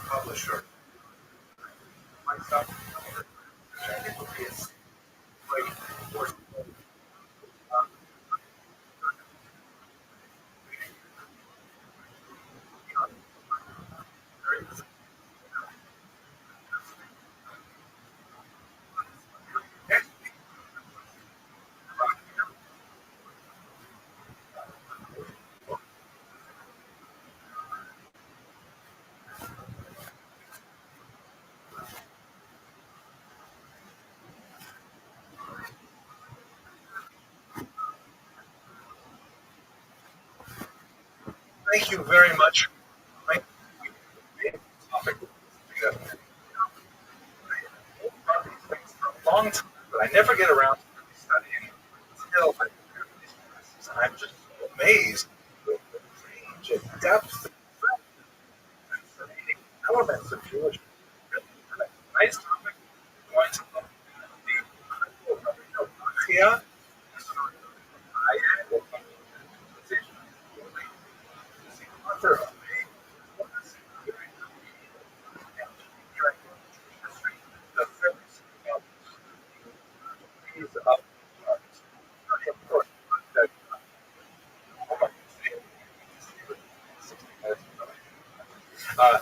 Publisher. Myself, is like, thank you very much. Thank you. Topic. I've these things for a long time, but I never get around to really studying until I prepare for these classes. And I'm just so amazed with the range and depth and fascinating elements of Jewish. Really nice topic. Going to look at the incredible Rabbi author of uh,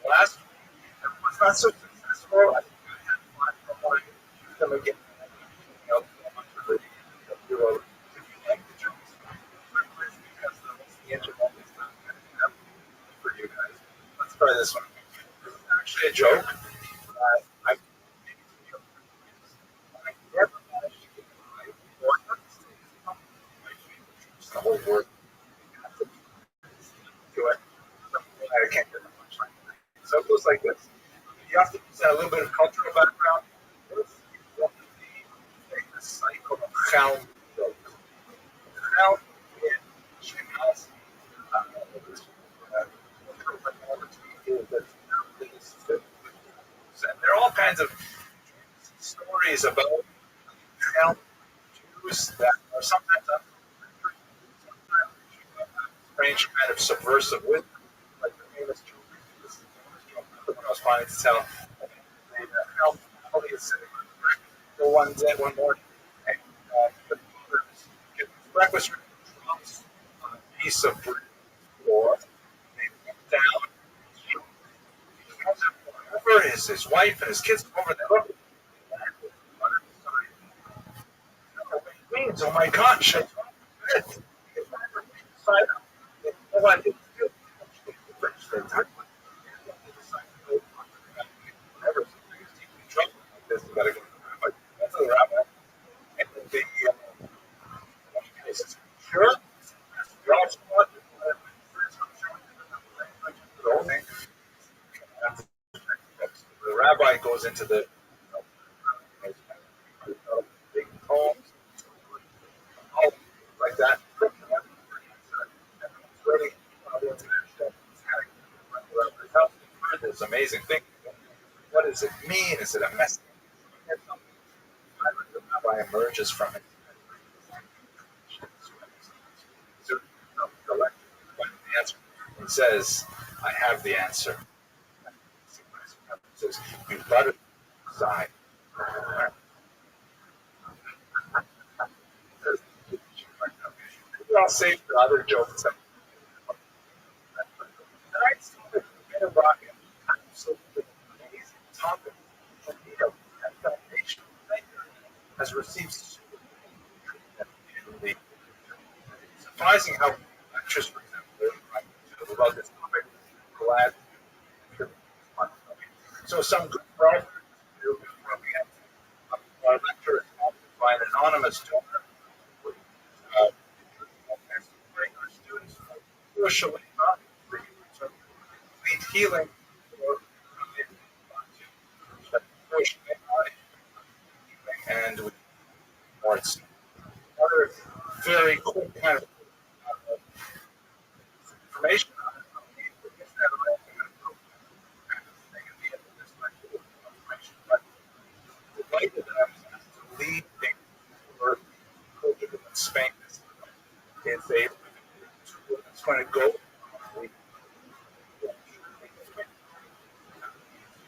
last week was not so successful. I think I had fun. I want to use them again. You know, if you like the jokes, because the internet is not going to have for you guys. Let's try this one. This is actually a joke. I never managed to get my the whole word to it. I can't get that much like that. So it goes like this. You have to use a little bit of cultural background. What is one of the famous cycle of Chalm joke? Chalm in Shemaz. And there are all kinds of stories about Chalm Jews that are sometimes strange kind of subversive wisdom, like the famous Jew. This is the famous joke I was planning to tell. Elf is sitting on one morning, and the father gets breakfast ready, drops a piece of bread on the floor. They look down. He comes up over his wife and his kids come over. They look. What he means? Oh my gosh! I side up. No one did feel they talk about whatever. Trouble like this, you gotta go to the rabbi. That's the rabbi. And the he says, sure. You're also not the whole thing. The rabbi goes into the big poems, all like that. This amazing thing. What does it mean? Is it a message? The rabbi emerges from it. He says, I have the answer. He says, you better decide. I'll save for other jokes. Tonight's topic is rocket. Absolutely amazing topic. That foundation has received so much. It's surprising how lectures, for example, about this topic. Glad. So some good brothers do our lecture is often by an anonymous donor. Students usually need healing or very quick kind of information on it. But delighted that I was asked to lead for Spain. It's a tool that's going to go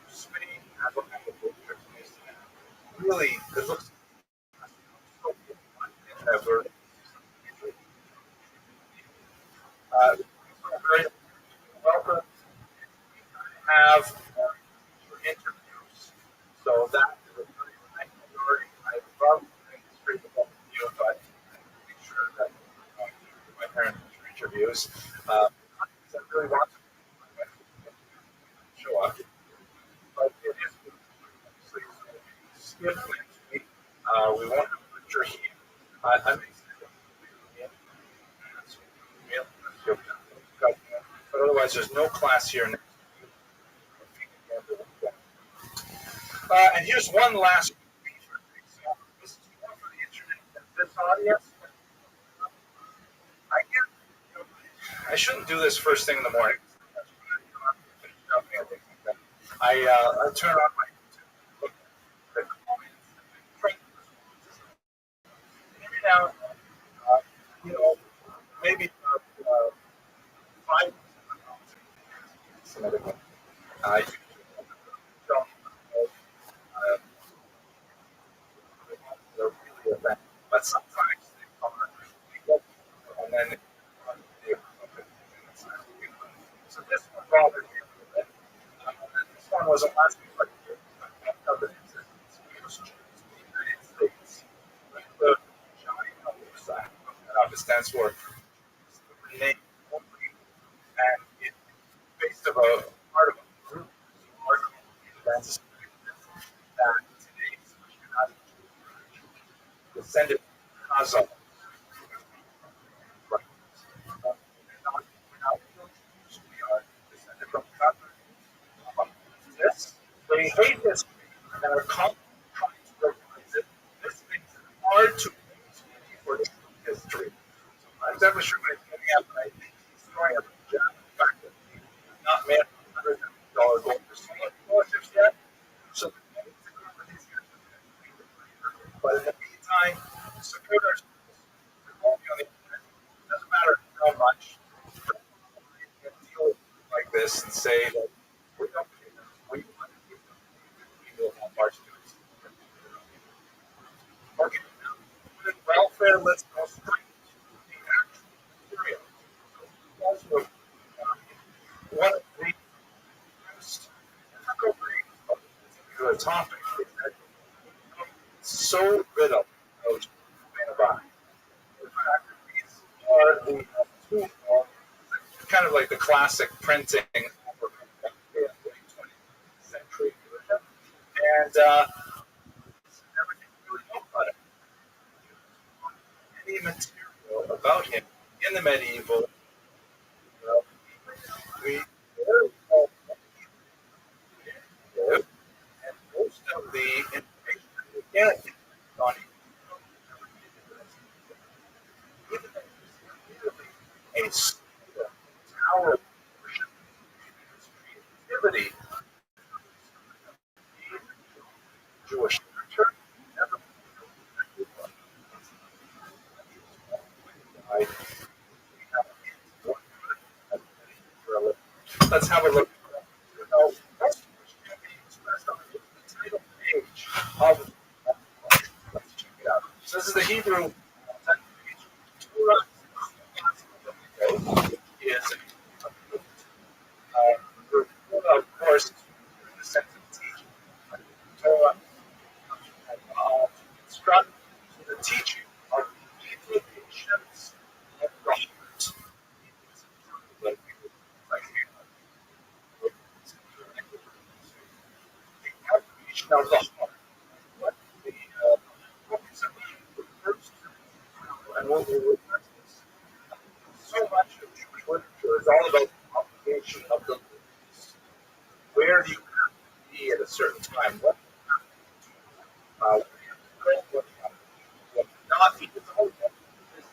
Spain. Really, it looks ever. Very welcome. Have interviews. So that is a very high priority. I love doing this for you, but make sure that my parent interviews. I really want to show up, but it is skip next week. We won't have a lecture here. I'm but otherwise, there's no class here next week. And here's one last feature. This is more for the internet than this audience. I get, I shouldn't do this first thing in the morning. I turn on my maybe now, you know, maybe 5. I don't know. They're really event, but sometimes they come and then so this one bothered me a little bit. This one wasn't last week, but the United States. The giant stands for name and it's based of a part of a group that's that today's descended Kazakh. This, they hate this and are constantly trying to recognize it. This makes it hard to use for history. So I'm definitely sure what he's getting at, but I think he's throwing up the fact that he's not made $100 gold for scholarships yet. So but in the meantime, support our schools. On the internet. It doesn't matter how much. You can deal with like this and say that we don't we want to keep them. We will help our students. Okay, now with welfare, let's go straight to the actual material. So, one of the most particular topic is that so little of antibiotics. In fact, these are the two kind of like the classic printing of the 20th century. And everything really know about it. Any material about him in the medieval, we live, and most of the information we get on a tower creativity, Jewish literature, let's have a look. Expressed on the title page of let's check it out. So this is the Hebrew Torah is of course in the sense of teaching. Torah instruct the teaching of the implications of the heart. The application of the heart. What the focus of the first and what we would so much of Jewish literature is all about the obligation of the limbs. Where do you have to be at a certain time? What what not be? It's all about this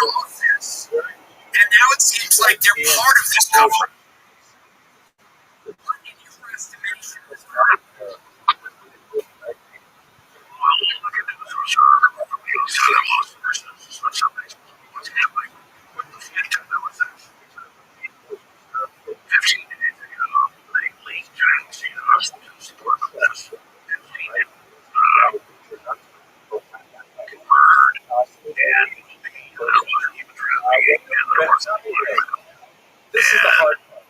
own this. And now it seems like they're part of this government. What in your estimation is right? This is the hard part.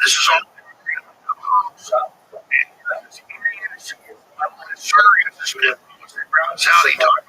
This is all. Saudi talking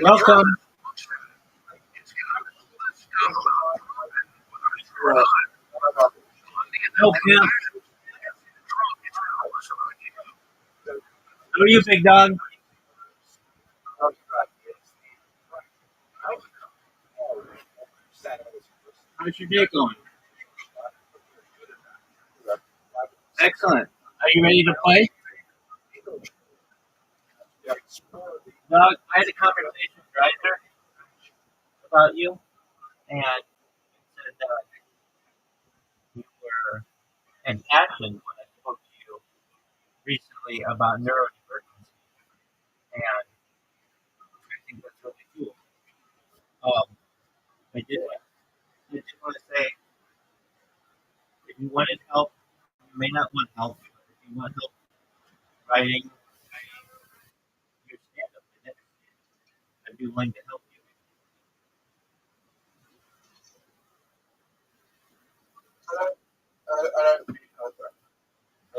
Welcome. or not. Oh, yeah. Who are you, big dog? How's your day going? Excellent. Are you ready to play? Dog, I had a conversation with Ryder about you, and he said that you were an action when I spoke to you recently about neurodivergence, and I think that's really cool. I did want to say, if you wanted help, you may not want help, but if you want help writing your stand-up in it, I'd be willing to help you.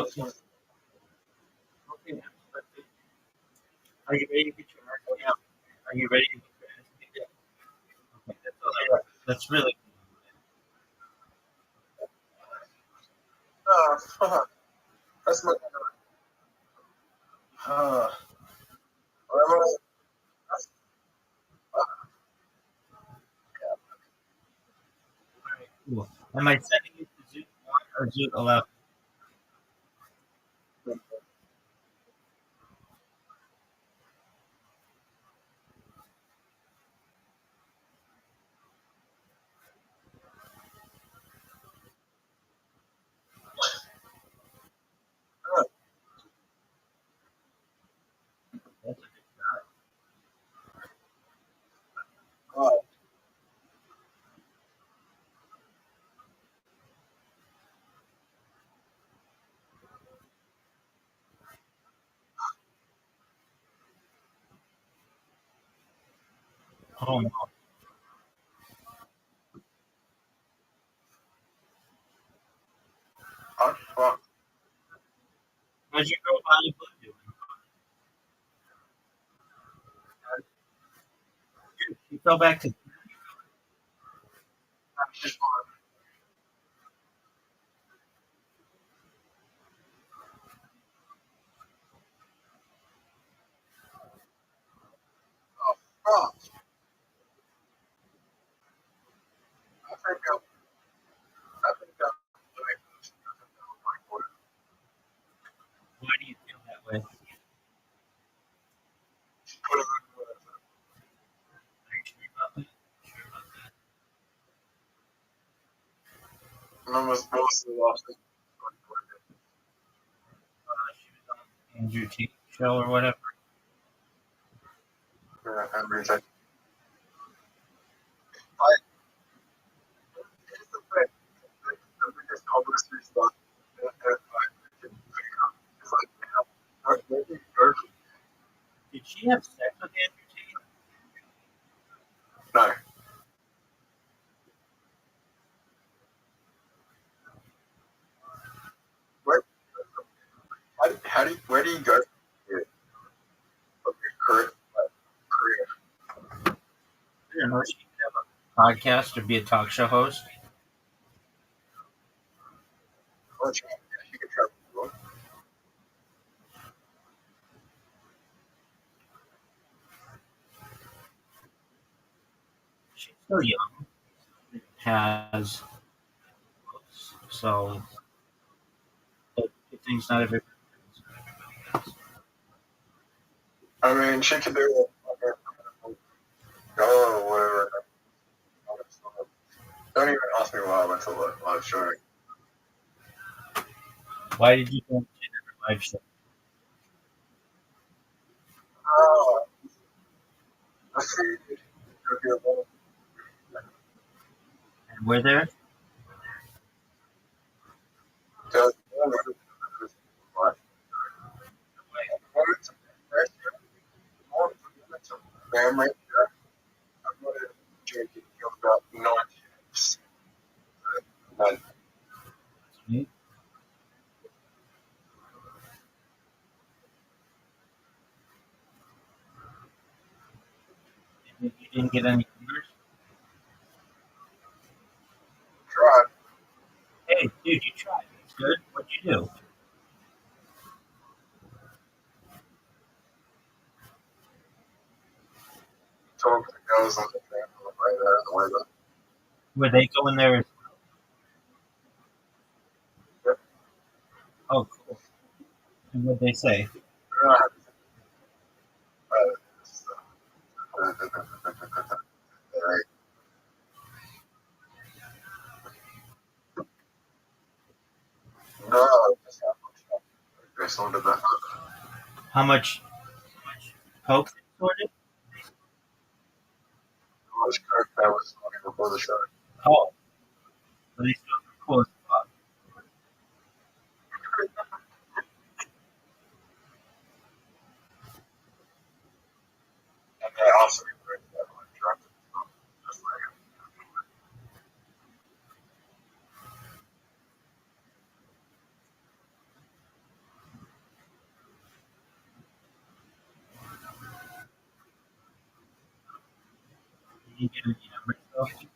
Okay. Okay. Are you ready to get your ass down? Are you ready to get your ass down? Okay, that's all I want. That's really That's my. cool. Am I sending you to Zoom 1 or Zoom 11? That's a good shot. Oh no. How's your girl Bonnie Blue doing? Good. She fell back to why do you feel that way? Are you sure about that? Sure about that? She was on Andrew T show or whatever. Did she have sex with Andrew T? No. Where do you go from your current career? I don't know. She could have a podcast or be a talk show host. Well, she could travel the world. She's still young. Has so but good thing's not everybody. I mean, she could do or whatever. Don't even ask me why I went to live showing. Why did you go to the live show? Oh, I see. And we're there. Family. I'm going to drink it about 9 years. But Me. You didn't get any orders? tried. Hey, dude, you tried. It's good. What'd you do? Told the girls on the train right there in the window. Were they going there? Yep. Oh, cool. And what'd they say? No, just they sold it. How much coke they sorted? How much coke that was before the show. Oh, well, they still cool as fuck. And they also encouraged everyone drunk. Just like You didn't get any numbers though.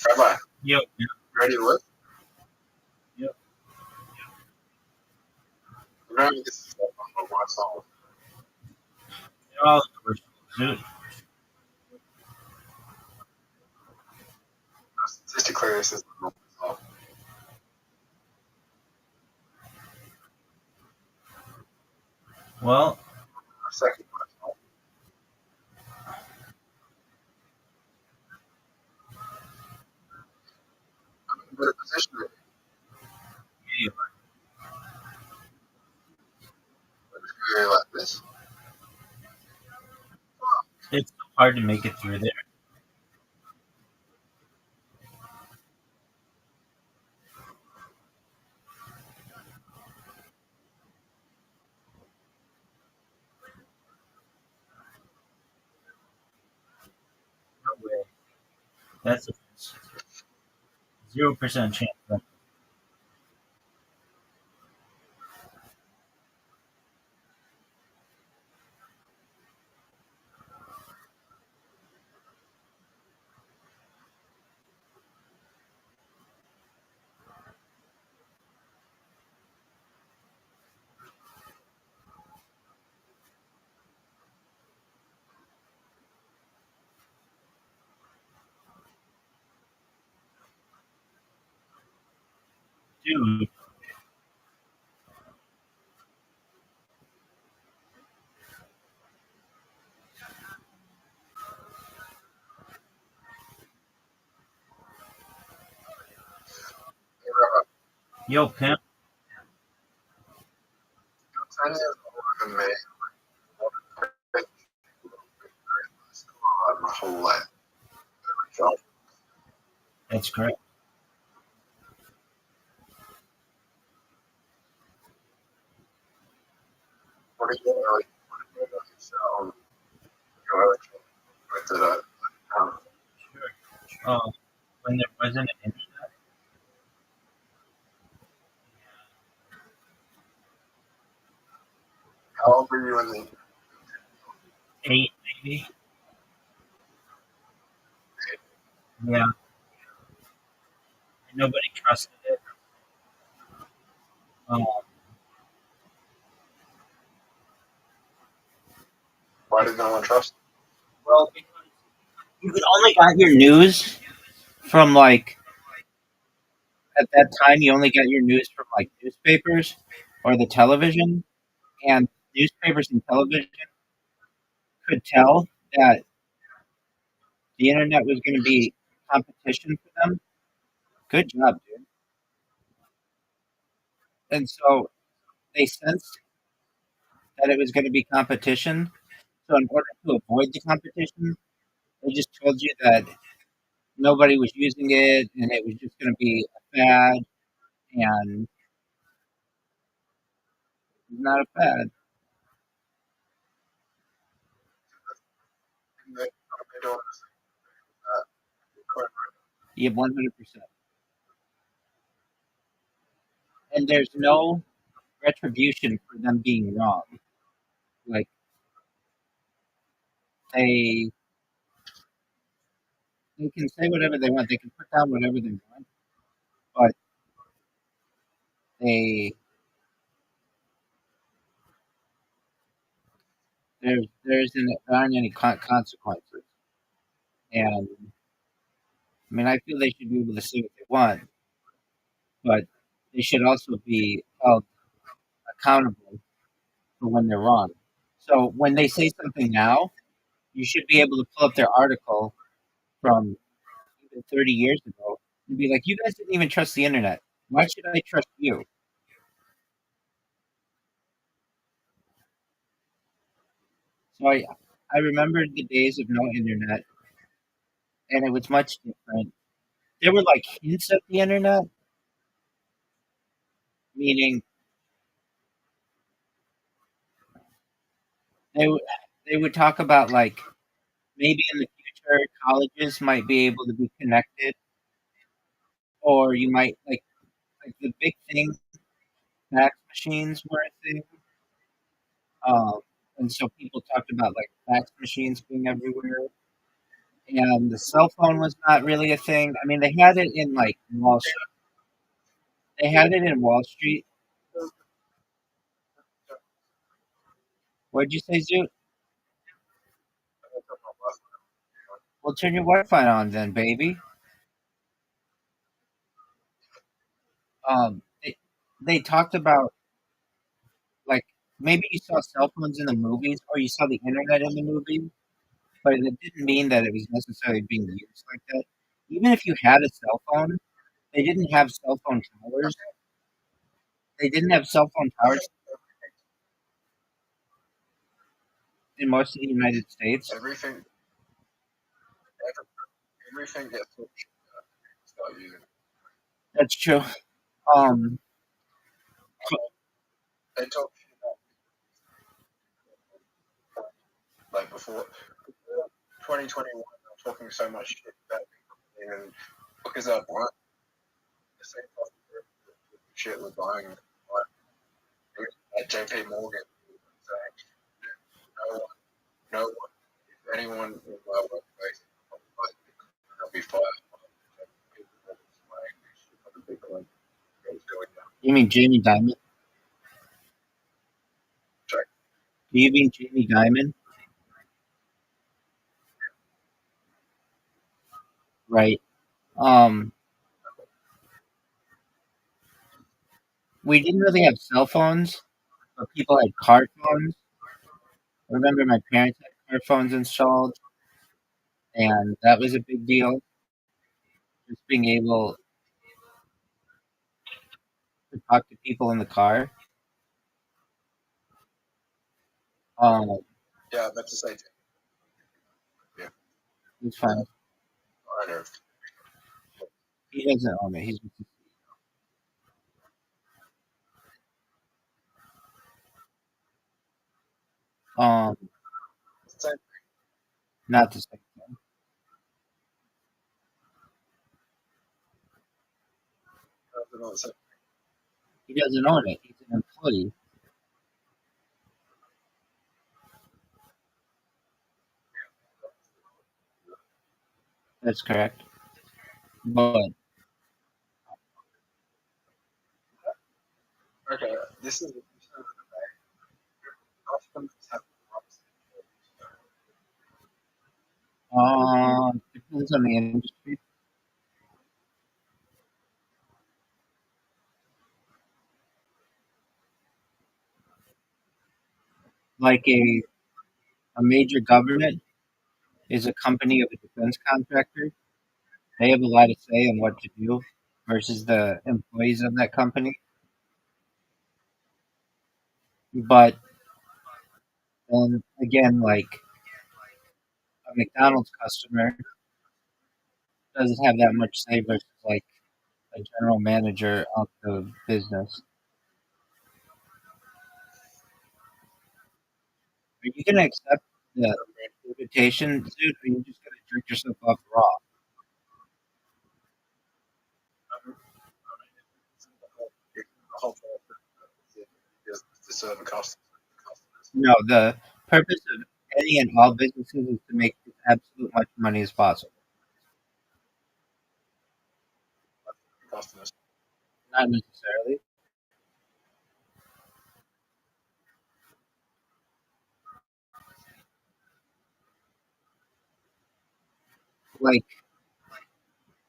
Rabbi, Yep. ready to live? Yep. You're not gonna get stuff on the watch all. They're all dude. Statistically, this is the result. Well, Second result. I'm in a better position than you. like this. It's so hard to make it through there. No way. That's a 0% chance. Dude, Hey, Rabbi, yo, pimp. I'm 10 years older than me. My whole life. So, That's correct. what are you doing? What are you doing? So, go ahead. With the, Sure. When there wasn't an internet, how old were you when the 8 maybe. Yeah. Nobody trusted it. Um, Why did no one trust? Well, because you could only got your news from like at that time you only got your news from like newspapers or the television, and newspapers and television could tell that the internet was going to be competition for them. Good job, dude. And so they sensed that it was going to be competition. So in order to avoid the competition, they just told you that nobody was using it and it was just going to be a fad, and it's not a fad. They don't understand You have 100%. And there's no retribution for them being wrong. Like they they can say whatever they want. They can put down whatever they want, but they there aren't any consequences. And I mean, I feel they should be able to say what they want, but they should also be held accountable for when they're wrong. So when they say something now, you should be able to pull up their article from even 30 years ago and be like, "You guys didn't even trust the internet. Why should I trust you?" So I remember the days of no internet, and it was much different. There were like hints of the internet, meaning they would they would talk about like maybe in the future colleges might be able to be connected, or you might like the big thing. Fax machines were a thing, um, and so people talked about like fax machines being everywhere, and the cell phone was not really a thing. I mean, they had it in like Wall. They had it in Wall Street. What'd you say, Zoot? Well, turn your Wi-Fi on then, baby. Um, they, they talked about like maybe you saw cell phones in the movies or you saw the internet in the movie, but it didn't mean that it was necessarily being used like that. Even if you had a cell phone, they didn't have cell phone towers. They didn't have cell phone towers in most of the United States. everything gets start using it. That's true. Um, They talk shit about like before 2021. They're talking so much shit about people and because they're blind. The same shit we're buying at JP Morgan saying no one, no one, if anyone in my workplace they'll be fired. you mean Jamie Dimon? Sorry. Do you mean Jamie Dimon? Right. Um, we didn't really have cell phones, but people had car phones. I remember my parents had car phones installed, and that was a big deal. Just being able to talk to people in the car. Um, Yeah, that's to say. Yeah, it's fine. I know. He doesn't own it. He's um Same. not the same thing. He doesn't own it. He's an employee. That's correct. But Okay, this is customers have Depends on the industry. Like a major government is a company of a defense contractor. They have a lot of say in what to do versus the employees of that company. But then again, like a McDonald's customer doesn't have that much say versus like a general manager of the business. Are you gonna accept the invitation, dude? Or are you just gonna drink yourself off raw? The whole is to serve a customers. No, the purpose of any and all businesses is to make as absolute much money as possible. Customers. Not necessarily. Like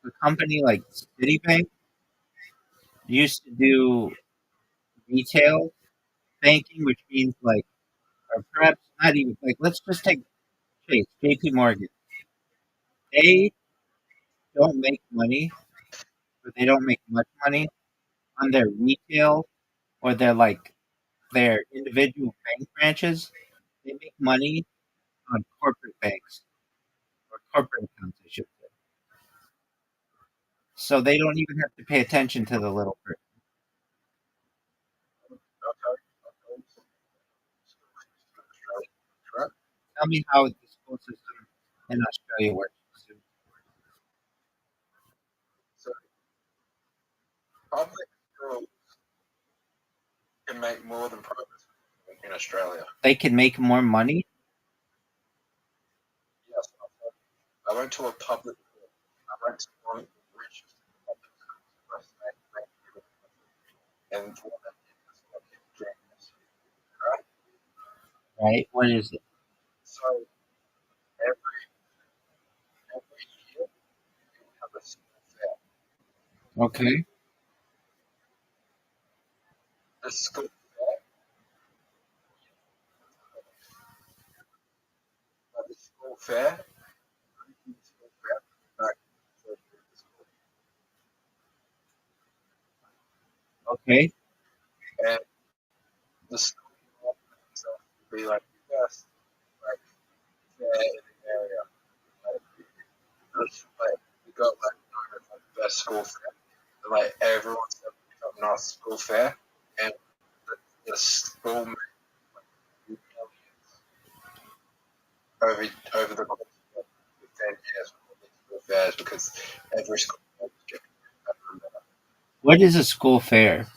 a company like Citibank used to do retail banking, which means like, or perhaps not even like, let's just take Chase, JP Morgan. They don't make money, or they don't make much money on their retail or their individual bank branches. They make money on corporate banks or corporate accounts, I should say. So they don't even have to pay attention to the little person. Right? Tell me how the school system in Australia works. So public schools can make more than private schools in Australia. They can make more money. Yes, I went to a public school. I went to one of the richest public schools in and what I did was I did GUINNESS, right? Right? What is it? So every every year we have a school fair. Okay. The school fair, the school fair, the school fair, back to the school. Okay. And the school itself would be like the best like fair in the area. Like, like we got like known as like the best school fair. And, like everyone's having a nice school fair, and the school made like millions over over the course of 10 years with all these school fairs because every school was getting better and better. What is a school fair?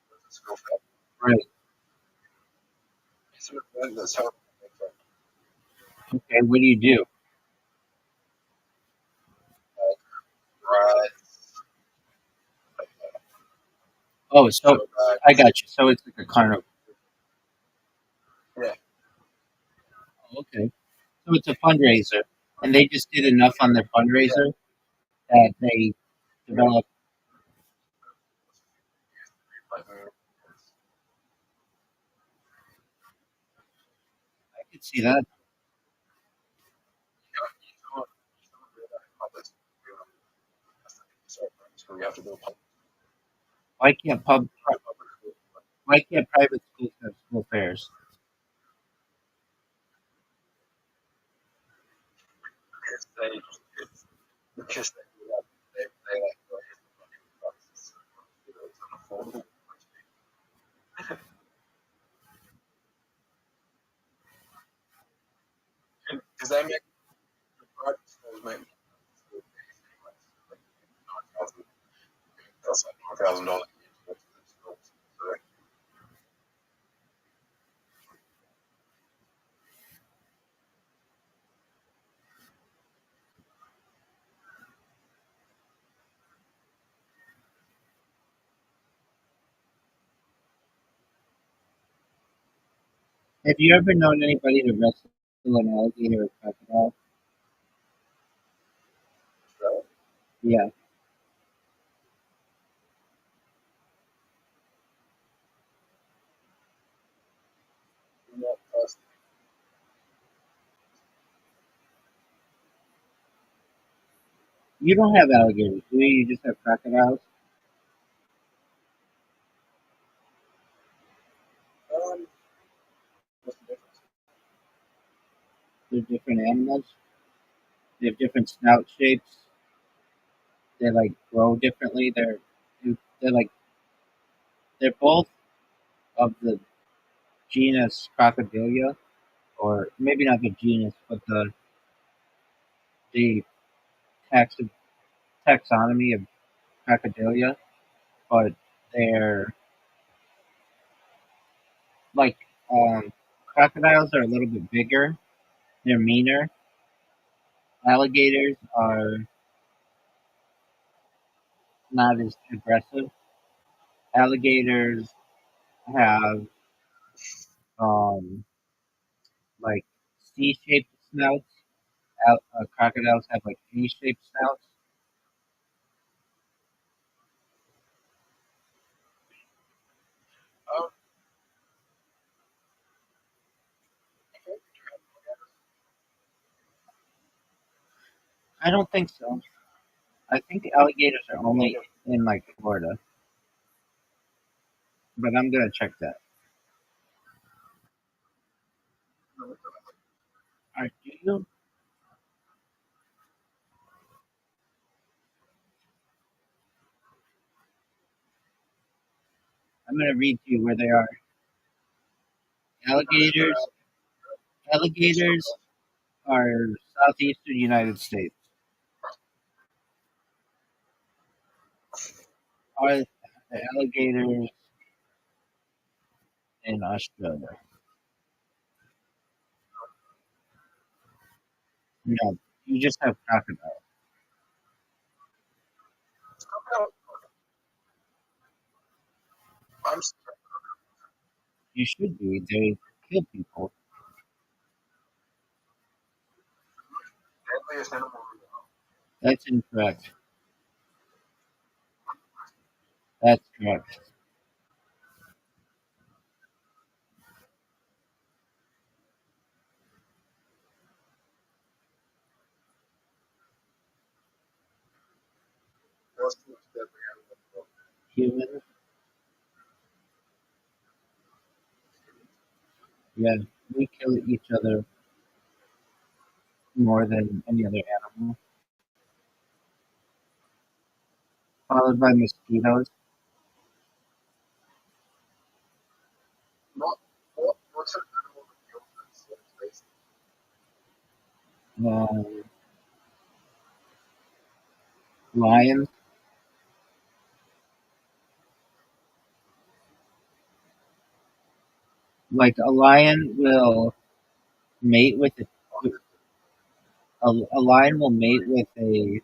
The school fair. Right. It's an event that's held Okay. What do you do? right. Oh, so So I got you. So it's like a carnival. yeah, Okay. So it's a fundraiser, and they just did enough on their yeah. fundraiser that they developed. Like, I could see that. you can't do that in public school. So you have to do a public Why can't school why can't private schools have school fairs? because they do that. They like it's unaffordable because they make the private schools make like that's like $9,000 a year to go to the schools. So Have you ever known anybody to wrestle kill an alligator or crocodile? So, Yeah. you know, You don't have alligators, do you? You just have crocodiles? what's the difference? They're different animals. They have different snout shapes. They like grow differently. They're like they're both of the genus Crocodilia, or maybe not the genus, but the tax, taxonomy of Crocodilia. But they're like crocodiles are a little bit bigger. They're meaner. Alligators are not as aggressive. Alligators have um, like C-shaped snouts. Crocodiles have like A-shaped snouts. Um, I don't think so. I think alligators are only in like Florida, but I'm gonna check that. Do you? I'm gonna read to you where they are. Alligators. Alligators are southeastern United States. Are the alligators in Australia? No, you just have crocodiles. I'm You should be. They kill people. deadliest animal. That's incorrect. That's correct. Most deadly animal. Humans, yeah, we kill each other more than any other animal. Followed by mosquitoes, What's an animal that feels that space? um, lions. Like a lion will mate with a lion will mate with a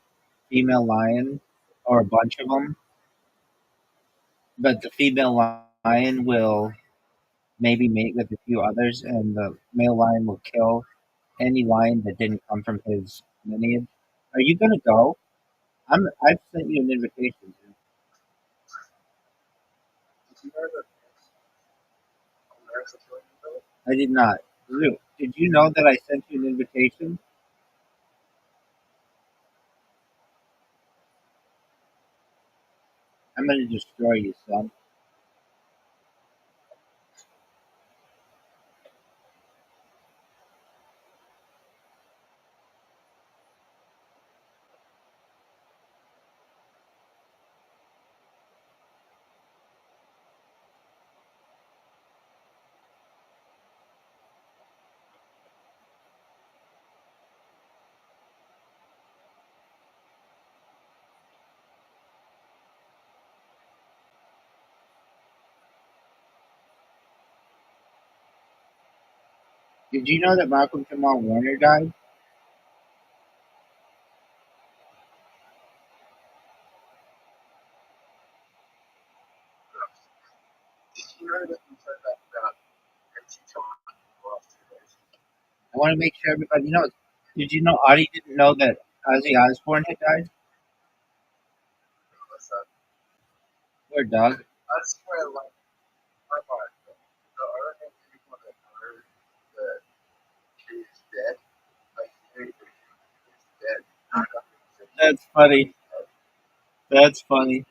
female lion or a bunch of them, but the female lion will maybe mate with a few others, and the male lion will kill any lion that didn't come from his lineage. Are you gonna go? I've sent you an invitation. Did you know that America's killing each other? I did not. Luke, did you know that I sent you an invitation? I'm gonna destroy you, son. Did you know that Malcolm Jamal Warner died? Did you know that you said that about empty time for the last 2 days? I want to make sure everybody knows. Did you know Audie didn't know that Ozzy Osbourne had died? What's that? Poor dog. I swear, like, my mind. The other people that heard that she's dead, like, she's dead. That's funny. That's funny.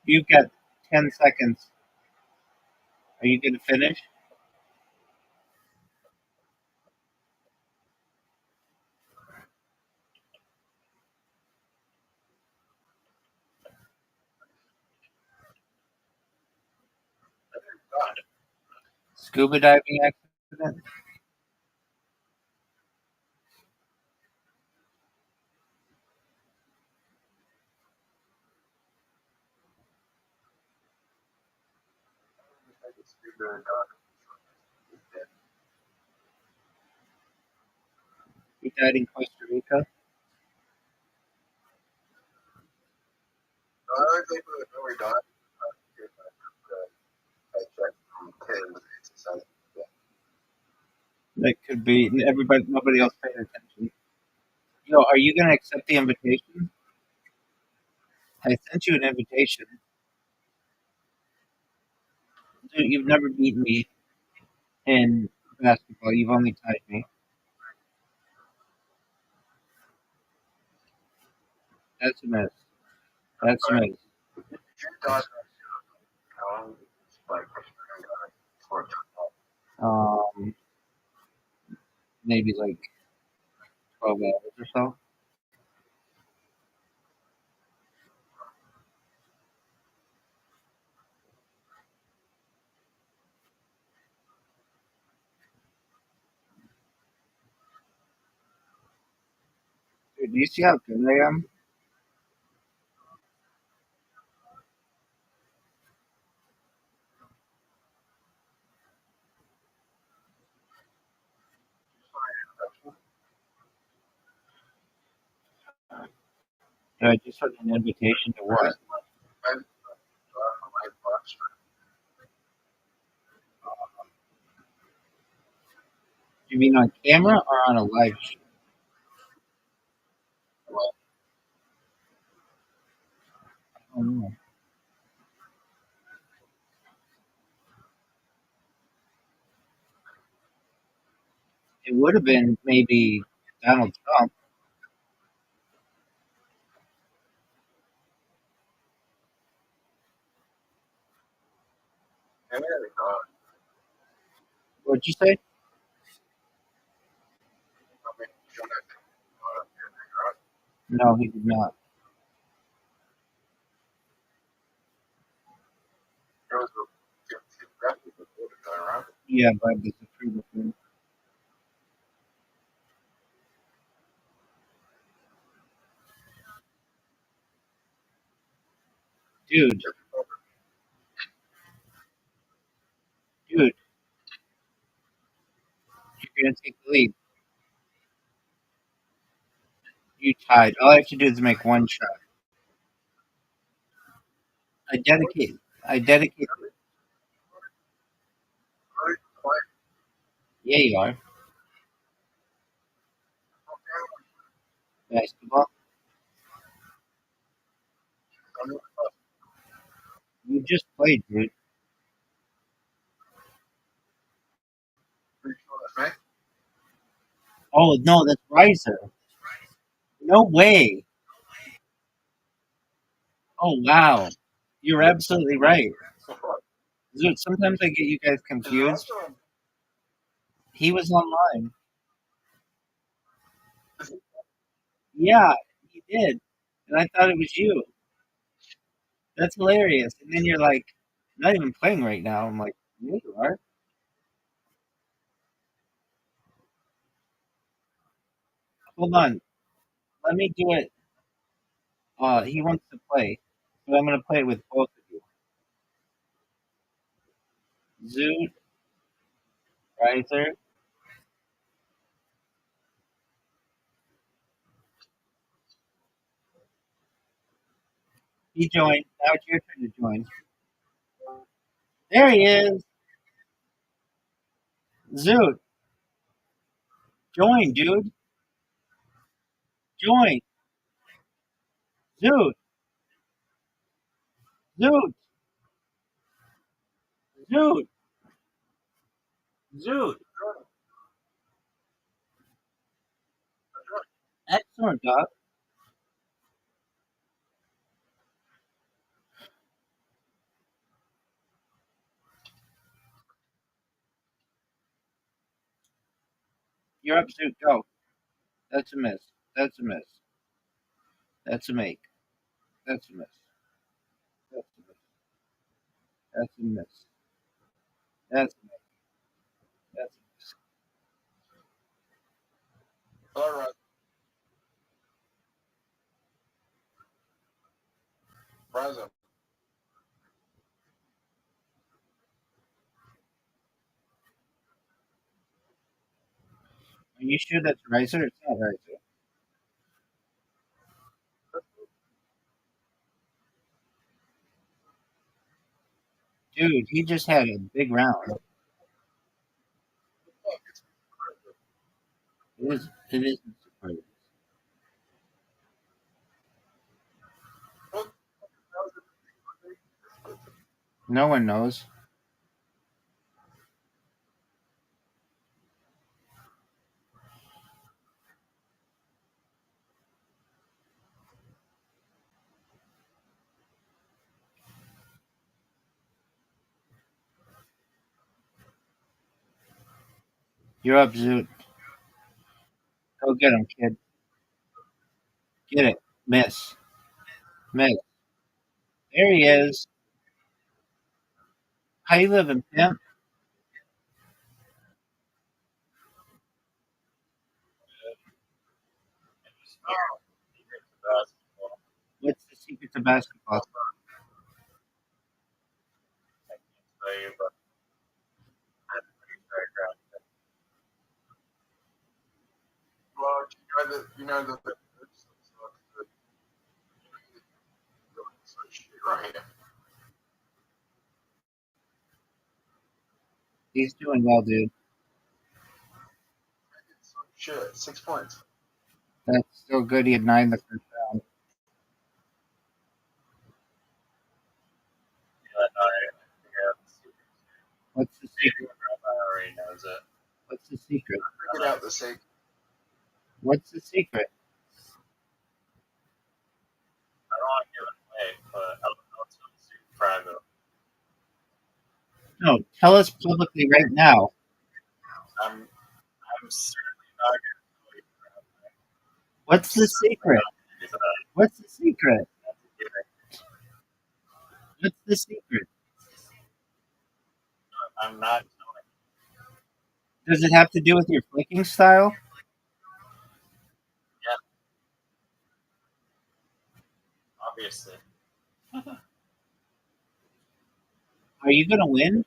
You've got 10 seconds. Are you going to finish? Scuba diving accident? He died in Costa Rica. The other people that know he died, I checked from 10 minutes to 7. That could be. Everybody, nobody else paid attention. Yo, are you going to accept the invitation? I sent you an invitation. Dude, you've never beaten me in basketball. You've only tied me. That's a miss. That's a miss. Your dog, like, Um, maybe like 12 hours or so. Dude, do you see how good I am? Dude, I just sent an invitation to what? You mean on camera or on a live show? I don't know. It would have been maybe Donald Trump. What'd you say? No, he did not. Yeah, but it's a freedom thing. Dude, dude, you're gonna take the lead. You tied. All I have to do is make one shot. I dedicate. I dedicate. Yeah, you are. Basketball. You just played, dude. Oh no, that's Riser. No way. Oh wow. You're absolutely right. Dude, sometimes I get you guys confused. He was online. Yeah, he did. And I thought it was you. That's hilarious. And then you're like, not even playing right now. I'm like, yeah, you are. Hold on. Let me do it. He wants to play. So I'm gonna play it with both of you. Zoot, Riser. He joined. Now it's your turn to join. There he is. Zoot, join, dude. Join. Zoot, Zoot, Zoot, Zoot. Excellent, Doc. You're up, Zoot. Go. That's a miss. That's a miss. That's a make. That's a miss. That's a miss. That's a miss. That's a miss. That's a miss. All right, present. Are you sure that's riser? It's not riser. Dude, he just had a big round. It is surprising. No one knows. You're up, Zoot. Go get him, kid. Get it. Miss. Miss. There he is. How you living, pimp? What's the secret to basketball? Well, you know the right here. He's doing well, dude. Shit, 6 points. That's still good. He had 9 the first round. What's the secret? Rabbi already knows it. What's the secret? Figured out the secret. What's the secret? I don't want to give it away, but I'll tell you super private. No, tell us publicly right now. I'm certainly not going to tell you. What's the secret? What's the secret? What's the secret? I'm not telling. Does it have to do with your flicking style? Yeah, obviously. Are you gonna win?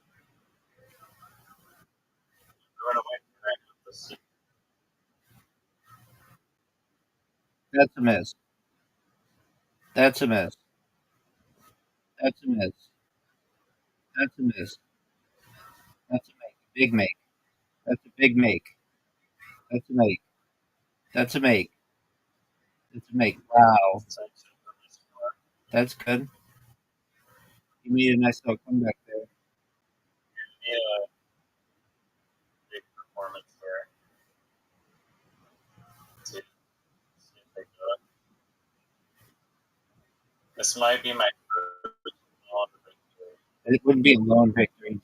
We're going to win tonight with the secret. That's a miss. That's a miss. That's a miss. That's a miss. That's a make. Big make. That's a big make. That's a make. That's a make. That's a make. Wow. That's good. You made a nice little comeback there. Yeah, big performance there. See if they do it. This might be my first long victory. It wouldn't be a lone victory.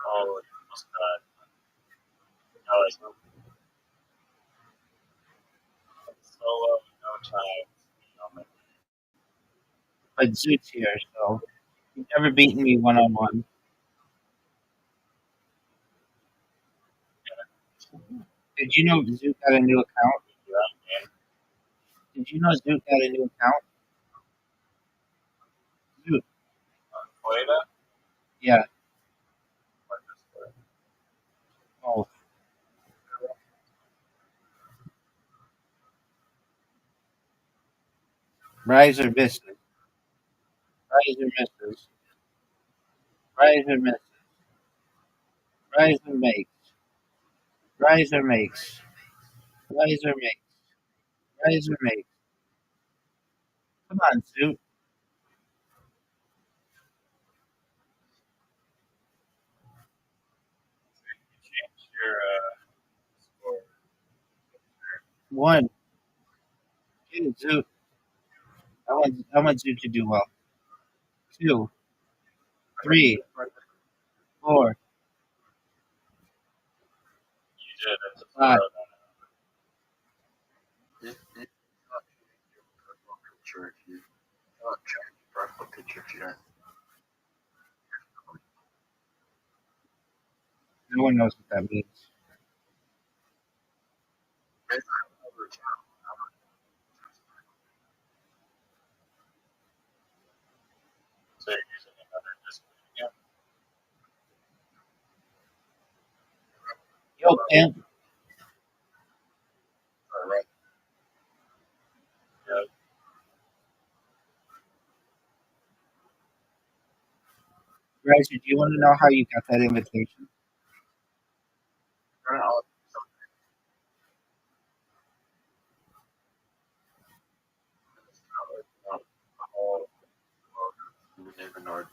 Oh, almost got no, solo, no time. But Zoot's here, so you've never beaten me one on one. Did you know Zoot got a new account? Did you know Zoot got a new account? Zoot. Florida? Yeah. Oh. Rise or misses. Rise or misses. Rise or misses. Riser makes. Riser makes. Riser makes. Riser makes. Come on, Suit. You changed your score. One. Get it, Zoot. I want Zoot to do well. Two. Three. Four. You did. It's a 4 Five. out You cannot change your profile picture if you cannot change your profile picture if you don't. No one knows what that means. Maybe I have another account. So you're using another Discord again. Yo, pimp. Right. Yeah. Riser, do you want to know how you got that invitation? Right. I'll you wouldn't even know.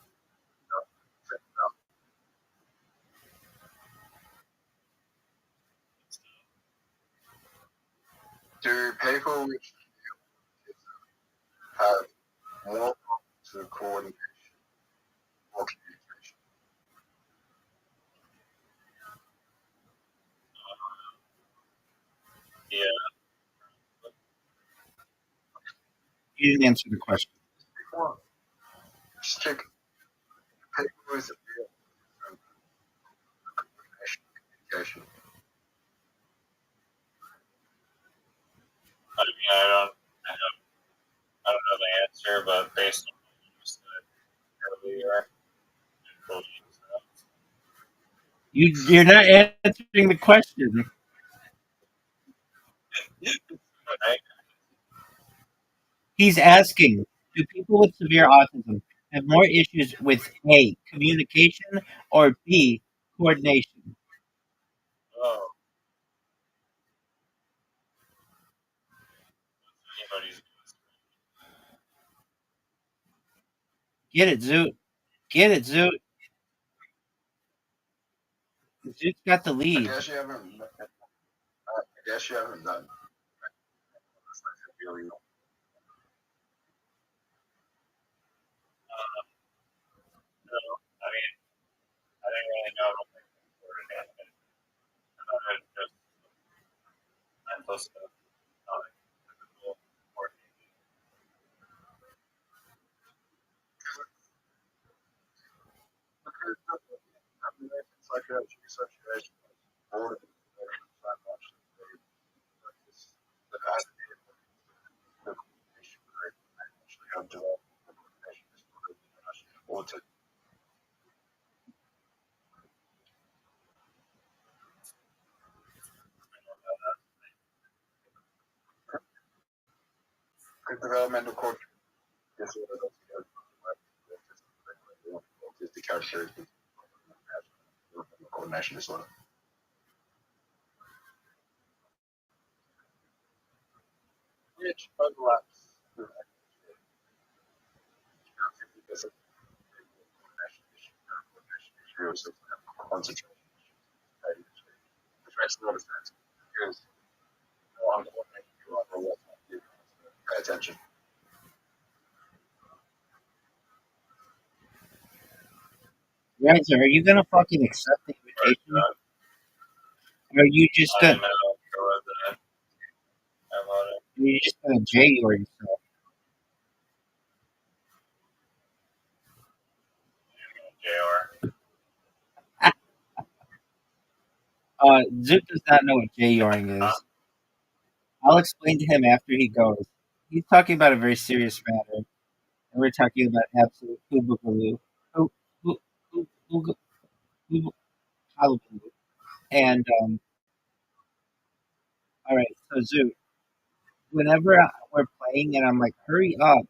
Do people which have more to coordination or communication? Yeah. You didn't answer the question. Before, just check people with a real coordination communication. I mean, I don't know the answer, but based on what you said earlier, You're not answering the question. right? He's asking, do people with severe autism have more issues with A, communication, or B, coordination? Oh, anybody's Get it, Zoot. Get it, Zoot. Zoot's got the I lead. guess you haven't. I guess you haven't done. Really. no. I mean, I didn't really know what they recorded it. I thought it was just mental stuff, not like physical coordination. I mean, it's like a association board so much that that has to be the coordination group and actually have developed the coordination or to developmental coordination disorder that's autistic characteristics coordination disorder. Which overlaps with because of coordination issues, concentration issues, which makes a lot of sense because on coordination, you are always pay attention. Ransom, are you gonna fucking accept the invitation? Or are you just I gonna am with it. About it. you're just gonna J or yourself? JR. Zoot does not know what J-yoring is. I'll explain to him after he goes. He's talking about a very serious matter, and we're talking about absolute hoobagaloo. Hoo- hoo- hoo- hoo- hoo- hullabaloo. And all right, so Zoot, whenever we're playing and I'm like, hurry up,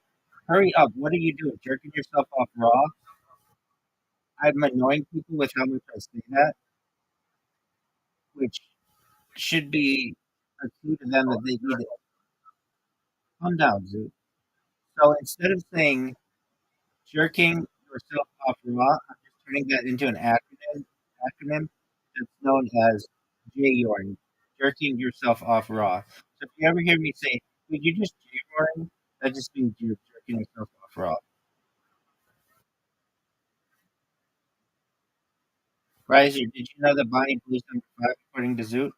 what are you doing? Jerking yourself off raw? I'm annoying people with how much I say that. which should be a clue to them that they need to calm down, Zoot. So instead of saying jerking yourself off raw, I'm just turning that into an acronym that's known as JYORN, jerking yourself off raw. So if you ever hear me say, "Would you just JYORN?" That just means you're jerking yourself off raw. Riser, did you know that Bonnie Blue's number 5 according to Zoot?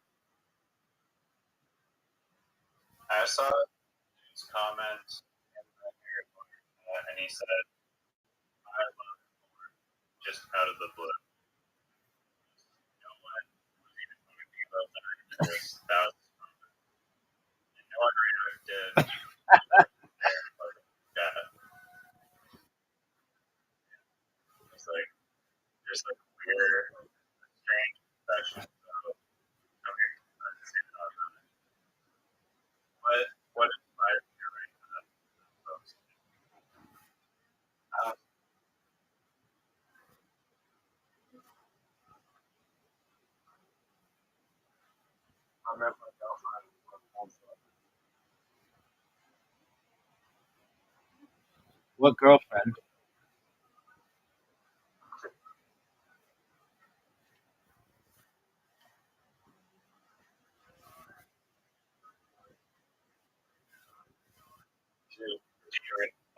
I saw his comment in the airport, and he said, "I love porn," just out of the blue. You know what? I was even talking about that because that was and no one reacted. But yeah, it's like there's like weird, strange infection. So okay, let's say about that. What inspired you to write that post? I met my girlfriend What girlfriend? do you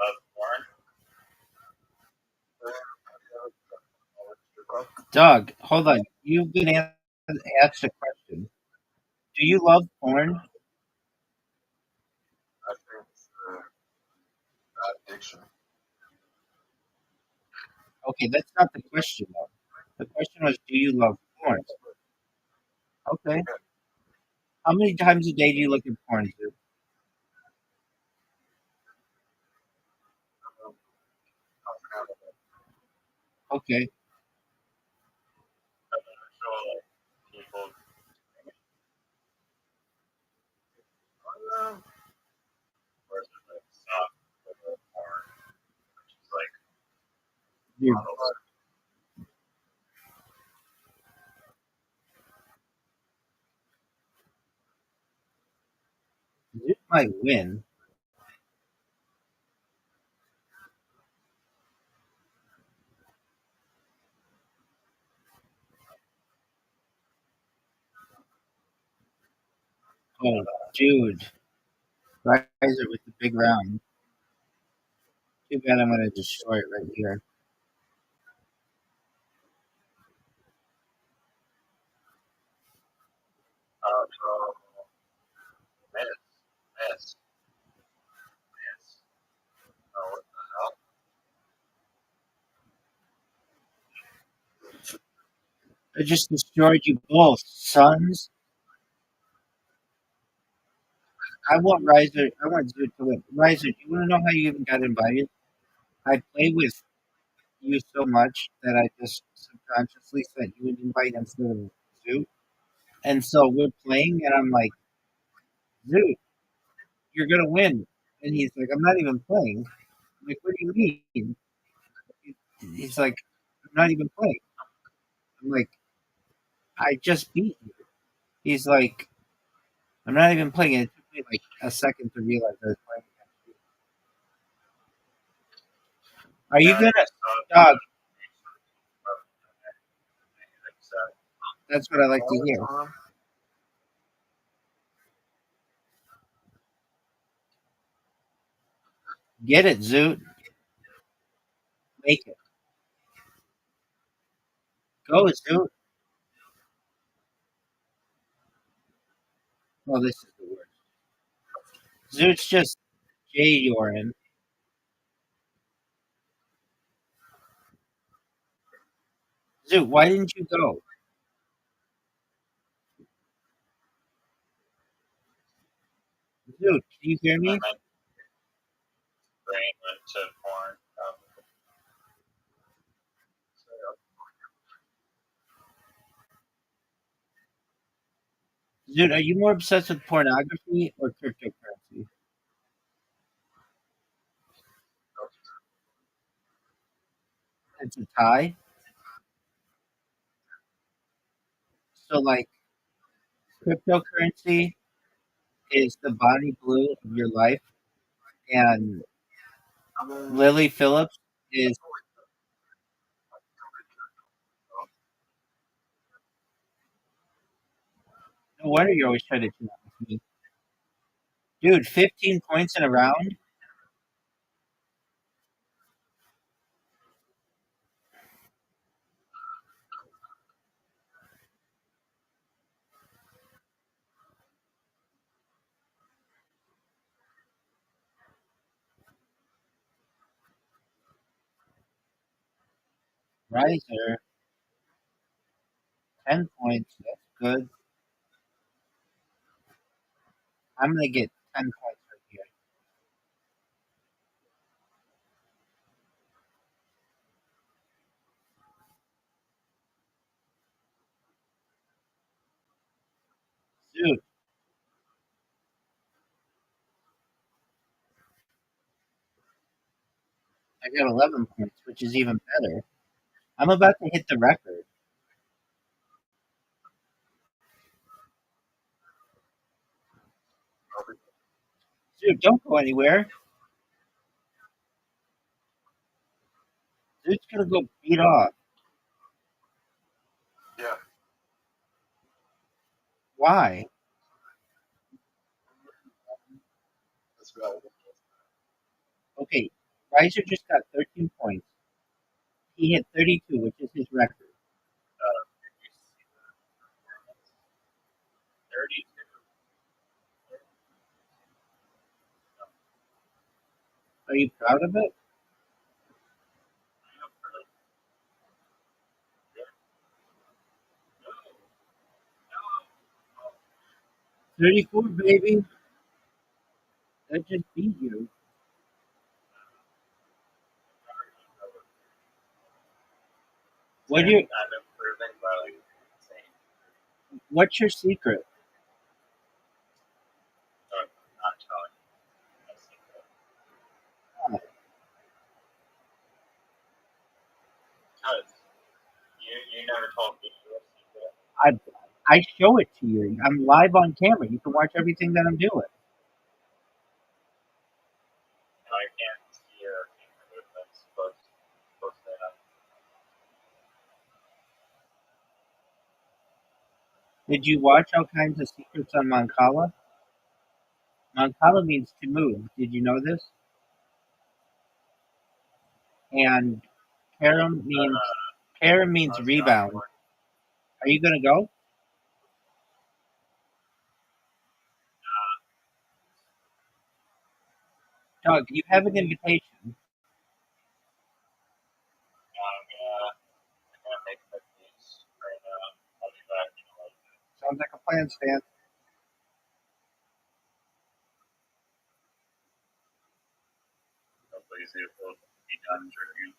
love porn? Doug, hold on. You've been asked a question. Do you love porn? I think it's addiction. Okay, that's not the question, though. The question was, do you love porn? Okay. How many times a day do you look at porn, Zoot? Okay. Like people, or is it like soft porn, which is like You're, models? Zoot might win. Oh, dude. Riser with the big round. Too bad I'm going to destroy it right here. So miss, miss, miss. Oh, what the hell? I just destroyed you both, sons. I want Riser. I want Zoot to win. Riser, do you want to know how you even got invited? I play with you so much that I just subconsciously sent you an invite instead of Zoot. And so we're playing, and I'm like, Zoot, you're going to win. And he's like, I'm not even playing. I'm like, what do you mean? He's like, I'm not even playing. I'm like, I just beat you. He's like, I'm not even playing. And it took me like a second to realize I was playing against you. Are you Yeah, going to, I dog? said, That's what I like to hear. Get it, Zoot. Make it. Go, Zoot. Oh, this is the worst. Zoot's just Jay Yorin. Zoot, why didn't you go? Zoot, can you hear me? my brain went to porn. Zoot, are you more obsessed with pornography or cryptocurrency? It's a tie. So, like, Cryptocurrency is the Bonnie Blue of your life, and Lily Phillips is. No wonder you're always trying to do that with me. Dude, 15 points in a round? Riser, 10 points. That's good. I'm going to get 10 points right here. Dude, I got 11 points, which is even better. I'm about to hit the record. Dude, don't go anywhere. Dude's going to go beat off. Yeah. Why? That's valuable. Okay, Riser just got 13 points. He hit 32, which is his record. 32. Are you proud of it? 34, baby. That just beat you. What do you? I'm improving by like insane. What's your secret? I'm not telling you. My secret. Because you never told me your secret. I show it to you. I'm live on camera. You can watch everything that I'm doing. Now I can't see your finger movements, but that. Did you watch all kinds of secrets on Mancala? Mancala means to move. Did you know this? And Karam means rebound. Are you gonna go? Doug, you have an invitation. I'm gonna make my piece right now. I'll be back in a little bit. Sounds like a plan, Stan. Hopefully, it will be done during.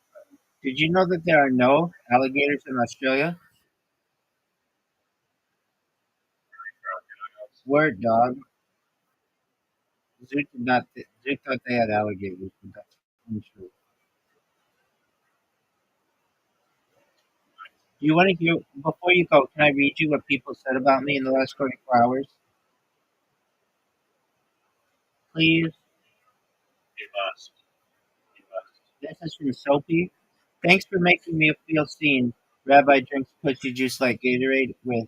Did you know that there are no alligators in Australia? Word, dog. Zoot did not. Zoot thought they had alligators, but that's untrue. Do you want to hear? Before you go, can I read you what people said about me in the last 24 hours? Please. You must. This is from Soapy. Thanks for making me feel seen. Rabbi drinks pussy juice like Gatorade with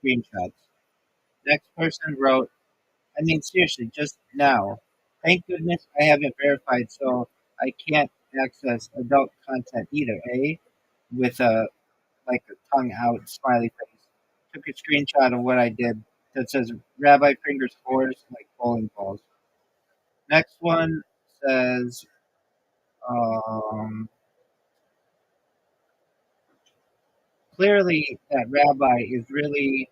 screenshots. Next person wrote, I mean, seriously, just now. Thank goodness I haven't verified, so I can't access adult content either, eh? With a tongue out smiley face. Took a screenshot of what I did that says Rabbi fingers fours like bowling balls. Next one says, um, clearly that Rabbi is really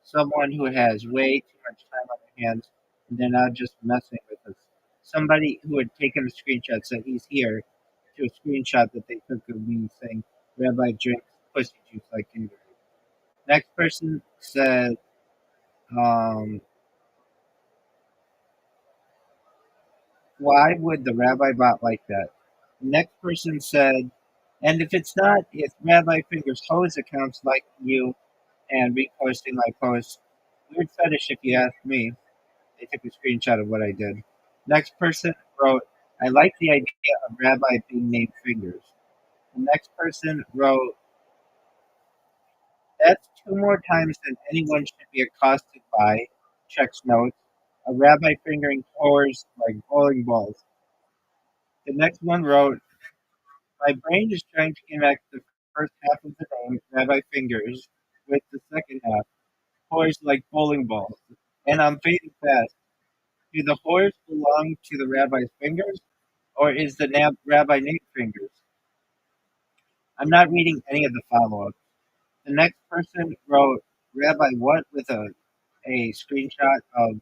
someone who has way too much time on their hands, and they're not just messing with us. Somebody who had taken a screenshot said he's here to a screenshot that they took of me saying Rabbi drinks pussy juice like Gatorade. Next person said, um, why would the rabbi bot like that? Next person said, and if it's not, if Rabbi Fingers hose accounts like you and reposting my posts, Weird fetish, if you ask me. They took a screenshot of what I did. Next person wrote, I like the idea of Rabbi being named Fingers. The next person wrote, that's two more times than anyone should be accosted by, checks notes, a rabbi fingering whores like bowling balls. The next one wrote, my brain is trying to connect the first half of the name, Rabbi Fingers, with the second half, whores like bowling balls. And I'm fading fast. Do the whores belong to the rabbi's fingers, or is the rabbi named Fingers? I'm not reading any of the follow-up. The next person wrote Rabbi what with a screenshot of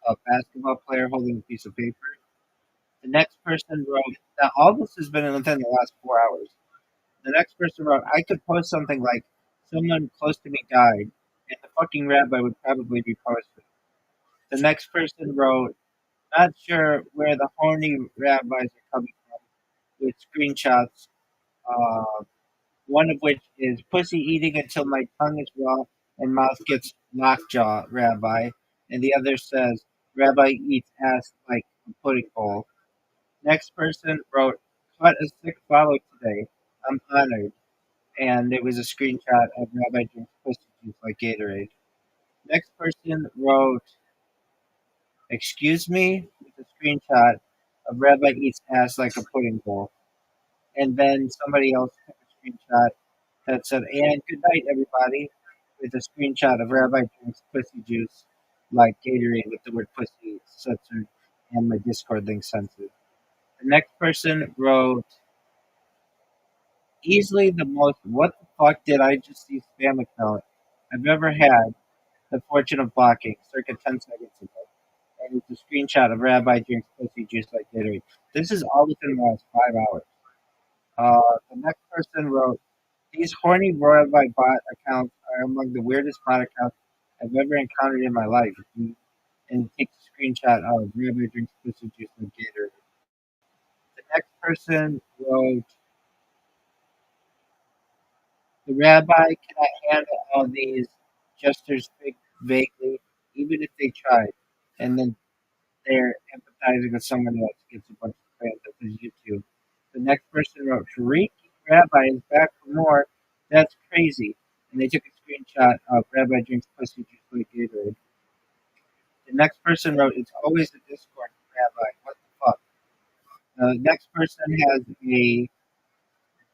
a basketball player holding a piece of paper. The next person wrote, now all this has been within the last 4 hours. The next person wrote, I could post something like, someone close to me died, and the fucking rabbi would probably repost it. The next person wrote, not sure where the horny rabbis are coming from, with screenshots, uh, one of which is pussy eating until my tongue is raw and mouth gets lockjaw, rabbi. And the other says, Rabbi eats ass like a pudding bowl. Next person wrote, caught a sick follow today. I'm honored. And it was a screenshot of Rabbi drinks pussy juice like Gatorade. Next person wrote, excuse me, with a screenshot of Rabbi eats ass like a pudding bowl. And then somebody else took a screenshot that said, and good night, everybody, with a screenshot of Rabbi drinks pussy juice like Gatorade with the word pussy censored and my Discord link censored. The next person wrote, easily the most what the fuck did I just see spam account I've ever had the fortune of blocking circa 10 seconds ago. And it's a screenshot of Rabbi drinks pussy juice like Gatorade. This is all within the last 5 hours. The next person wrote, these horny Rabbi bot accounts are among the weirdest bot accounts I've ever encountered in my life. And takes a screenshot of Rabbi drinks pussy juice like Gatorade. The next person wrote, the rabbi cannot handle all these gestures vaguely, even if they tried. And then they're empathizing with someone else, gets a bunch of fans that says YouTube. The next person wrote, Tariq Rabbi is back for more. That's crazy. And they took a screenshot of Rabbi drinks pussy juice like Gatorade. The next person wrote, it's always a Discord, Rabbi. What the fuck? The next person has a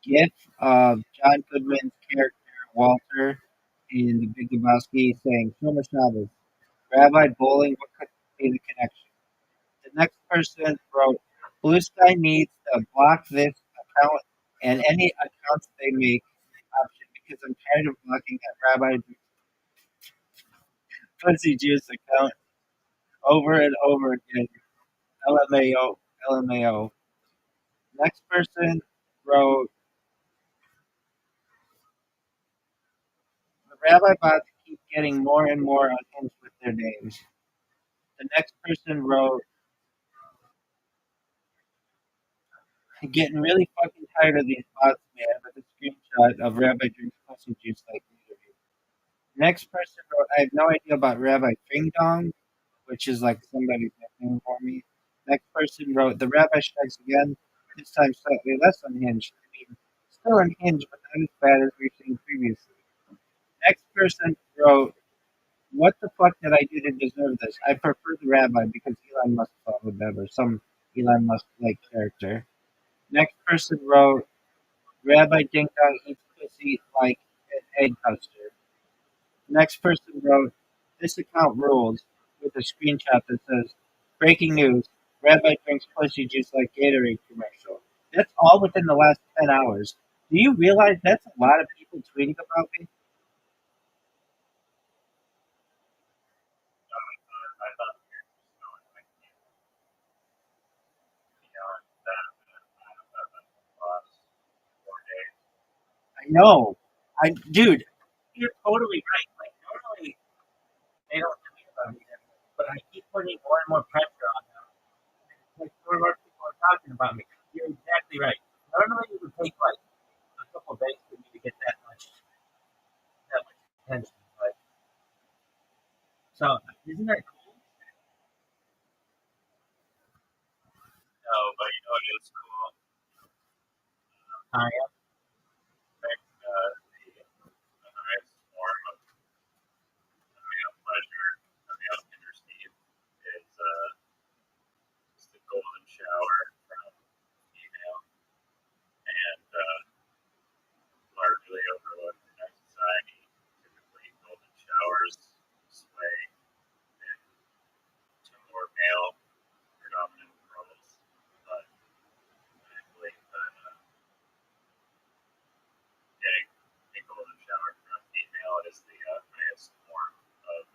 GIF of John Goodman's character, Walter, in The Big Lebowski saying, Shomer Shabbos, Rabbi Bowling, what could be the connection? The next person wrote, Blue Sky needs to block this account and any accounts they make option because I'm tired of blocking that Rabbi Pussy Juice account over and over again. LMAO, LMAO. Next person wrote, the Rabbi bots keep getting more and more unhinged with their names. The next person wrote, getting really fucking tired of these bots, man, with a screenshot of Rabbi drinks pussy juice like Gatorade. Next person wrote, I have no idea about Rabbi Fing Dong, which is like somebody's nickname for me. Next person wrote, the Rabbi strikes again, this time slightly less unhinged. I mean, still unhinged, but not as bad as we've seen previously. Next person wrote, what the fuck did I do to deserve this? I prefer the Rabbi because Elon Musk followed them or some Elon Musk like character. Next person wrote, Rabbi Ding Dong eats pussy like an egg toaster. Next person wrote, this account rules with a screenshot that says, breaking news, Rabbi drinks pussy juice like Gatorade commercial. That's all within the last 10 hours. Do you realize that's a lot of people tweeting about me? I thought we were just going like beyond that last 4 days. I know. Dude, you're totally right. Like, normally they don't tweet about me, but I keep putting more and more pressure on them. Like, more and more people are talking about me. You're exactly right. Normally it would take like a couple of days for me to get that much attention. But So isn't that cool? No, but you know what is cool? I Like, the highest form of male pleasure, a male can receive is just a golden shower from a female, and largely overlooked in our society. Typically, golden showers sway in to more male predominant roles, but I believe that getting a golden shower from a female is the highest form of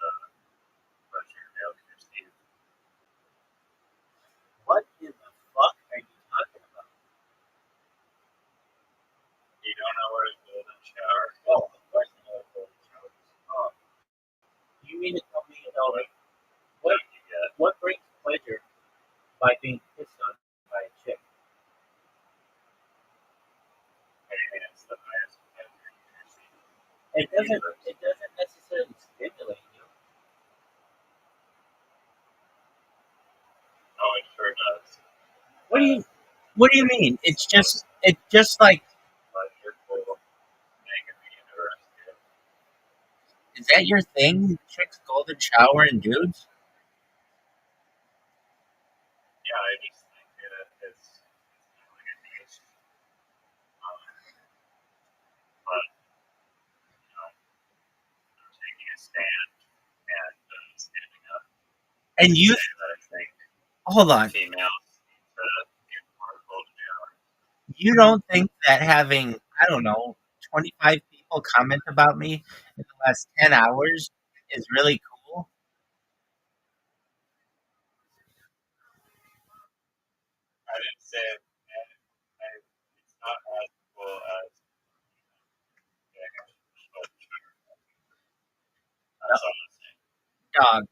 pleasure a male can receive. what in the fuck are you talking about? You don't know what a golden shower is? Oh, of course I know what golden showers. Oh, you mean to tell me about what You get what brings pleasure by being pissed on by a chick? anything that's the highest pleasure you can receive. It doesn't necessarily stimulate you. Oh, it sure does. What do you mean? It's just like, Pleasurable, making me interested. is that your thing? Chicks golden shower and dudes? Yeah, I just think it's kind of like a niche. But, you know, I'm taking a stand and standing up And you saying that I think hold on. females need to get more golden shower. You don't think that having, I don't know, 25 people comment about me in the last 10 hours is really cool? I didn't say it, and it's not as cool as getting a golden shower. That's all I'm saying. Dog,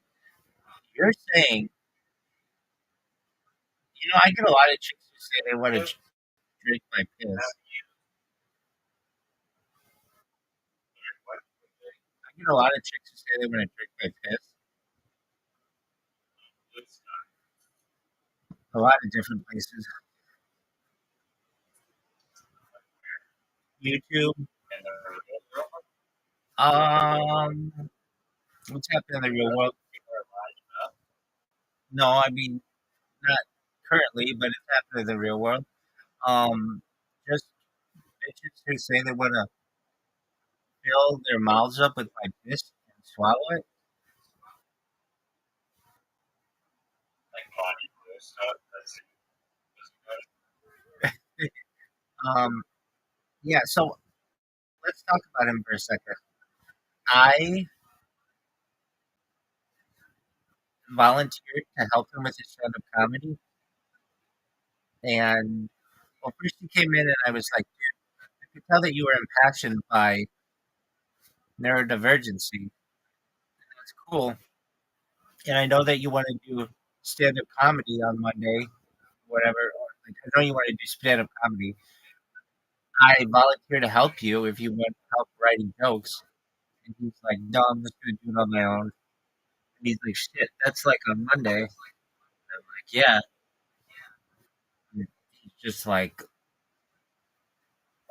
you're saying, I get a lot of chicks who say they want to drink my piss. What? I get a lot of chicks who say they want to drink my piss. It's not A lot of different places. YouTube. in the real world. What's happening in the real world? People are lying up. No, I mean, not currently, but it's happening in the real world. Just bitches who say they want to fill their mouths up with my piss and swallow it. Like body glue stuff. That's good. Um, yeah, so let's talk about him for a second. I volunteered to help him with his stand-up comedy, and well, first he came in, and I was like, "Dude, I could tell that you were impassioned by neurodivergency. That's cool, and I know that you want to do stand-up comedy on Monday, whatever. Or, like, I know you want to do stand-up comedy. I volunteer to help you if you want help writing jokes." And he's like, "No, I'm just gonna do it on my own." And he's like, "Shit, that's like on Monday." And I'm like, "Yeah." And he's just like,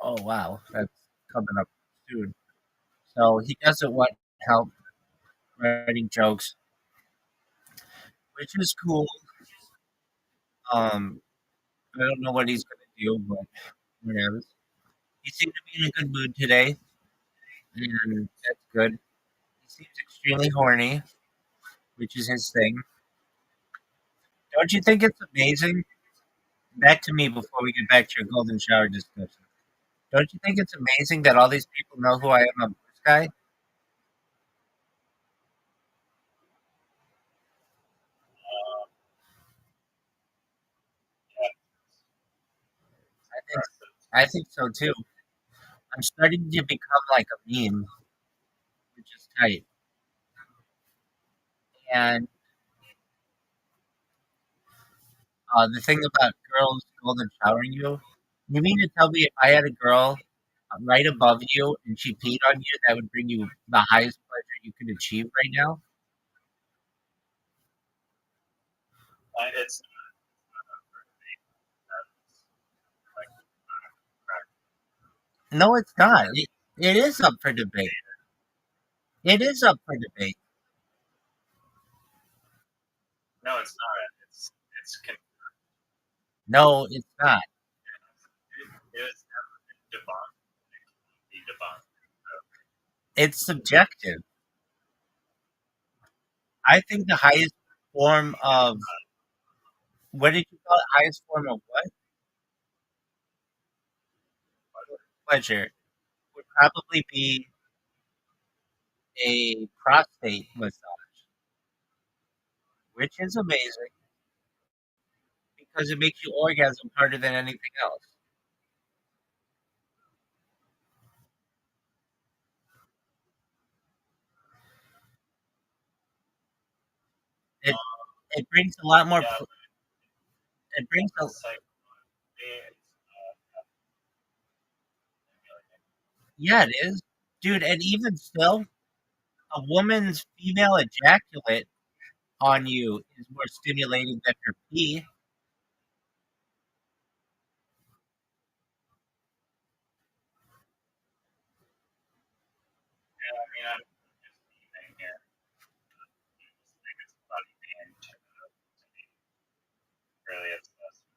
"Oh wow, that's coming up soon." So he doesn't want help writing jokes, which is cool. I don't know what he's gonna do, but whatever. He seemed to be in a good mood today, and that's good. He seems extremely horny, which is his thing. Don't you think it's amazing? Back to me before we get back to your golden shower discussion. Don't you think it's amazing that all these people know who I am on Blue Sky? Um, yeah, I think impressive. I think so too. I'm starting to become like a meme, which is tight. And the thing about girls golden showering you mean to tell me if I had a girl right above you and she peed on you, that would bring you the highest pleasure you could achieve right now? It's not up for debate. That's like crack. No, it's not. It is up for debate. It is up for debate. No, it's not. It's No, it's not. it is never been debunked. It can be debunked. So, It's subjective. I think the highest form of what did you call it? Highest form of what? Pleasure would probably be a prostate massage, which is amazing because it makes you orgasm harder than anything else. It it brings a lot more. yeah, It brings a it's like it's yeah, it is, dude. And even still, a woman's female ejaculate on you is more stimulating than her pee. yeah, I mean, I'm just leaving here. I just think it's funny being to be really obsessed with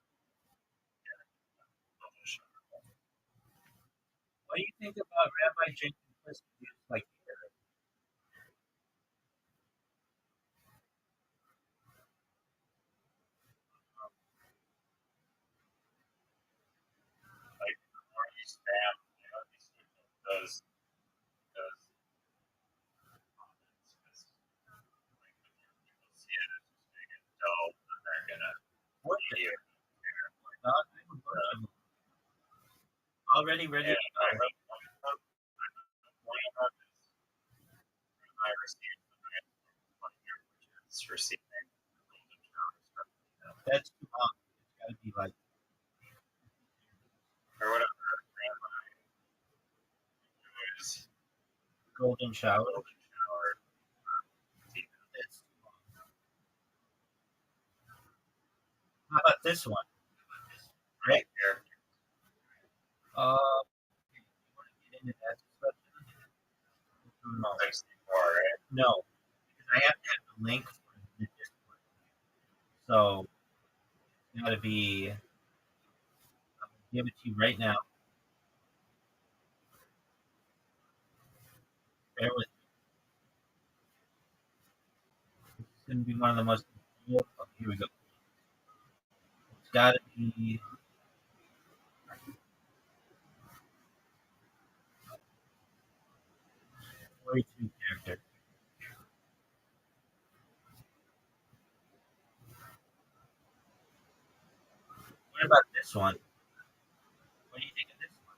Photoshop. What do you think about Rabbi drinking pussy juice like beer? Like the more you spam, you see those comments, because like when people see it as just being adult, and they're gonna What the be not? I have a bunch of them already ready and to I go. hope one of them is I received the grant from 1 year, which is receiving golden showers from That's too long. It's got to be like or whatever grandma was golden shower. golden shower. That's too long. How about this one? Right here, You want to get into that discussion? No, 64, right? no, because I have to have the link for the Discord. So it's got to be. I'm gonna give it to you right now. Bear with me. It's going to be one of the most. Oh, here we go. It's got to be 42 character. What about this one? What do you think of this one?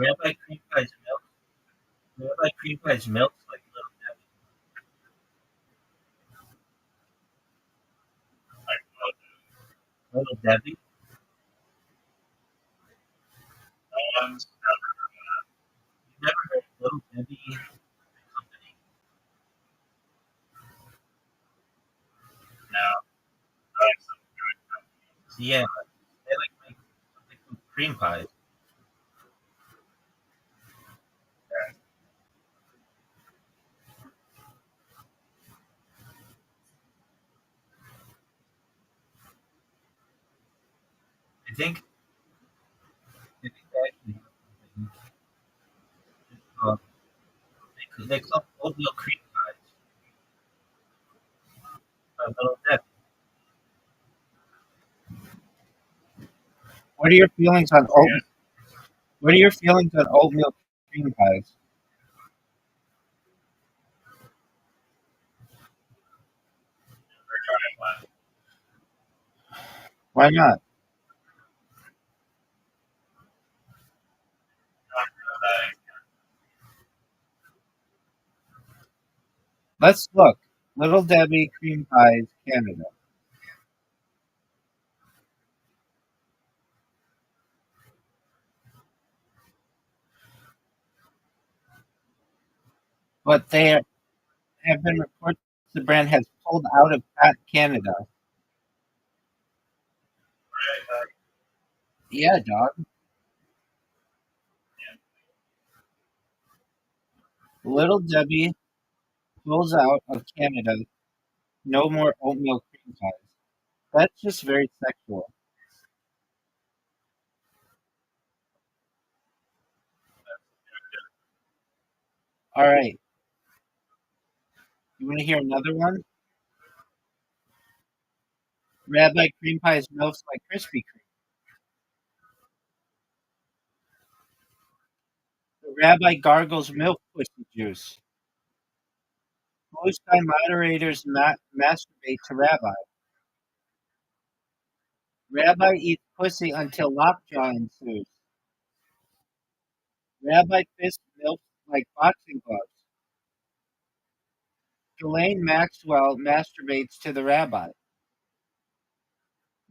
Rabbi cream pies milk. Rabbi cream pies milk like Like, Little Debbie. um, You never heard of Little Debbie company? now, like some good companies. Yeah, they like make something called cream pies. I think they actually have something called they call oatmeal cream pies by Little Debbie. What are your feelings on oat? Yeah, What are your feelings on oatmeal cream pies? we're trying one. Why not? That Let's look. Little Debbie cream pies, Canada. But have been reports the brand has pulled out of Canada. Yeah, dog. Little Debbie pulls out of Canada. No more oatmeal cream pies. That's just very sexual. All right. You want to hear another one? Rabbi cream pies melts like Krispy Kreme. The rabbi gargles milk pussy juice. Blue sky moderators masturbate to rabbi. Rabbi eats pussy until lockjaw ensues. Rabbi fists milk like boxing gloves. Ghislaine Maxwell masturbates to the rabbi.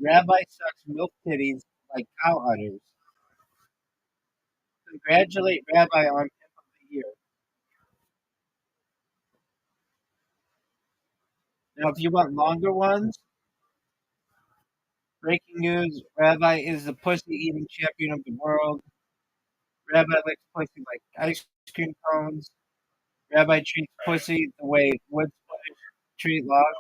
Rabbi sucks milk titties like cow udders. Congratulate Rabbi on Pimp of the Year. Now, if you want longer ones, breaking news: Rabbi is the pussy eating champion of the world. Rabbi likes pussy like ice cream cones. Rabbi treats pussy the way wood splitters treat logs.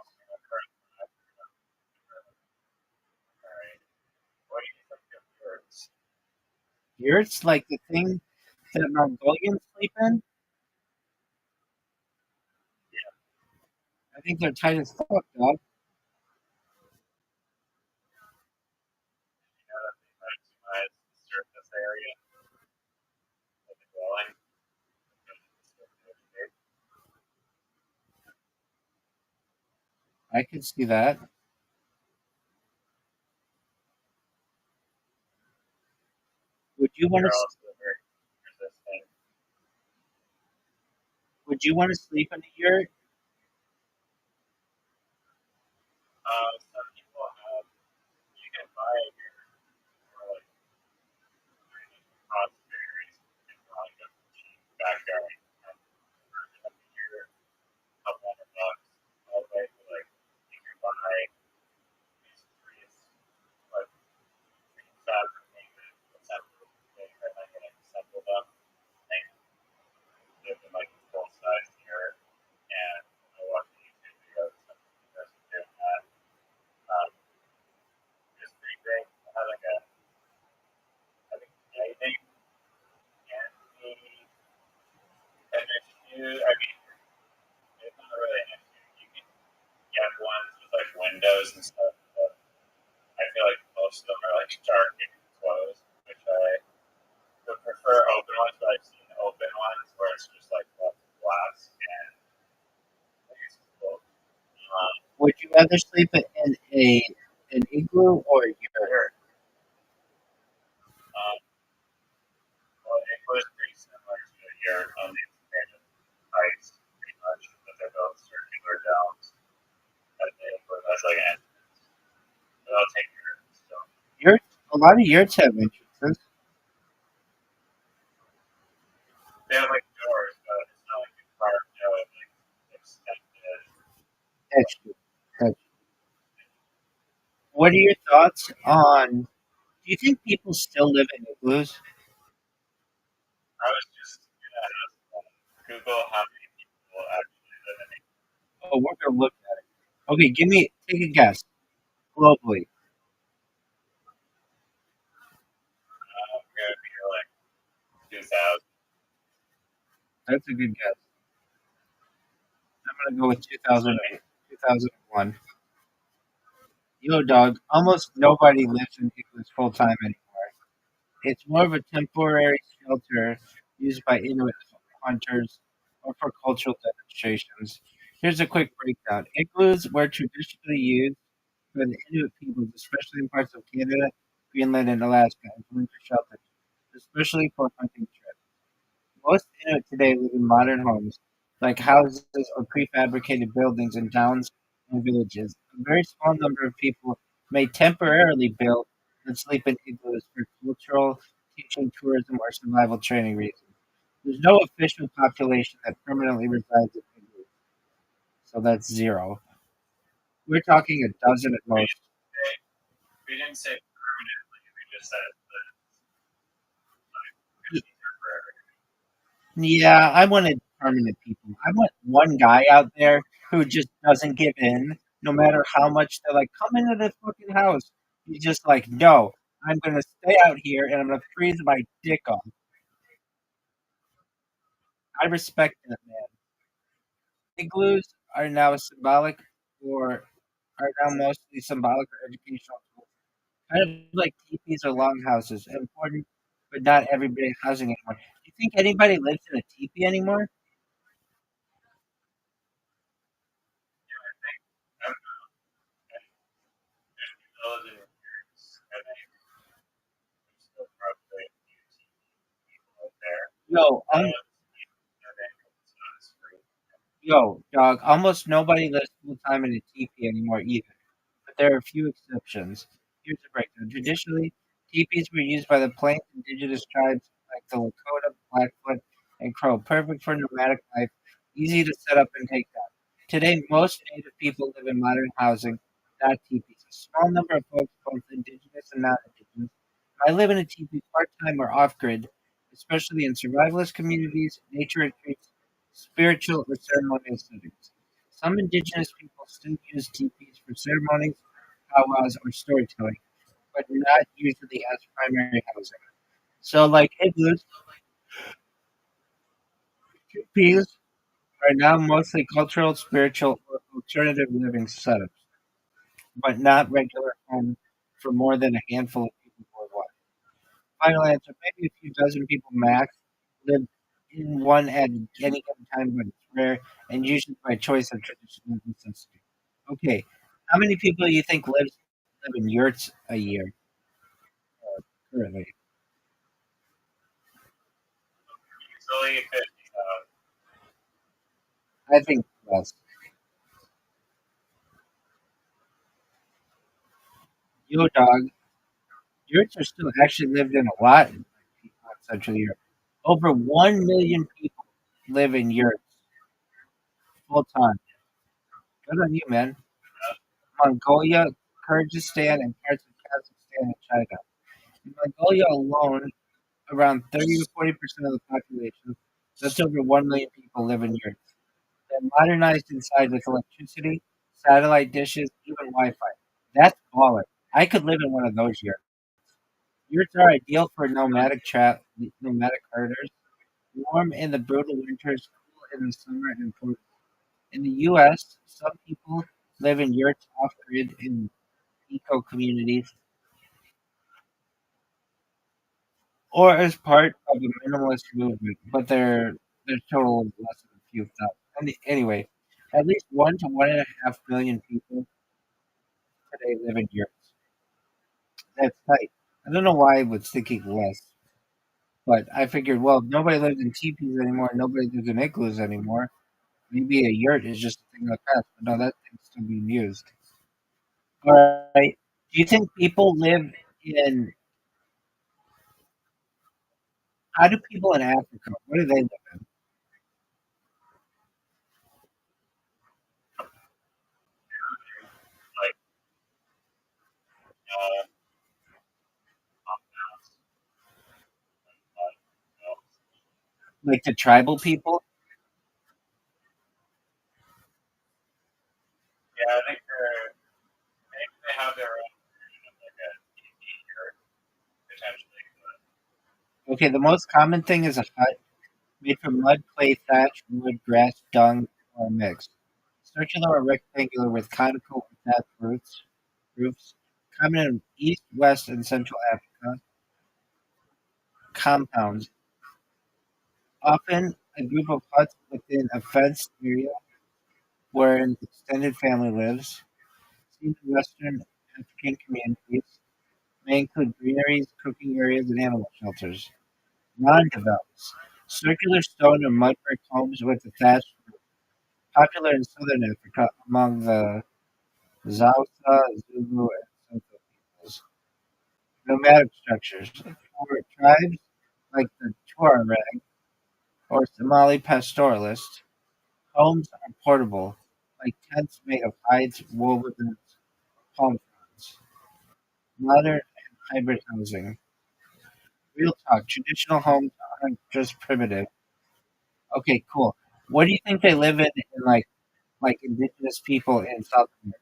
What do you think of yours? Yurts like the thing that Mongolians sleep in. I think they're tight as fuck, dog. You know that they maximize the surface area of the dwelling. I could see that. Would you want They're to? also very resistant. Would you want to sleep in a yurt? Some people have, you can buy it here for like cost varies in like a cheap backyard. For a year, couple $100, all the way to like you can buy these trees like fabricated, and then you assemble them and live in like a full size here. And I watch YouTube videos of some people doing that. Um, just pretty great. I think anything can be an issue. I mean, it's not really an issue. You can get ones with like windows and stuff, but I feel like most of them are like dark and closed, which I would prefer open ones, but I've seen open ones where it's just like lots of glass and I think it's cool. Would you rather sleep in an igloo or a yurt? Here, um, well, it was pretty similar to your on the expanded heights, pretty much, but they're both circular downs. That's like an entrance. But I'll take your still. Yurts. A lot of yurts have entrances. They have like doors, but it's not like you carve out like extended. That's true. That's true. What are your thoughts on? Do you think people still live in igloos? I was just gonna ask Google how many people actually live in it. Oh, we're gonna look at it. Okay, take a guess. Globally, We're gonna be like 2,000. that's a good guess. I'm gonna go with 2008, 2001. Yo, dog. Almost nobody lives in igloos full time anymore. It's more of a temporary shelter used by Inuit hunters or for cultural demonstrations. Here's a quick breakdown. Igloos were traditionally used by the Inuit peoples, especially in parts of Canada, Greenland, and Alaska, as winter shelters, especially for hunting trips. Most Inuit today live in modern homes, like houses or prefabricated buildings in towns and villages. A very small number of people may temporarily build and sleep in igloos for cultural, teaching, tourism, or survival training reasons. There's no official population that permanently resides in igloos, so that's zero. We're talking a dozen at We most. didn't say, we didn't say permanent. Yeah, I wanted permanent people. I want one guy out there who just doesn't give in, no matter how much they're like, come into this fucking house. He's just like, no, I'm gonna stay out here and I'm gonna freeze my dick off. I respect that man. Igloos are now symbolic or are now mostly symbolic or educational tools. Kind of like teepees or longhouses, important, but not everybody housing anymore. Do you think anybody lives in a teepee anymore? I don't know. There's villages in years. I think there's still probably a few people out there. Yo, I don't I think it's not as free. Yo, dog, almost nobody lives full time in a teepee anymore either, but there are a few exceptions. Here's a breakdown. Traditionally, teepees were used by the Plains indigenous tribes like the Lakota, Blackfoot, and Crow, perfect for nomadic life, easy to set up and take down. Today, most native people live in modern housing, not teepees. A small number of folks, both indigenous and not indigenous, might live in a teepee part time or off grid, especially in survivalist communities, nature retreats, spiritual or ceremonial settings. Some indigenous people still use teepees for ceremonies, powwows, or storytelling, but not usually as primary housing. So, like igloos, teepees are now mostly cultural, spiritual, or alternative living setups, but not regular homes for more than a handful of people worldwide. Final answer: maybe a few dozen people max live in one at any given time, but it's rare and usually by choice or traditional necessity. Okay, how many people do you think live in yurts a year currently? It's only 50. I think less. Yo, dog, yurts are still actually lived in a lot in Central Europe. Over 1 million people live in yurts full time. Good on you, man. Mongolia, Kyrgyzstan, and parts of Kazakhstan and China. In Mongolia alone, around 30 to 40% of the population, that's over 1 million people, live in yurts. They're modernized inside with electricity, satellite dishes, even Wi Fi. That's baller. I could live in one of those yurts. Yurts are ideal for nomadic herders, warm in the brutal winters, cool in the summer, and portable. In the U.S., some people live in yurts off grid in eco communities or as part of a minimalist movement, but their total is less than a few thousand. Anyway, at least 1 to 1.5 million people today live in yurts. That's tight. I don't know why I was thinking less, but I figured, well, if nobody lives in teepees anymore, nobody lives in igloos anymore. Maybe a yurt is just a thing of the past, but no, that thing's still being used. All right. Do you think people live in? How do people in Africa? What do they live in? Like, uh, compounds, you know. Like the tribal people? Yeah, I think they have their own version of like a TV or potentially. But Okay, the most common thing is a hut made from mud, clay, thatch, wood, grass, dung, or a mix. Circular or rectangular with conical or thatched roofs. Common in East, West, and Central Africa. Compounds. Often a group of huts within a fenced area where an extended family lives. Seen in Western African communities may include greeneries, cooking areas, and animal shelters. Non-developed. Circular stone or mud brick homes with a thatched roof. Popular in southern Africa among the Xhosa, Zulu, and Sotho peoples. Nomadic structures. For tribes like the Tuareg or Somali pastoralists, homes are portable, like tents made of hides, wool, and palm fronds. Modern and hybrid housing. Real talk, traditional homes aren't just primitive. Okay, cool. What do you think they live in like indigenous people in South America?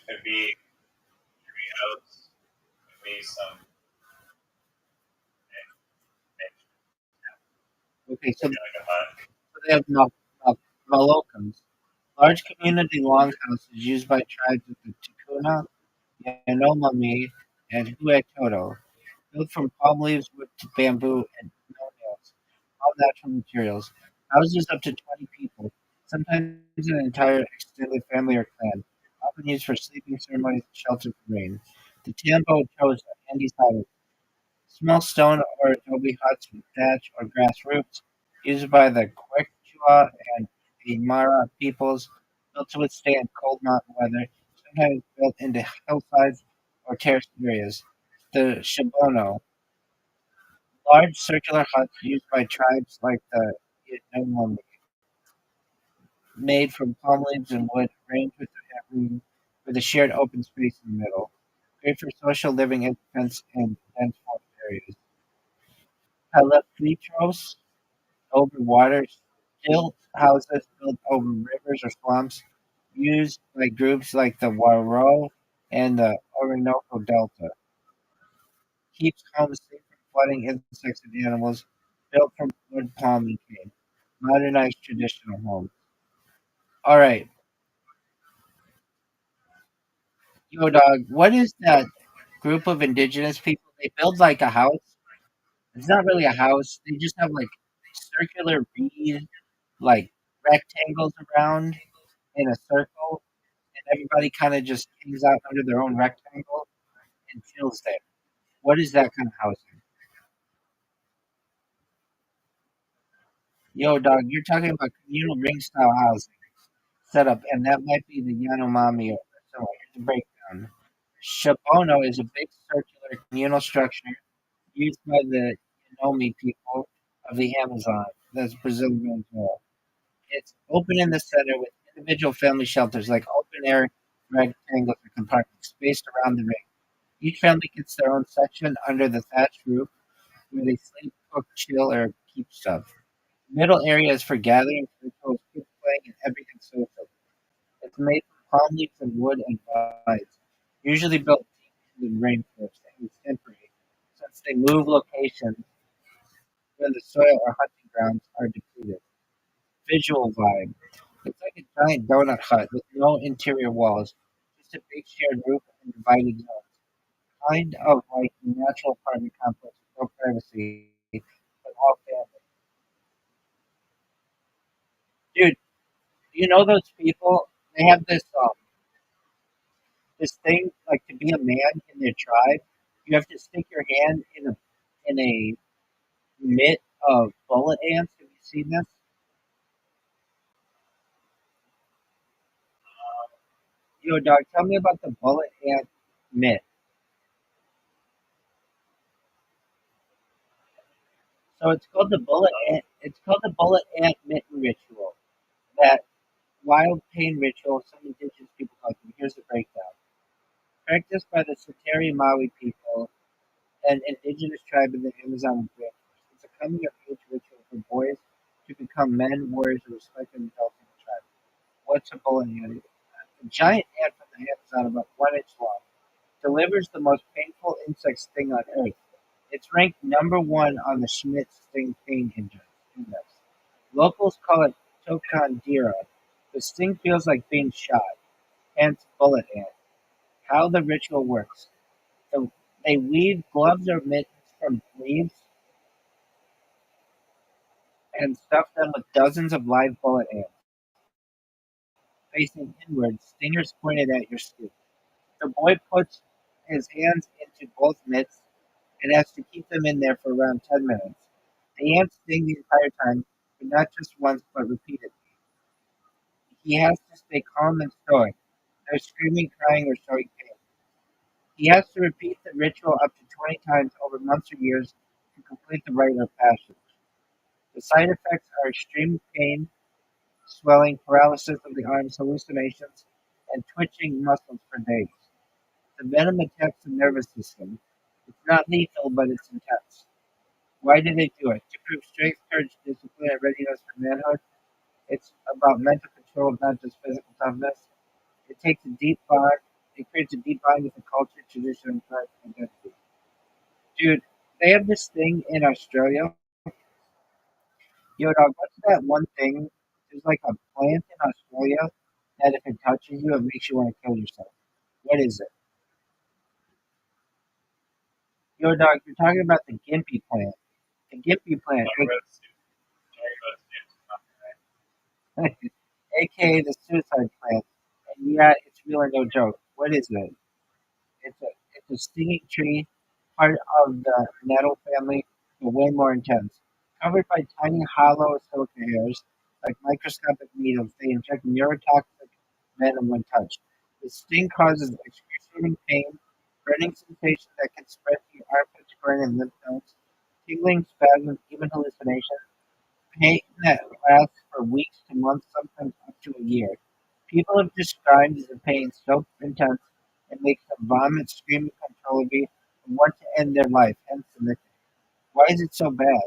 Could be treehouse, could be some Okay, so maybe like a hut. they have Malokans, large community longhouses used by tribes of the Tukuna, Yanomami, and Huetoto, built from palm leaves, wood to bamboo, and no-nails, all natural materials. Houses up to 20 people, sometimes an entire extended family or clan, often used for sleeping ceremonies and shelter from rain. The Tambo chose Andes Highway, small stone or adobe huts with thatch or grass roofs, used by the Quechua and Aymara peoples, built to withstand cold mountain weather, sometimes built into hillsides or terraced areas. The Shibono, large circular huts used by tribes like the Yanomami, made from palm leaves and wood, arranged with a shared open space in the middle. Great for social living in dense and dense forest areas. Palafitos, over water, stilt houses built over rivers or swamps, used by groups like the Waro and the Orinoco Delta. Keeps homes safe from flooding, insects, and animals, built from wood, palm, and cane. Modernized traditional homes. All right, yo, dog. What is that group of indigenous people? They build like a house. It's not really a house. They just have like circular reed, like rectangles around in a circle, and everybody kind of just hangs out under their own rectangle and chills there. What is that kind of housing? Yo, dog, you're talking about communal ring style housing setup, and that might be the Yanomami. So here's the breakdown. Shabono is a big circular communal structure used by the Yanomi people of the Amazon. That's Brazil and Venezuela. It's open in the center with individual family shelters, like open air rectangles or compartments spaced around the ring. Each family gets their own section under the thatched roof where they sleep, cook, chill, or keep stuff. Middle area is for gatherings, rituals, kids playing, and everything social. It's made from palm leaves and wood and vines, usually built deep into the rainforest and is temporary, since they move locations when the soil or hunting grounds are depleted. Visual vibe. It's like a giant donut hut with no interior walls, just a big shared roof and divided zones. Kind of like a natural apartment complex with no privacy, but all family. Dude, you know those people? They have this thing like to be a man in their tribe. You have to stick your hand in a mitt of bullet ants. Have you seen this? Yo, dog, tell me about the bullet ant mitt. So it's called the bullet ant. It's called the bullet ant mitten ritual. That wild pain ritual some indigenous people call it. Here's the breakdown. Practiced by the Sateri Maui people, an indigenous tribe in the Amazon rainforest. It's a coming of age ritual for boys to become men, warriors, or respected adults in the tribe. What's a bullet ant? A giant ant from the Amazon about 1 inch long delivers the most painful insect sting on earth. It's ranked number one on the Schmidt Sting Pain Index. Locals call it tokandira. The sting feels like being shot, hence bullet ant. How the ritual works. So they weave gloves or mittens from leaves and stuff them with dozens of live bullet ants, facing inward, stingers pointed at your skin. The boy puts his hands into both mitts and has to keep them in there for around 10 minutes. The ants sting the entire time, but not just once, but repeatedly. He has to stay calm and stoic, no screaming, crying, or showing pain. He has to repeat the ritual up to 20 times over months or years to complete the rite of passage. The side effects are extreme pain, swelling, paralysis of the arms, hallucinations, and twitching muscles for days. The venom attacks the nervous system. It's not lethal, but it's intense. Why do they do it? To prove strength, courage, discipline, and readiness for manhood. It's about mental control, not just physical toughness. It takes a deep bond. It creates a deep bond with the culture, tradition, and tribe identity. Dude, they have this thing in Australia. Yo, dog, what's that one thing? There's like a plant in Australia that if it touches you, it makes you want to kill yourself. What is it? Yo, dog, you're talking about the gimpy plant. The gimpy plant, Talking about students, aka the suicide plant. And yeah, it's really no joke. What is it? It's a stinging tree, part of the nettle family, but way more intense. Covered by tiny hollow silica hairs, like microscopic needles, they inject neurotoxic venom when touched. The sting causes excruciating pain, burning sensation that can spread to your armpits, groin, and lymph nodes, tingling, spasms, even hallucinations. Pain that lasts for weeks to months, sometimes up to a year. People have described the pain so intense it makes them vomit, scream uncontrollably, and want to end their life, hence the nickname. Why is it so bad?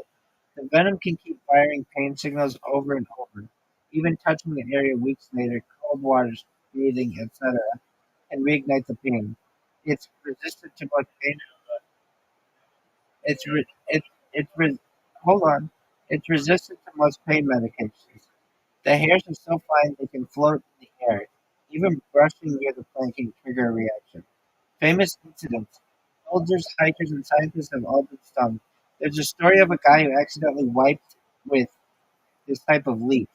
The venom can keep firing pain signals over and over. Even touching the area weeks later, cold waters, breathing, etc., can reignite the pain. It's resistant to both pain. It's re, it, it's re, hold on. It's resistant to most pain medications. The hairs are so fine they can float in the air. Even brushing near the plant can trigger a reaction. Famous incidents. Soldiers, hikers, and scientists have all been stung. There's a story of a guy who accidentally wiped with this type of leaf.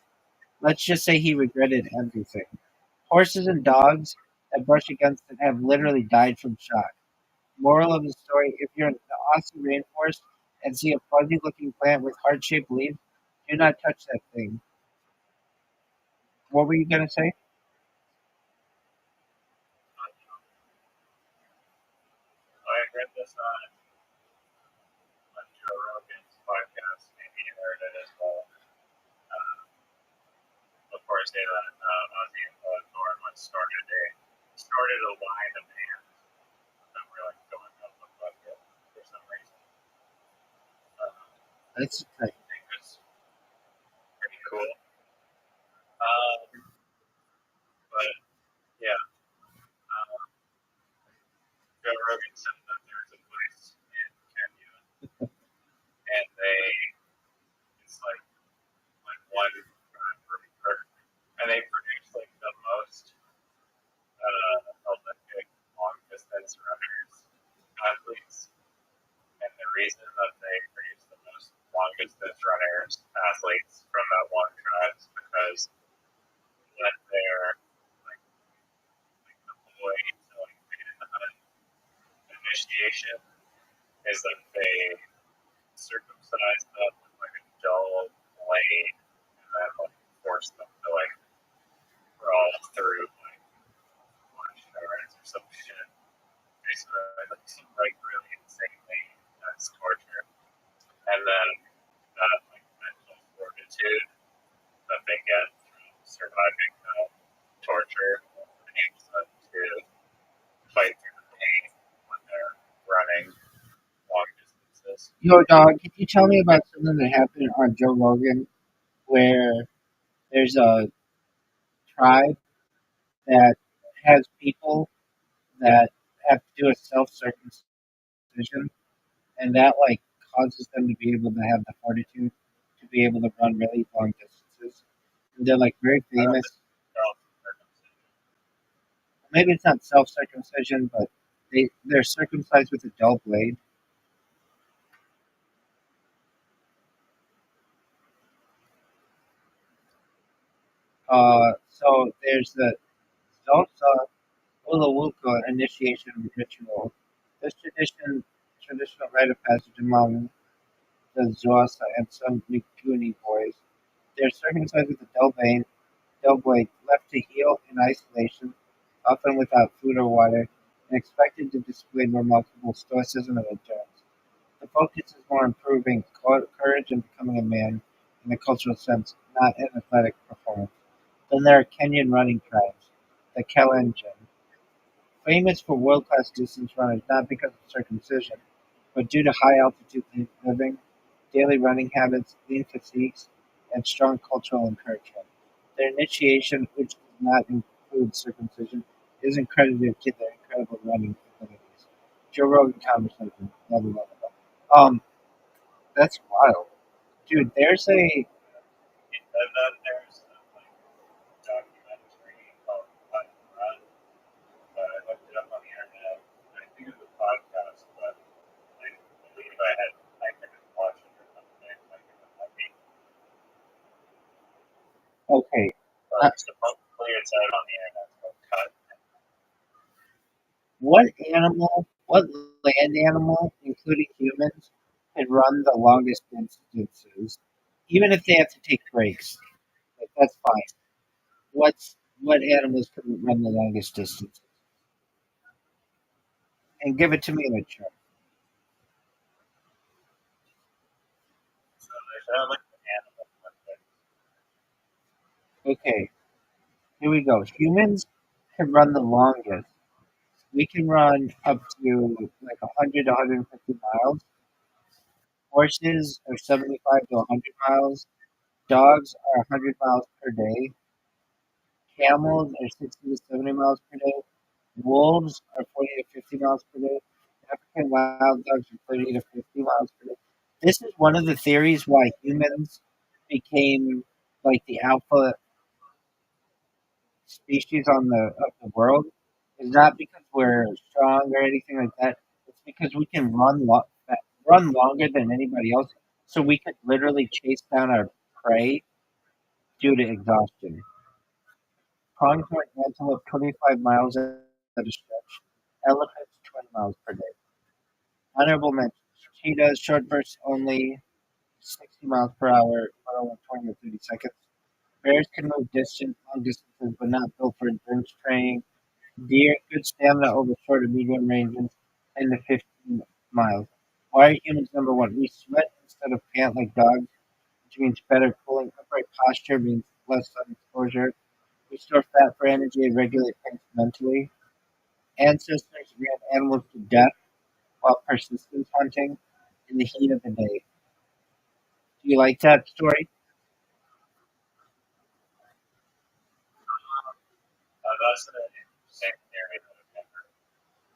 Let's just say he regretted everything. Horses and dogs that brush against it have literally died from shock. Moral of the story, if you're in the Austin rainforest and see a fuzzy looking plant with heart shaped leaves, do not touch that thing. What were you going to say? I read this on Joe Rogan's podcast. Maybe you heard it as well. Of course, they Ozzy and Thorne started a line of bands that were like going up the bucket for some reason. That's I think it's pretty cool. But yeah, Joe Rogan said that there's a place in Kenya, and it's like one per, and they produce like the most Olympic long distance runners, athletes, and the reason that they produce the most long distance runners, athletes from that one tribe is because when they're like the boy to like manhood initiation is that they circumcise them with like a dull blade and then like force them to like crawl through like lunch hours or some shit. Basically, like some like really insane thing that's torture. And then that like mental fortitude that they get from surviving torture enables them to fight through the pain when they're running long distances. Yo, dog, can you tell me about something that happened on Joe Rogan where there's a tribe that has people that have to do a self circumcision, and that like causes them to be able to have the fortitude to be able to run really long distances. And they're like very famous. Maybe it's not self circumcision, but they're circumcised with a dull blade. So there's the Zosa Ulawuka initiation ritual. This traditional rite of passage among the Xhosa and some Mikuni boys. They are circumcised with a dull blade, left to heal in isolation, often without food or water, and expected to display remarkable stoicism and endurance. The focus is more improving courage and becoming a man in the cultural sense, not an athletic performance. Then there are Kenyan running tribes, the Kalenjin, famous for world-class distance runners not because of circumcision, but due to high altitude living, daily running habits, lean physiques, and strong cultural encouragement. Their initiation, which does not include circumcision, is credited to their incredible running abilities. Joe Rogan conversation. Blah, blah, blah, blah. That's wild, dude. There's a And then there's like documentary called Cut and Run. I looked it up on the internet. I think it was a podcast, but I believe I couldn't watch it or something. Like it was heavy. okay. But supposedly it's out on the internet. It's called Cut. What land animal, including humans, can run the longest distances, even if they have to take breaks? Like, that's fine. What animals can run the longest distances? And give it to me in a chart. So there's like an animal Okay, here we go. Humans can run the longest. We can run up to like 100 to 150 miles. Horses are 75 to 100 miles. Dogs are 100 miles per day. Camels are 60 to 70 miles per day. Wolves are 40 to 50 miles per day. African wild dogs are 30 to 50 miles per day. This is one of the theories why humans became like the alpha species of the world. Is not because we're strong or anything like that. It's because we can run longer than anybody else. So we could literally chase down our prey due to exhaustion. Pronghorn antelope 25 miles at a stretch. Elephants 20 miles per day. Honorable mentions: cheetahs, short bursts only 60 miles per hour, but only 20 or 30 seconds. Bears can move long distances, but not built for endurance training. Deer, good stamina over short and medium ranges, 10 to 15 miles. Why are humans number one? We sweat instead of pant like dogs, which means better cooling. Upright posture means less sun exposure. We store fat for energy and regulate things mentally. Ancestors ran animals to death while persistence hunting in the heat of the day. Do you like that story? that's an interesting theory that I've never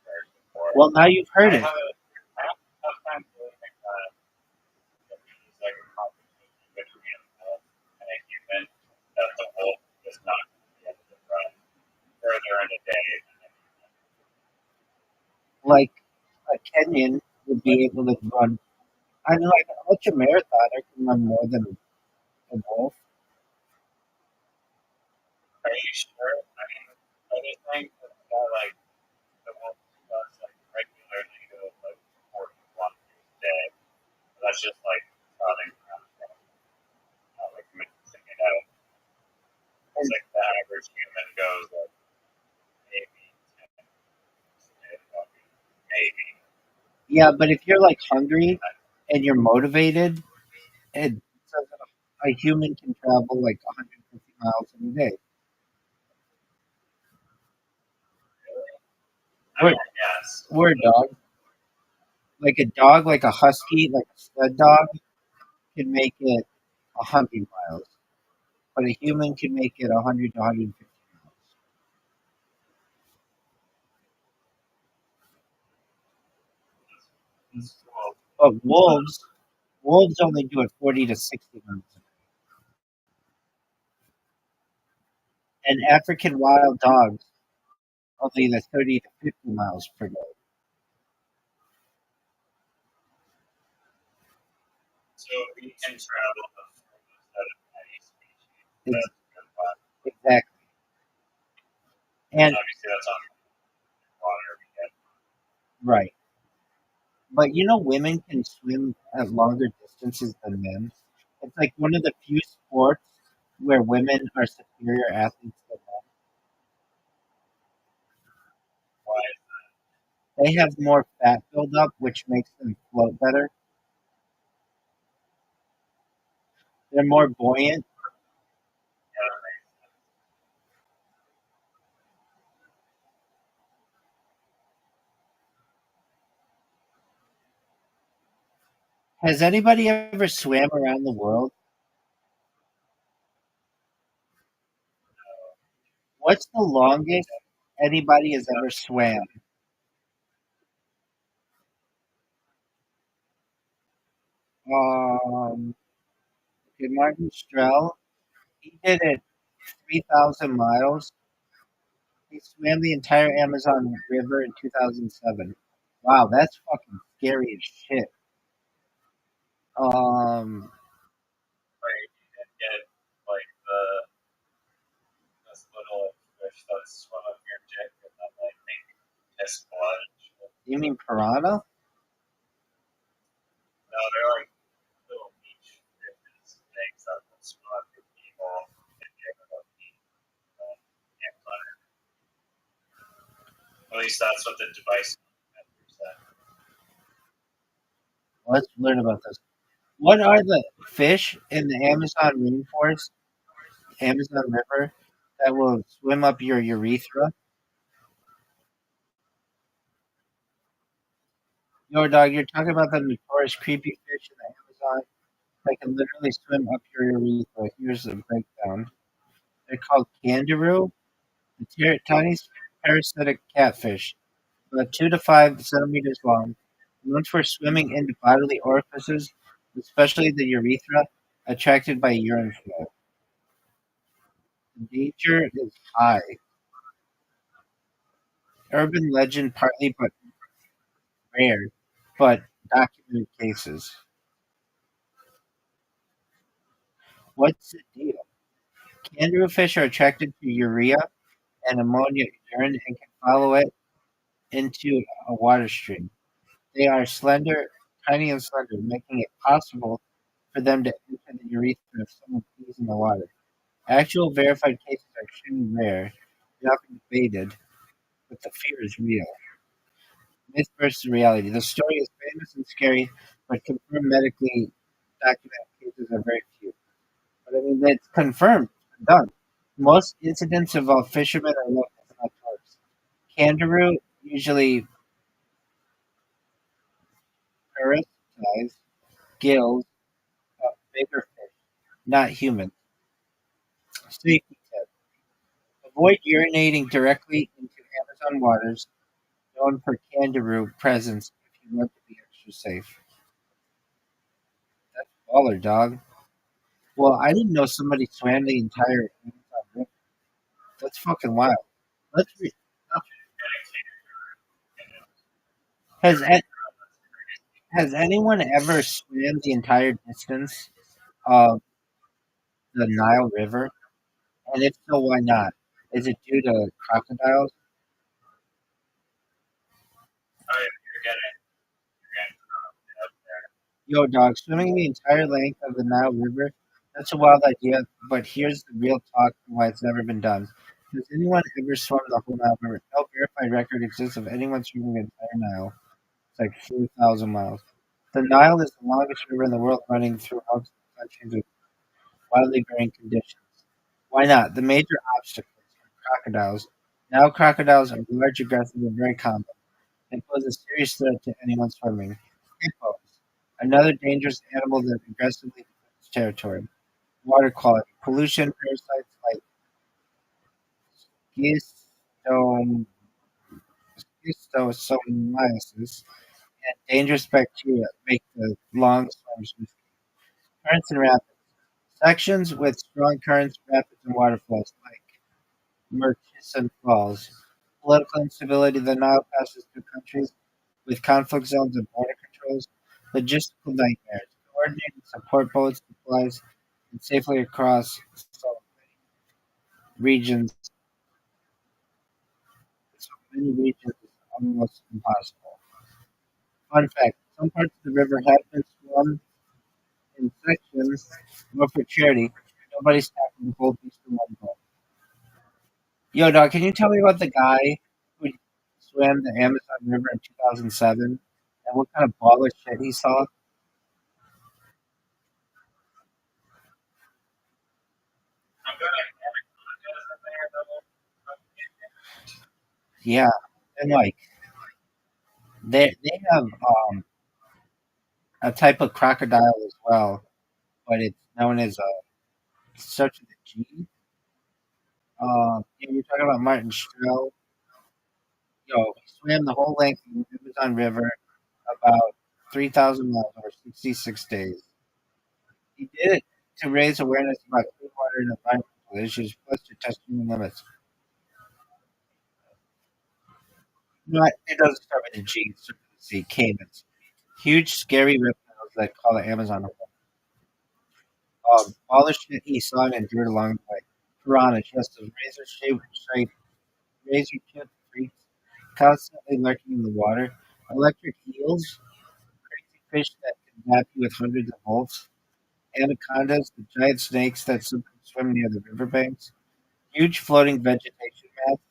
heard before. Well, now you've heard it. I have a tough time believing that there's like a competition between a wolf and a human, that the wolf is not going to be able to run further in a day than a human. Like a Kenyan would be able to run. I mean, like an ultra marathoner can run more than a wolf. Are you sure? I mean, are they saying that like the wolf does like regularly go like 40 kilometers a day? That's just like running around, not like mixing it out. It's like the average human goes like maybe 10 kilometers a day, maybe. Yeah, but if you're like hungry and you're motivated, and so a human can travel like 150 miles in a day. I We're, mean, yes. we're a dog. Like a dog, like a husky, like a sled dog, can make it 100 miles, but a human can make it 100 to 150 miles. Well, But wolves only do it 40 to 60 miles. And African wild dogs only the 30 to 50 miles per day. so we can travel the furthest out of any species. Ex- That's good, but Exactly. And obviously that's on water. We get right. But you know, women can swim at longer distances than men. It's like one of the few sports where women are superior athletes than why. men. They have more fat buildup, which makes them float better. They're more buoyant. Has anybody ever swam around the world? What's the longest anybody has ever swam? Um, okay, Martin Strel, he did it 3,000 miles. He swam the entire Amazon River in 2007. Wow, that's fucking scary as shit. Um, Right? You can get like this little fish that swim up your dick and then like make piss blood. you mean piranha? No, they're like little beach fishes, things that will swim up your people and get them empire. At least that's what the device said. Let's learn about this. What are the fish in the Amazon rainforest, Amazon River, that will swim up your urethra? Yo, dog, you're talking about the notorious creepy fish in the Amazon that can literally swim up your urethra. Here's the breakdown. They're called kangaroo, the tiny parasitic catfish, about 2 to 5 centimeters long, known for swimming into bodily orifices, especially the urethra, attracted by urine flow. The danger is high. Urban legend partly, but rare, but documented cases. What's the deal? Kangaroo fish are attracted to urea and ammonia in urine and can follow it into a water stream. They are slender, tiny and slender, making it possible for them to enter the urethra if someone pees in the water. Actual verified cases are extremely rare and often debated, but the fear is real. Myth versus reality. The story is famous and scary, but confirmed medically documented cases are very few. But I mean, it's confirmed. It's been done. Most incidents involve fishermen or locals, not tourists. Kangaroo usually parasitize gills of bigger fish, not humans. Safety tip: avoid urinating directly into Amazon waters known for kangaroo presence if you want to be extra safe. That's baller, dog. Well, I didn't know somebody swam the entire Amazon River. That's fucking wild. Let's re- has a- has anyone ever swam the entire distance of the Nile River? And if so, why not? Is it due to crocodiles? Oh, you're getting up there. Yo, dog, swimming the entire length of the Nile River, that's a wild idea, but here's the real talk and why it's never been done. Has anyone ever swum the whole Nile River? No verified record exists of anyone swimming the entire Nile. It's like 4,000 miles. The Nile is the longest river in the world, running through most countries with wildly varying conditions. Why not? The major obstacles are crocodiles. Now crocodiles are large, aggressive, and very common, and pose a serious threat to anyone swimming. Hippos, another dangerous animal that aggressively defends territory. Water quality, pollution, parasites like schistosome- schistosomiasis, and dangerous bacteria make the long swims risky. Currents and rapids. Sections with strong currents, rapids, and water flows like Murchison Falls. Political instability. The Nile passes through countries with conflict zones and border controls. Logistical nightmares. Coordinating support boats, supplies, and safely across so regions. So many regions is almost impossible. Fun fact: some parts of the river have been swum in sections, or for charity. Nobody's tackling the whole beast in one go. Yo, dog, can you tell me about the guy who swam the Amazon River in 2007 and what kind of baller shit he saw? I'm gonna anacondas in there though. Yeah, and like they have a type of crocodile as well, but it's known as starts with a G. Yeah, you're talking about Martin Strel. He swam the whole length of the Amazon River, about 3,000 miles over 66 days. He did it to raise awareness about clean water and environmental issues, plus to test human limits. It doesn't start with a G, it starts with a C. Caimans. Huge, scary reptiles that call the Amazon home. All the shit he saw and endured along the way. Piranhas, just as razor-tipped freaks, constantly lurking in the water. Electric eels, crazy fish that can zap you with hundreds of volts. Anacondas, the giant snakes that sometimes swim near the riverbanks. Huge floating vegetation mats,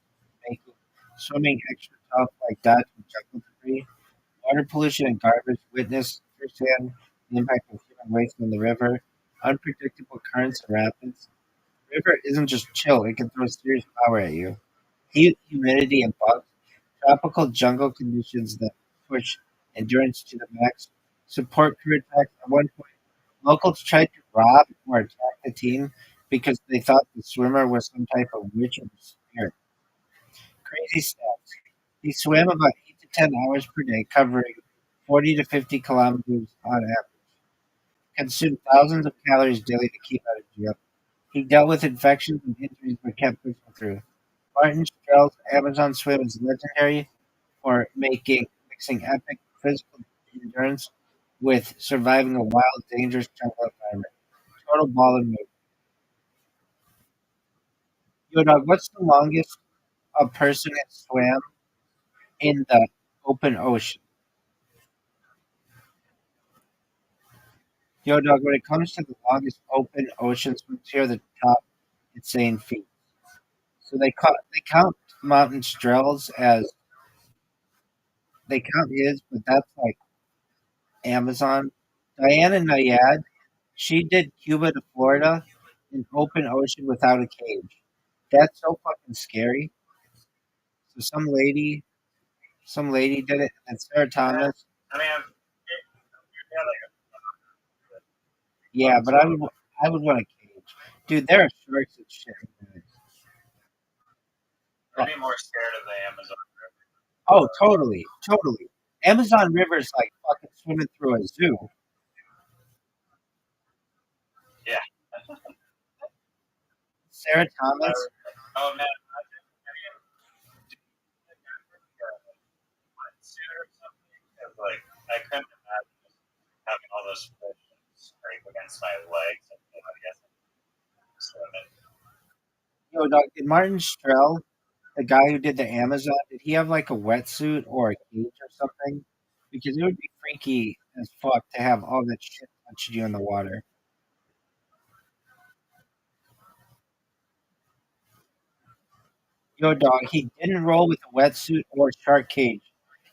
making swimming extra tough like that with jungle debris. Water pollution and garbage witnessed firsthand the impact of human waste on the river. Unpredictable currents and rapids. The river isn't just chill, it can throw serious power at you. Heat, humidity, and bugs. Tropical jungle conditions that push endurance to the max. Support crew attacks. At one point, locals tried to rob or attack the team because they thought the swimmer was some type of witch or spirit. Crazy stats. He swam about 8 to 10 hours per day, covering 40 to 50 kilometers on average. Consumed thousands of calories daily to keep out of jail. He dealt with infections and injuries but kept pushing through. Martin Strel's Amazon swim is legendary for mixing epic physical endurance with surviving a wild, dangerous jungle environment. Total ball and move. Yo, dog, what's the longest a person has swam in the open ocean? Yo, dog, when it comes to the longest open ocean swims, here are the top insane feats. So they count Mountain Strels as they count his, but that's like Amazon. Diana Nayad, she did Cuba to Florida in open ocean without a cage. That's so fucking scary. So some lady did it, and Sarah Yeah, Thomas. I mean, we've had like Yeah, but I would want a cage, dude. There are sharks and shit. I'd be more scared of the Amazon River. Oh, totally, totally. Amazon River is like fucking swimming through a zoo. Yeah. Sarah Thomas. Oh man, I mean, do you think I would wetsuit or something? 'Cause, like, I couldn't imagine just having all those fish scrape against my legs. And, I guess I'm swimming. Yo, dog, did Martin Strel, the guy who did the Amazon, did he have like a wetsuit or a cage or something? Because it would be freaky as fuck to have all that shit touching you in the water. Yo, dog, he didn't roll with a wetsuit or shark cage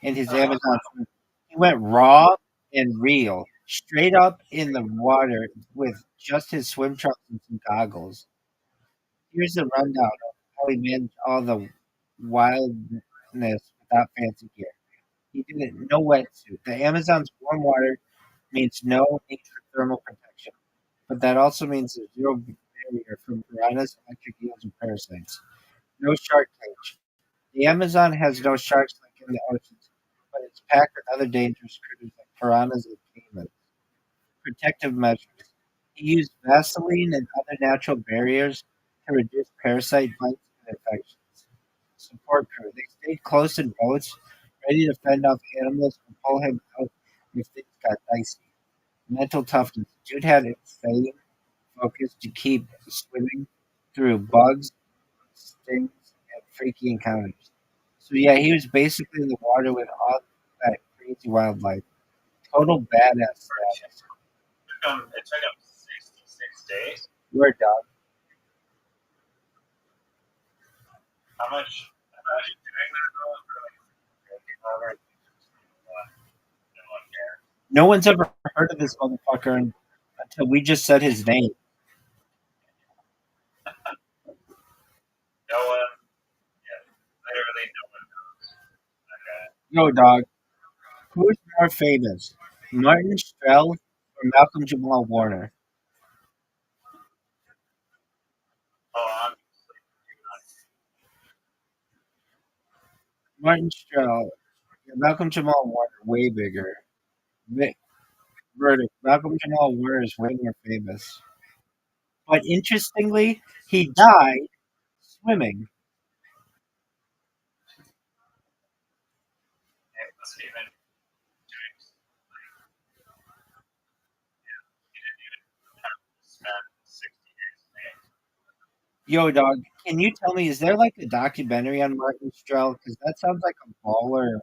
in his Amazon swim. He went raw and real, straight up in the water with just his swim trunks and some goggles. Here's the rundown of how he managed all the wildness without fancy gear. He did it no wetsuit. The Amazon's warm water means no need for thermal protection, but that also means there's zero barrier from piranhas, electric eels, and parasites. No shark cage. The Amazon has no sharks like in the oceans, but it's packed with other dangerous critters like piranhas and caimans. Protective measures. He used Vaseline and other natural barriers to reduce parasite bites and infections. Support crew. They stayed close in boats, ready to fend off animals and pull him out if things got dicey. Mental toughness. Jude had insane focus to keep swimming through bugs, stings, and freaky encounters. So yeah, he was basically in the water with all that crazy wildlife. Total badass status. It took him 66 days. Word dog. How much? Imagine doing that though for like 50 hours. No one cares. No one's ever heard of this motherfucker until we just said his name. No one, yeah, literally no one knows. Okay. Yo, dog. Who's more famous? Martin Strell or Malcolm Jamal Warner? Oh, obviously, you're not Martin Strell. Yeah, Malcolm Jamal Warner, way bigger. Verdict. Malcolm Jamal Warner is way more famous. But interestingly, he died swimming. must even doing he didn't even have to spend 60 days in the Yo, dog, can you tell me, is there like a documentary on Martin Strell? Because that sounds like a baller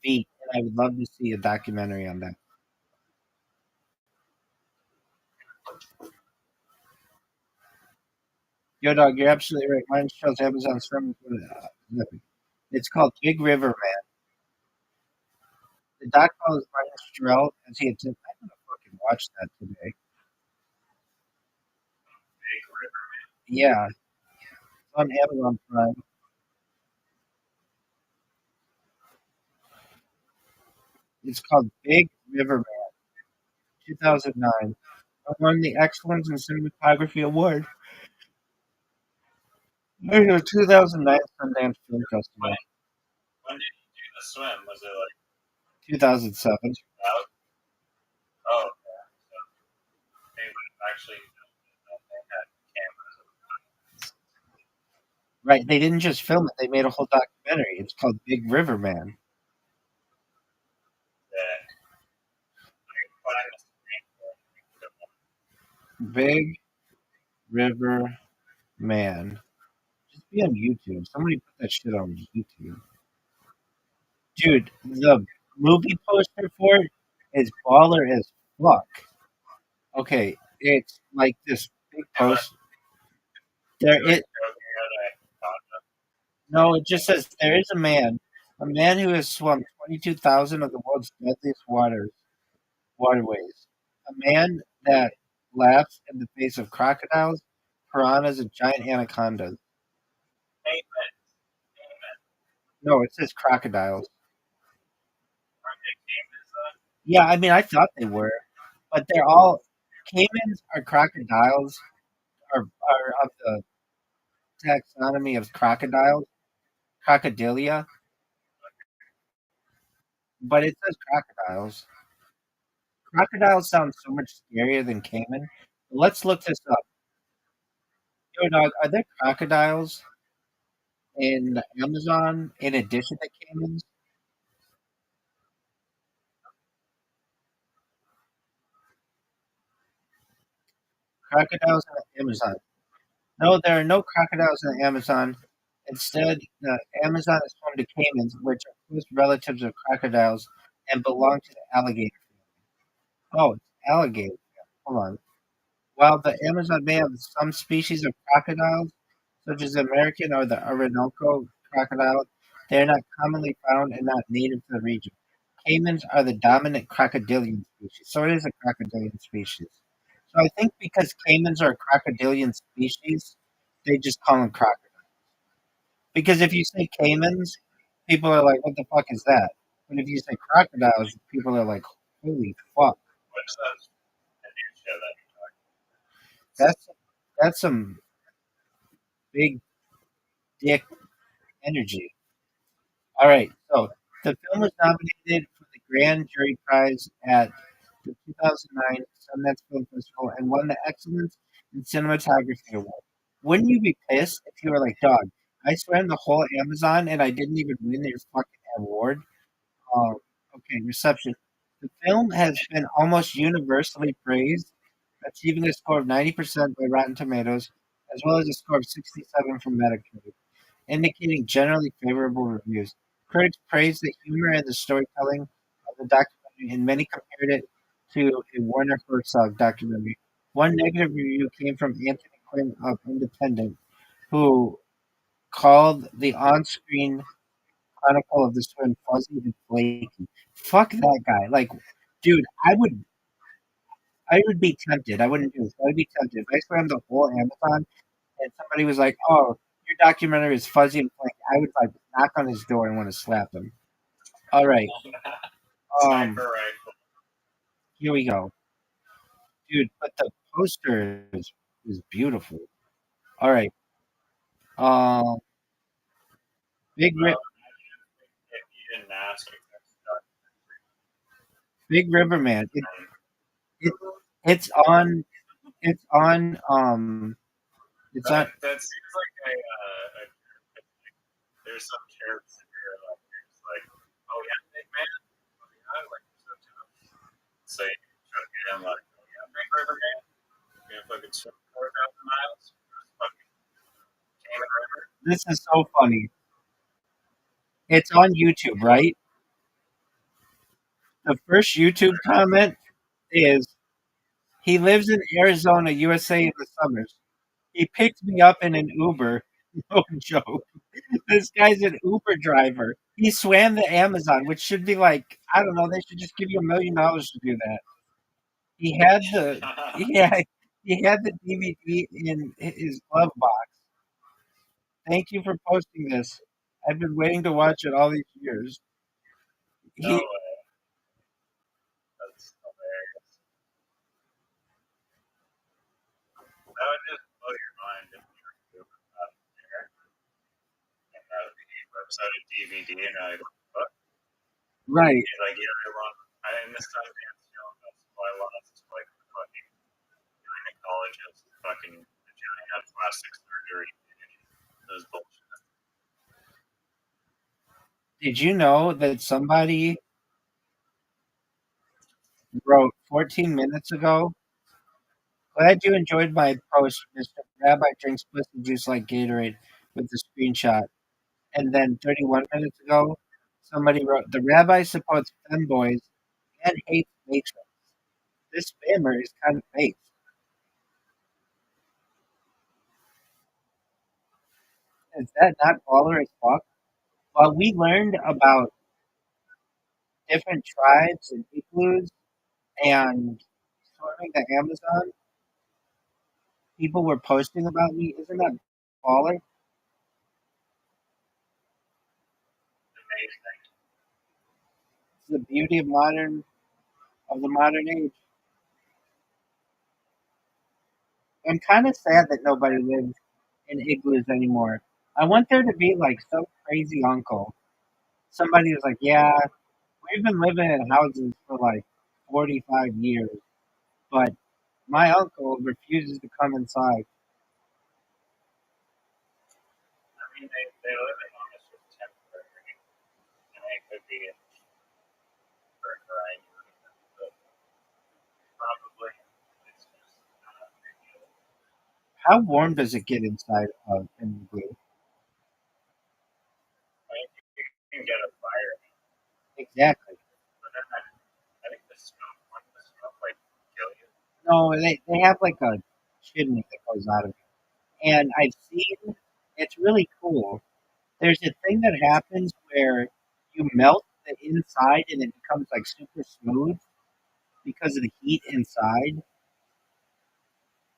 feat, and I would love to see a documentary on that. Yo, dog, you're absolutely right. Martin Strell's Amazon Swim. It's called Big River Man. The doc follows Martin Strell as he attempts. I'm gonna fucking watch that today. big river. Yeah, it's on Amazon Prime. It's called Big River Man, 2009. I won the Excellence in Cinematography Award during the 2009 Sundance Film Festival. When did you do the swim? Was it like 2007. out? Oh, okay. So they would have actually filmed it and they had cameras. Right, they didn't just film it, they made a whole documentary. It's called Big River Man. That I can find the screen for it. Big River Man. Just be on YouTube. Somebody put that shit on YouTube. Dude, the movie poster for it is baller as fuck. Okay, it's like this big post. There Like it joking at a Honda. no, it just says there is a man who has swum 22,000 of the world's deadliest waterways. A man that laughs in the face of crocodiles, piranhas, and giant anacondas. Amen. Amen. No, it says crocodiles. Aren't they cameras? Yeah, I mean, I thought they were, but they're all caimans are crocodiles, are of the taxonomy of crocodiles, crocodilia, but it says crocodiles. Crocodiles sound so much scarier than caiman. Let's look this up. Yo, dog, are there crocodiles in the Amazon in addition to caimans? Crocodiles in the Amazon. No, there are no crocodiles in the Amazon. Instead, the Amazon is home to caimans, which are close relatives of crocodiles and belong to the alligator family. Oh, it's alligator. Hold on. While the Amazon may have some species of crocodiles, such as the American or the Orinoco crocodile, they are not commonly found and not native to the region. Caimans are the dominant crocodilian species, so it is a crocodilian species. So I think because caimans are a crocodilian species, they just call them crocodiles. Because if you say caimans, people are like, "What the fuck is that?" But if you say crocodiles, people are like, "Holy fuck, What's that minutia that you're talking that's that's some big dick energy." All right, so the film was nominated for the Grand Jury Prize at the 2009 Sundance Film Festival and won the Excellence in Cinematography Award. Wouldn't you be pissed if you were like, "Dog, I swam the whole Amazon and I didn't even win your fucking award"? Um, okay, reception. The film has been almost universally praised, achieving a score of 90% by Rotten Tomatoes, as well as a score of 67 from Metacritic, indicating generally favorable reviews. Critics praised the humor and the storytelling of the documentary, and many compared it to a Werner Herzog documentary. One negative review came from Anthony Quinn of Independent, who called the on-screen chronicle of the swim fuzzy and flaky. Fuck that guy. Like, dude, I would be tempted. I wouldn't do this. I would be tempted if I swam the whole Amazon and somebody was like, "Oh, your documentary is fuzzy and flaky." I would like knock on his door and want to slap him. All right. about? Um, Sniper rifle. Here we go, dude. But the poster is beautiful. All right. Um, Big Rip, Well, if you didn't ask, you could start Big River Man. tonight. It it's on. It's on. It's on. That seems like a there's some character here like it's like, oh yeah, big man, oh yeah, like so tough. So you try to get him like, oh yeah, big river man, you're gonna fucking swim 4,000 miles, fucking Cayman River. This is so funny. It's on YouTube, right? The first YouTube comment is he lives in Arizona, USA in the summers. He picked me up in an Uber. No joke. This guy's an Uber driver. He swam the Amazon, which should be like, I don't know, they should just give you $1 million to do that. He had the yeah, he had the DVD in his glove box. Thank you for posting this. I've been waiting to watch it all these years. No He way, that's hilarious. That would just blow your mind if you were doing that there. And that would be episode of DVD, and I like, what? right. He's like, yeah, I want, I in this time dance, you know, that's why I lost like fucking gynecologist, fucking vagina plastic surgery. It was bullshit. Did you know that somebody wrote 14 minutes ago? Glad you enjoyed my post, Mr. Rabbi drinks pussy juice like Gatorade with the screenshot. And then 31 minutes ago, somebody wrote, the rabbi supports femboys and hates matrons. This spammer is kind of fake. Is that not baller as fuck? While we learned about different tribes and igloos and swimming the Amazon, people were posting about me. Isn't that baller? Amazing. It's the beauty of the modern age. I'm kind of sad that nobody lives in igloos anymore. I want there to be like some crazy uncle. Somebody was like, "Yeah, we've been living in houses for like 45 years, but my uncle refuses to come inside." I mean, they live in on this just temporary, and they could be in for a variety of reasons, but probably it's just not a big deal. How warm does it get inside of an igloo? I mean, you can get a fire, Exactly. but then I think the smoke, wouldn't the smoke like kill you? No, they have like a chimney that goes out of it. And I've seen it's really cool. There's a thing that happens where you melt the inside and it becomes like super smooth because of the heat inside.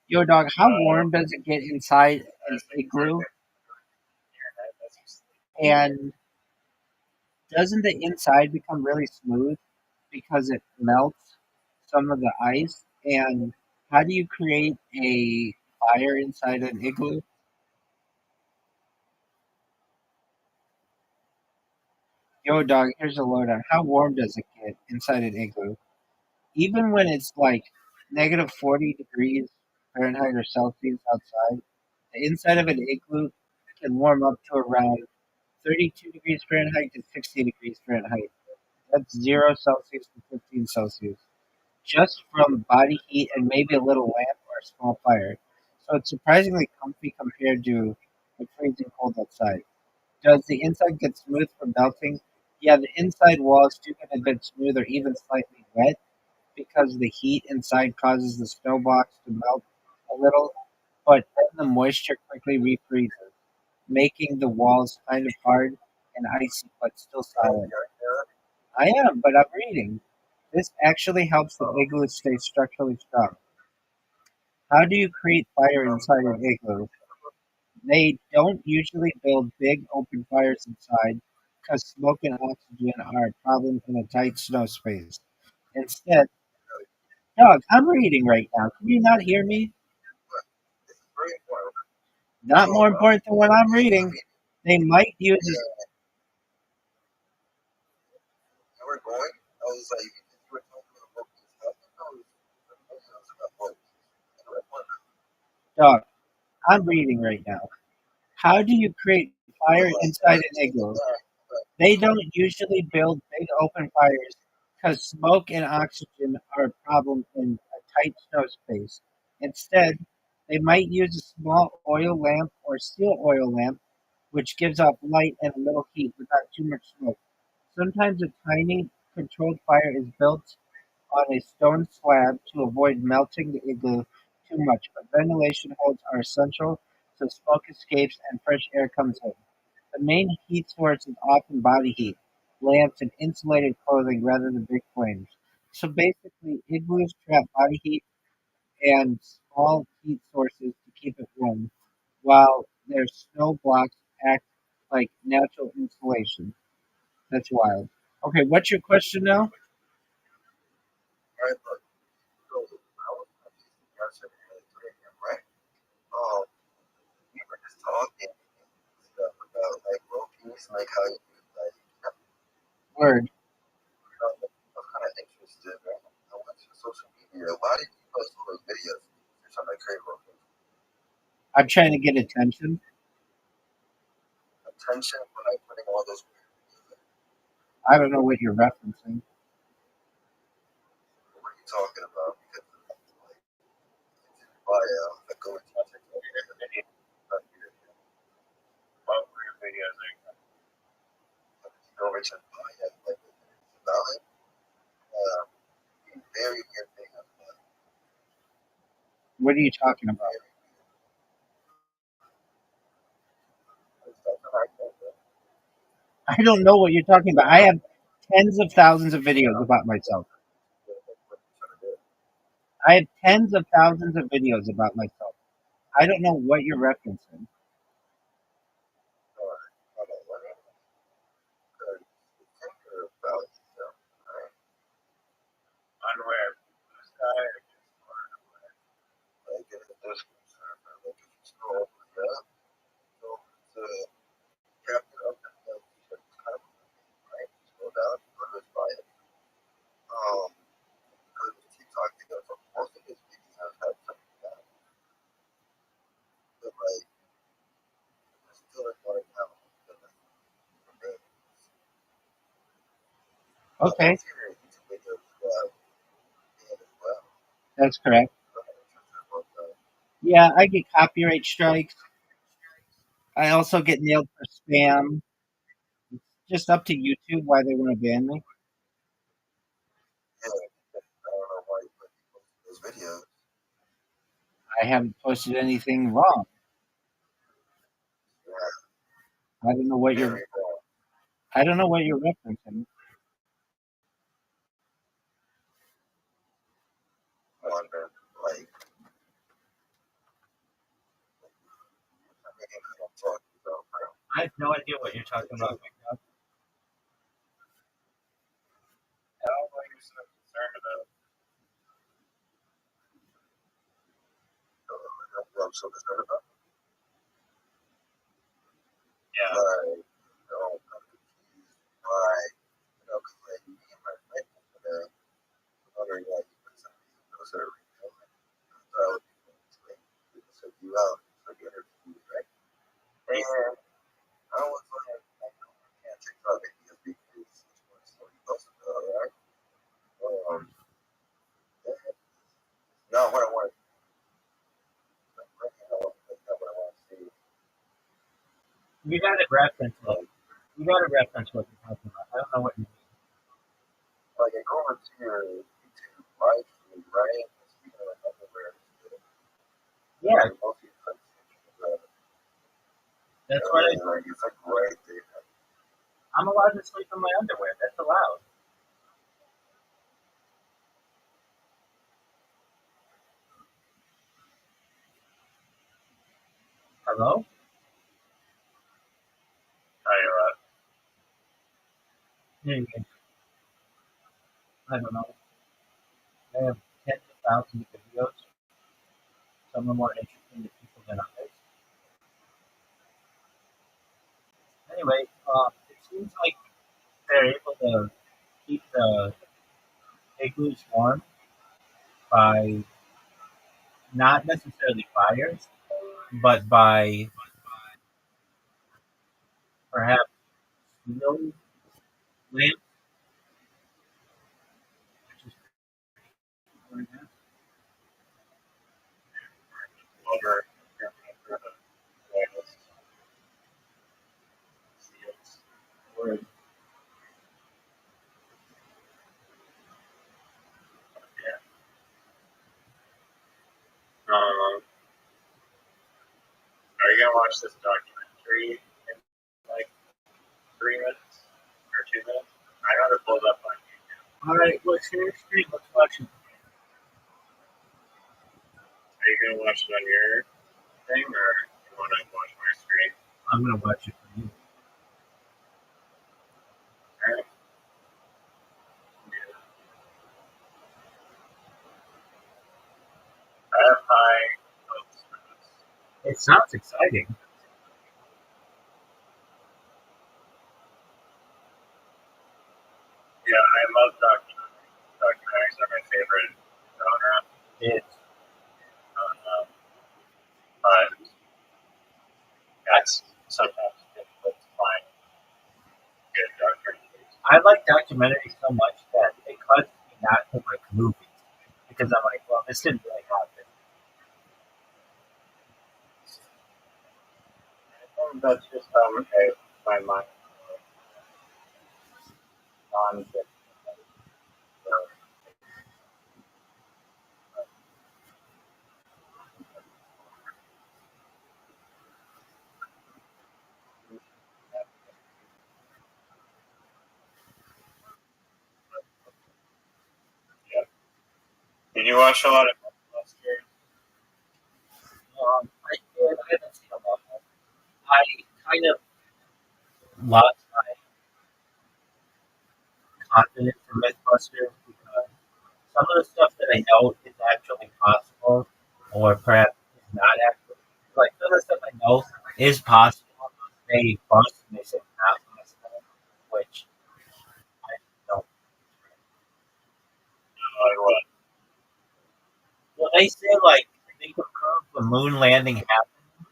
Yo, dog, how warm does it get inside an There's like igloo? your head as you sleep. And doesn't the inside become really smooth because it melts some of the ice? And how do you create a fire inside an igloo? Yo, dog, here's a lowdown. How warm does it get inside an igloo? Even when it's like negative 40 degrees Fahrenheit or Celsius outside, the inside of an igloo can warm up to around 32 degrees Fahrenheit to 60 degrees Fahrenheit. That's 0 Celsius to 15 Celsius. Just from body heat and maybe a little lamp or a small fire. So it's surprisingly comfy compared to the freezing cold outside. Does the inside get smooth from melting? Yeah, the inside walls do get a bit smooth or even slightly wet because the heat inside causes the snow blocks to melt a little, but then the moisture quickly refreezes, making the walls kind of hard and icy but still solid. I am, but I'm reading. This actually helps the igloo stay structurally strong. How do you create fire inside an igloo? They don't usually build big open fires inside because smoke and oxygen are a problem in a tight snow space. Instead, Dog, I'm reading right now. Can you not hear me? This is very important. Not So, more important than what I'm I reading. mean, They might use this. you were going, I was like, you were talking about this. How do you know videos about books? And I wonder, Dog, I'm reading right now. How do you create fire like, inside an igloo? They don't usually build big open fires because smoke and oxygen are a problem in a tight snow space. Instead, they might use a small oil lamp or steel oil lamp, which gives off light and a little heat without too much smoke. Sometimes a tiny controlled fire is built on a stone slab to avoid melting the igloo too much, but ventilation holes are essential so smoke escapes and fresh air comes in. The main heat source is often body heat, lamps, and insulated clothing rather than big flames. So basically, igloos trap body heat and small heat sources to keep it warm, while their snow blocks act like natural insulation. That's wild. Okay, what's your question now? right? But, so, I was yesterday, right? Um, we were just talking and stuff about, like, world peace, like, how you, like, Word. I was kind of interested, right? I went to social media. Why did you post all those videos? You're trying to create world peace. I'm trying to get attention. Attention by putting all those videos. I don't know what you're referencing. What are you talking about? Because, like, bio, I go into my TikTok. Not here. What were your videos like? Go over to bio, like, Valley. Very weird thing. What are you talking about? I don't know what you're talking about. I have tens of thousands of videos about myself. I have tens of thousands of videos about myself. I don't know what you're referencing. Unaware of blue sky or just more unaware? Okay, that's correct. Yeah, I get copyright strikes. I also get nailed for spam. Just up to YouTube why they want to ban me. Those videos. I haven't posted anything wrong. I don't know what you're. Very wrong. I don't know what you're referencing. Wonder, like, I mean, I don't talk about, bro. I have no idea what you're talking about. How are you so concerned about? I'm so concerned about. Yeah. Like, I'm confused why, because like me and my friend today, wondering why you put some of these videos that are real. So I would like, check you out, so you interview, right? And I was like, I can't TikTok videos because it's one story posted about, right? Um, not what I want. That's not what I want to see. You got to reference what. You got to reference what you're talking about. I don't know what you mean. Like I go over to your YouTube live feed, right? Speaking of underwear, Yeah, like most of your that's what I. like it's like right there. I'm allowed to sleep in my underwear. That's allowed. Hello? Tell you what, Hmm, I don't know. I have 10 thousands of videos. Some are more interesting to people than others. Anyway, it seems like they're able to keep the igloos warm by not necessarily fires, but by perhaps steel lamps, which is pretty cool. Over for the wireless seals. Or Yeah. Um, are you gonna watch this documentary in like 3 minutes or 2 minutes? I got it pulled up on YouTube. all right, let's share screen. Let's watch it. Are you gonna watch it on your thing or you wanna watch my screen? I'm gonna watch it for you. Alright. I have high hopes for this. It sounds exciting. Yeah, I love documentaries. Documentaries are my favorite genre. It's But that's sometimes difficult to find good documentaries. I like documentaries so much that it causes me not to like movies because I'm like, well, this didn't really happen. And that's just how my mind on it. Yeah. Did you watch a lot of Mythbusters? I haven't seen a lot of them. I kind of lost my confidence in Mythbusters because some of the stuff that I know is actually possible, or perhaps is not actually. Like some of the stuff I know is possible. They bust and they say not possible, which I don't. Like what? Well, they say like they could prove the moon landing happened,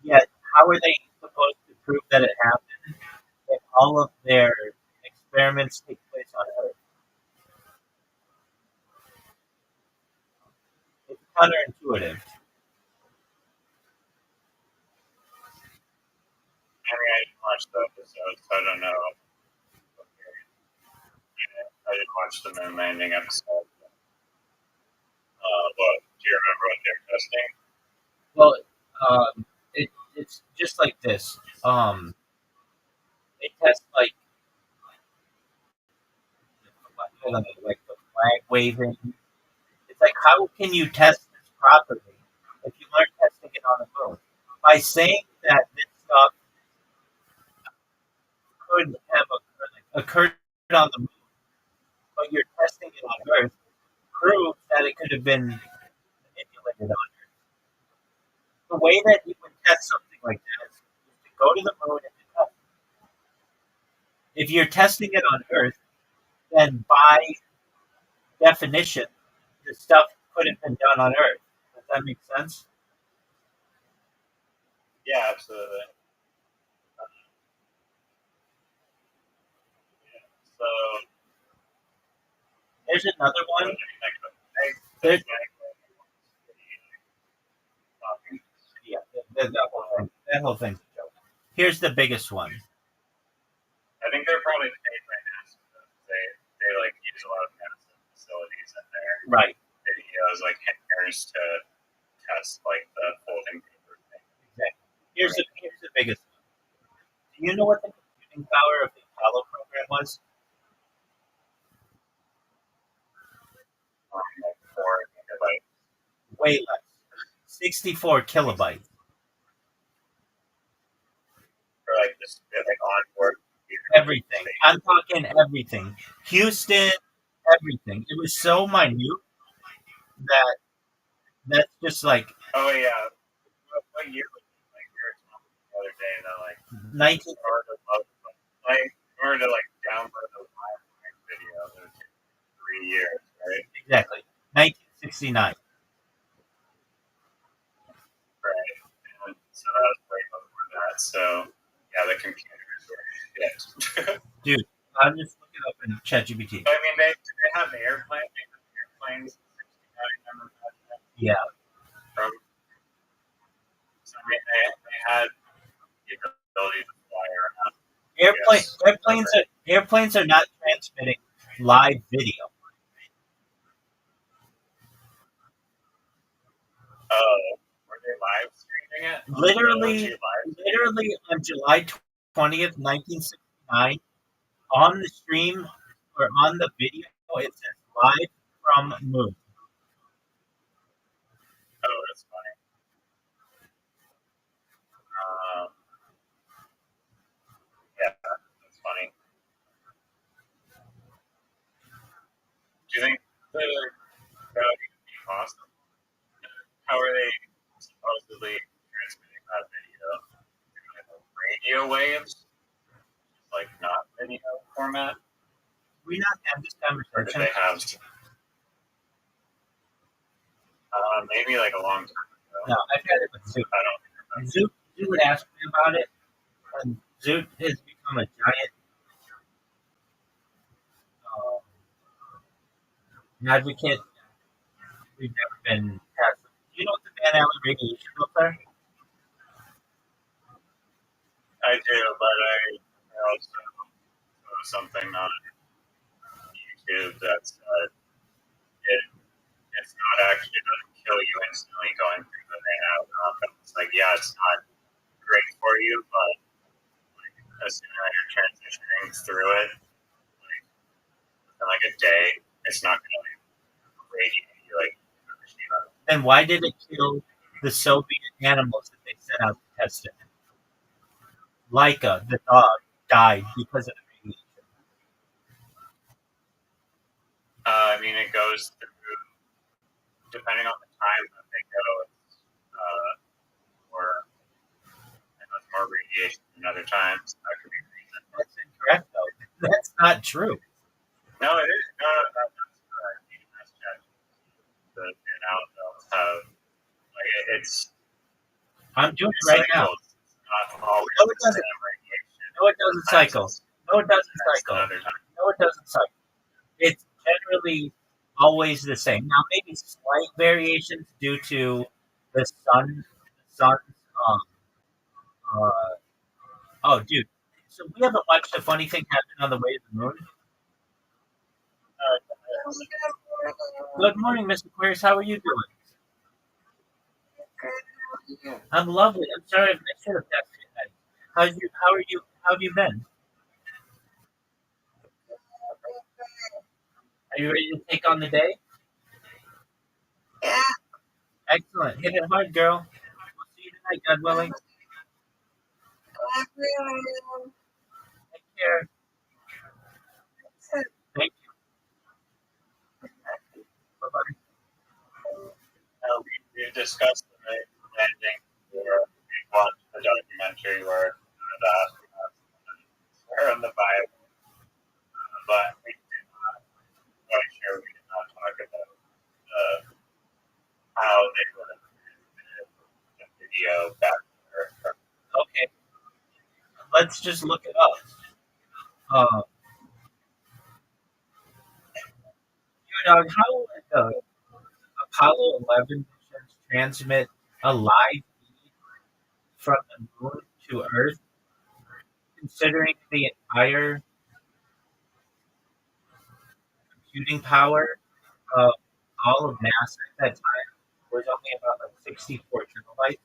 yet how are they supposed to prove that it happened if all of their experiments take place on Earth? It's counterintuitive. I mean, I didn't watch the episode, so I don't know. I didn't watch the moon landing episode. But do you remember what they're testing? Well, it's just like this. They test like the flag waving. It's like how can you test this properly if you aren't testing it on the moon? By saying that this stuff could have occurred on the moon, but you're testing it on Earth, proves that it could have been manipulated on Earth. The way that you would test something like that is to go to the moon and to test. If you're testing it on Earth, then by definition, the stuff could have been done on Earth. Does that make sense? Yeah, absolutely. Yeah. So, There's another what one. do you think of There's, it? yeah, that whole thing's a joke. Here's the biggest one. I think they're probably paid by NASA. They like use a lot of NASA facilities in their Right. videos, like hangars to test like the folding paper thing. Exactly. Here's the biggest one. Do you know what the computing power of the Apollo program was? Like 4 megabytes. Way less. 64 kilobytes. For like this, like onboard. Everything. I'm talking everything. Houston, everything. It was so minute that that's just like Oh yeah. What year was it? Like we were talking the other day that like 19. in order to in order to like download the live video, it would take 3 years, right? Exactly. 1969. Right. And so that was way before that. So yeah, the computers were shit. Dude, I'm just looking up in ChatGPT. I mean, did they have airplanes? They had airplanes in '69. Remember that? Yeah. From so they had the ability to fly around. Yes. Airplanes are not transmitting live video. Oh, were they live streaming it? Literally on July 20th, 1969, on the stream or on the video, it says live from moon. Oh, that's funny. Yeah, that's funny. Do you think that would be awesome? How are they supposedly transmitting that video? Radio waves, like not video format, We not have this or did conversation. they have? Maybe like a long time ago. No, I've had it with Zoot. I don't remember. Zoot would ask me about it, and Zoot has become a giant advocate. We've never been past. Do you know what the Van Allen radiation rules are? I do, but I also saw something on YouTube that said it's not actually going to kill you instantly going through the vein out. It's like, yeah, it's not great for you, but like, as soon as you're transitioning through it, like within like a day, it's not going to like radiate you like a machine. Then why did it kill the Soviet animals that they set out to test it? Laika, the dog, died because of the radiation. I mean, it goes through depending on the time that they go. It's more radiation than other times. That could be a reason. That's incorrect, though. That's not true. No, it is. No, that's correct. That's the analysis have like it's. I'm doing it right now. It's not always No, it the doesn't. same radiation. No, it doesn't cycle. No, it doesn't cycle. Another time. No, it doesn't cycle. It's generally always the same. Now, maybe slight variations due to the sun's. Uh, oh, dude. So we haven't watched a funny thing happen on the way to the moon. Good morning, Mr. Aquarius. How are you doing? I'm lovely. I'm sorry I've missed you the past few nights. How have you been? Are you ready to take on the day? Yeah. Excellent. Hit it hard, girl. We'll see you tonight, God willing. Take care. Thank you. Bye-bye. We discussed the landing where we watched the documentary where the astronauts were in the Bible, but we did not. Quite sure we did not talk about how they would have transmitted the video back to Earth. Okay. Let's just look it up. Dog, how would the Apollo 11 missions transmit a live feed from the moon to Earth, considering the entire computing power of all of NASA at that time was only about like 64 kilobytes?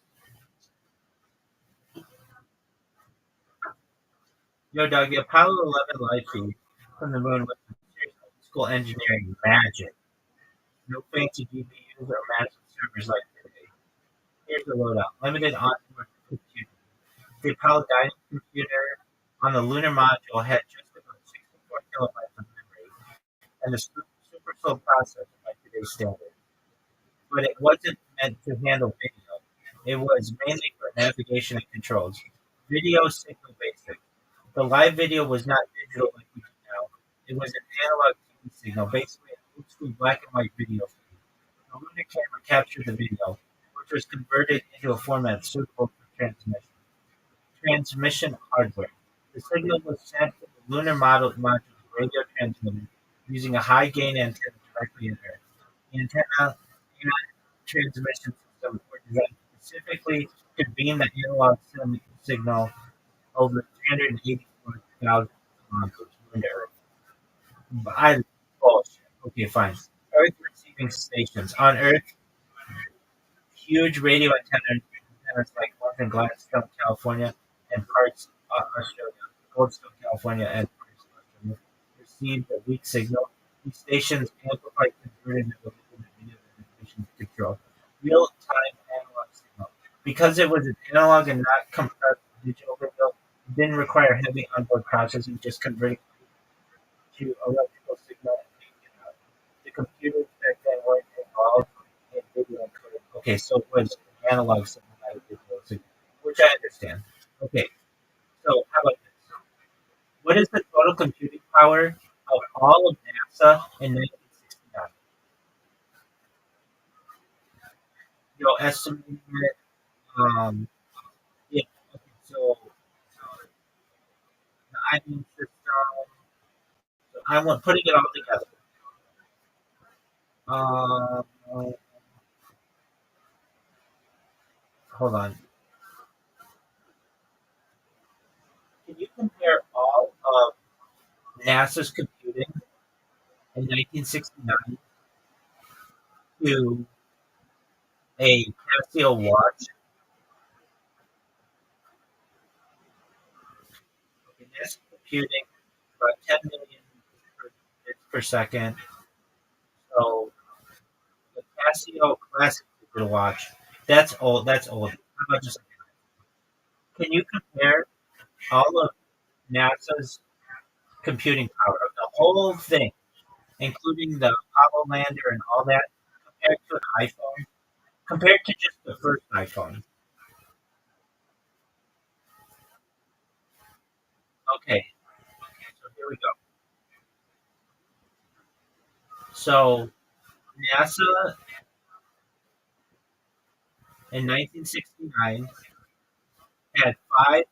Yo, dog, the Apollo 11 live feed from the moon was school engineering magic. No fancy GPUs or massive servers like today. Here's the loadout. Limited onboard computing. The Apollo Guidance computer on the lunar module had just about 64 kilobytes of memory, and the Super universal processor by today's standards, but it wasn't meant to handle video. It was mainly for navigation and controls. Video signal basic. The live video was not digital like we do now. It was an analog TV signal, basically an old school black and white video feed. The lunar camera captured the video, which was converted into a format suitable for transmission. Transmission hardware. The signal was sent to the lunar module's radio transmitter using a high gain antenna directly in Earth. The antenna and transmission system were designed specifically to beam the analog signal over 384,000 kilometers into Earth. I bullshit. Okay, fine. Earth receiving stations. On Earth, huge radio antennas like ones in Gladstone, California, and parts of Australia, Goldstone, California, and parts of Australia, received a weak signal. These stations amplified converted and delivered the video information to control real-time analog signal. Because it was an analog and not compressed digital video, it didn't require heavy onboard processing, just converting to electrical signal and taking it out. The computers back then weren't involved in video encoding. Okay, so it was an analog signal, not a digital signal, which I understand. Okay, so how about this? What is the total computing power of all of NASA in 1969? You'll estimate it. Yeah. Okay, so the IBM system. So I'm putting it all together. Uh, hold on. Can you compare all of NASA's computing in 1969 to a Casio watch? Okay, NASA computing about 10 million bits per second. So the Casio classic digital watch, that's old. That's old. How about just can you compare all of NASA's computing power of the whole thing, including the Apollo lander and all that, compared to an iPhone, compared to just the first iPhone? Okay, so here we go. So NASA in 1969 had 5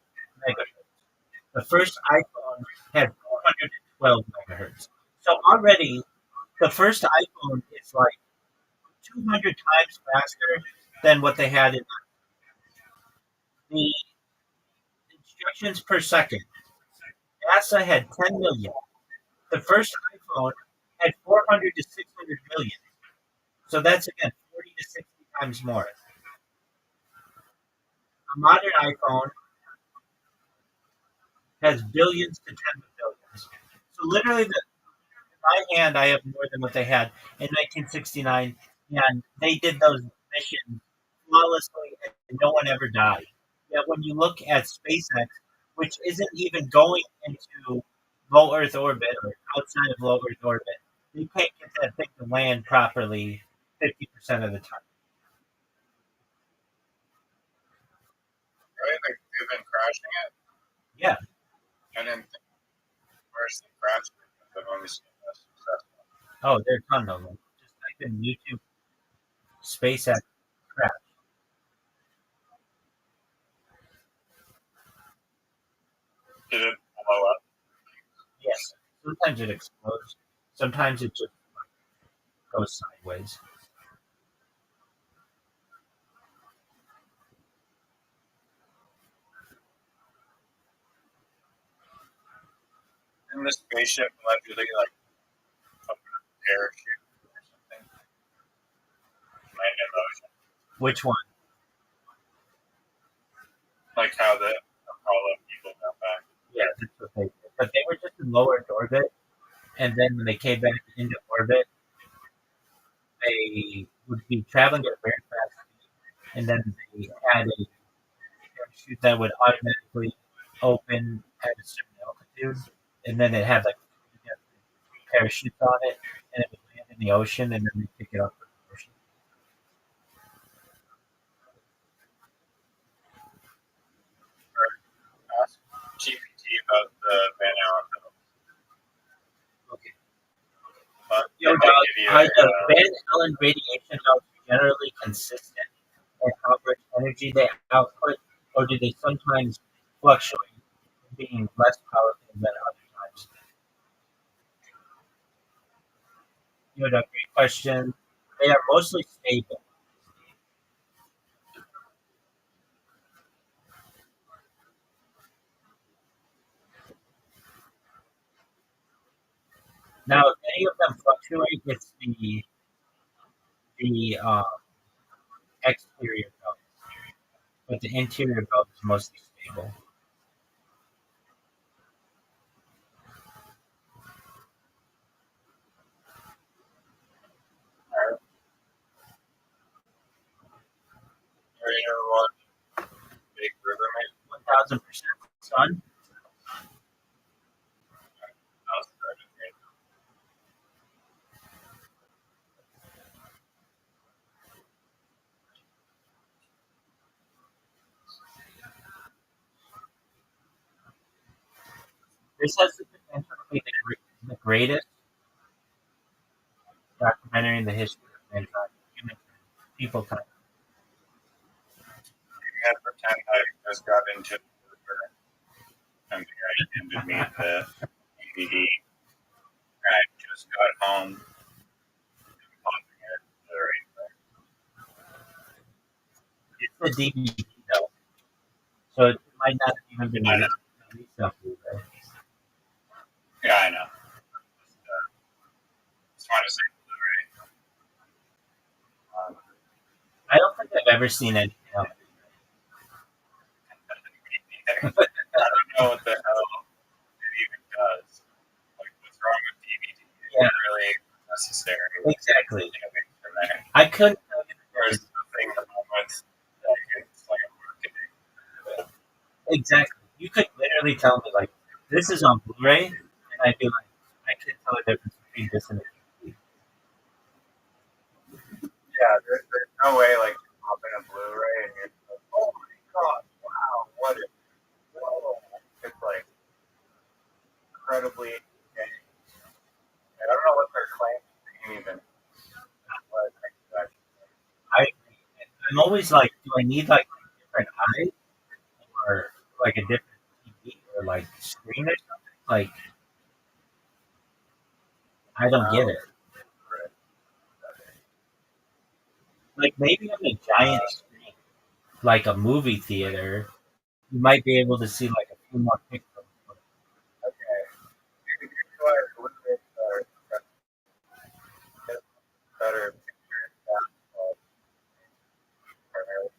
megahertz. The first iPhone had 412 megahertz. So already the first iPhone is like 200 times faster than what they had in the instructions per second. NASA had 10 million. The first iPhone had 400 to 600 million. So that's again 40 to 60 times more. A modern iPhone has billions to tens of billions. So literally, in my hand, I have more than what they had in 1969, and they did those missions flawlessly, and no one ever died. Yet when you look at SpaceX, which isn't even going into low Earth orbit or outside of low Earth orbit, they can't get that thing to land properly 50% of the time. Right? Like they've been crashing it, Yeah. and then where's the crash? I've only seen this successful. Oh, there are a ton of them. Just type in YouTube SpaceX crash. Did it blow up? Yes. Sometimes it explodes. Sometimes it just goes sideways. And the spaceship allegedly like opened a parachute or something. Land in motion. Which one? Like how the Apollo people got back. Yeah, that's what they did. But they were just in low Earth orbit, and then when they came back into orbit, they would be traveling at a very fast speed, and then they had a parachute that would automatically open at a certain altitude, and then it had like parachutes on it, and it would land in the ocean and then they pick it up from the ocean. Ask GPT about the Van Allen film. Okay. But Yo, it might dog, give you are a, the Van Allen radiation belts generally consistent in how much energy they output, or do they sometimes fluctuate, being less powerful than other times? You know, great question. They are mostly stable. Now, if any of them fluctuate, it's the exterior belt, but the interior belt is mostly stable. area one big river man. 1,000% sun. I'll start it right now. This has the potential to be the greatest documentary in the history of mankind. Human people time. You had to pretend I just got into the river and I handed me the DVD. And I just got home and pausing it right there. It's the DVD though, so it might not have even been I know. released on Blu-ray. Yeah, I know. Just want to say Blu-ray. I don't think I've ever seen anything else. I don't know what the hell it even does. Like, what's wrong with DVD? It's Yeah. not really necessary. Exactly. Innovation there. I couldn't tell you There's nothing wrong with like, it's like a marketing. exactly. You could literally tell me like this is on Blu-ray, and I'd be like, I can't tell the difference between this and a DVD. Yeah, there's no way like you pop in a Blu-ray and you're like, oh my god, wow, what is whoa. It's like incredibly I don't know what their claim to even was. I'm always like, do I need like a different eye or like a different TV or like screen or something? Like, I don't get it. Like maybe on a giant screen, like a movie theater, you might be able to see like a few more pixels. Okay. Maybe you are a little bit better picture in that primarily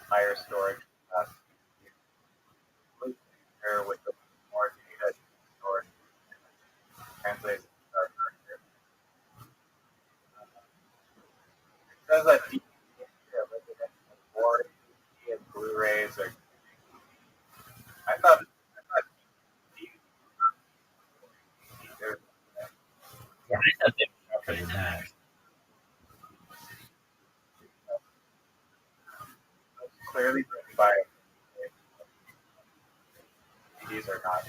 higher storage here with the more data storage translates because I think and Blu-rays are I thought they're Yeah, I thought they were sharper than that. clearly driven by these are not.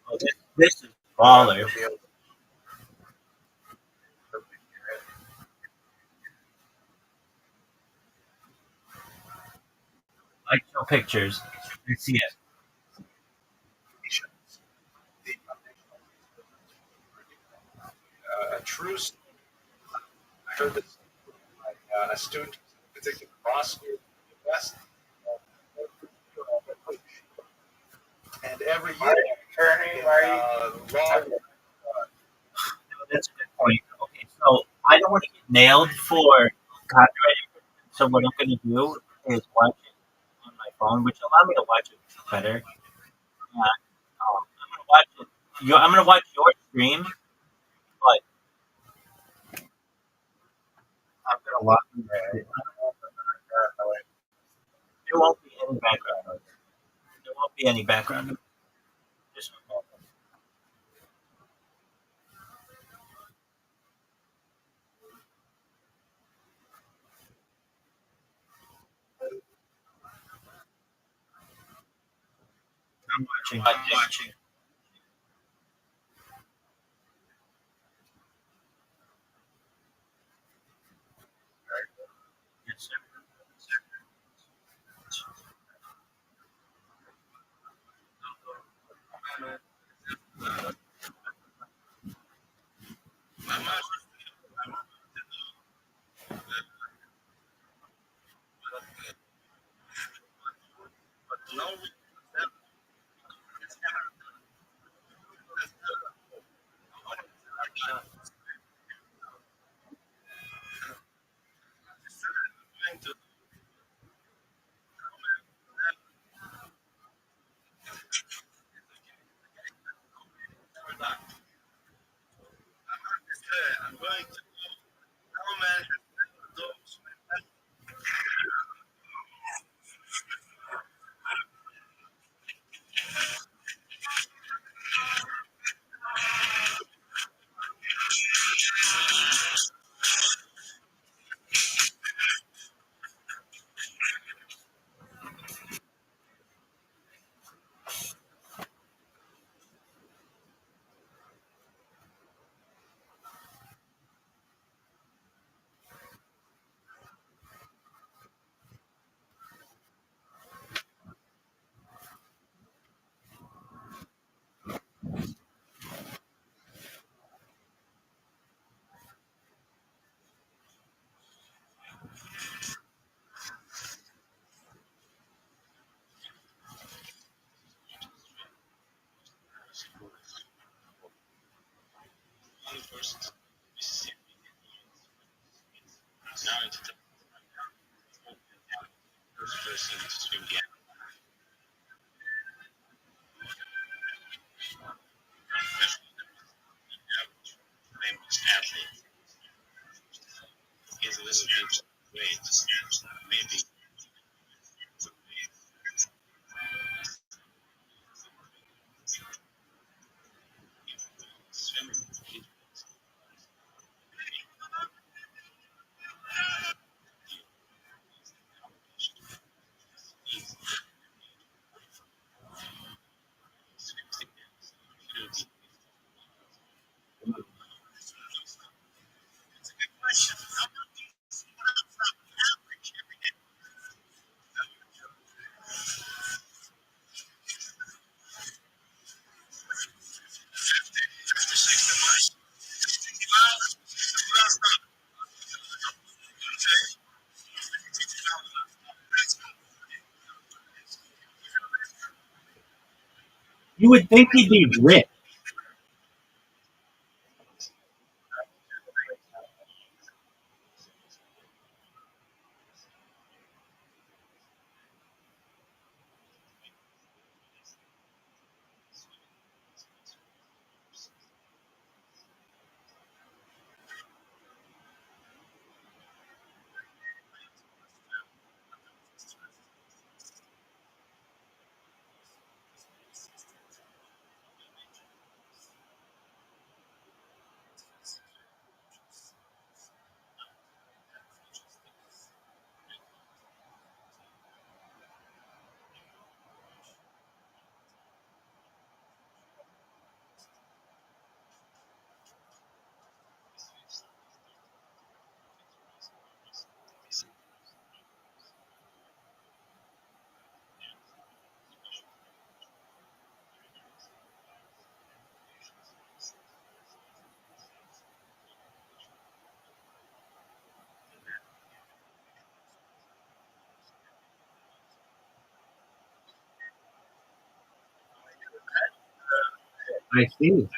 Oh, this is baller. Like show pictures. Let's see it. A true story. I heard this by a student who predicted cross the West. And every year, Turning, law, That's a good point. Okay, so I don't want to get nailed for copyright. So what I'm going to do is watch it on my phone, which allow me to watch it better. I'm going to watch it I'm gonna watch your stream, but I'm gonna watch. There won't be any background noise. There won't be any background noise. Just a moment. I'm watching. Yes, sir. You would think he'd be rich. I see.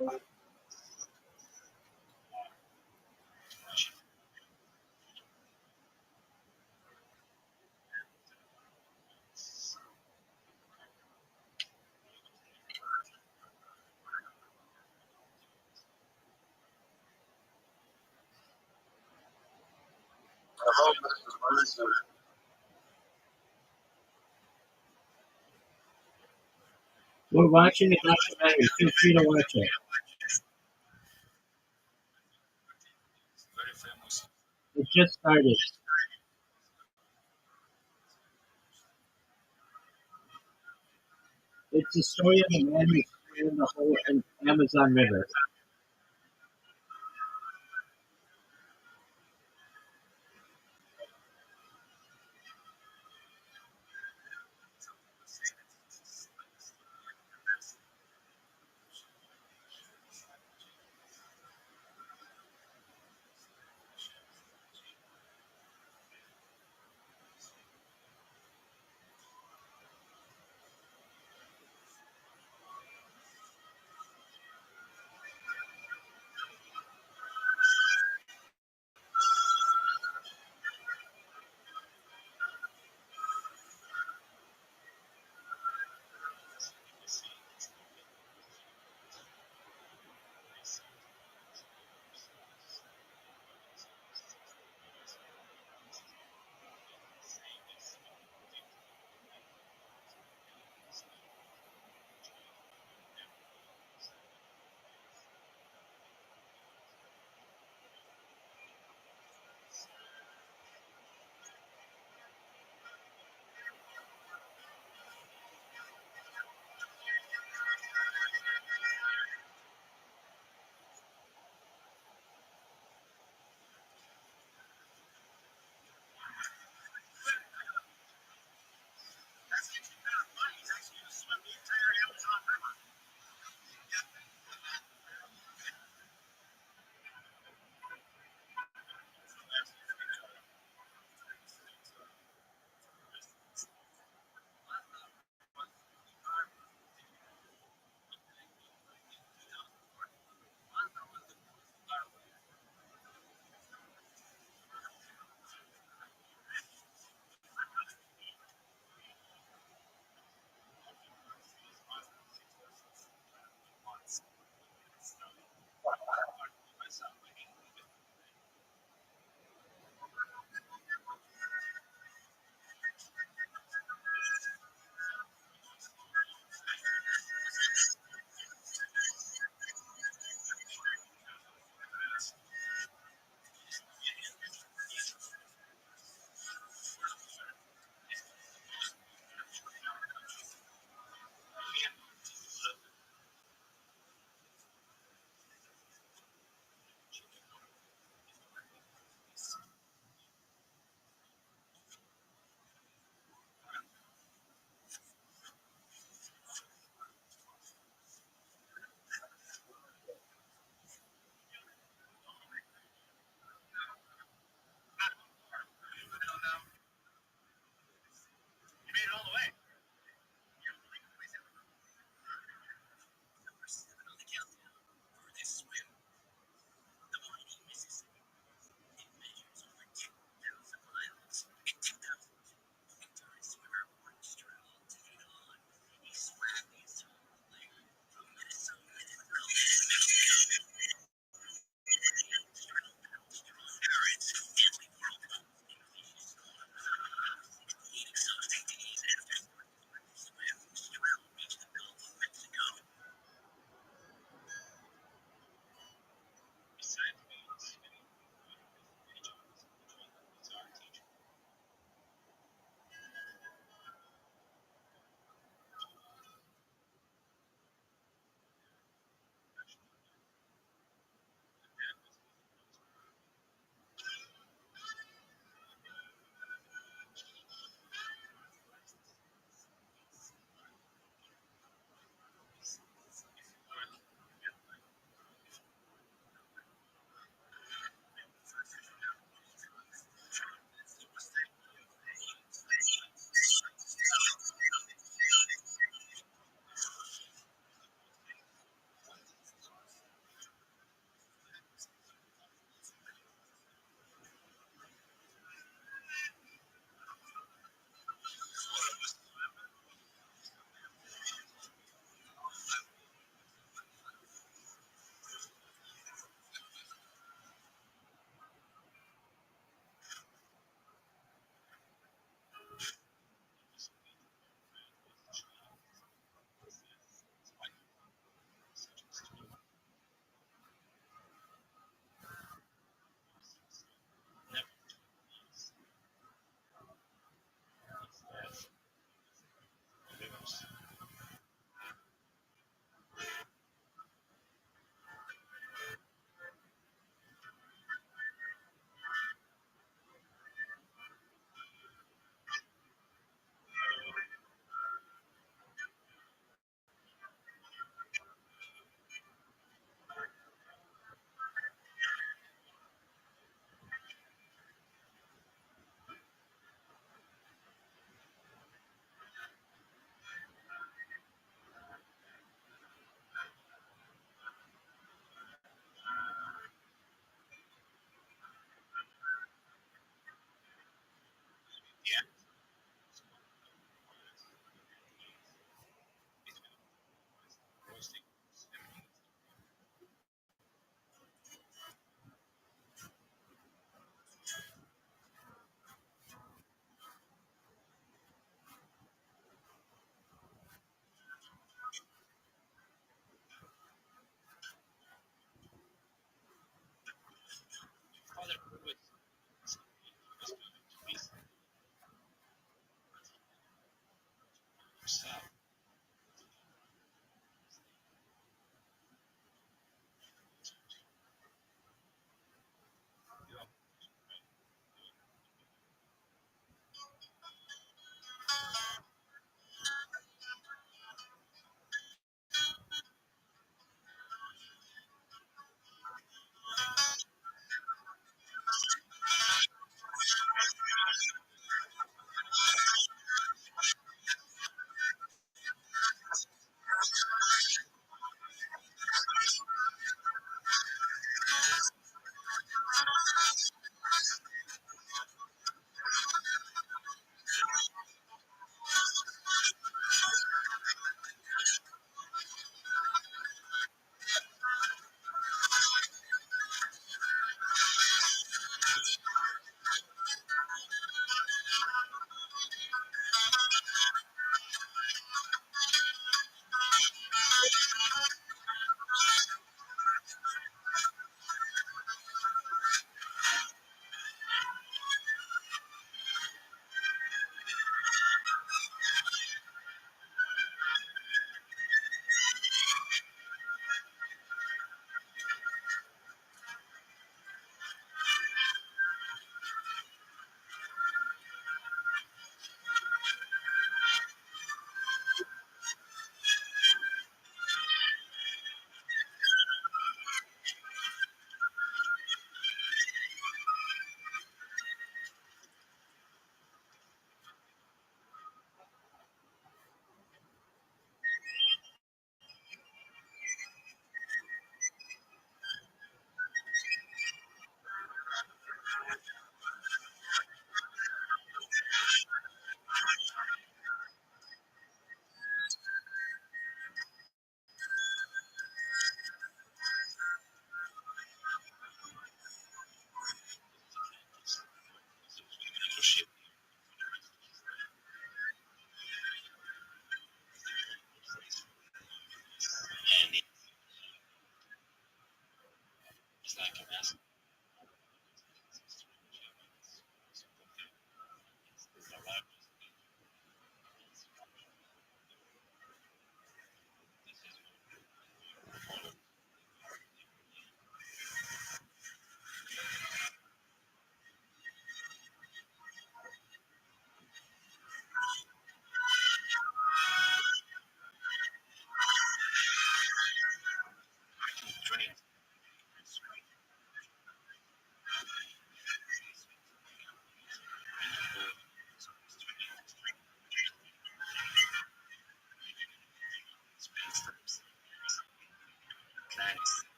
I hope this is Wednesday. We're watching a documentary. Feel free to watch it. Very famous. It just started. It's the story of a man who swam the whole Amazon River.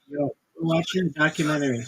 Yo, watching a documentary.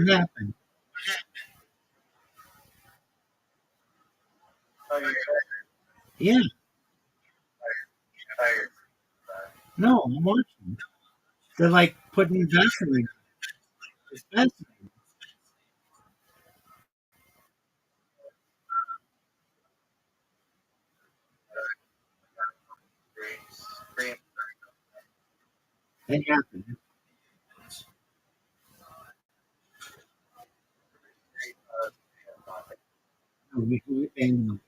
What happened? Oh, you're Yeah. tired. No, I'm watching. They're like putting Vaseline. It's Vaseline. Green. It happened. No, we banned them.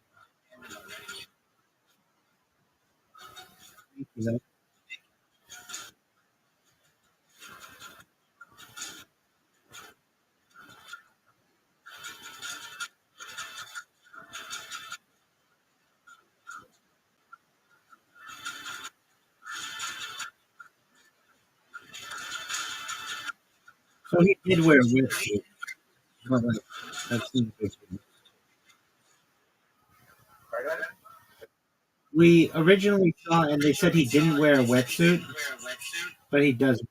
Thank you, though. So he did wear a wetsuit. But like, I've seen pictures. We originally saw, and they said he didn't wear a wetsuit, but he does.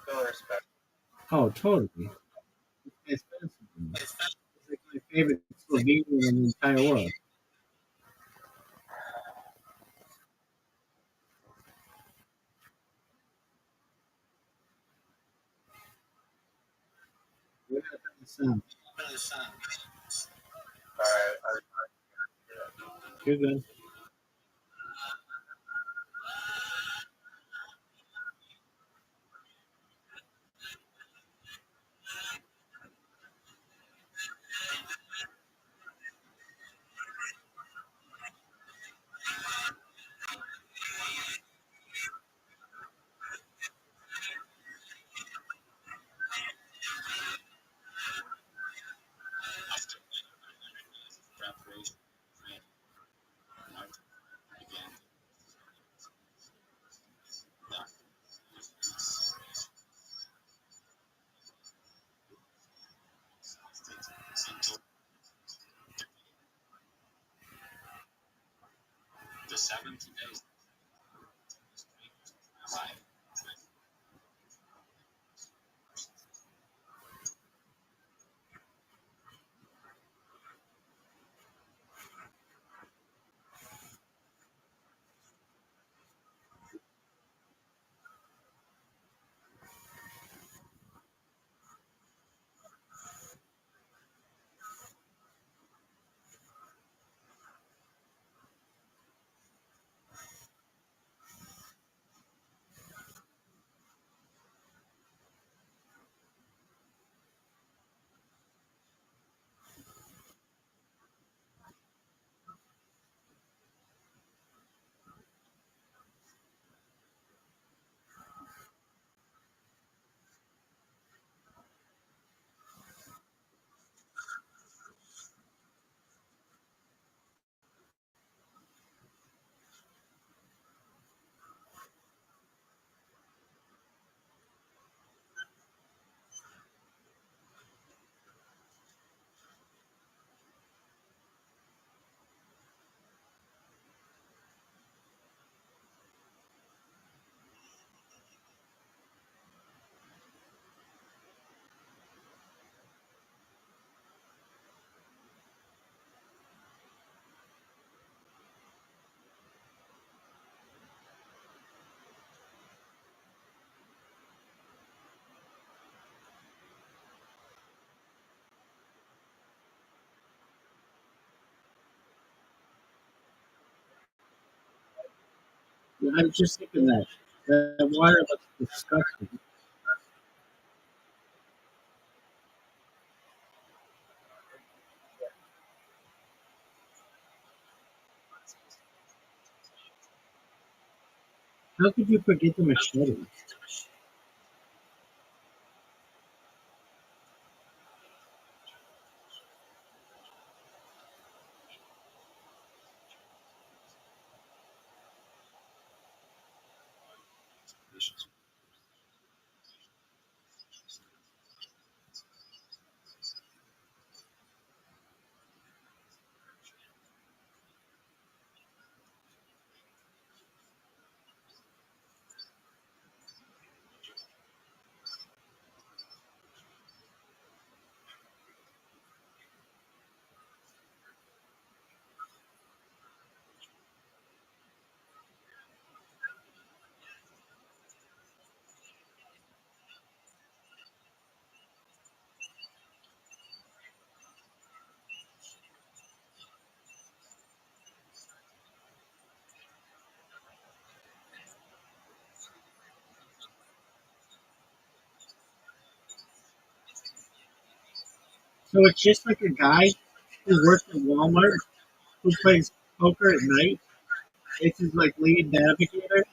Still respect. Oh, totally. It's fascinating. It's like my favorite Slovenian in the entire world. We're not done the sound. You're good. Yeah, I was just thinking that. The water looks disgusting. How could you forget the machete? So it's just like a guy who works at Walmart who plays poker at night. It's his like lead navigator.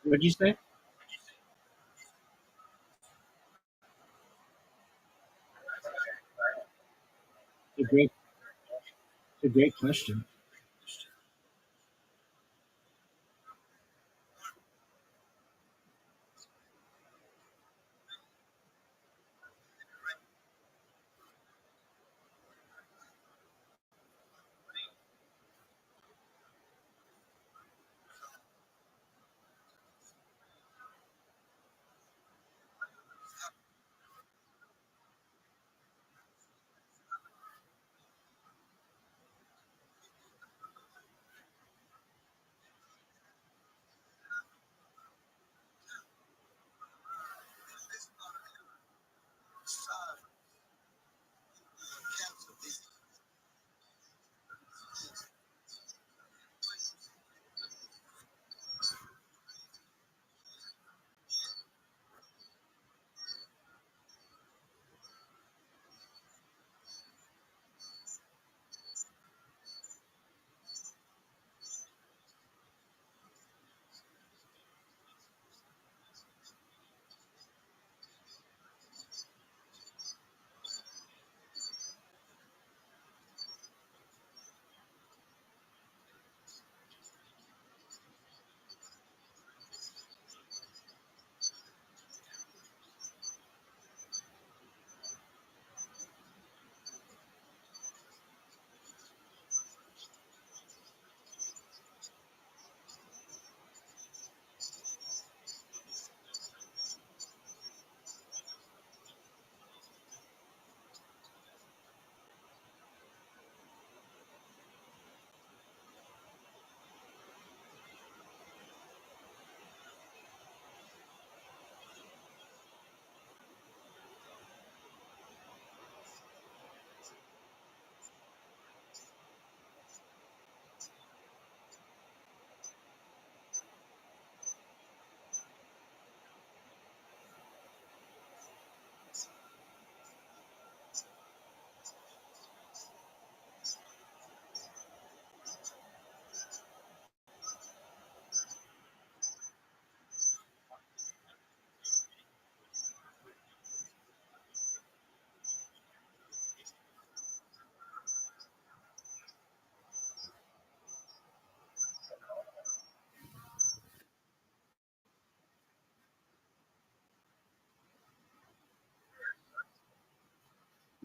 What'd you say? It's a great question.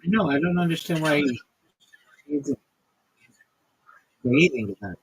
No, I don't understand why he's dating that.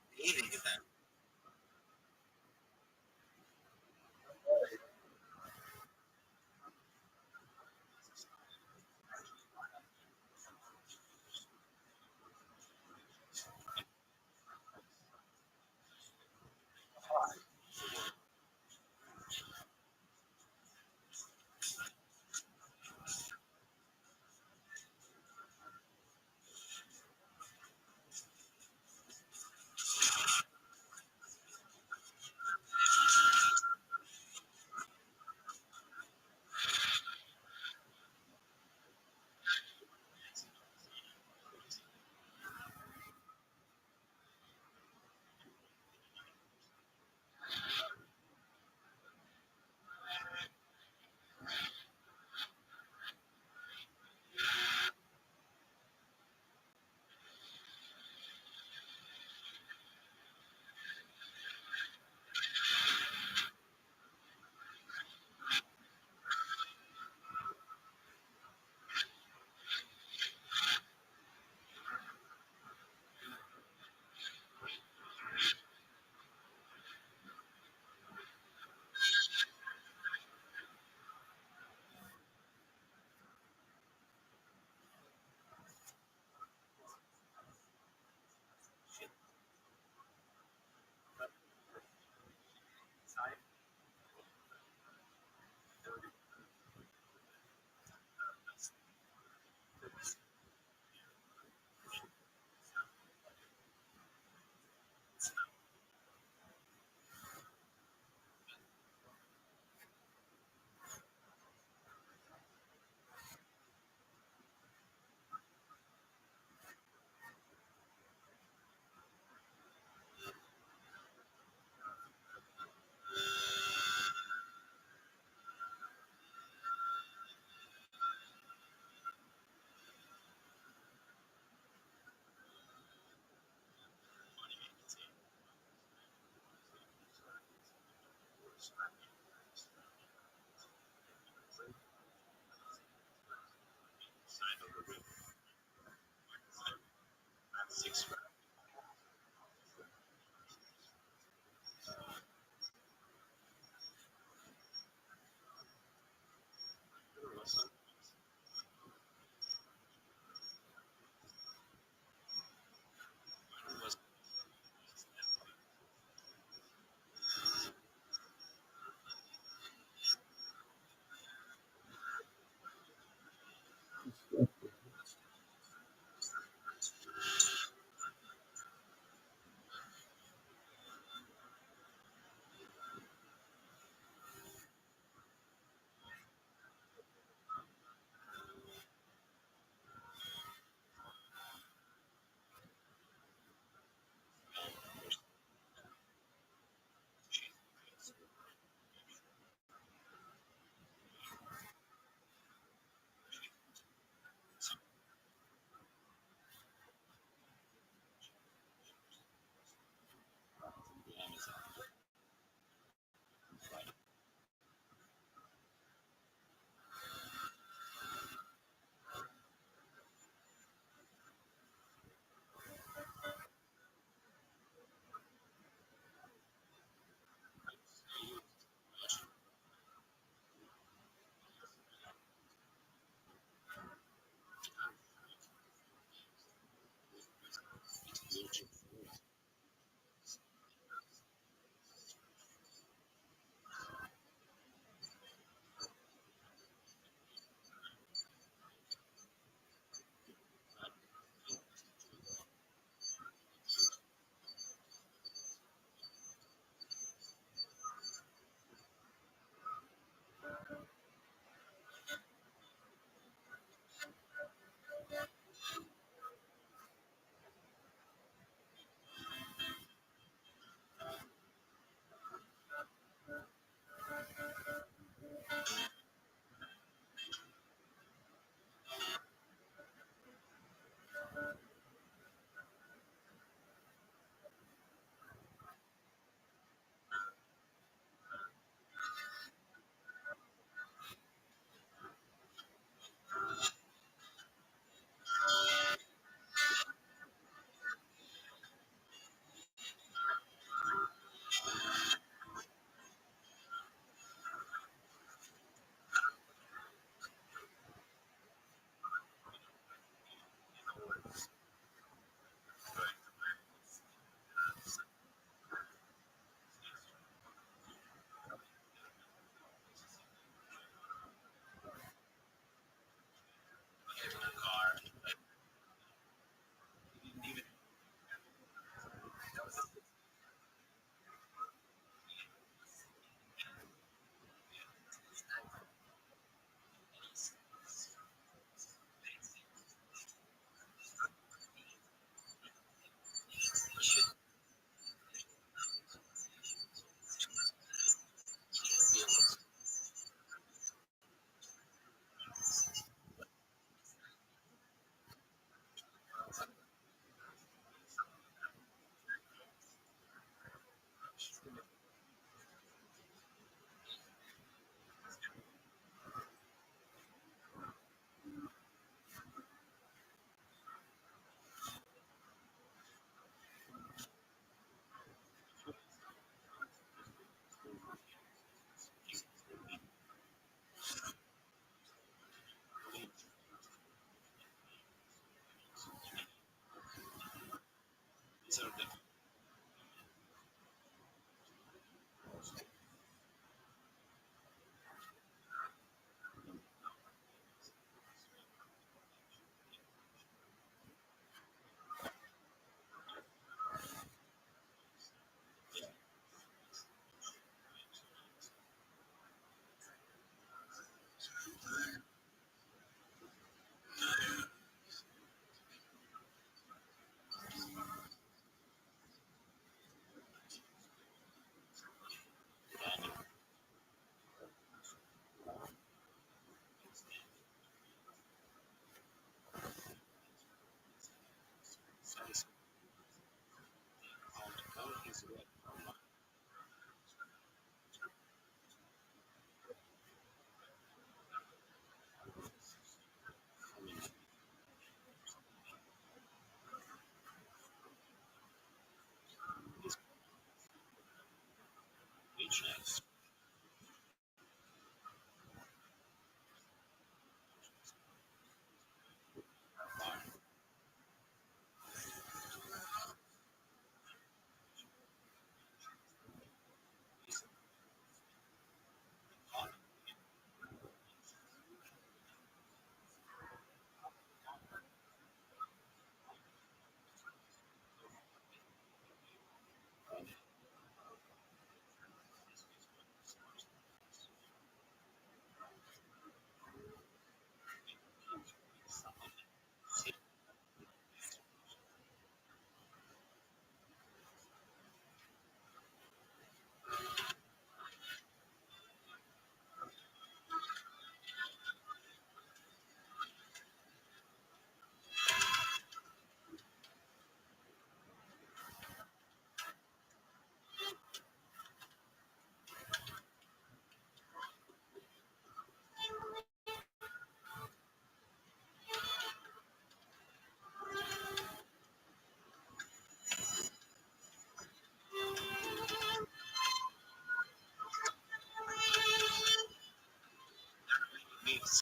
Myths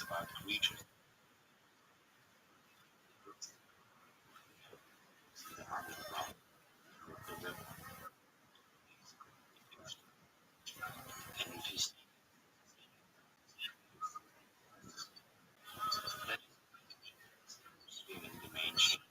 about creatures in the underground, the river, and if you see swimming dimension,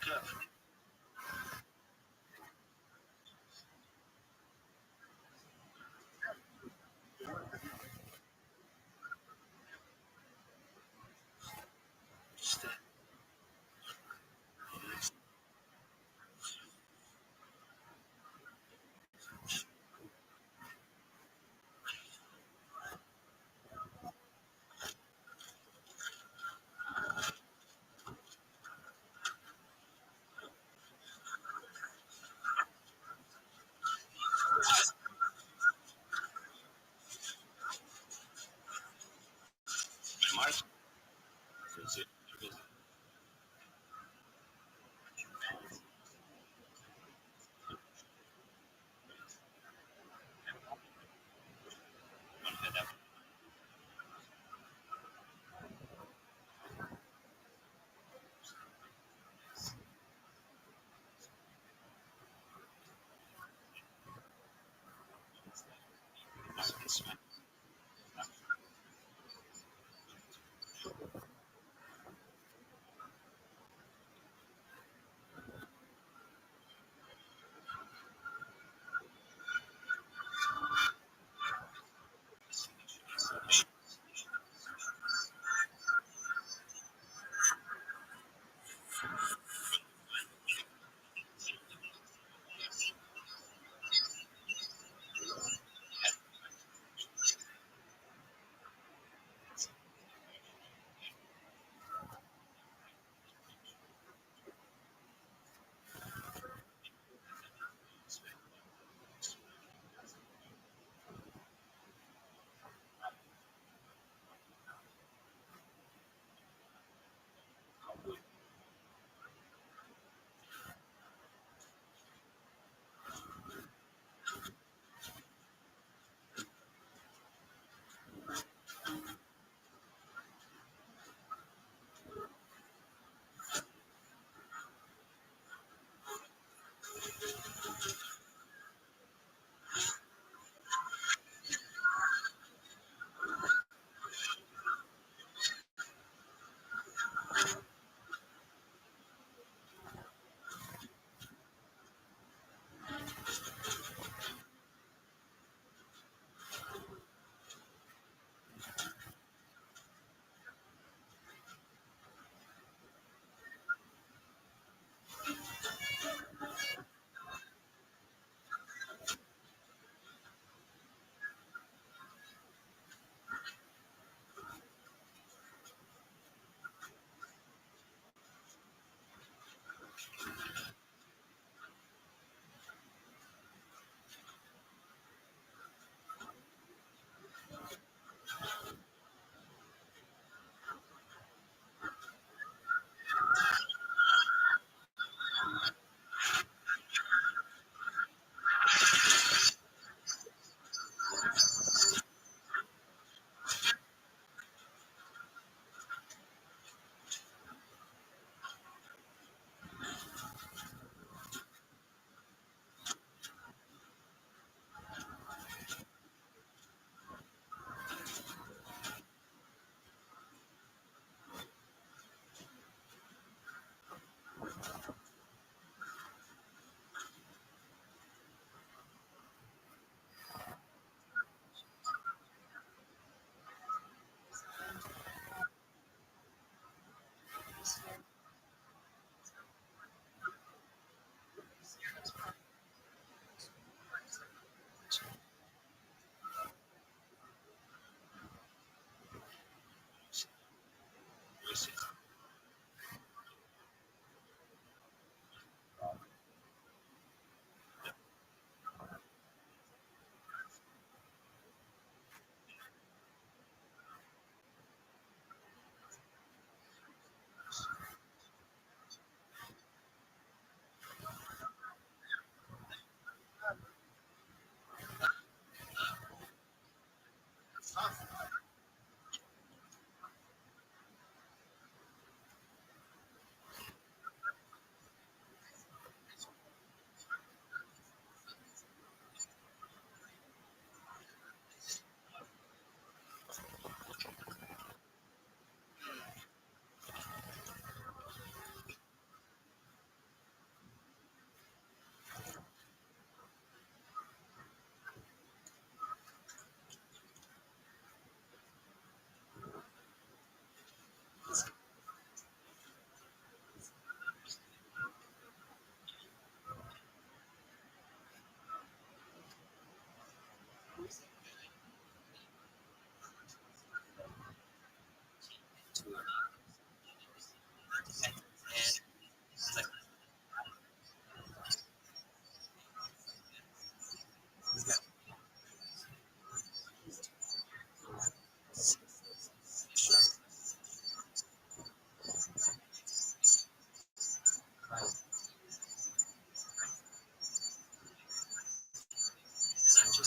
careful. Stay.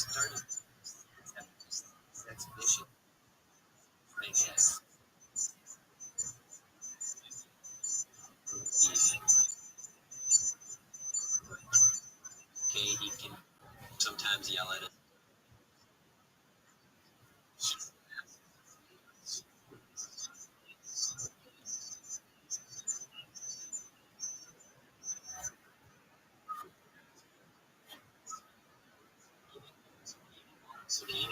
started this exhibition. I guess okay, he can sometimes yell at us. So he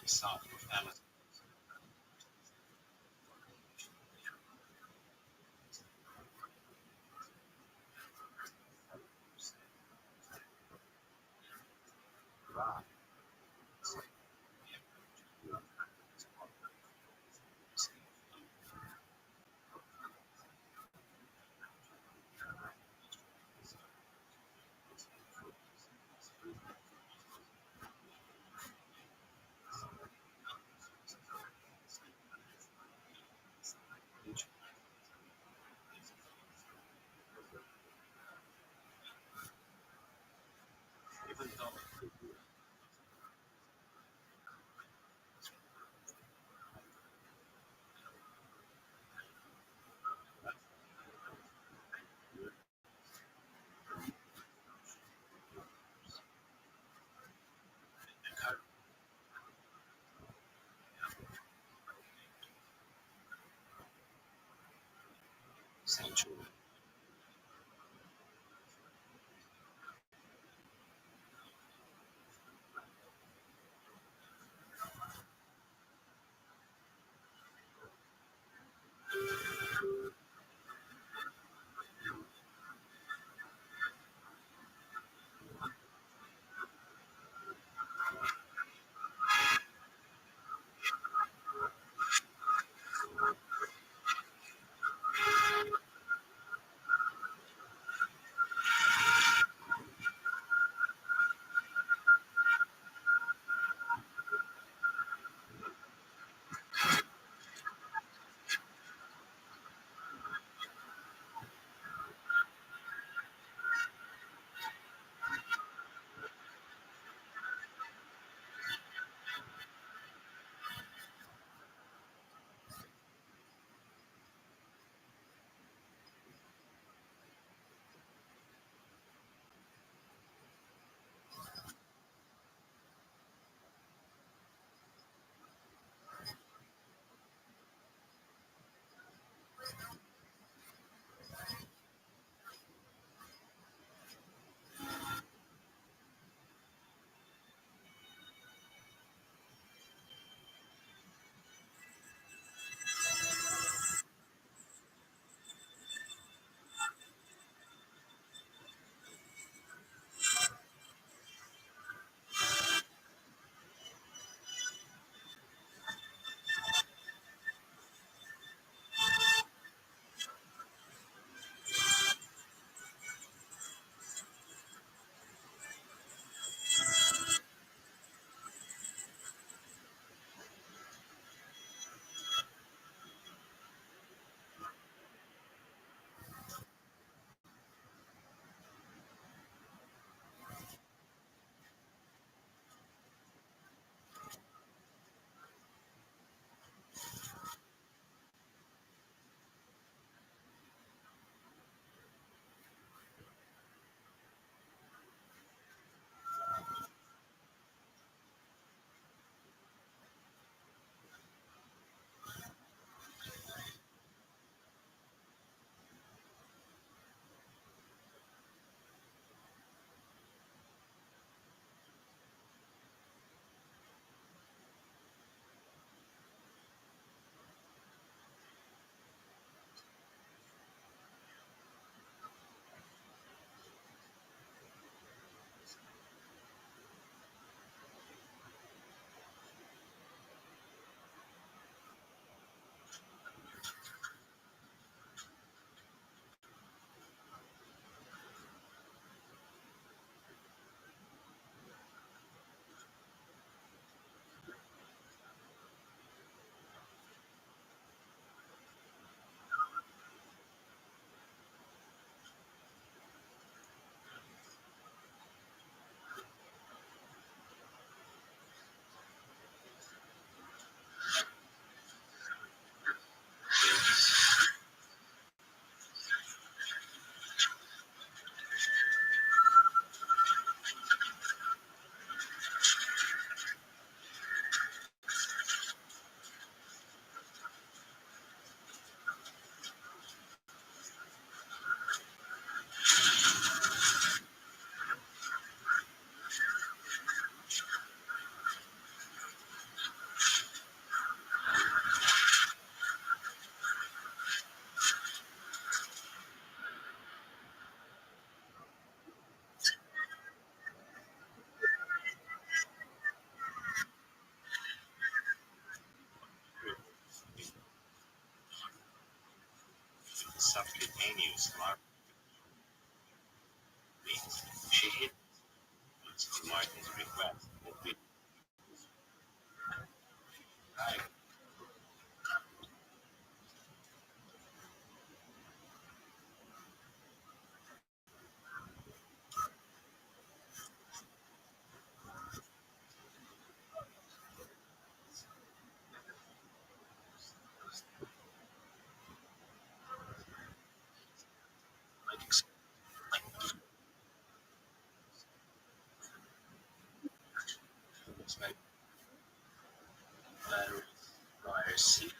South of Amazon. Even though sanctuary. subcutaneous larvae. She hid to Martin's request that we dive like batteries, wires, seeds.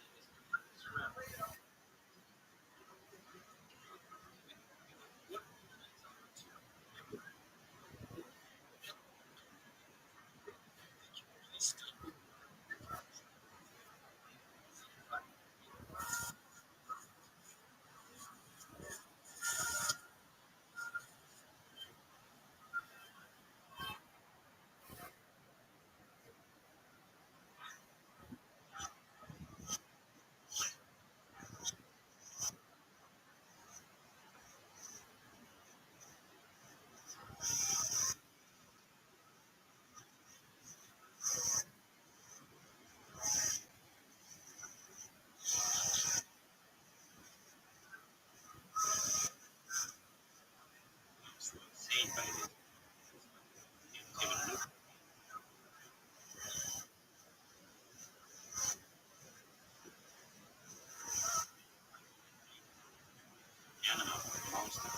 Seen by this even look animal monster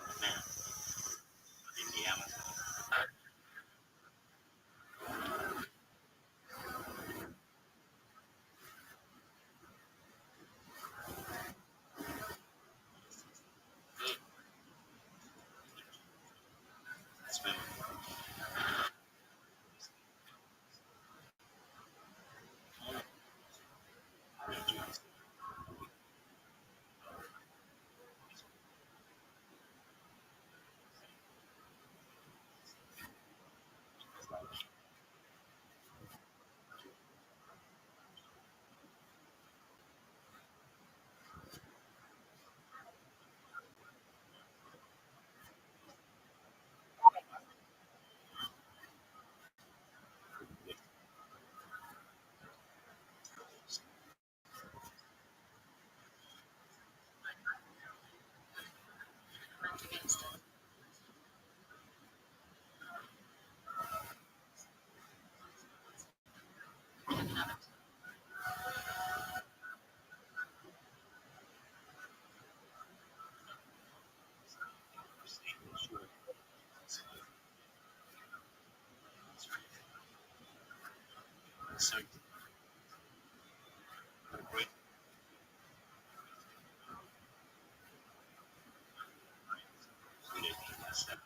of man in the Amazon. Swim regions. So great unit in myself.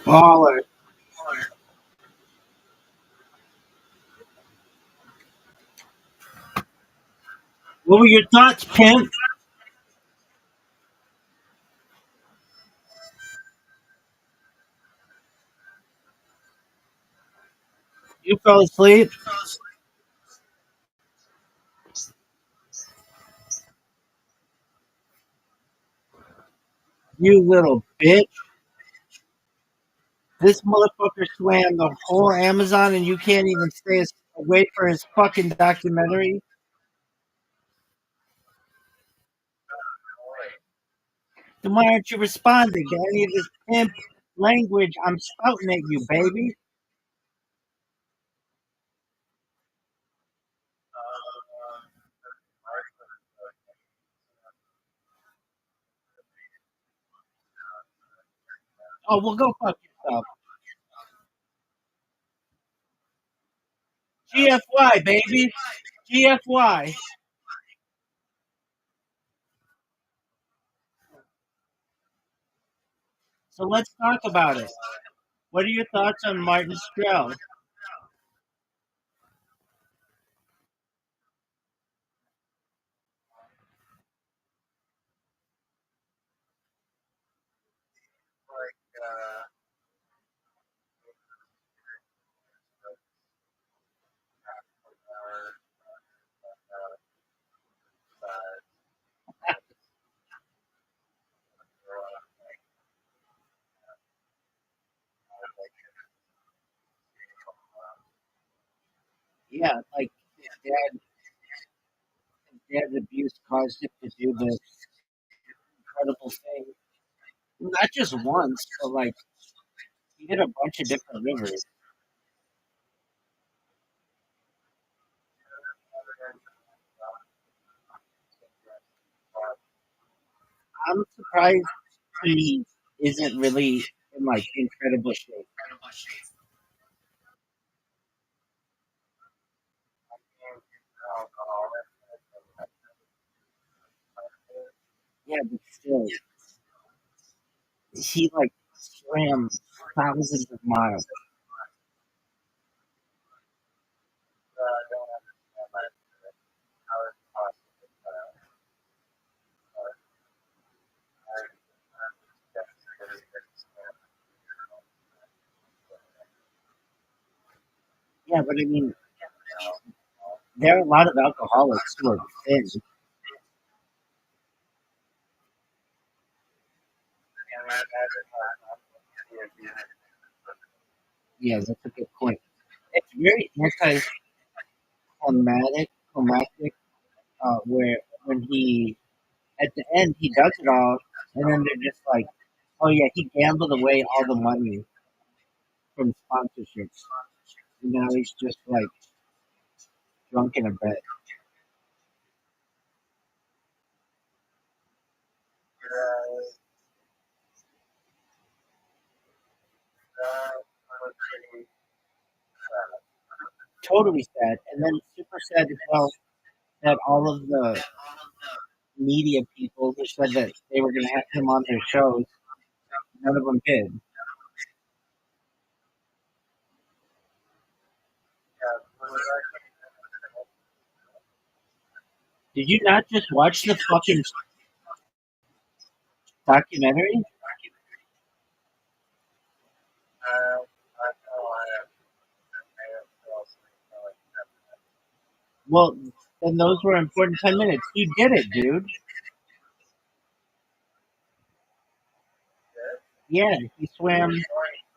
Baller. What were your thoughts, pimp? You fell asleep? You little bitch. This motherfucker swam the whole Amazon and you can't even wait for his fucking documentary? Then why aren't you responding to any of this pimp language I'm spouting at you, baby? Oh, well, go fuck yourself. GFY, baby. GFY. So let's talk about it. What are your thoughts on Martin Strell? Yeah, like his dad's abuse caused him to do this incredible thing. Not just once, but like he did a bunch of different rivers. I'm surprised he isn't really in like incredible shape. Yeah, but still, he like swam thousands of miles. Yeah, but I mean, there are a lot of alcoholics who are thin. Yeah, that's a good point. It's very climactic, where when he at the end he does it all, and then they're just like, oh yeah, he gambled away all the money from sponsorships, and now he's just like drunk in a bed. Totally sad, and then super sad as well that all of the media people who said that they were going to have him on their shows, none of them did. Did you not just watch the fucking documentary? I know I have fell asleep for like 10 minutes. Well, then those were important 10 minutes. You did it, dude. Good. Yeah, he swam. You're going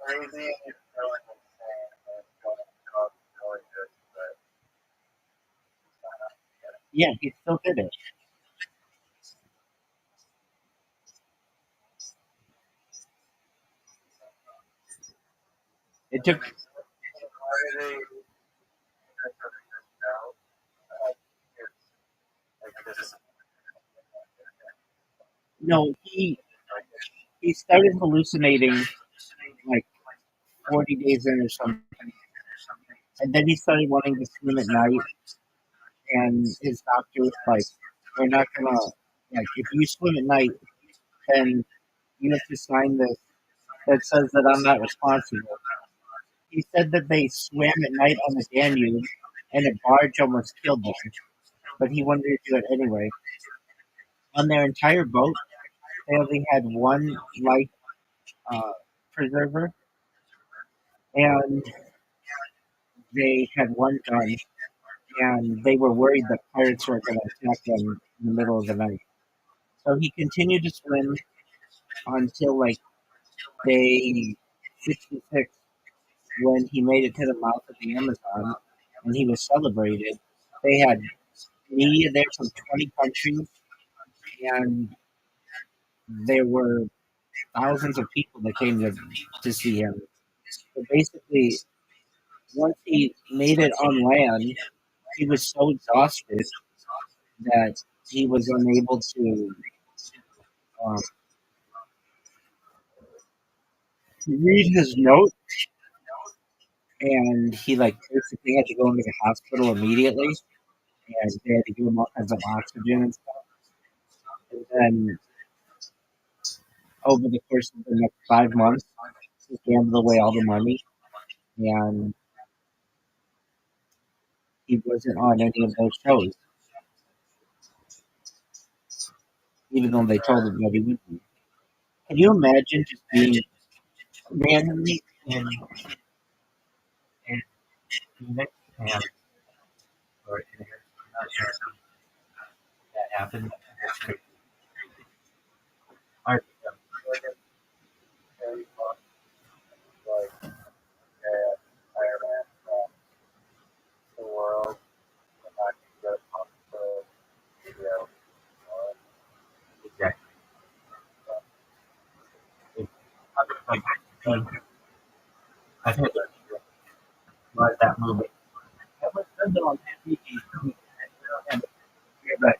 crazy and you're feeling insane and going up really good, but it's not up yet. Yeah, he still did it. It took. Why do they now? It's like this. No, he started hallucinating like 40 days in or something. And then he started wanting to swim at night. And his doctor was like, we're not going to, like, if you swim at night, then you have to sign this that says that I'm not responsible. He said that they swam at night on the Danube and a barge almost killed them, but he wanted to do it anyway. On their entire boat, they only had one life uh, preserver, and they had one gun, and they were worried that pirates were going to attack them in the middle of the night. So he continued to swim until like day 66 when he made it to the mouth of the Amazon and he was celebrated. They had media there from 20 countries, and there were thousands of people that came to see him. So basically, once he made it on land, he was so exhausted that he was unable um, to read his note, and he like basically had to go into the hospital immediately, and they had to give him all kinds of oxygen and stuff. And then over the course of the next 5 months, he gambled away all the money, and he wasn't on any of those shows, even though they told him that he would be. Can you imagine just being randomly in Phoenix and or in Arizona that happened? That's crazy. I, Like it's very fun. Like, yeah, Ireland from the world. And I can get a pump for video. exactly. Like, I've had to watch that movie. I was under on that movie, and but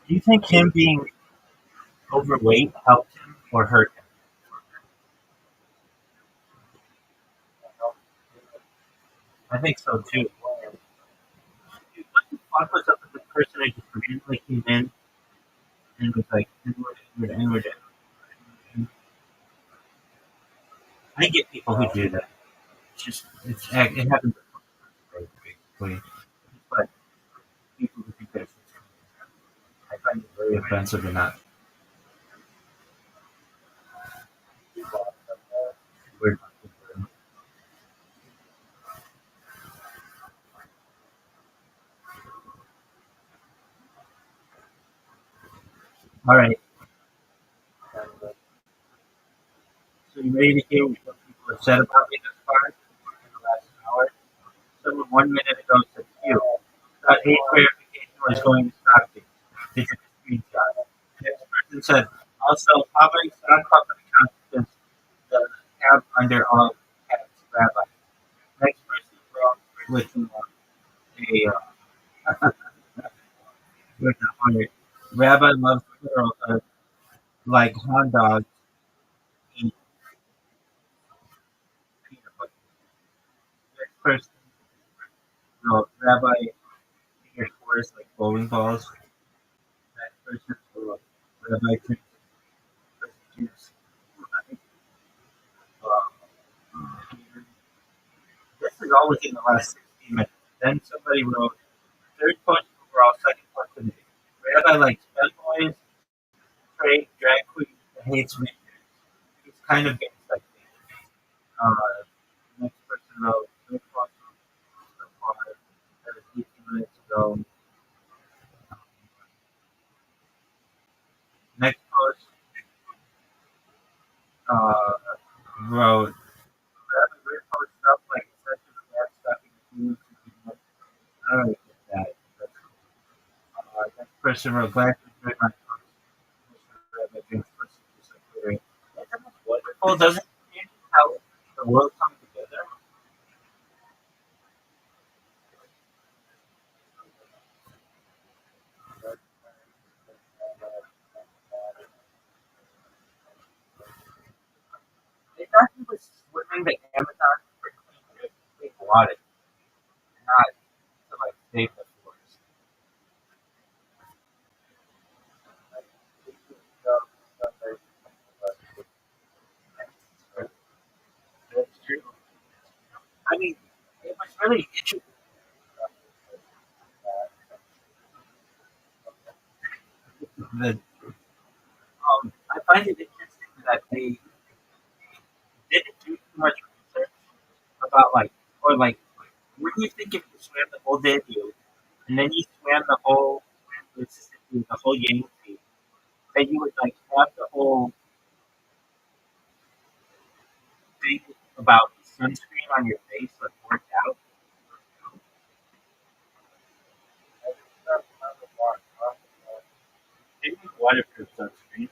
do you think him being overweight helped him or hurt him? I think so too. What the fuck was up with the person who just randomly came in and was like, inward, inward, inward, inward. I get people who do that. It's just, it happens basically. But people who think that I find it very offensive and not weird. All right. So you ready to hear what people have said about me thus far in the last hour? Someone 1 minute ago said, "Phew, thought age verification was going to stop me." They took a screenshot. Next person said, "Also, how many stock company accounts does the have under all caps Rabbi?" Next person wrote with a with a heart. Rabbi loves girls like hot dogs eat peanut butter. Next person wrote, Rabbi fingers scores like bowling balls. Next person wrote, Rabbi drinks juice. This is all within the last 16 minutes. Then somebody wrote, third post overall, second post today. Rabbi likes bad boys, trade, drag queens, and hates me. He's kind of gets like me. Uh, next person wrote, third post so far, that was 18 minutes ago. Next post uh, wrote, Rabbi weird post stuff like excessive fat stuff in the food. I don't really get that. But, next person wrote, glad to enjoy my post. Rabbi drinks pussy juice like Gatorade. That's almost wonderful, doesn't it? How the world comes together. They thought he was swimming the Amazon for clean water, not to like save the forest. That's true. I mean, it was really interesting. That I find it interesting that they didn't do too much research about like, or like, what do you think if you swam the whole Danube and then you swam the whole Mississippi, the whole Yangtze, that you would like have the whole thing about sunscreen on your face like worked out? Maybe waterproof sunscreen.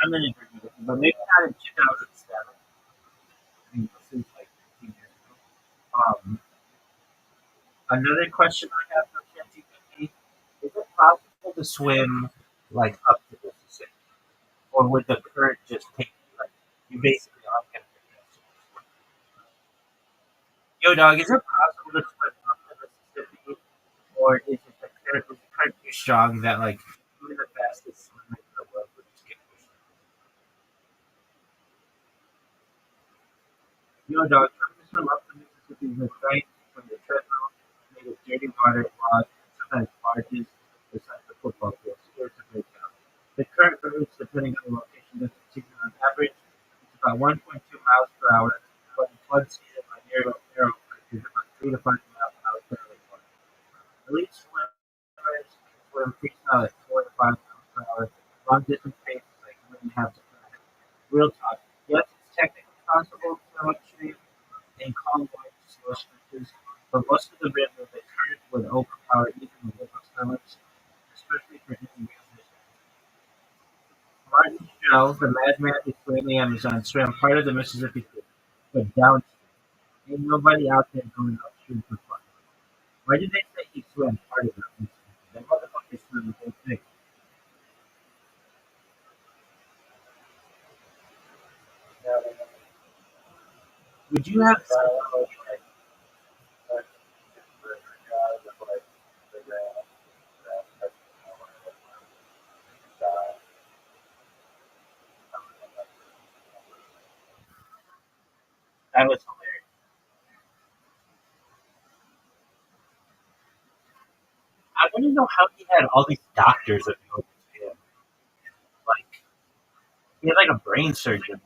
I'm in agreement with you, but maybe not in 2007. I mean, this is like 15 years ago. Another question I have for ChatGPT: is it possible to swim like up to the Mississippi, or would the current just take you like you basically aren't gonna get? Yo, dog, is it possible to swim up the Mississippi, or is the current too strong that like even the fastest swimmer in the world would just get pushed? Yo, dog, trying to swim up the Mississippi is a sight from the treadmill made of dirty water, logs, and sometimes barges beside the football field. Spirits a great job. The current routes, depending on the location, does continue on average. It's about 1.2 miles per hour, but in flood season on narrow creeks, it's about 3 to 5 miles per hour per hour. Elite swimmers swim freestyle at 4 to 5 miles per hour. Long distance paces like more than half the time. Real talk. Yes, it's technically possible to swim upstream in calm water slow stretches, but most of the river, the current would overpower even the littlest swimmers, especially for intermediate. Martin Shell, the madman who swam the Amazon, swam part of the Mississippi River, but downstream. Ain't nobody out there going upstream for fun. Why did they say he swam part of the Mississippi? That motherfucker swam the whole thing. Would you have something like that was hilarious. I want to know how he had all these doctors that know him. Like he had like a brain surgeon.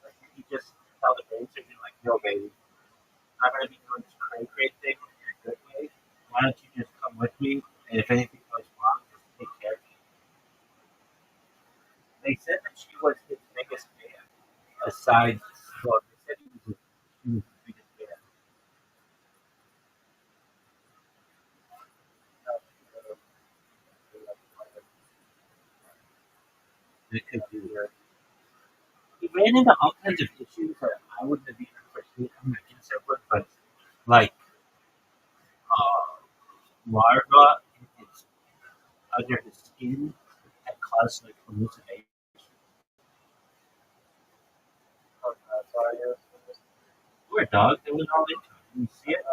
Like he just tell the brain surgeon like, "Yo, baby, I'm going to be doing this cray thing in a good way. Why don't you just come with me? And if anything goes wrong, just take care of me. They said that she was his biggest fan. Aside, well, they said she was his biggest fan. It could be weird. He ran into all kinds of issues that I wouldn't have even foreseen. I mean, I guess I would, but like larva under his skin that caused like hallucination. That's why I use Poor dog, they went all into it. You see it?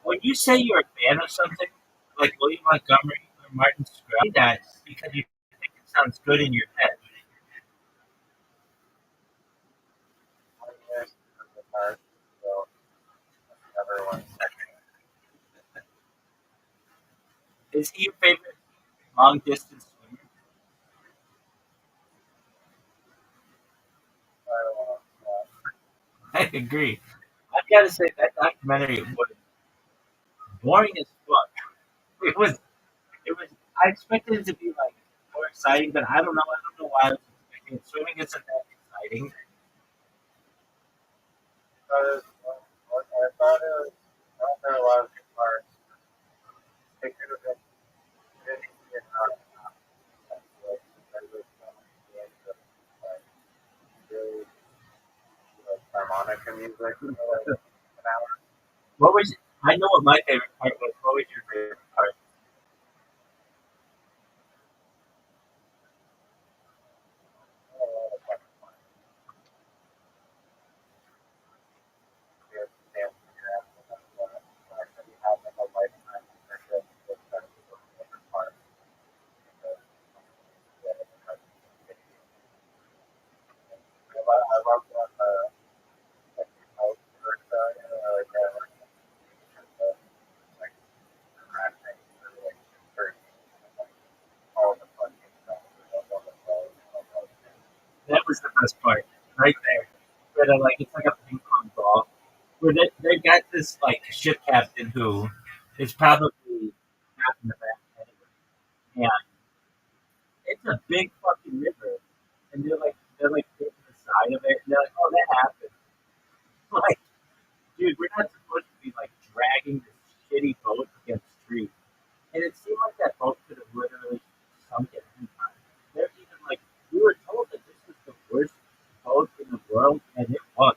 When you say you're a fan of something, like William Montgomery or Martin Scruggs, that because you think it sounds good in your head. so everyone's Is he your favorite long distance swimmer? I agree. I've got to say that documentary was boring as fuck. It was. It was. I expected it to be like more exciting, but I don't know. I don't know why I was expecting it. Swimming isn't that exciting. I thought it was, I don't know a lot of good parts. It could have been, it didn't get out really, harmonica music for like an hour. What was? I know what my favorite part was. What was your favorite part? I love when like crashing like all the fun stuff. That was the best part, right there. Where they're like, it's like a ping pong ball. Where they got this like ship captain who is probably half in the back anyway. And it's a big fucking river. And they're like hitting the side of it and they're like, oh that happened. Like, dude, we're not supposed to be like dragging this shitty boat against trees. And it seemed like that boat could have literally sunk at any time. They're even like, we were told that this was the worst boat in the world, and it was.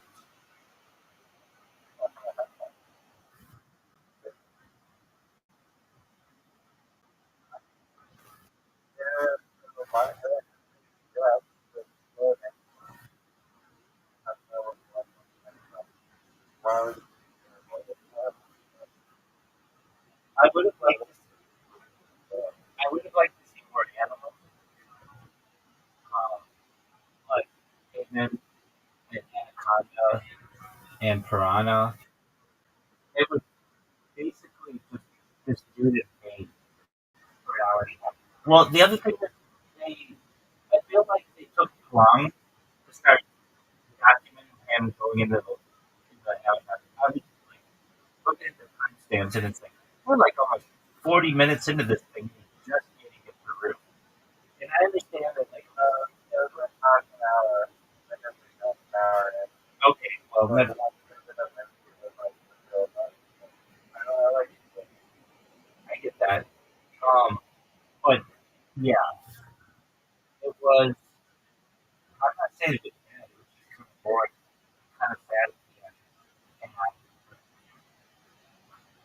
I would have liked to see, I would have liked to see more animals, like pigmen and anaconda and piranha. It was basically just this dude in pain for an hour and a half. Well, the other thing that I feel like they took too long to start documenting him going into the habitat. I was like looking at the timestamps and it's like we're like almost 40 minutes into this thing, just getting it through. And I understand that, like, It was like half an hour, and then we got an hour, and okay, well, I like I get that. But yeah, it was. I'm not saying it was bad. It was just kind of boring, kind of sad. At the end. And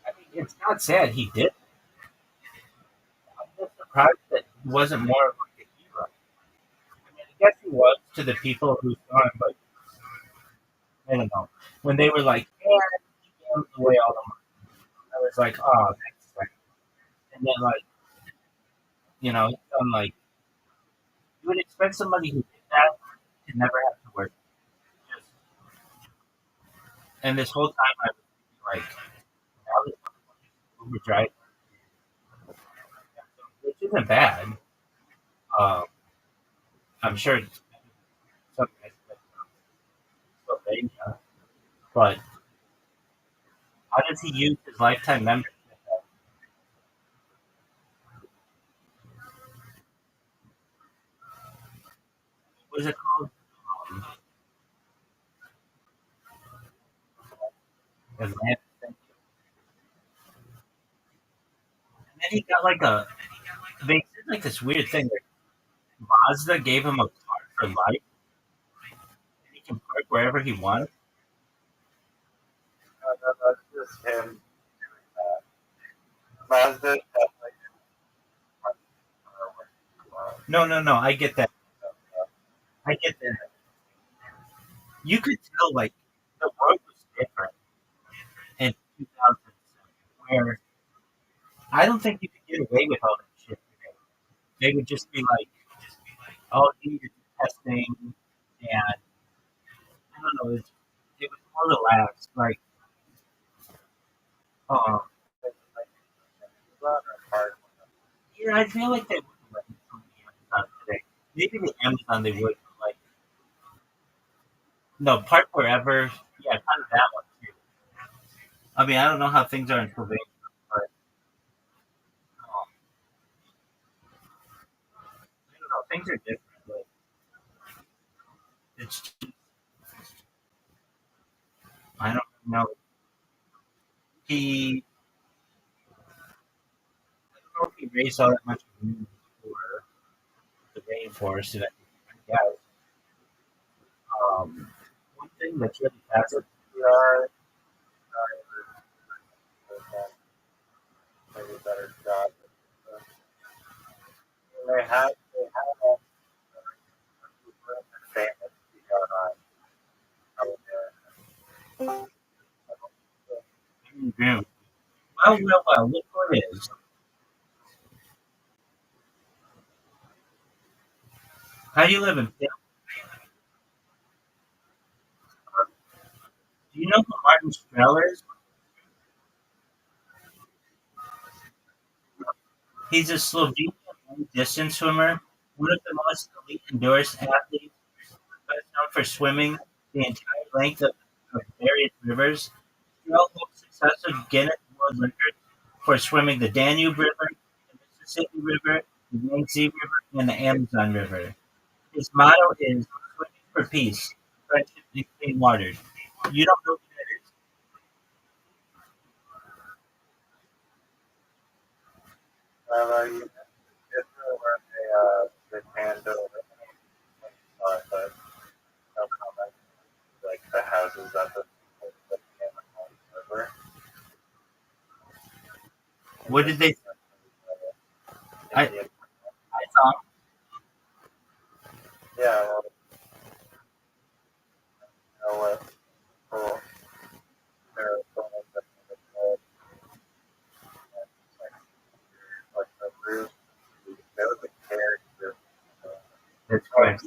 I mean, it's not sad he did. I'm just surprised that he wasn't more of like a hero. I mean, I guess he was to the people who saw him, but I don't know. When they were like, "Yeah, he gave away all the money," I was like, "Oh, that's right." And then, like, I'm like, you would expect somebody who did that to never have to work. Just, and this whole time, I was thinking, like, now this Uber driver, which isn't bad. Um, I'm sure it's some guys like Slovenia. But how does he use his lifetime membership? What is it called? Um, Atlantic. And then he got like they did like this weird thing. Like Mazda gave him a car for life, and he can park wherever he wants. That's just him doing that. Mazda definitely didn't want to where he was. No. I get that. I get that. You could tell like the world was different in 2007, where I don't think you could get away with all that shit today. They would just be like, "Oh, you need to do testing," and I don't know. It was more relaxed. Like, um, yeah, I feel like they wouldn't let me on the Amazon today. Maybe the Amazon they would, but like, no, Park Wherever, yeah, kind of that one too. I mean, I don't know how things are in Pennsylvania, but I don't know, things are different. But it's, I don't know. He, I don't know if he raised all that much money for the rainforest, and I guess. One thing that's really fascinating. We are maybe a better job. They have a famous PR out there. Well, look what it is. How do you live in Philly? Do you know who Martin Streller is? He's a Slovenian long-distance swimmer, one of the most elite endurance athletes, best known for swimming the entire length of various rivers. Streller holds successive Guinness World Records for swimming the Danube River, the Mississippi River, the Yangtze River, and the Amazon River. His motto is "Swimming for Peace, Friendship, and Clean Water." You don't know who that is? It's where they handle but no comment. Like the houses at the river. What did they? I Indian. I saw. Yeah, well, you know what? Cool. Arizona, like the roof, there was a character. That's correct.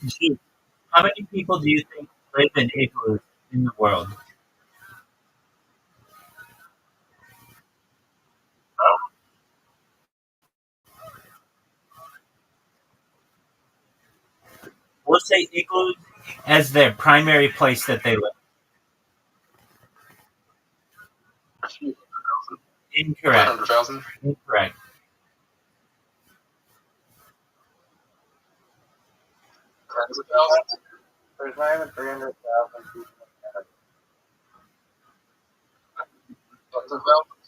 Gee, how many people do you think live in igloos in the world? We'll say igloos as their primary place that they live. Incorrect. 100,000? Incorrect. Tens of thousands? There's not even 300,000 people in Canada. Tens of thousands?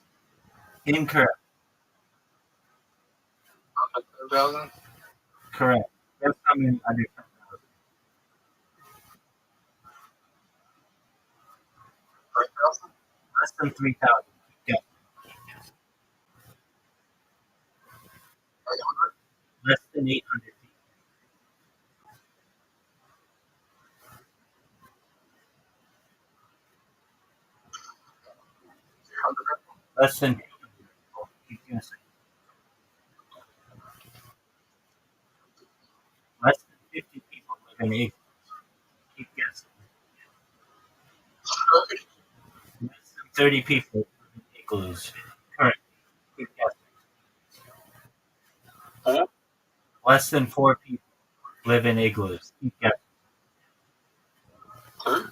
Incorrect. 100,000? Correct. That's coming under 10,000. 3,000? Less than 3,000. Yeah. 800? Less than 800 people. Less than 200 people. Keep guessing. Less than 50 people live in igloos. Keep guessing. Less than 30 people live in igloos. Correct. Keep guessing. Less than 4 people live in igloos. Keep guessing. 2?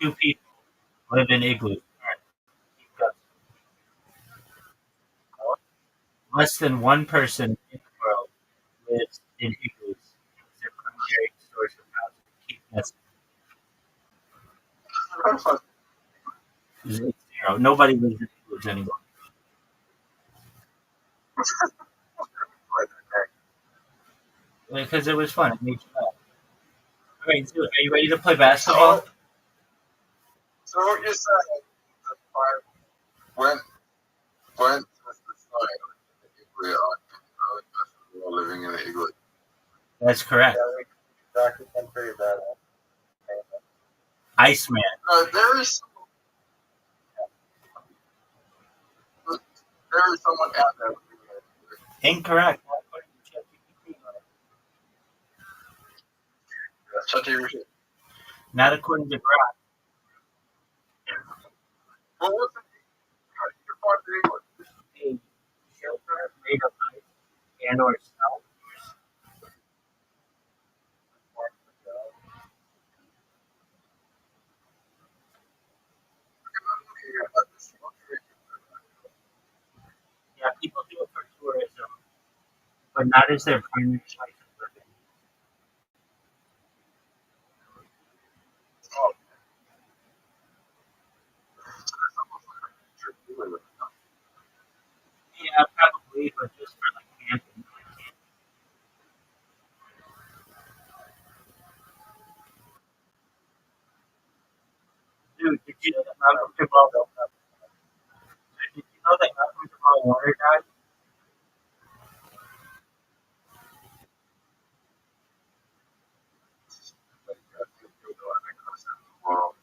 2 people live in igloos. Less than 1 person in the world lives in igloos. It's their primary source of housing. Keep guessing. It's 0. Nobody lives in igloos anymore. Because it was fun. It made you laugh. All right, so are you ready to play basketball? So what you're saying is that when was the sign of the igloo are living in the igloo? That's correct. Iceman. There is someone out there living in an igloo. Incorrect. That's ChatGPT. Not according to Grok. Well, what's it? How did you find the igloo? A shelter made of ice and or snow. Yeah, people do it for tourism, but not as their primary choice of living. Oh, Yeah, probably, but just for like camping. Dude, did you know that Malcolm Jamal? Did you know that Malcolm Jamal Warner died? well,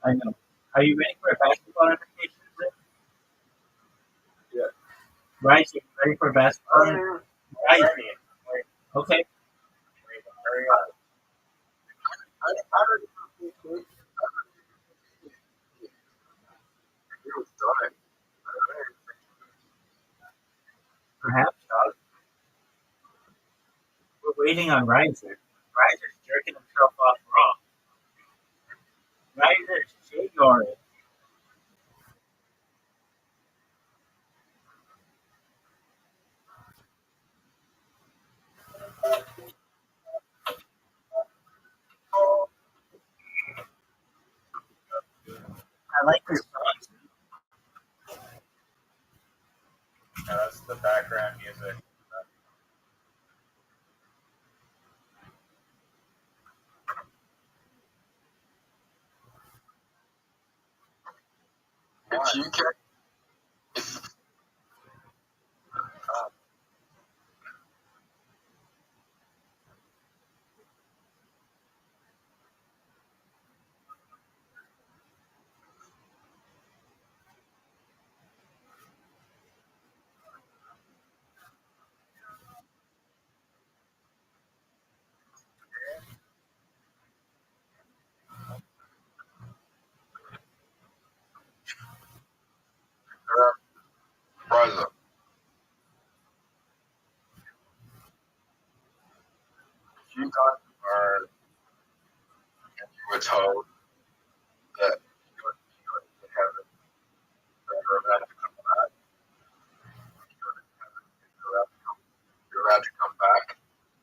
I know. Are you ready for a basketball invitation? Yeah. Rise, are you ready for a basketball? Rise. Okay. Perhaps, dog. We're waiting on Riser. Riser's jerking himself off raw. Riser's J-Yard. I like this song. That's the background music. If you can, rise up. If you got burned and you were told that you're in heaven, that you're about to come back, you're allowed to come back,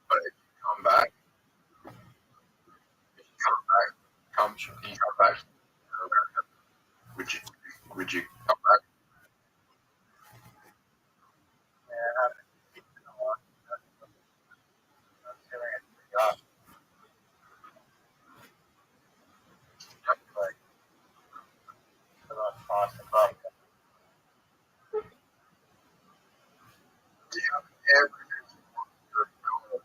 but if you come back, you come back, you're about to heaven. Would you come back? Do you have everything you want? You're God.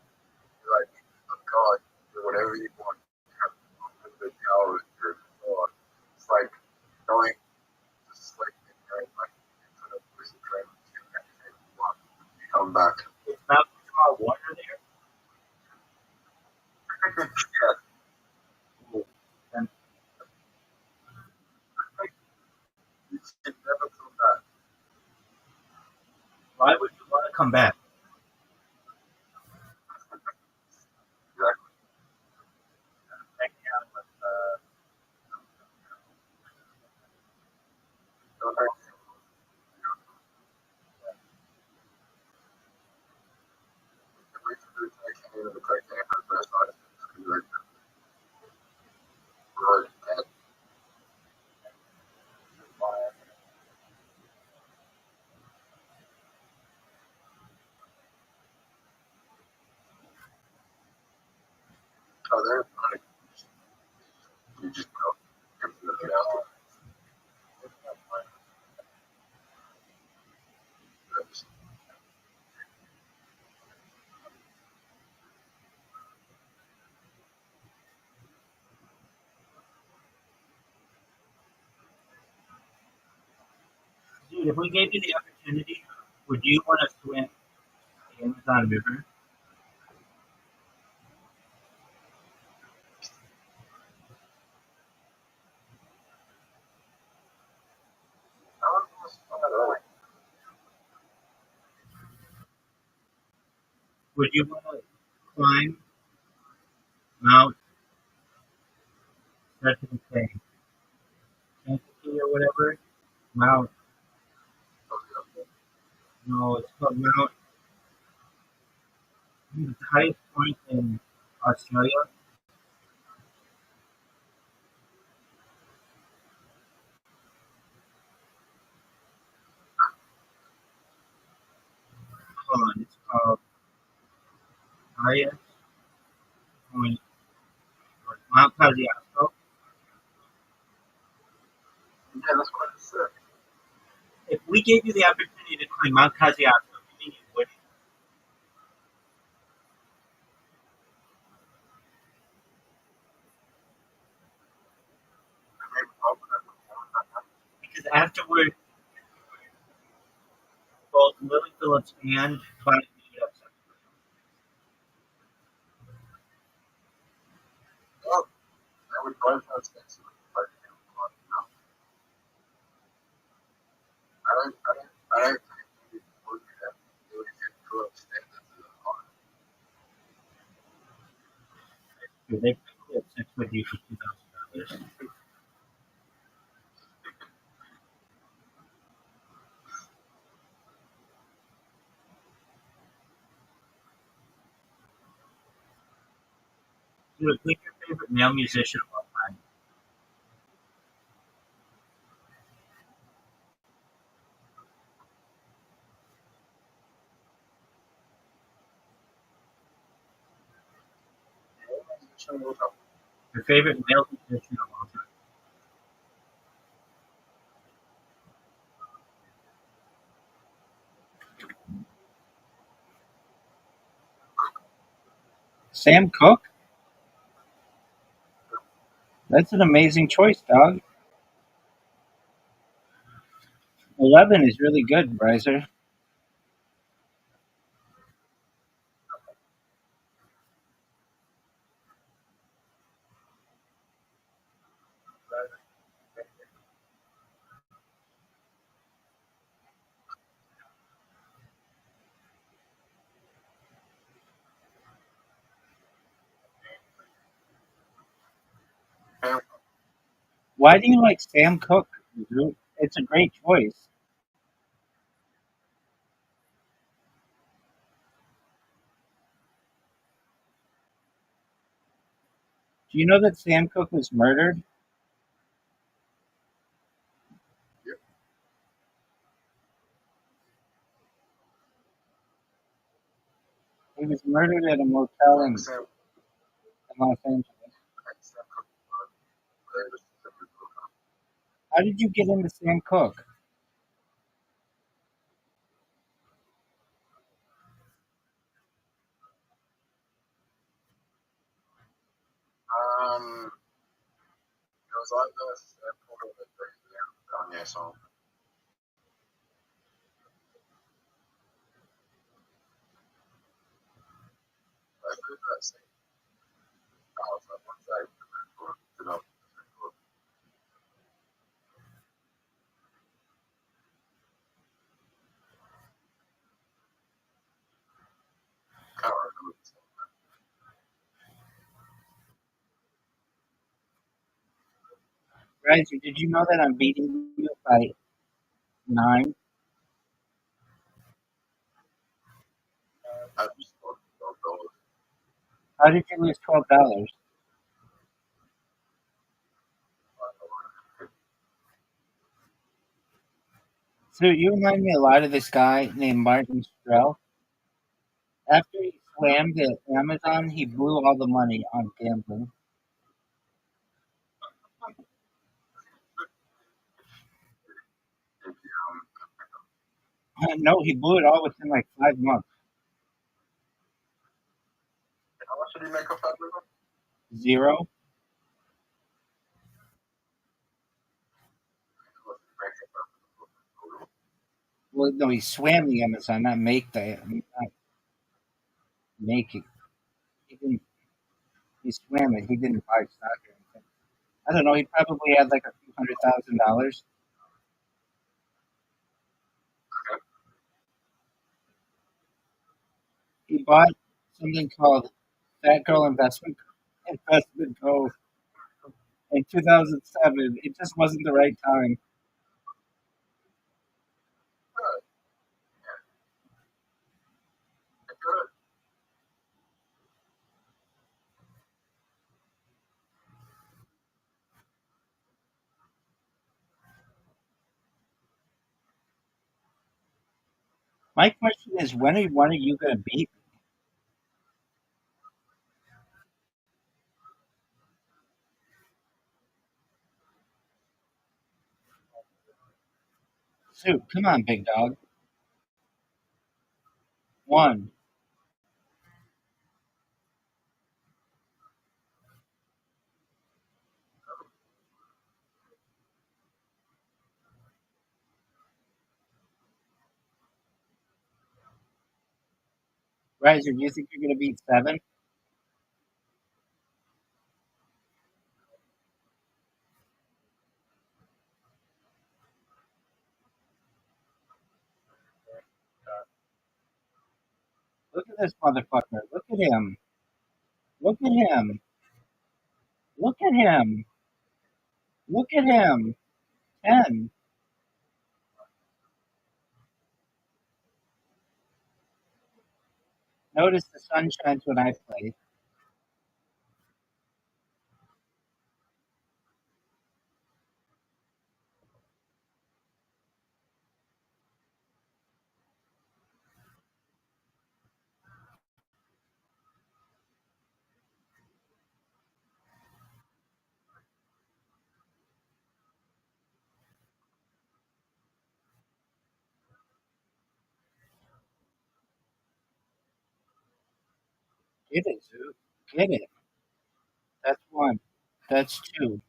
You're like, I'm God. Do whatever you want. You have unlimited power. You're God. It's like going to sleep and you're like, you put a piece of dream and you can anything you want. You come back. Is Malcolm Jamal Warner there? Yeah. Then You can never come back. why would you want to come back? Oh, they're funny. You just go. Give them the belt. Dude, if we gave you the opportunity, would you want to swim the Amazon River? Would you want to climb Mount Sanctuary or whatever? Mount, no, it's called Mount. It's the highest point in Australia. Hold on, it's called highest point, or Mount Kosciuszko. Yeah, that's quite sick. If we gave you the opportunity to climb Mount Kosciuszko, do you think you would? Because afterward, both Lily Phillips and Bonnie ended up separated. Oh, I would buy those things. I don't think you would have to go upstairs. So they probably had sex with you for $2,000. Dude, pick your favorite male musician of all time. Your favorite male musician of all time. Sam Cooke? That's an amazing choice, dog. 11 is really good, Bryzer. Why do you like Sam Cooke, dude? It's a great choice. Do you know that Sam Cooke was murdered? He was murdered at a motel in Los Angeles. How did you get into Sam Cooke? It was like this. I pulled up the Kanye song. I did that same house at one side. You know, kind of remember. Bryzer, did you know that I'm beating you by 9? I just don't know. How did you lose $12? So you remind me a lot of this guy named Martin Strel. After he swam to Amazon, he blew all the money on gambling. No, he blew it all within like 5 months. How much did he make off that river? 0. Well, no, he swam the Amazon, not make it. He didn't. He swam it. He didn't buy stock or anything. I don't know. He probably had like a few $100,000. He bought something called Fat Girl Investment Co. in 2007. It just wasn't the right time. Good. My question is, when are one of you going to beat me? Shoot, come on, big dog. 1. Riser, do you think you're going to beat 7? Look at this motherfucker. Look at him. Look at him. Look at him. Look at him. 10. Notice the sun shines when I play. Get it, Zoo. Get it. That's 1. That's 2.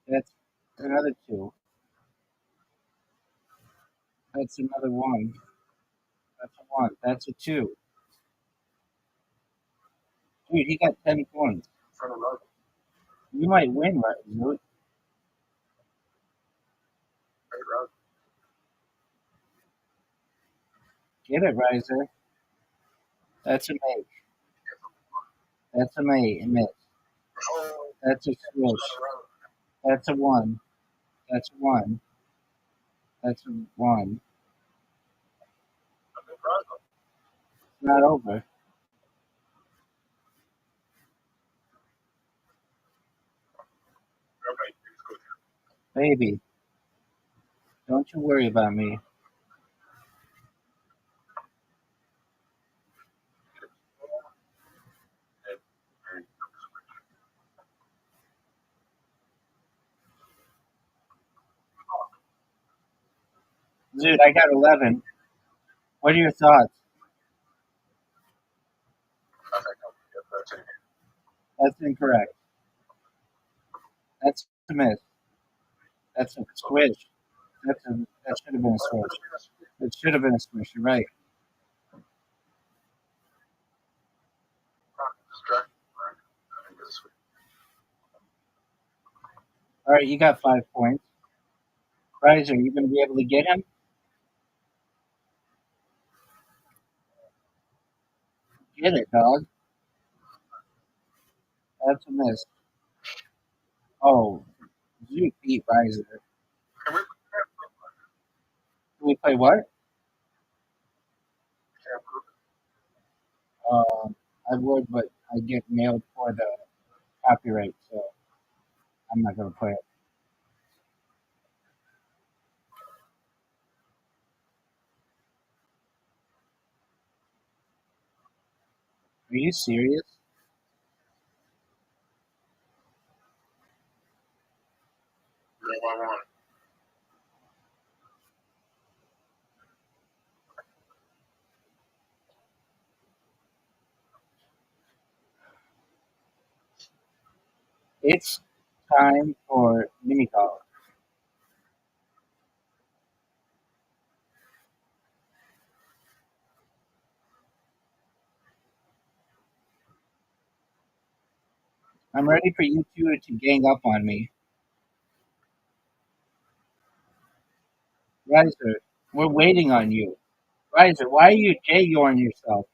That's another 2. That's another 1. That's a 1. That's a 2. Dude, he got 10 points. Front of road. You might win, right, Zoo? Right road. Get it, Riser. That's a make. That's a miss. Oh, That's a front swish. of road. That's a 1. That's a 1. That's a 1. I'm in Brazil. It's not over. Rabbi, please go there. Baby, don't you worry about me. Dude, I got 11. What are your thoughts? I think I'll get that to you. That's incorrect. That's a miss. That's a squish. That should have been a squish. It should have been a squish. You're right. Distract. I think it's All right, you got 5 points. Riser, you going to be able to get him? Get it, dog. That's a miss. Oh, you beat Riser. Can we Can we play what? can't prove I would, but I get nailed for the copyright, so I'm not going to play it. you serious? No, I want. It's time for mini golf. I'm ready for you two to gang up on me. Riser, we're waiting on you. Riser, why are you J-Yorn yourself?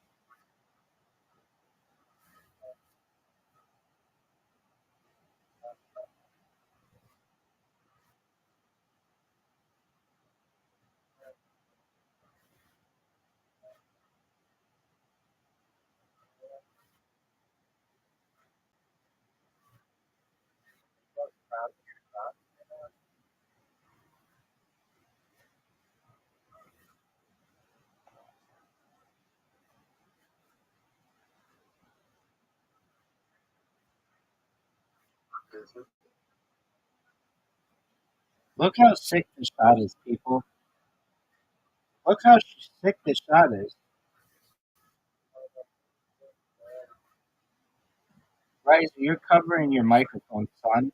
Look how sick the shot is, people. Look how sick the shot is. Riser, you're covering your microphone, son.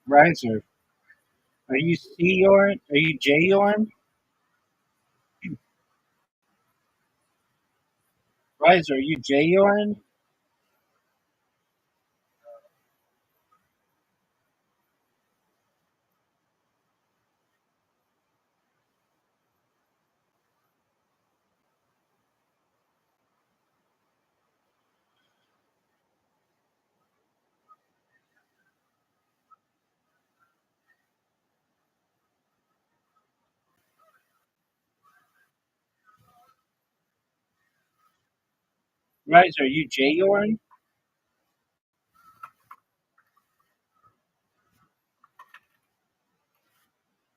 Riser, are you C-Yorn? Are you J-Yorn? Riser, are you J-Yorn? Riser, are you J-Yorn?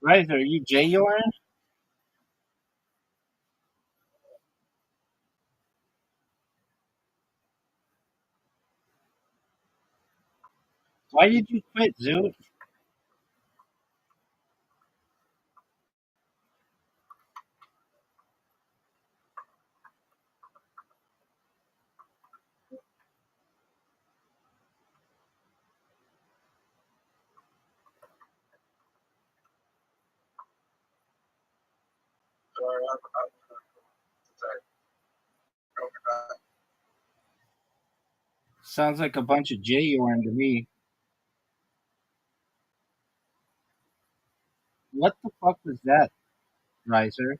Riser, are you J-Yorn? Why did you quit, Zoot? Sorry, sorry. Sounds like a bunch of J-Yorn to me. What the fuck was that, Riser?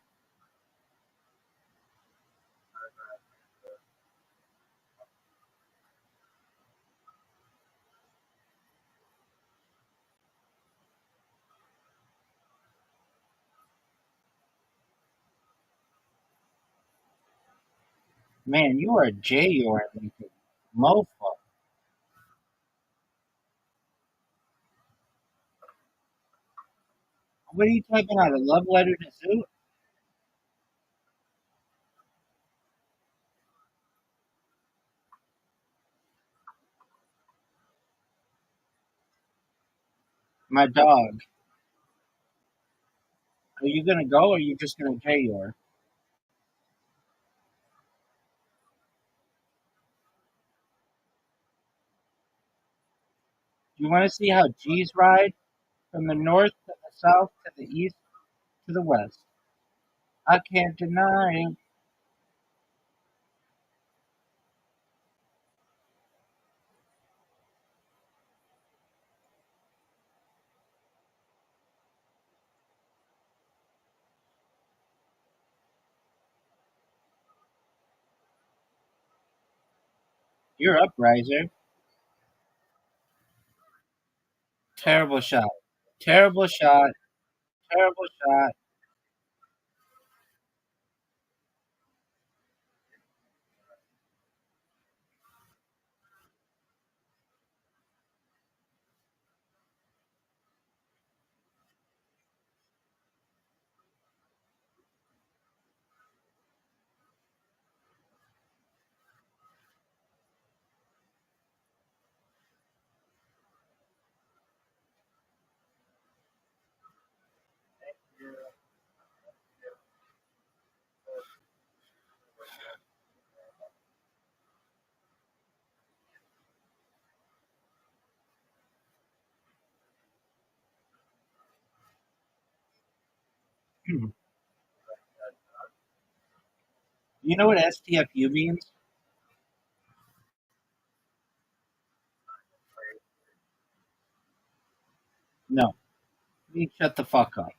Man, you are a J-Yorn like a mofo. What are you typing out? A love letter to Sue? My dog. Are you gonna go or are you just gonna pay your? You wanna see how G's ride? From the north to the south to the east to the west. I can't deny it. You're up, Riser. Terrible shot. Terrible shot. Terrible shot. You know what STFU means? No. You need to shut the fuck up.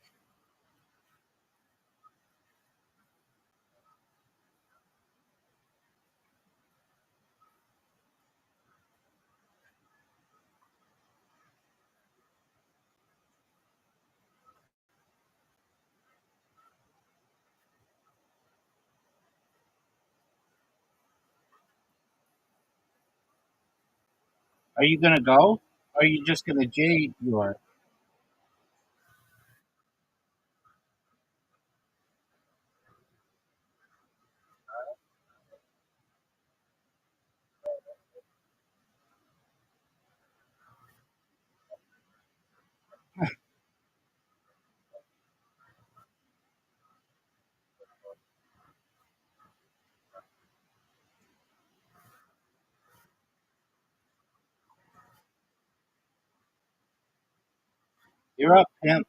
Are you gonna go? Or are you just gonna J your? You're up, pimp.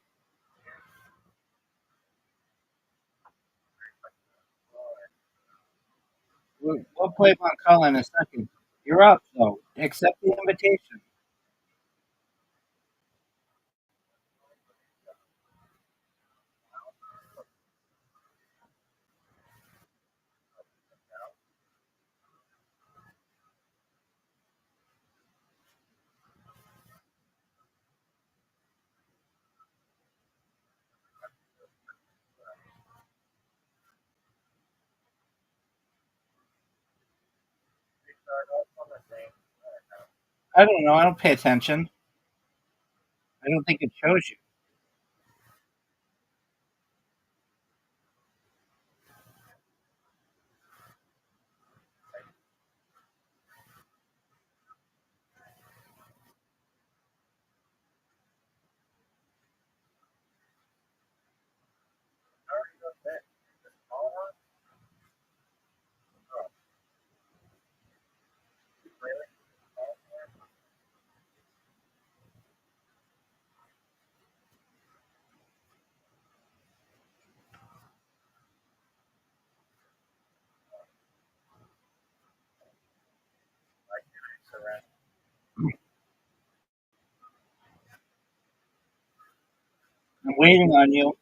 We'll play Von Cullen in a second. You're up, though. Accept the invitation. I don't know. I don't pay attention. I don't think it shows you. I'm waiting on you.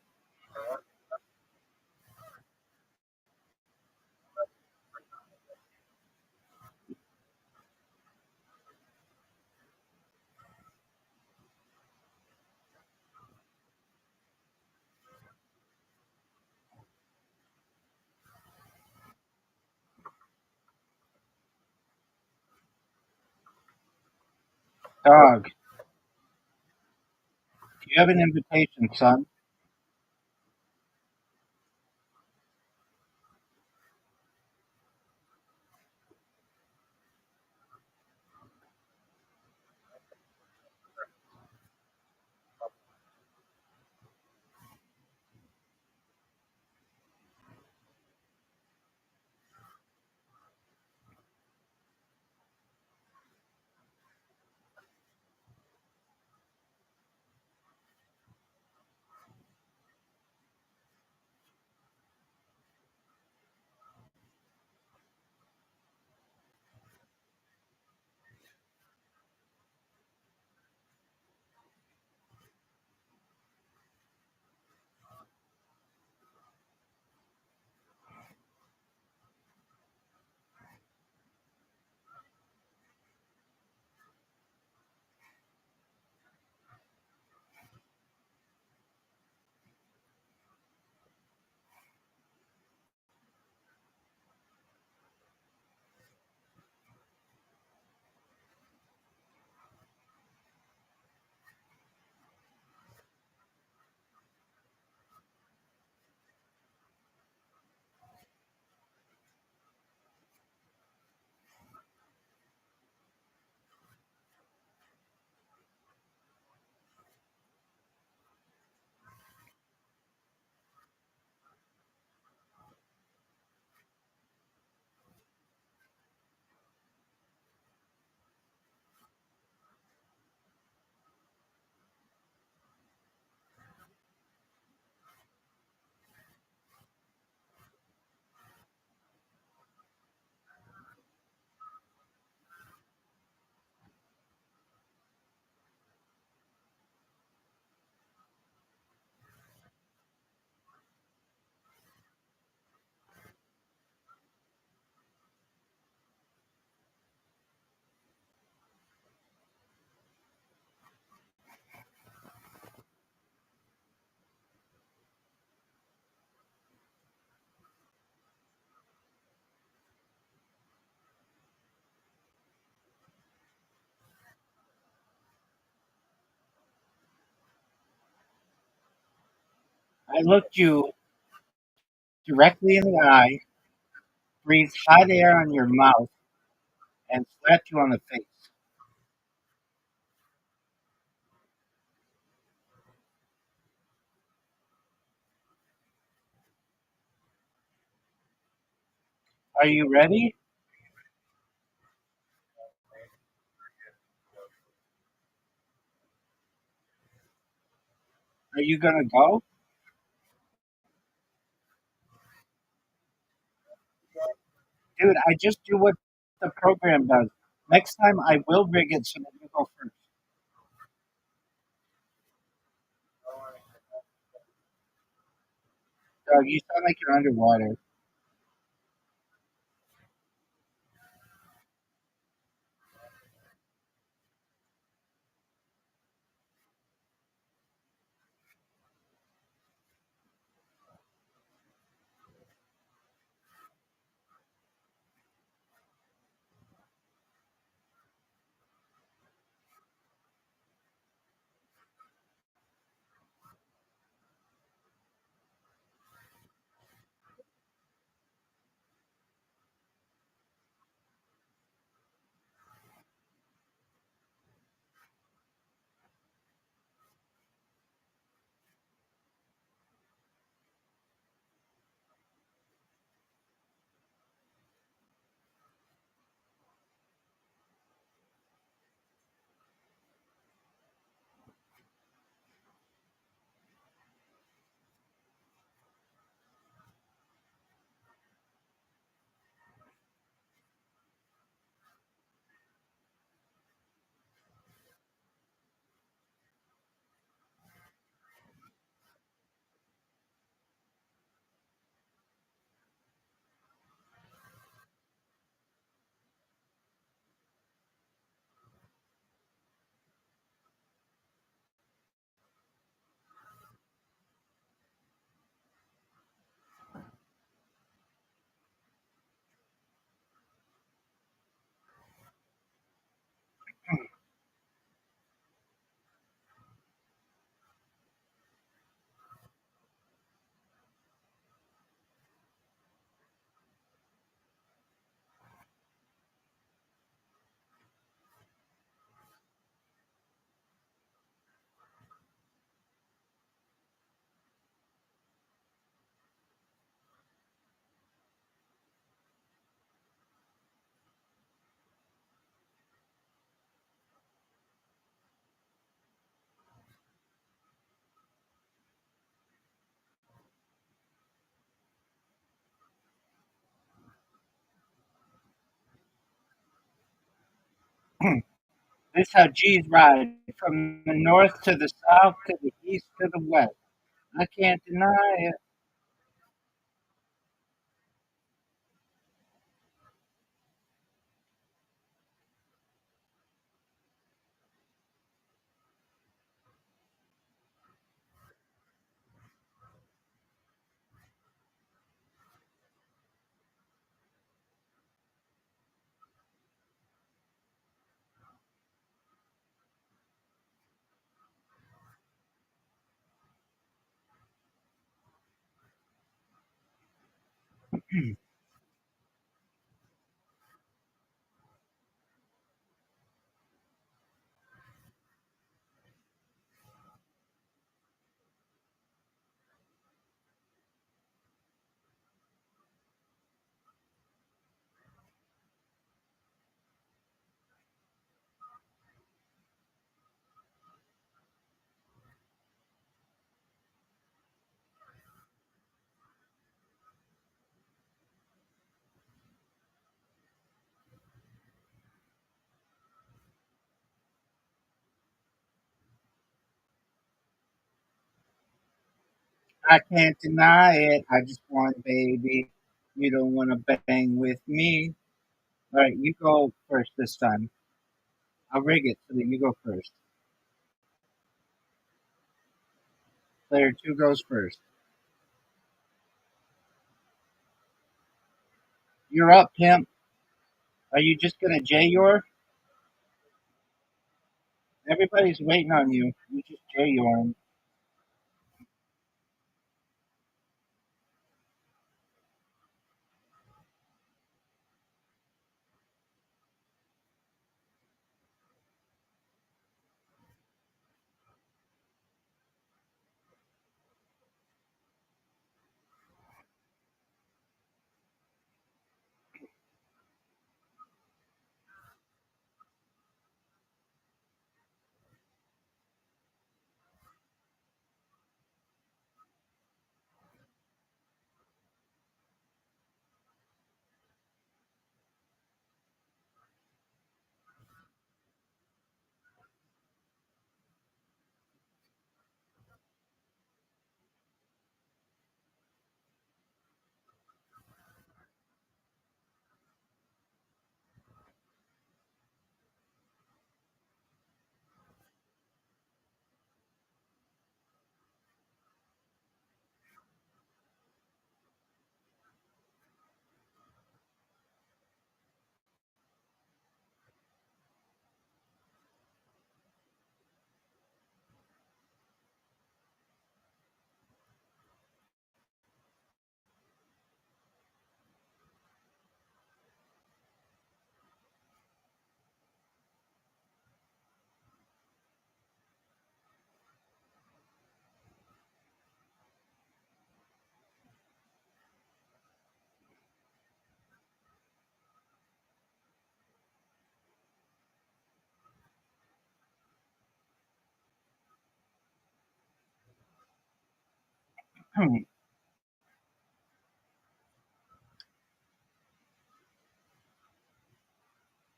Dog, you have an invitation, son. I looked you directly in the eye, breathed hot air on your mouth, and slapped you on the face. Are you ready? Are you gonna go? Dude, I just do what the program does. Next time I will rig it so that you go first. Dog, you sound like you're underwater. This how G's ride from the north to the south to the east to the west. I can't deny it. I can't deny it. I just want baby. You don't want to bang with me. All right, you go first this time. I'll rig it so that you go first. Player two goes first. You're up, pimp. Are you just gonna J your? Everybody's waiting on you. You just J your 'em.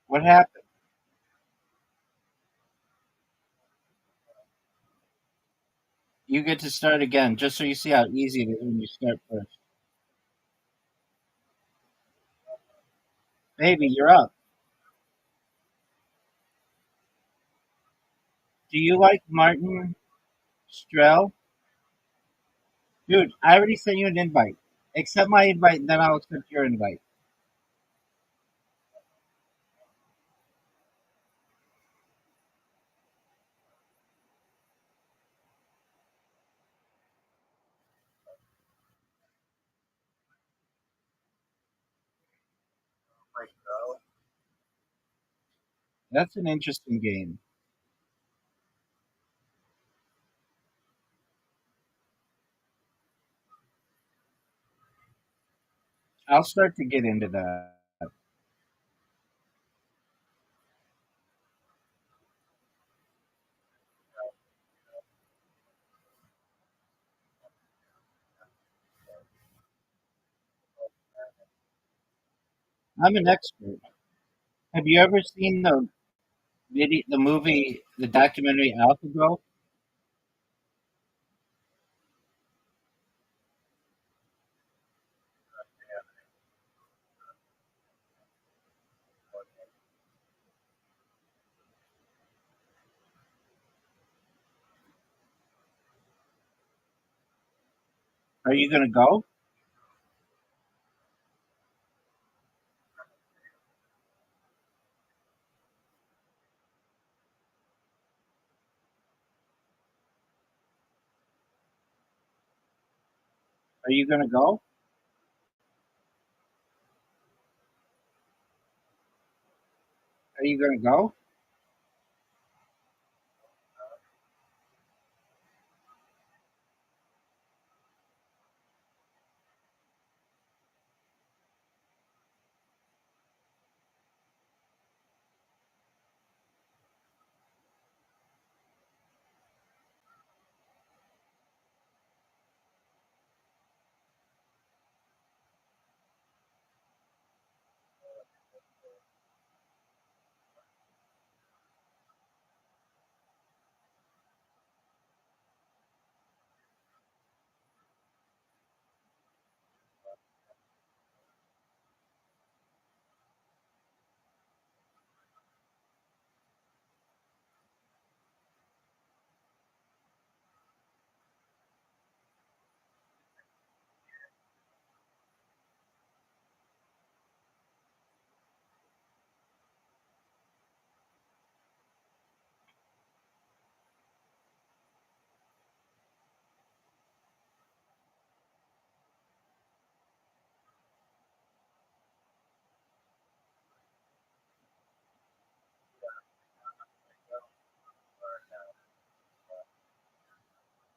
What happened? You get to start again, just so you see how easy it is when you start first. Baby, you're up. Do you like Martin Strell? Dude, I already sent you an invite. Accept my invite, and then I'll accept your invite. Like, no. That's an interesting game. I'll start to get into that. I'm an expert. Have you ever seen the movie, the documentary AlphaGo? Are you gonna go? Are you gonna go? Are you gonna go?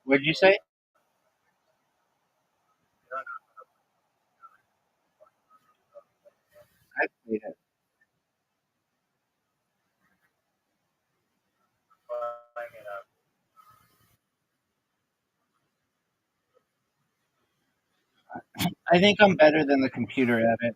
What'd you say? I played it. Finding it out. I think I'm better than the computer at it.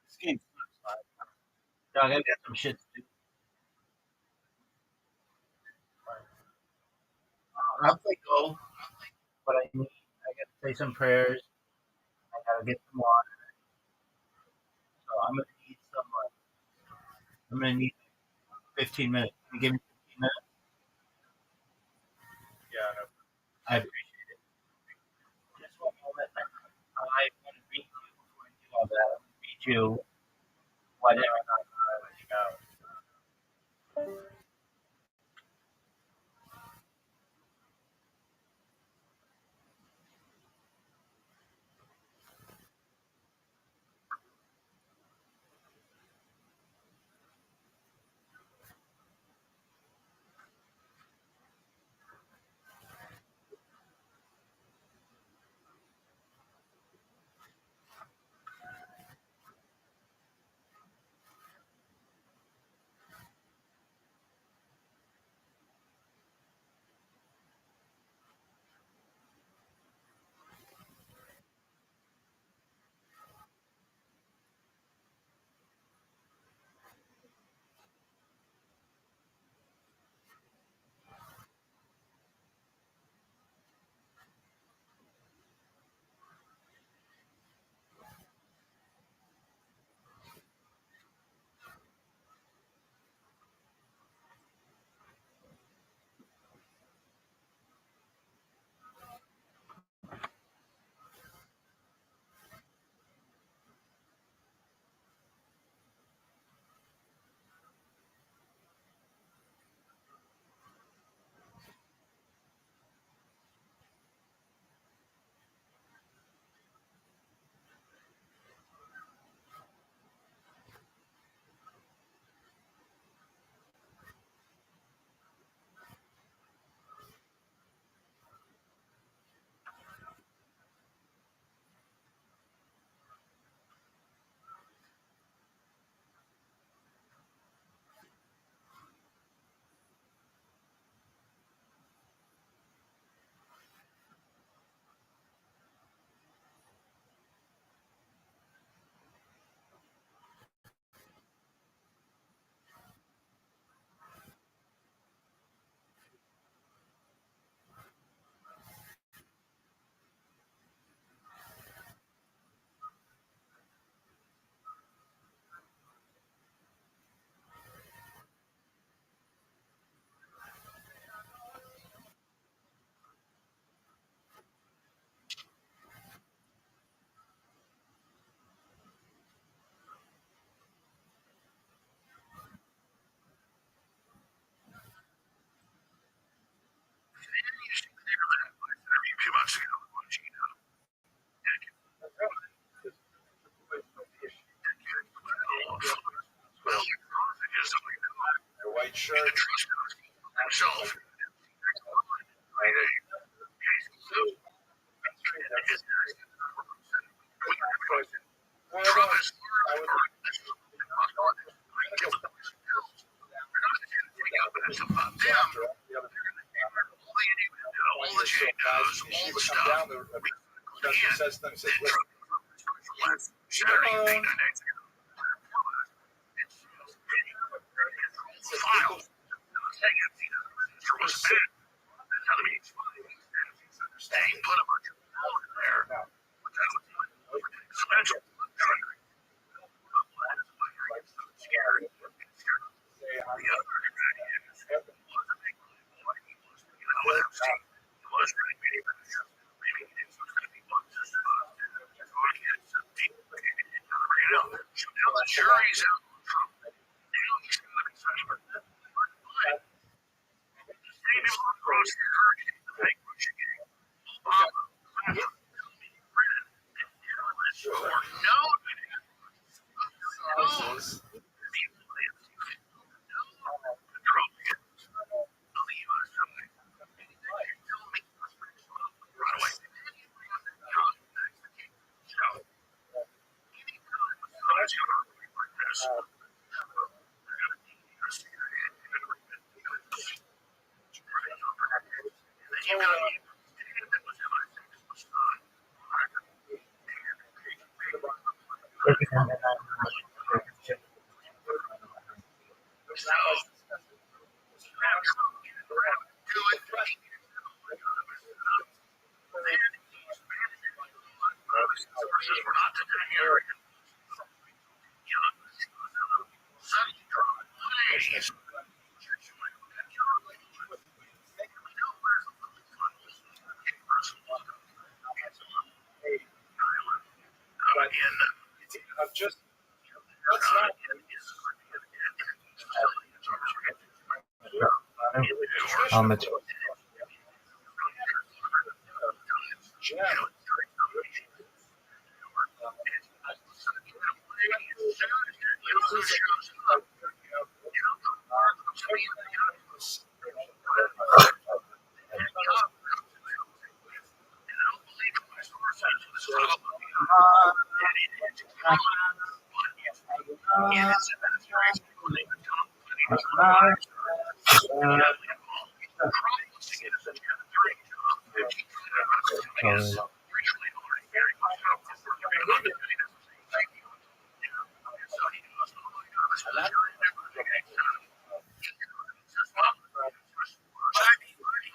This game sucks. Dog, I got some shit to do. I'll play Go, but I gotta say some prayers. I gotta get some water. So I'm gonna need 15 minutes. Can you give me 15 minutes? Yeah, no. I appreciate it. Just one moment. I want to read you before I do all that. I'm gonna read you whatever. Let you know. Their white shirt. Says things. Just let's not on the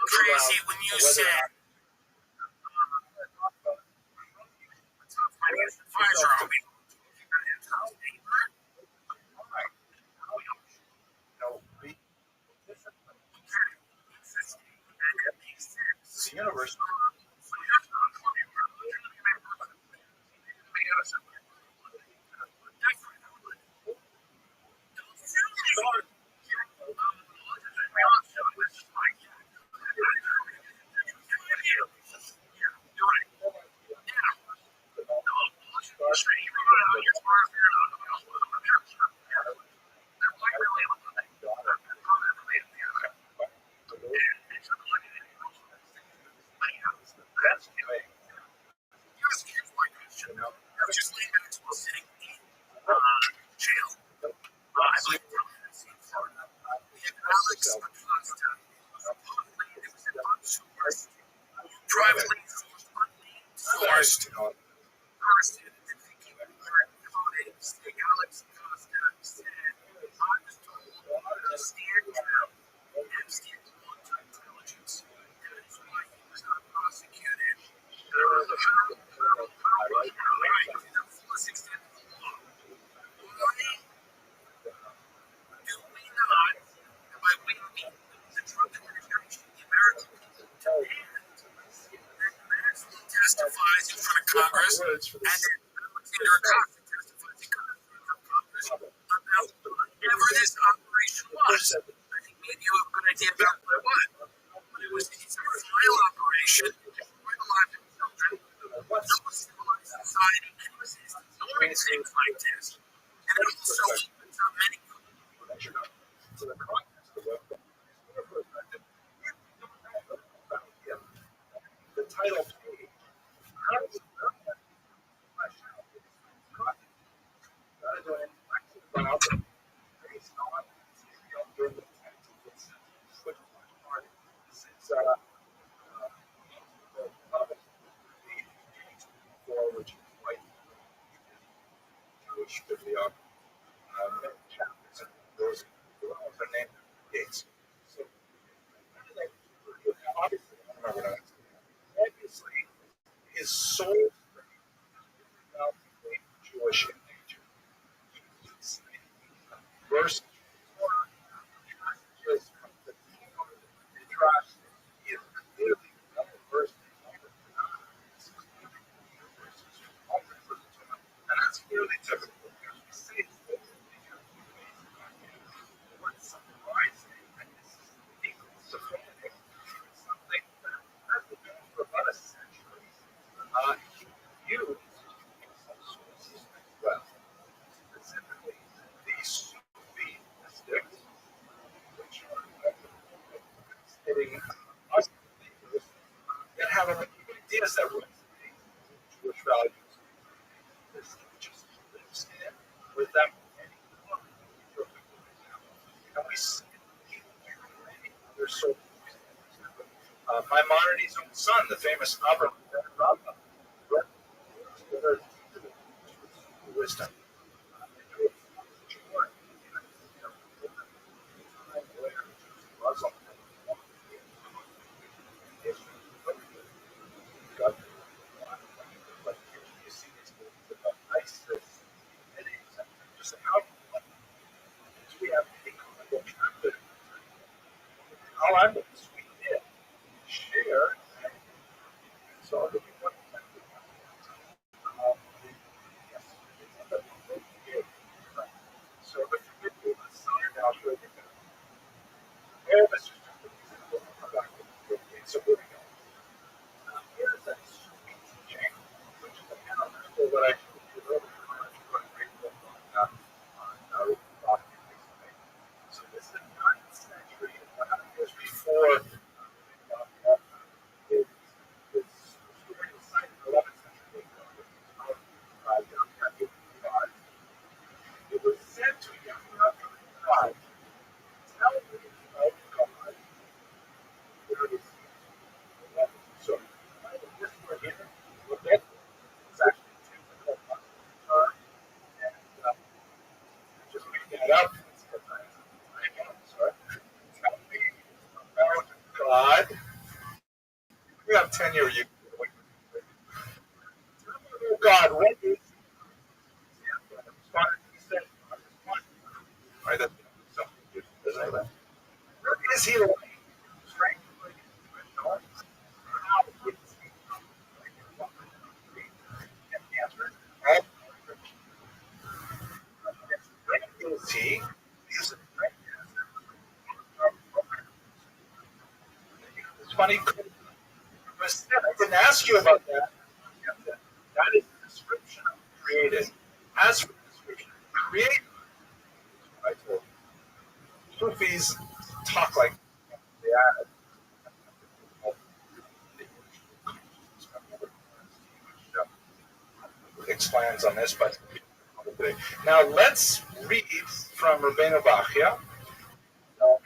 Crazy when you said the universe. testifies in front of Congress, and then Alexander Acosta testifies in Congress about whatever this operation was. I think maybe you have a good idea about what it was. But it's a vile operation, criminalized children, no civilized society can resist ignoring things like this. And it also opens up many the title which is quite Jewish bibliography. Chapters and those are named dates. So remember now. Obviously, his soul is Jewish in nature. He's verse 4 passages from the Midrash. He is clearly well versed in and that's clearly typical because we see it what's surprising and this is equal something that has been known for about a century. He used some sources as well, specifically the Sufi mystics, which are hitting us believers that have ideas that resonate with Jewish values. This just lives in with them anyone. And we see it in many other sources. Maimonides' own son, the famous Rabbi, wisdom. How I'm going to share. So, so if you do this, I'll show you. So here we go. Here's that sweet teaching, which is again a principle that I showed you earlier. I great book on so this is the 9th century, 100 years before his story was cited in the 11th century. It was said to Yahweh God, tell me about God. There it is. So, this word here, look at it's actually technical term, and just make that up. Sorry. Tell me about God. We have 10-year you. God, what is right? Where is he like? Strength, how is he? And the answer is all. Where is he? He's a great It's funny. I didn't ask you about that. That is the description of created. As for the description of created, I told you. Sufis talk like they are. Expands on this, but now let's read from Rabbeinu Bachia.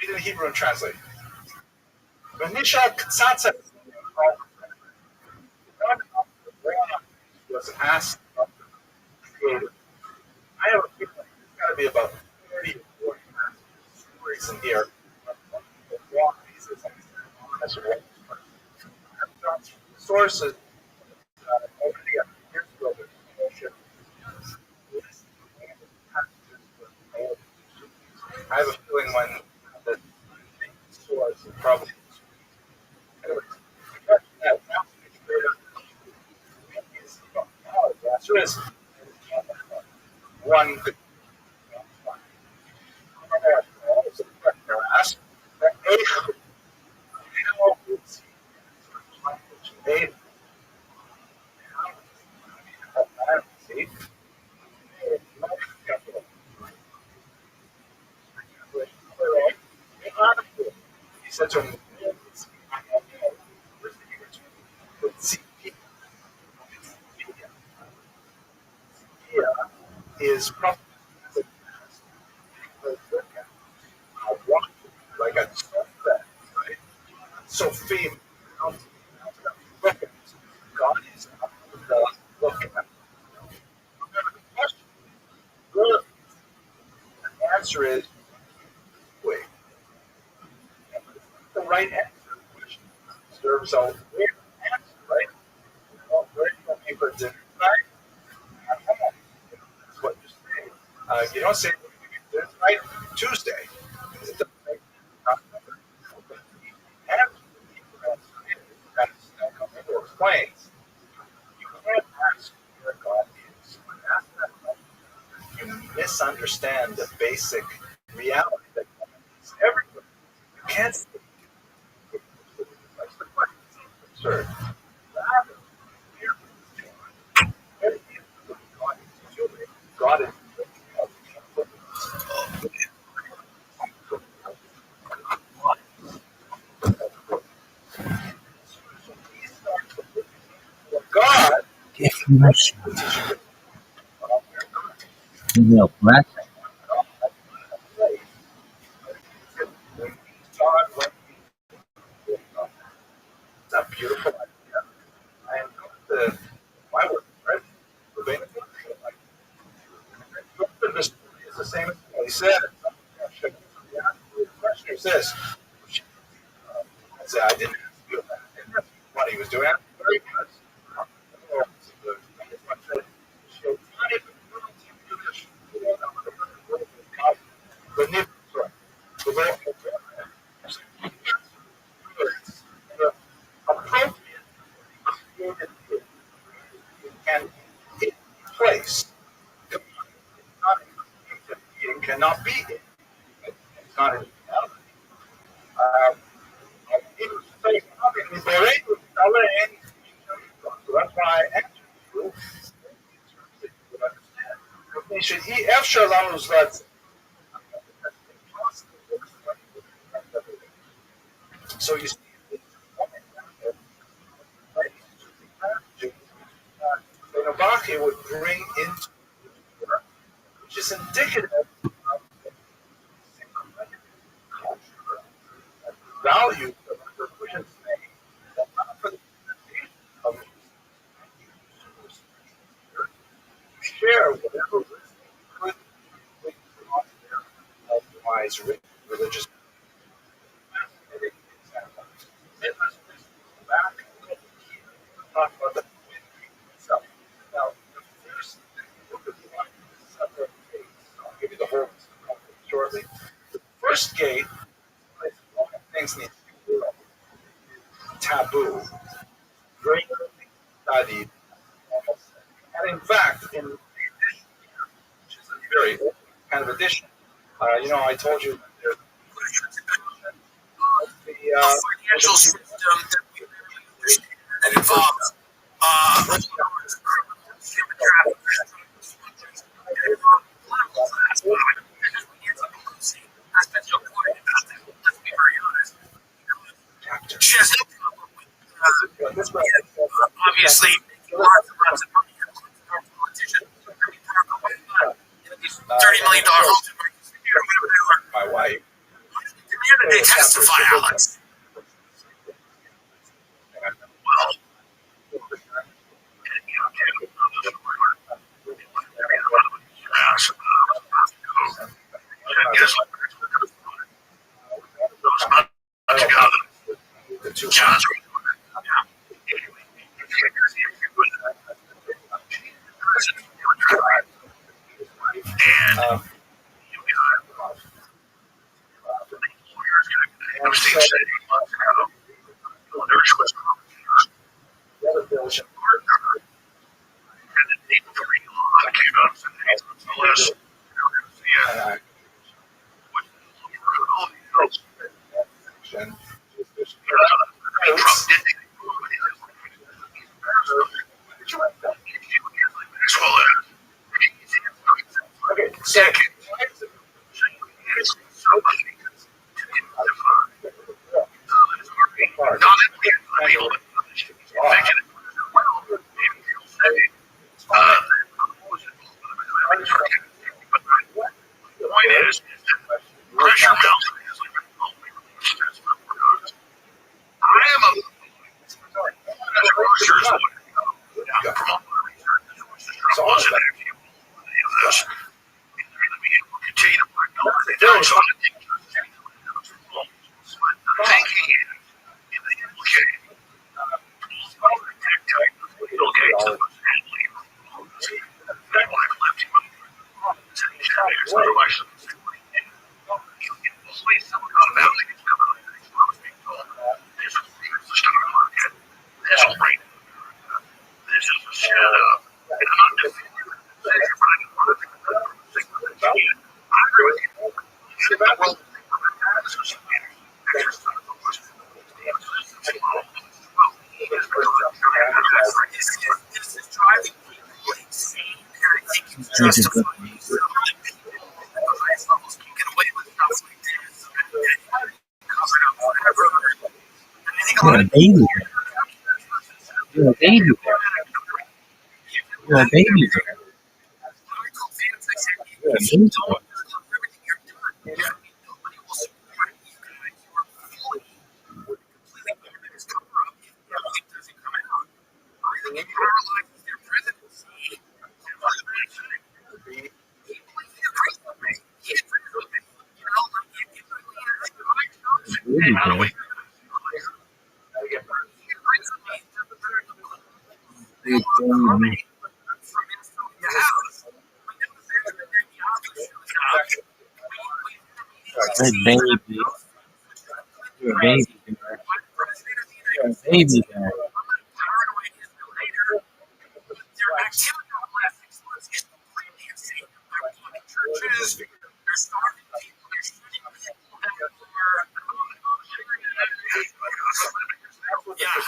Read in Hebrew and translate. Was asked about the creator. I have a feeling there's got to be about 30 or 40 stories in here. Sources already years ago. I have a feeling when the source is probably anyway. The answer is one good ask. He said to him, is probably like a right? So fame. God is looking at the answer is wait. The right answer. serve. So we're answer, right? Well, where do you want me for dinner tonight? That's what you say. You don't say dinner tonight, Tuesday. Because it doesn't make answer explains. You can't ask where God is. When you ask that question, you misunderstand the basic reality that God is everywhere. You can't say that's the question. It's absurd. Rather, here is God. Where is God is doing? God is God. Definition. Real blessing. It's a beautiful idea. I am going to my work, right? It's the same as what he said. The question is this. I said, I didn't ask you that. I didn't ask you what he was doing. Very good. Can it place? It cannot be it. It's not in reality. Um, so that's why I answered you. Should he אפשר לנו זלת. So you see, Novaki would bring into which is indicative of the culture and value of the Christian faith, that not for the of share whatever wisdom could be brought there of wise religious back talk about the itself. Now, the first separate gates. I'll give you the whole shortly. The first gate is one of the things needs to be taboo, greatly studied, and in fact, in the edition here, which is a very old kind of edition, I told you that there's the financial system that we really understand that involves human trafficking, that involves political class, by the way, because Nancy Pelosi has been so quiet about that. Let's be very honest. She has no problem with, obviously, making lots and lots of money as a politician. I mean, Barack Obama, these $30 million homes in Marcus City or whatever they were. my wife. Demand that they testify, Alex. Well, The two the other version. Okay, so the point is, pressure mounts. I am a research lawyer. Continue to work on it. The thinking is, in the This is driving people insane, and I think it's justified. So that people at the highest levels can get away with stuff like this and cover it up forever. And I think a lot of baby. You're a baby bear. You're a baby bear. I told fans, I said, You're a if you baby don't bear. love everything you're doing, nobody will support you guys. You are fully, completely part of this cover up if everything doesn't come out. I think it paralyzes their presidency. And by the way, he agrees with me. He agrees with me. You know, like, it really is. Baby By the way, bear. he agrees with me. Big baby. From inside the house. We know the Benjamin Netanyahu shows up. Good baby. You're a baby bear. You're a baby bear. Paranoid Israel hater. Their activity over the last 6 months is completely insane. They're bombing churches. They're starving people. They're shooting people that are. Yeah.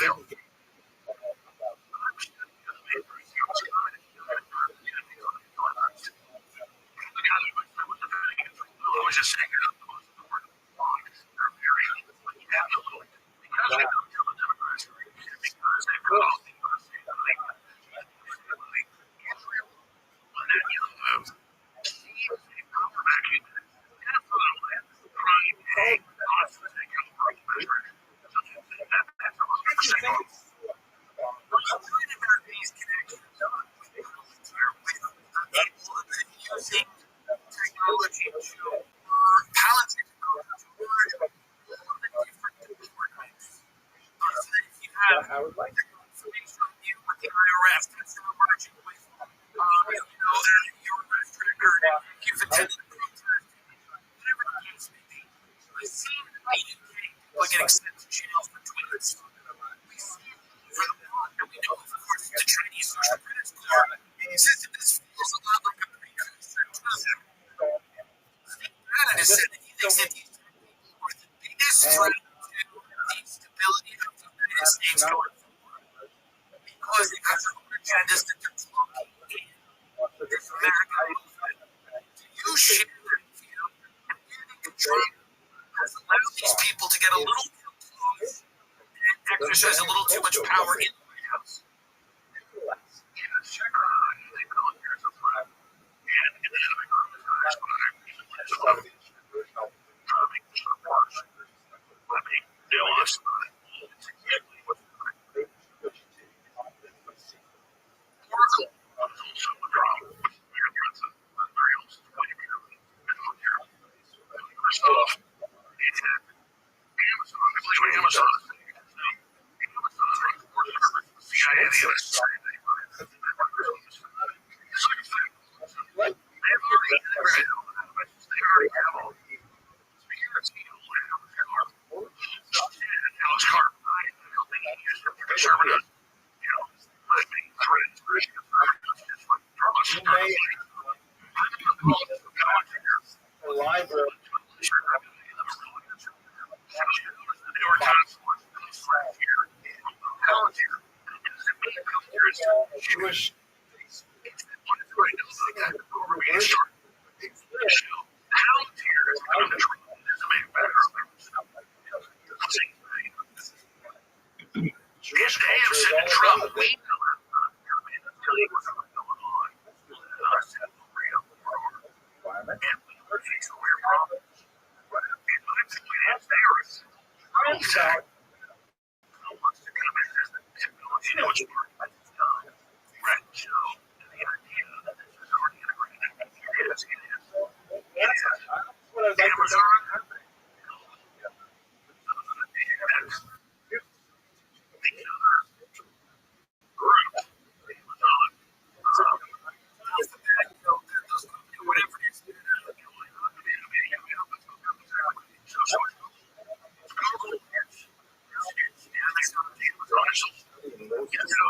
I was just saying, they're very, because they don't tell the Democrats, because they've got all things to say, Israel, when that moves, come back in, crying, hey, they come from these connections using technology to politics to word all of the different departments. So that if you have information on you with the IRS, consumer protection with your arrest record, you've attended a protest, whatever the case may be. We've seen in the UK people getting sent to jail for tweets. We see it for the world, and we know, of course, the Chinese Social Credit Score says that this feels a lot like a precursor to them. Steve Bannon has said that he thinks that these people are the biggest threat to the stability of the United States going forward because they have their own agendas that they're plugging in. This American movement. Do you share that view? And do you think that Trump has allowed these people to get a little too close and exercise a little too much power in the White House? Jewish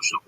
social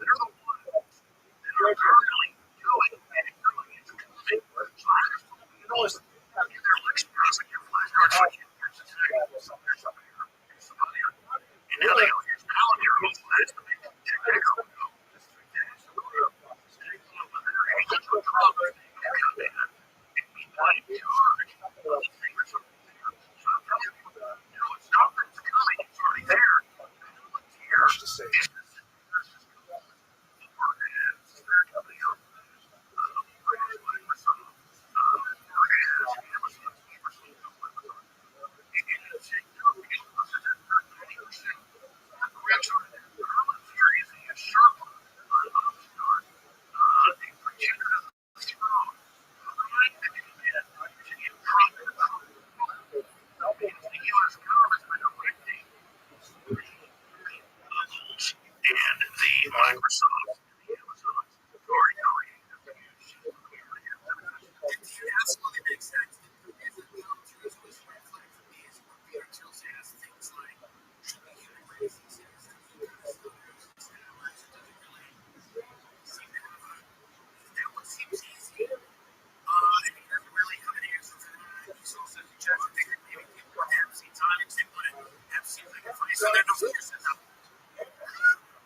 seems like it's funny. So they're divorced.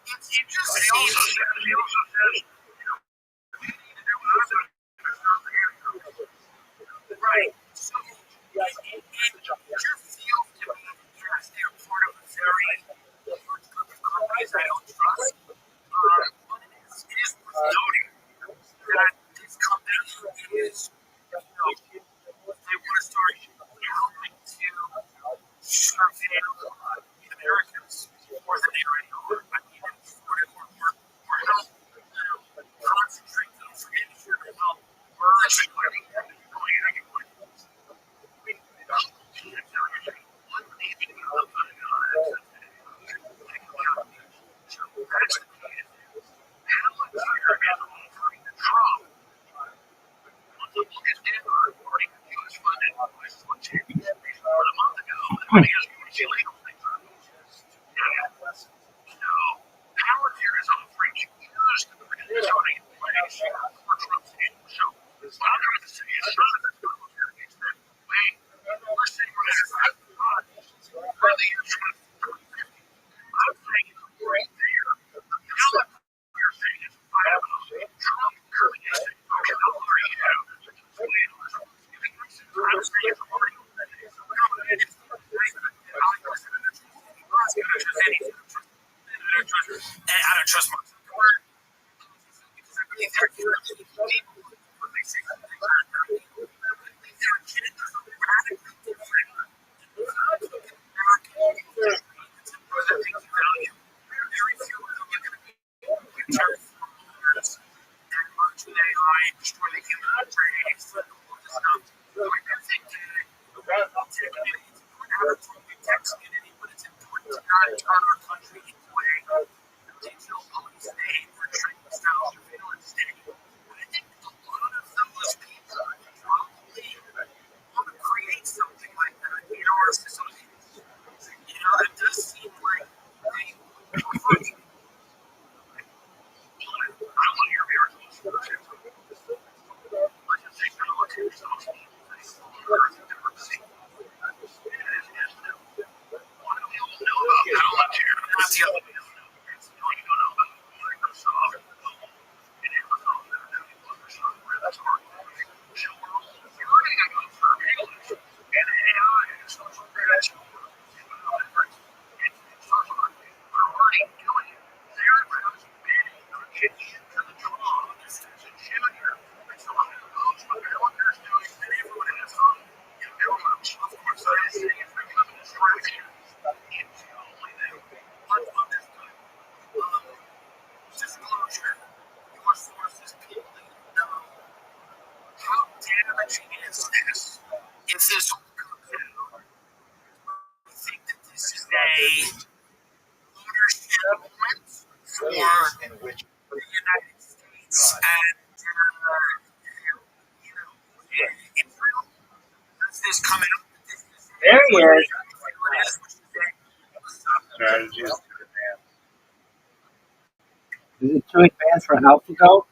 It just seems. He also says, we need to do another. Right. So it just feels to me, yes, they're part of a very large group of companies I don't trust. But it is worth noting that this company is, they want to start helping to surveil Americans more than they already are. I mean, or help concentrate the information to help merge I don't trust Mark Zuckerberg because I believe they're people when they say something. They're radically different. The things you value. Very few of them are going to be transformers that merge with AI and destroy the human race. All this stuff. I think it's important to have a totally tech community, but it's important to not turn our country into a digital police state or training style surveillance state. I think a lot of those people probably want to create something like that in our society. It does seem like they prefer to. I don't want to hear miracles. I just think they're looking for something. That's the other one. Disclosure. Your sources, people that you know. How damaging is this? If this all comes out, I think that this is a leadership moment for the United States and Israel. Does this come out? There he is. Strategies. Is it too advanced for AlphaGo?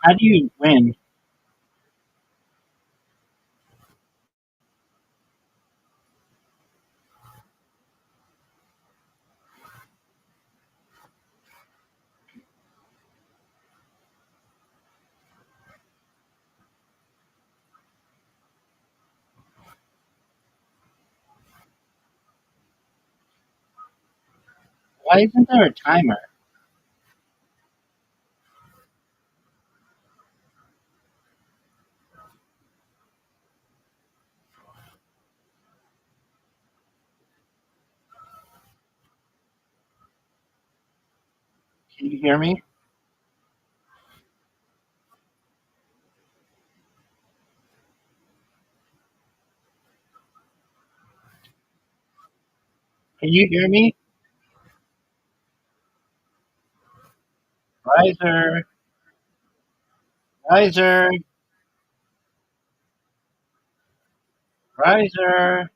How do you win? Why isn't there a timer? hear me? Can you hear me? Riser, riser, riser,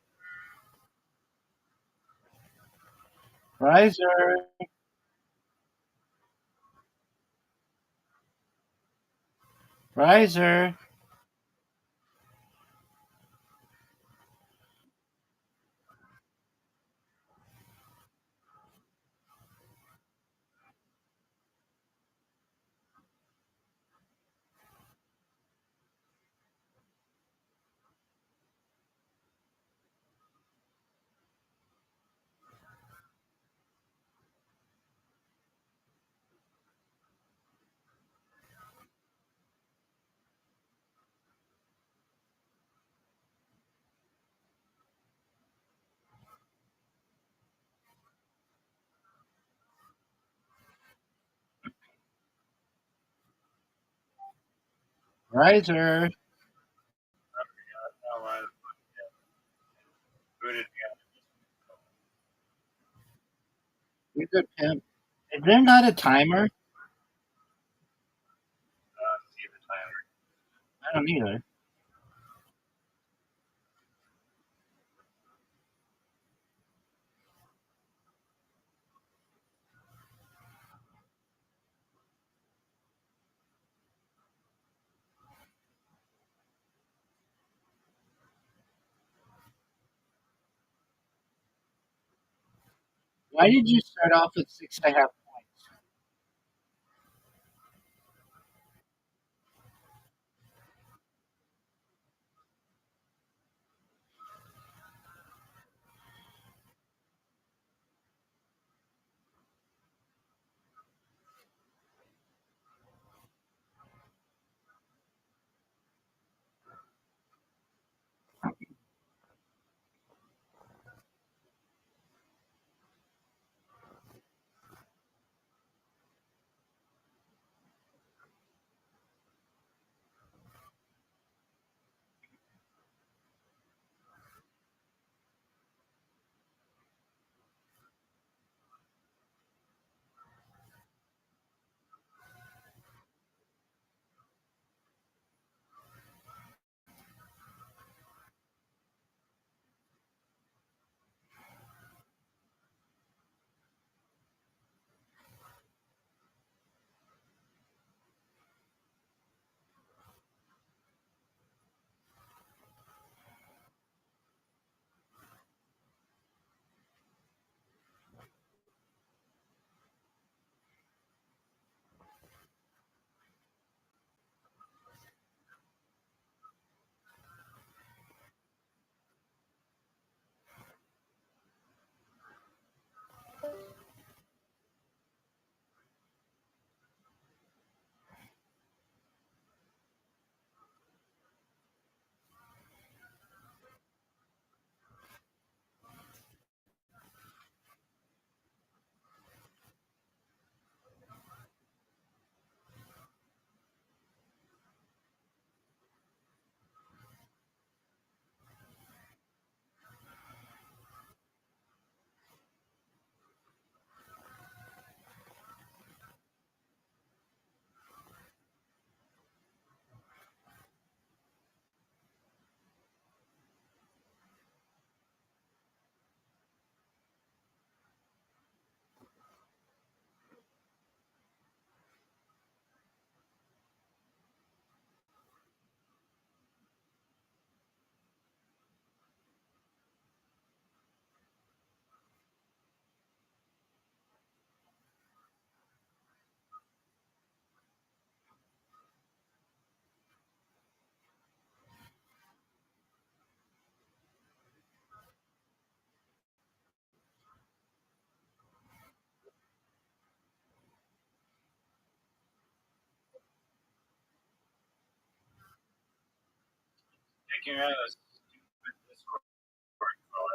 riser, riser, riser. I forgot how I booted me out. You're good, pimp. Is there not a timer? See the timer. I don't either. Why did you start off with 6.5 points? Taking out a stupid Discord call.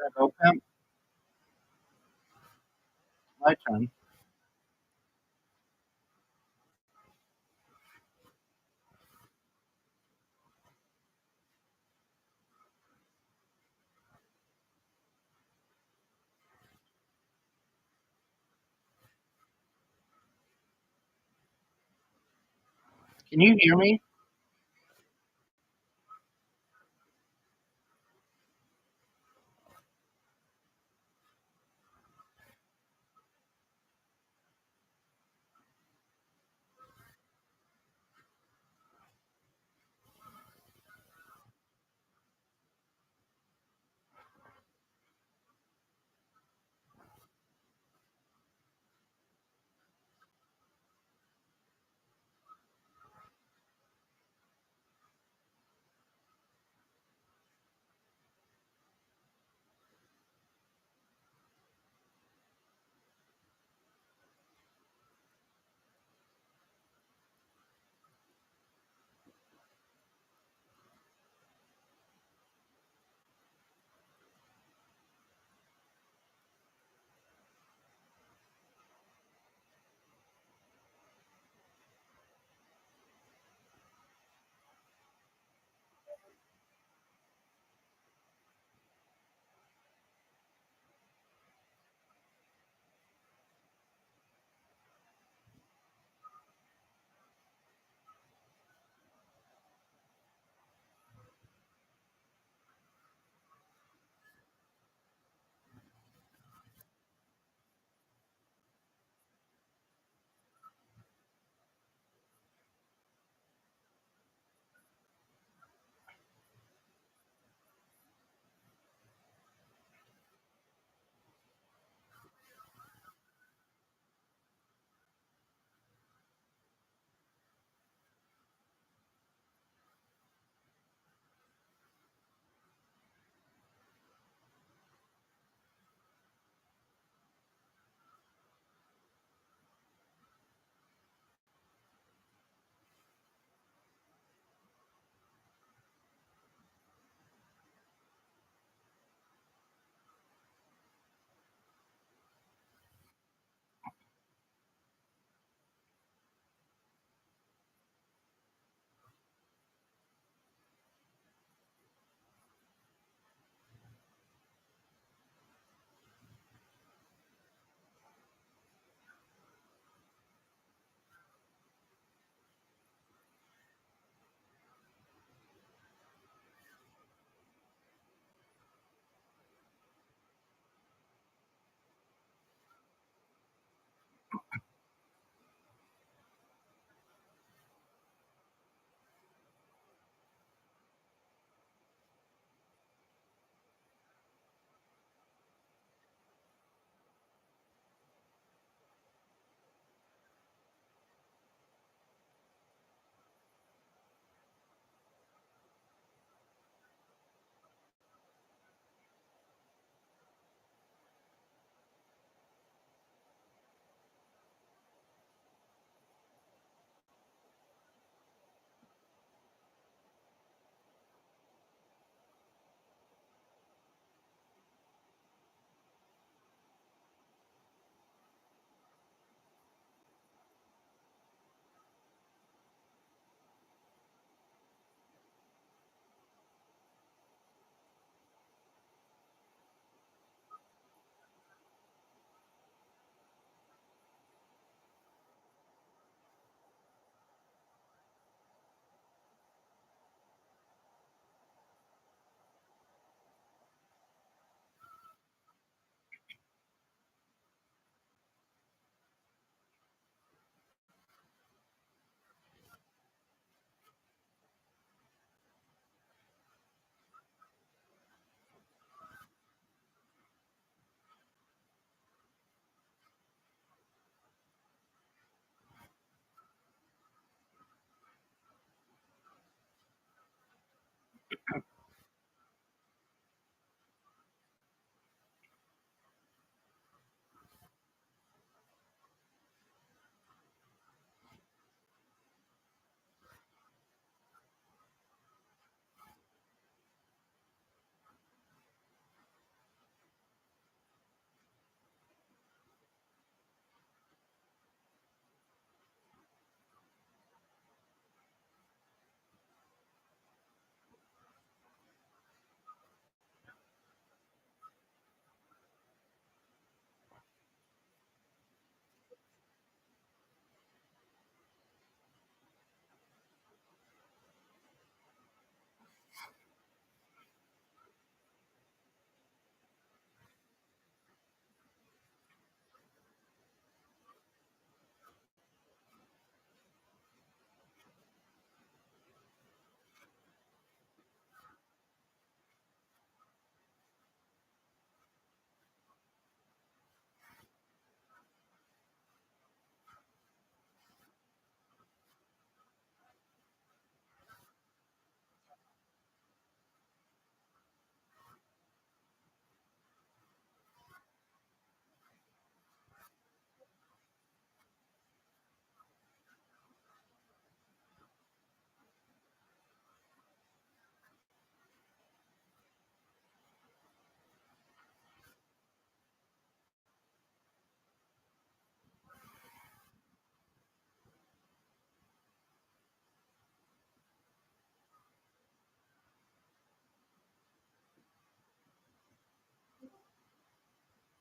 Should I go, Pimp? My turn. Can you hear me?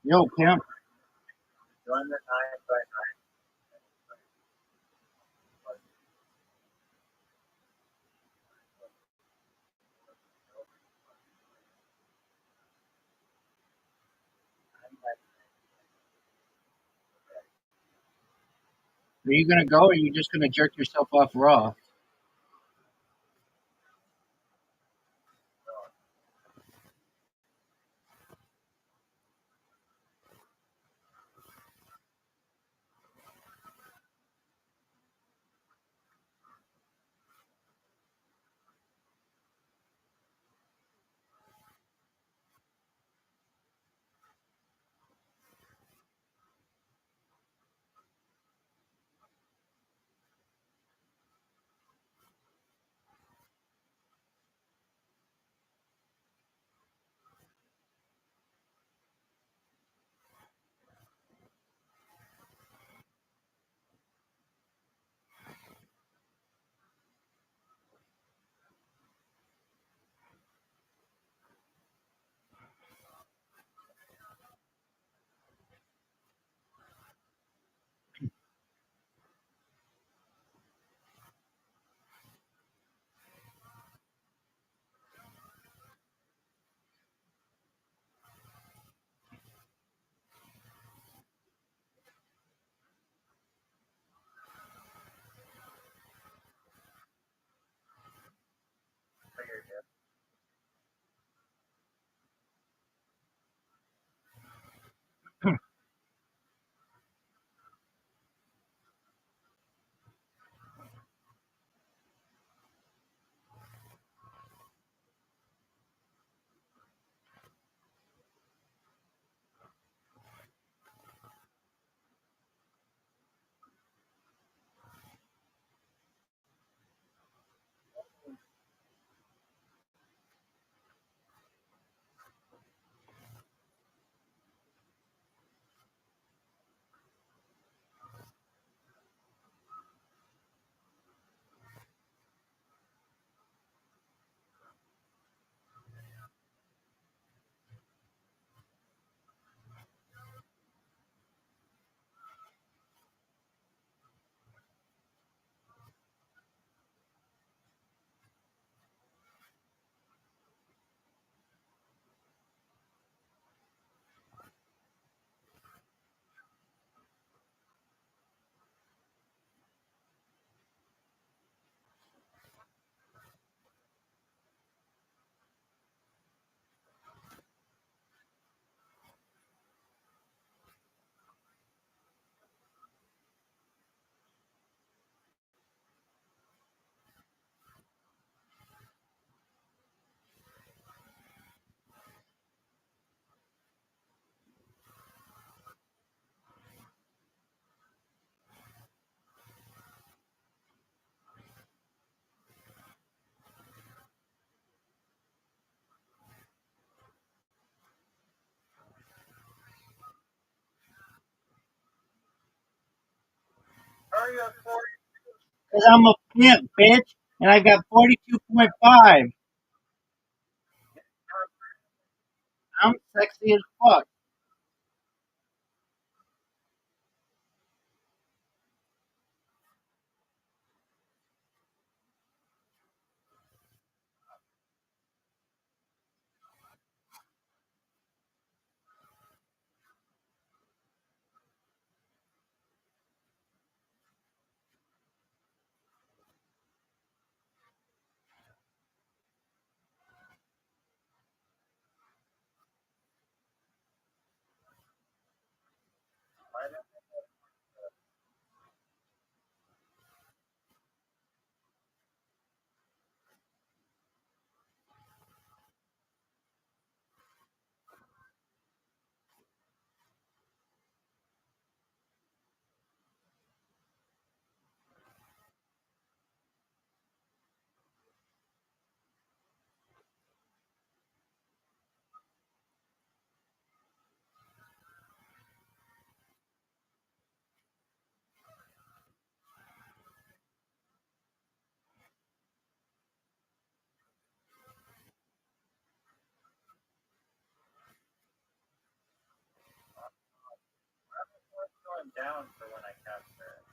Yo, pimp. Join the 9x9. Are you gonna go, or are you just gonna jerk yourself off raw? Hurry up, Corey. Because I'm a pimp, bitch, and I got 42.5. I'm sexy as fuck. them down for when I capture it.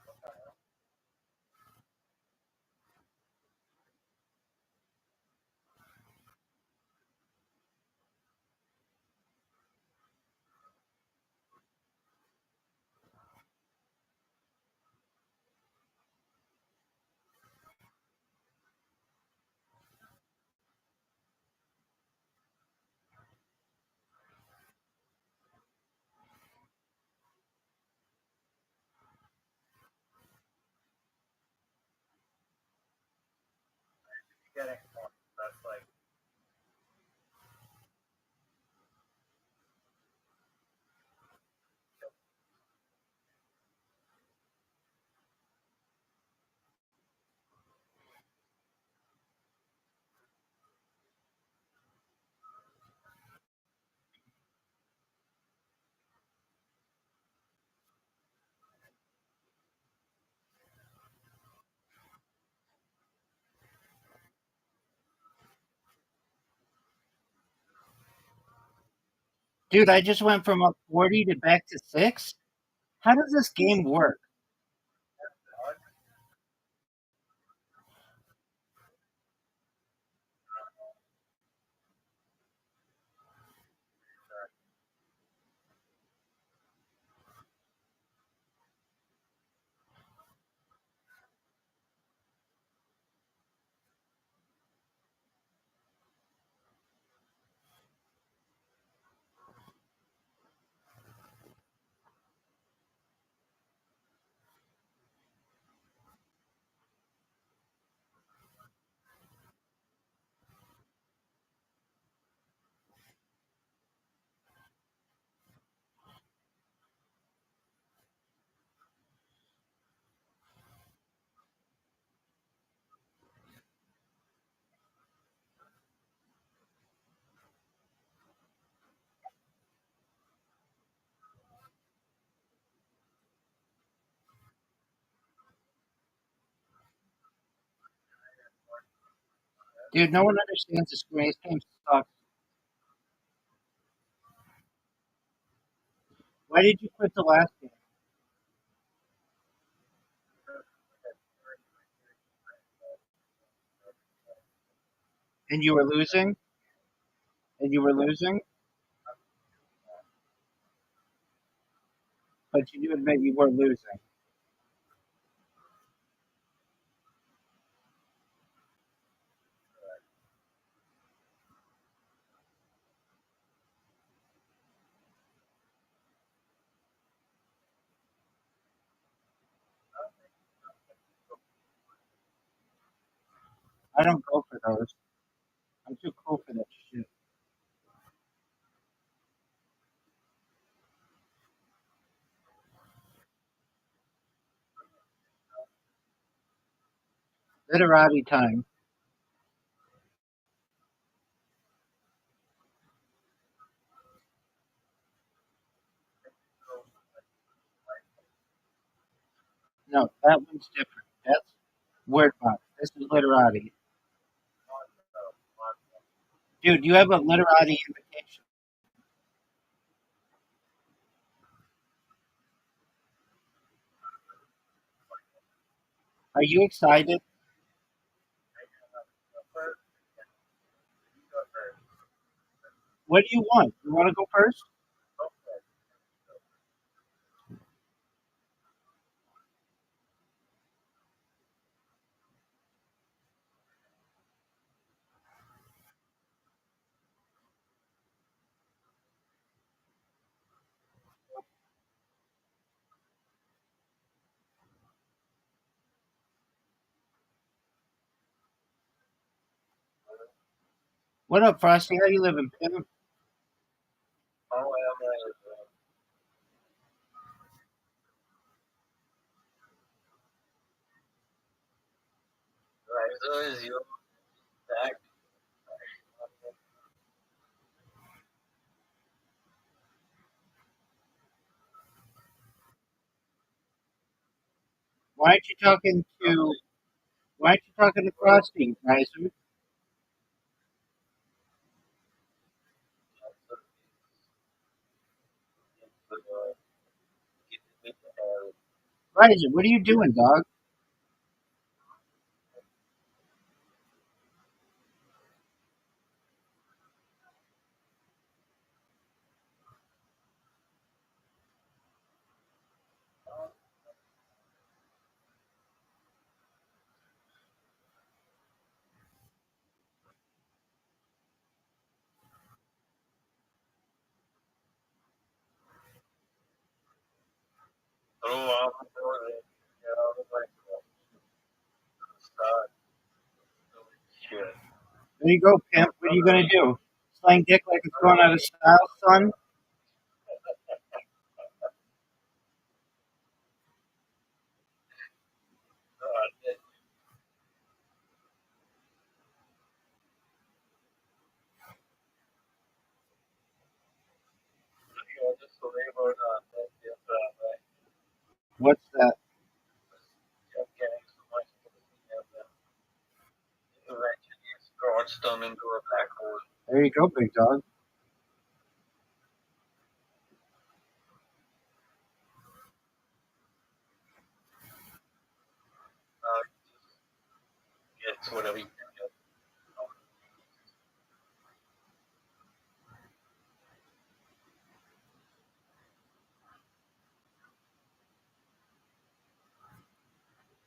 Getting more. That's like Dude, I just went from up 40 to back to 6. How does this game work? Dude, no one understands this game. This game sucks. Why did you quit the last game? And you were losing? And you were losing? But you do admit you were losing. I don't go for those. I'm too cool for that shit. Literati time. No, that one's different. That's word box. This is literati. Dude, you have a literati invitation. Are you excited? What do you want? You want to go first? What up, Frosty? How you living, pimp? Why aren't you talking to Why aren't you talking to Frosty, Riser? Elijah, what are you doing, dog? Throw out the door and get out of my car. Start doing shit. There you go, pimp. What are you gonna do? Slang dick like it's going out of style, son? Just so they were What's that? getting so much eventually it starts turn into a black hole. There you go, big dog. Gets whatever you can get.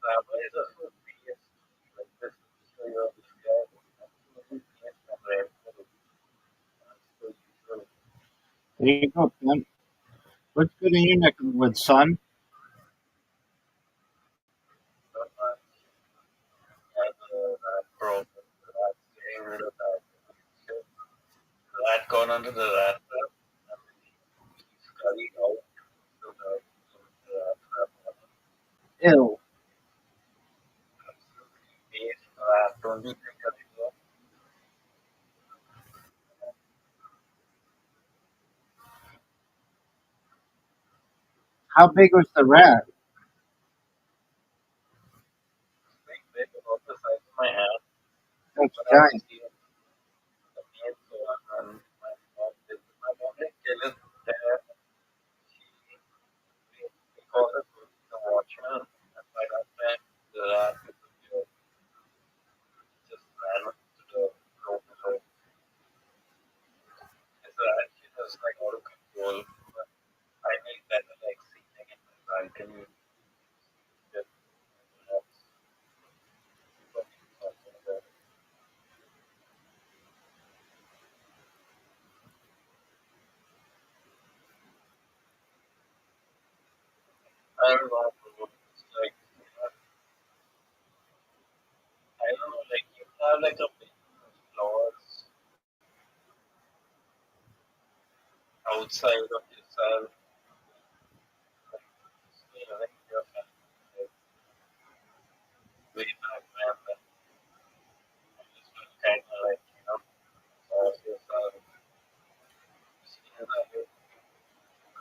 Rabbi is a PS like this history of this guy. There you go, pimp. What's good in your neck of the woods, son? Rat gone under the rat trap. Scurried out to the rat trap. Ew. Base rat, don't you think of it? How big was the rat? Big about the size of my hand. That's But I giant. see it. The main one and my mom did. My mom did kill it there. We call it the watchman. And by that time, the rat disappeared. Just ran to the road below. It's a rat. It was like out of control. But I need better like seeing in my balcony. Just, I don't know. It's like, I don't know, like you have like a big flaws outside of yourself. Like, like your family, like, way back when, that you just was kind of like, off yourself.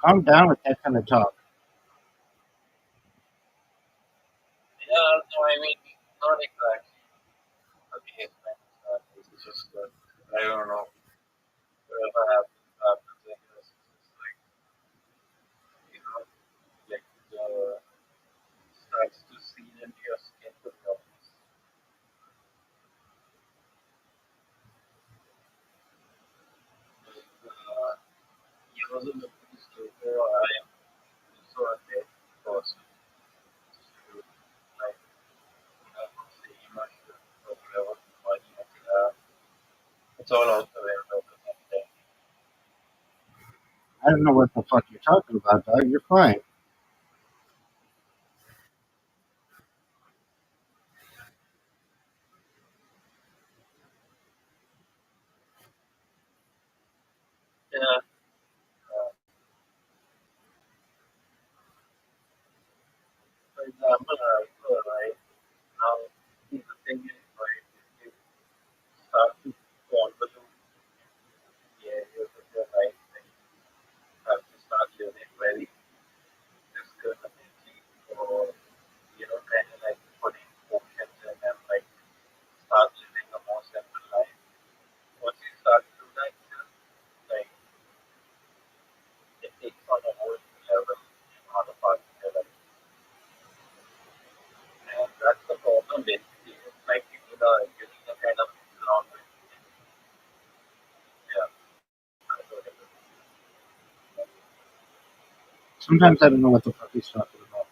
Calm down with that kind of talk. Yeah, no, I mean, not exactly a behaviour. It's just, I don't know, whatever happens, I guess. It's like, you know, like, starts to see into your skin becomes he was a little stupid. I am also a dead person. Like, see much or whatever money I could have. It's all out the window because I'm dead. I don't know what the fuck you're talking about, dog. You're fine. Yeah. For example, right now, the thing is, right, if you start to convolute the areas of your life, then you have to start living very discriminately or, kind of like putting emotions in and like start living a more simple life. Once you start to do that, like it takes on a whole new level in other parts of your life. Sometimes I don't know what the fuck he's talking about.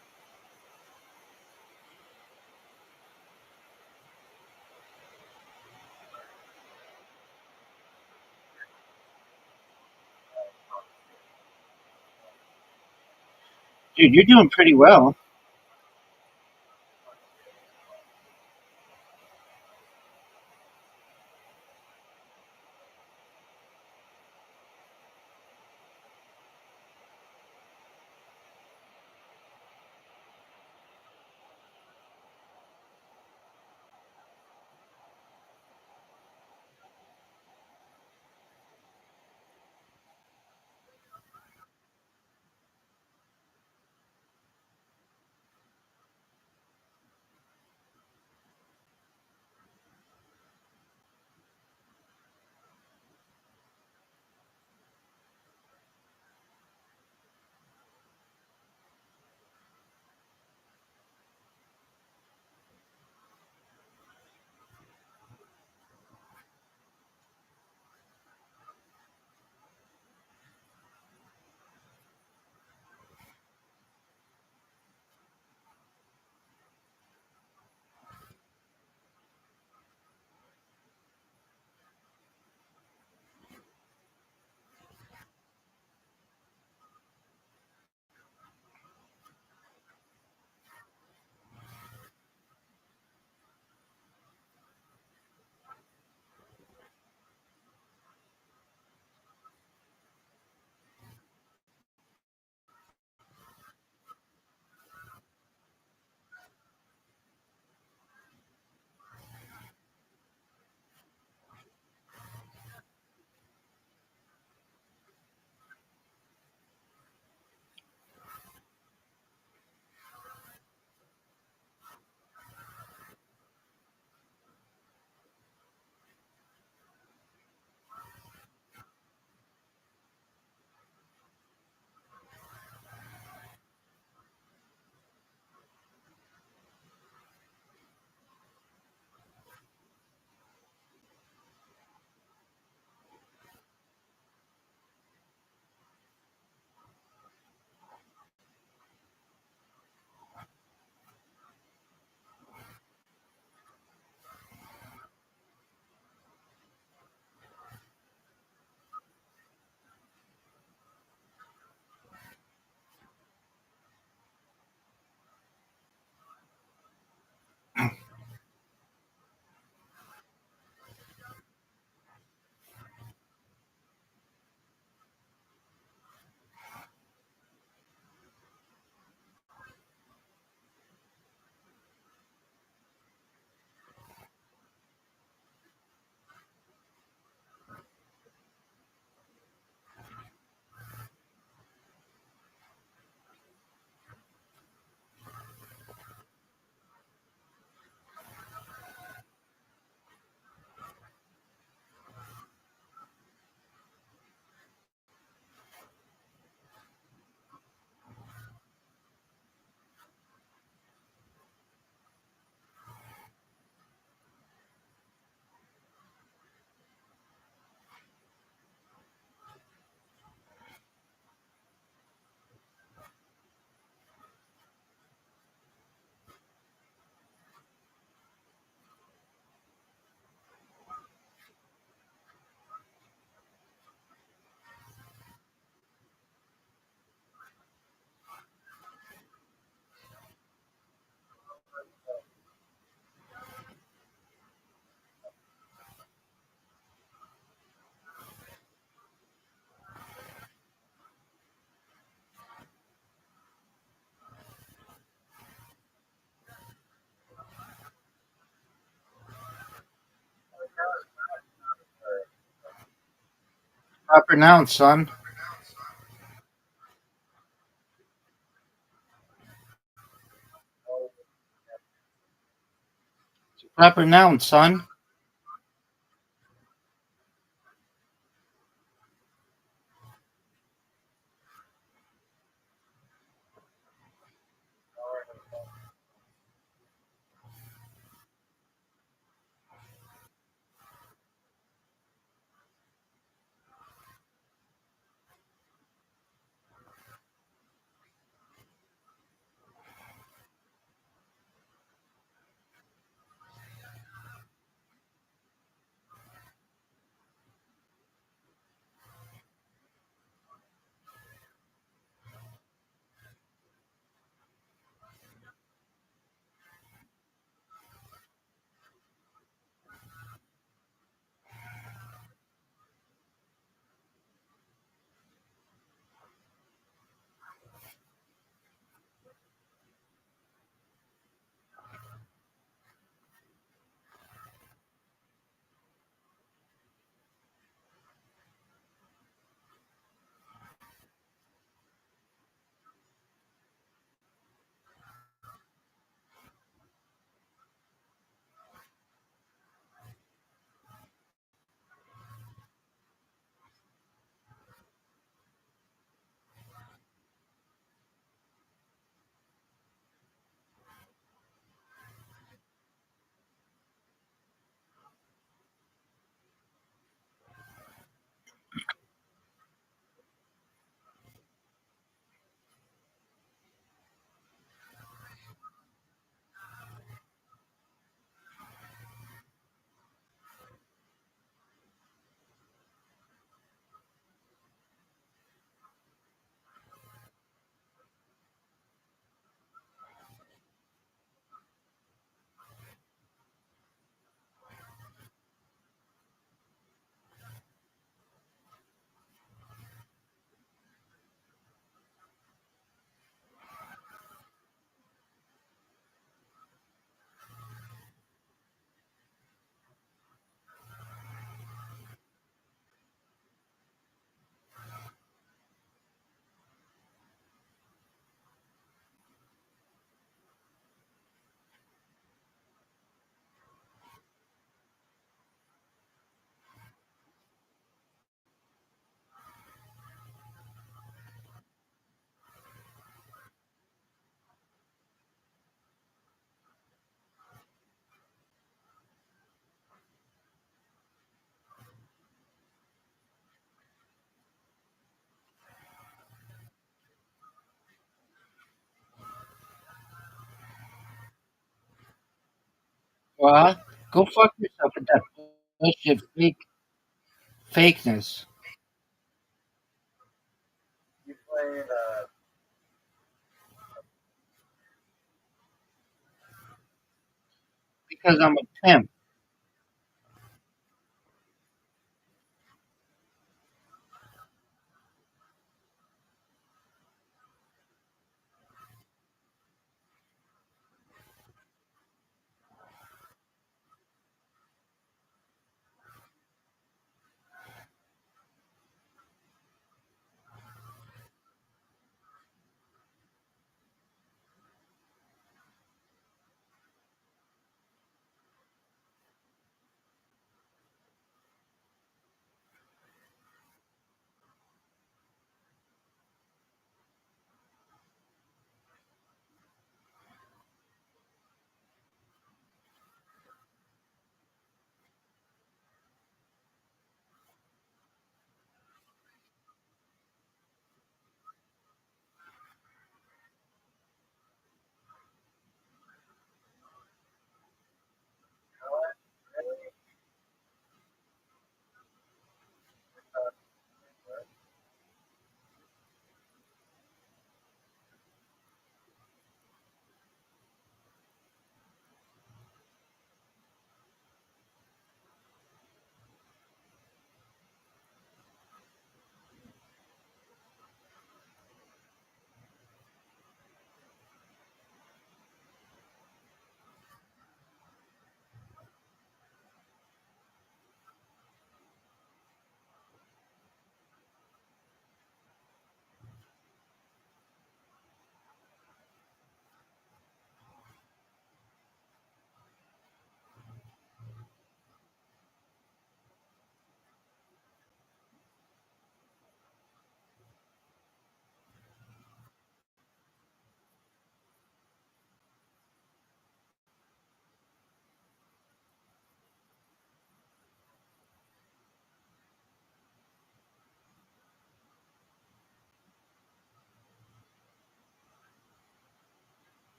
Dude, you're doing pretty well. Proper noun, son. Proper noun, son. Well, go fuck yourself with that bullshit fakeness. You playing Because I'm a pimp.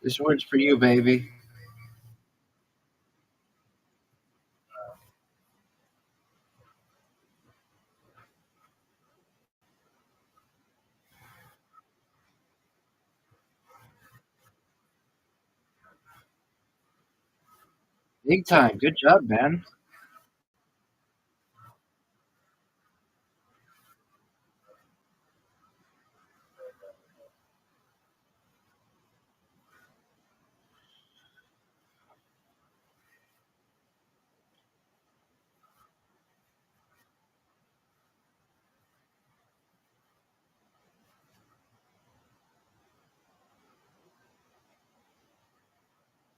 This one's for you, baby. Big time. Good job, man.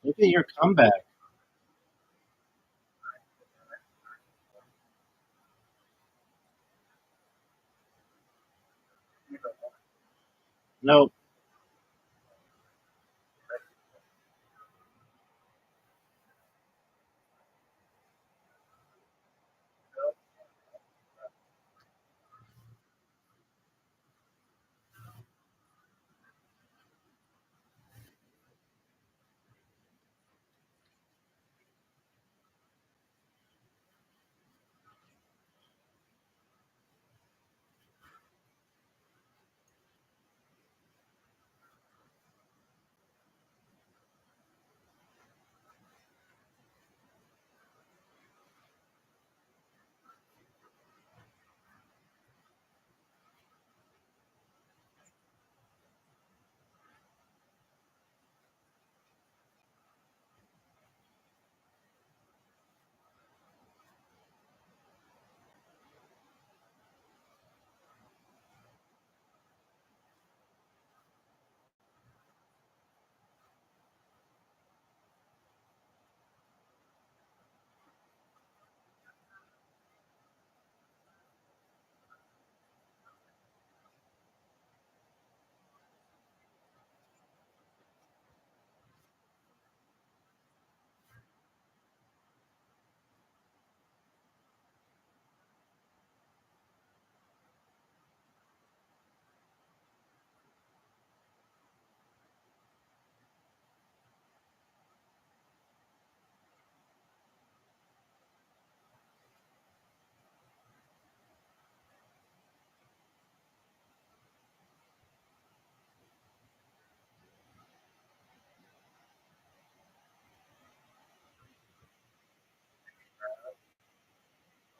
Look at your comeback. No,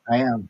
I am.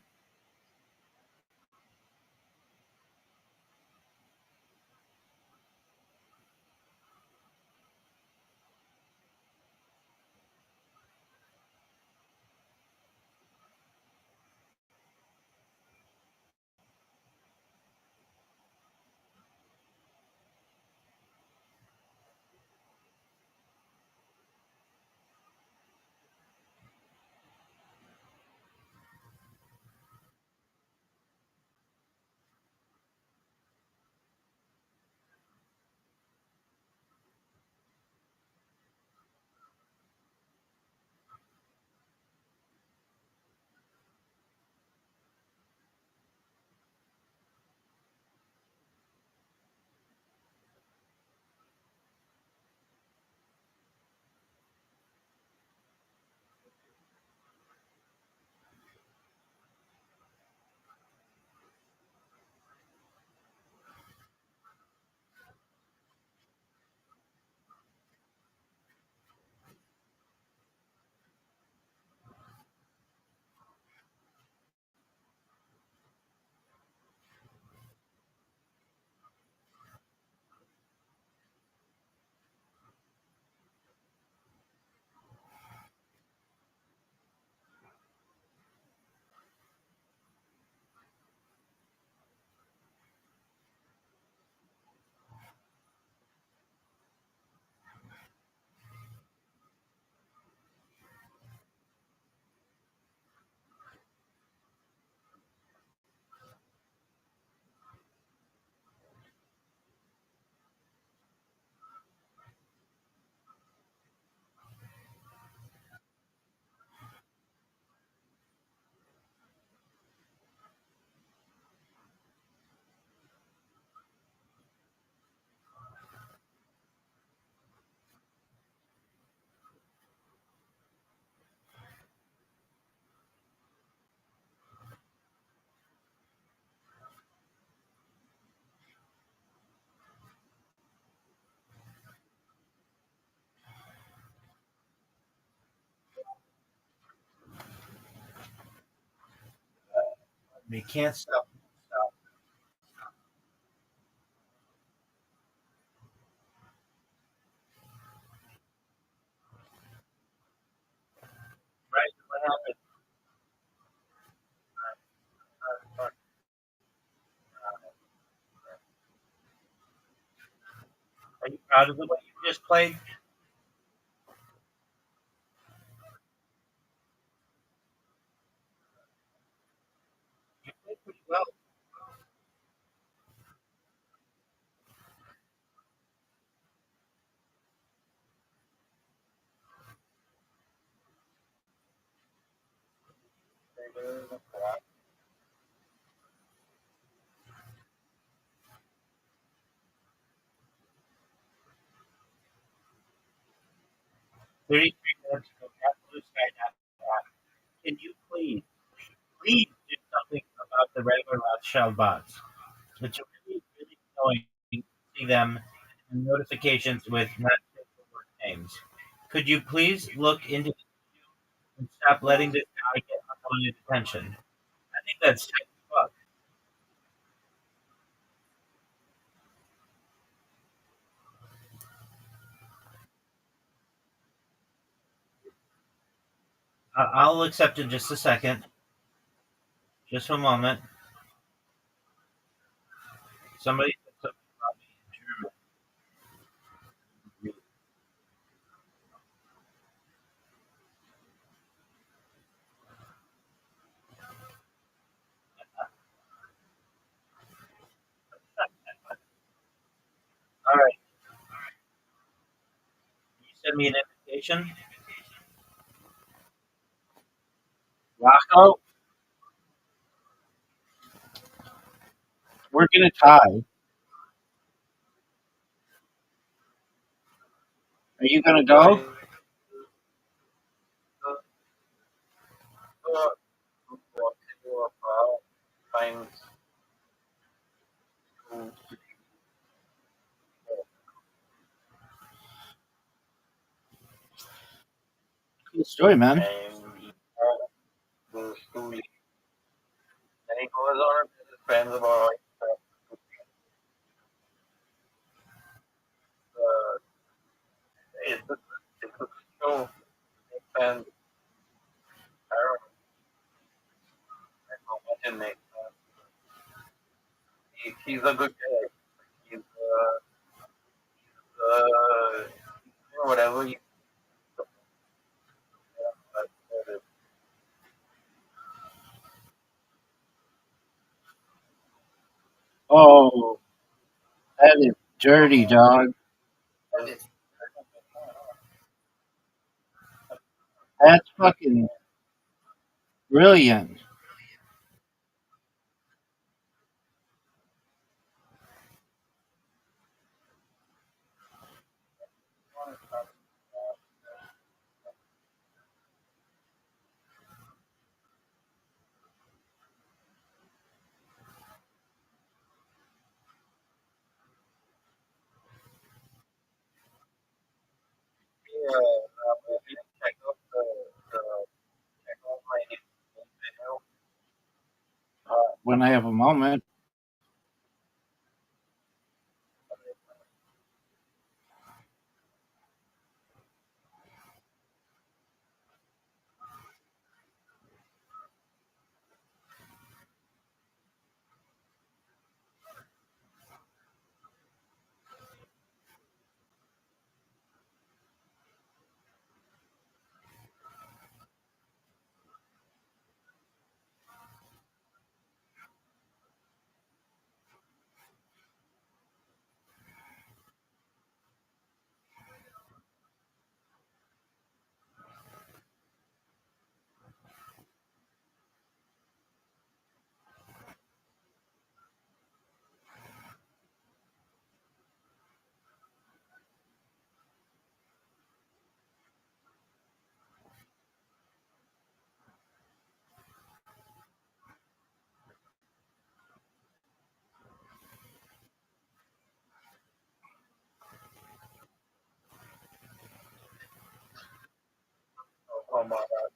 They can't stop. Right? What happened? Are you proud of the way you just played? You played pretty well. Amen. 33 minutes ago, that blue sky not back. Can you please do something about the regular Rothschild bots? It's really, really annoying to see them in notifications with not safe for work names. Could you please look into it and stop letting this guy get unwanted attention? I think that's sick as fuck. I'll accept in just a second. Just a moment. Somebody said something about me in German. All right. You send me an invitation. Rocco, we're gonna tie. Are you gonna go? Cool story, man. was on with his friends about like uh, it's a show and I don't know how much it makes sense. He's a good guy. He's whatever he Oh, that is dirty, dog. That's fucking brilliant. check out the check out my video. When I have a moment. Oh my god.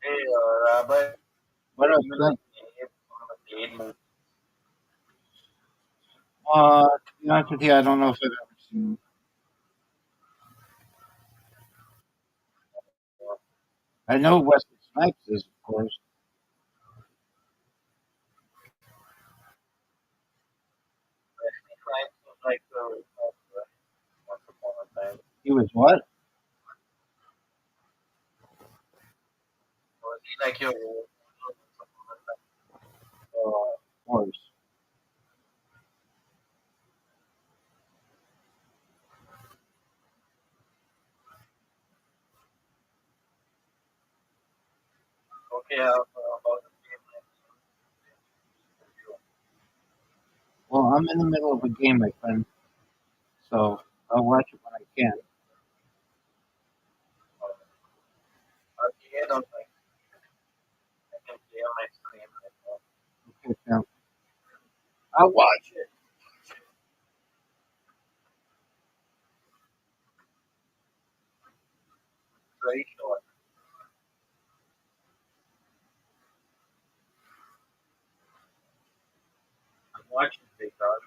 Hey, Rabbi, What up, you son? like Blade movie? To be honest with you, I don't know if I've ever seen. I know Wesley Snipes is, of course. Like once upon a time. He was what? Was he like your Of course. have about a game Well, I'm in the middle of a game, my friend, so I'll watch it when I can. again on my I can play on my screen right now. Okay, fam. I'll watch it. Very short. I'm watching Big Dog.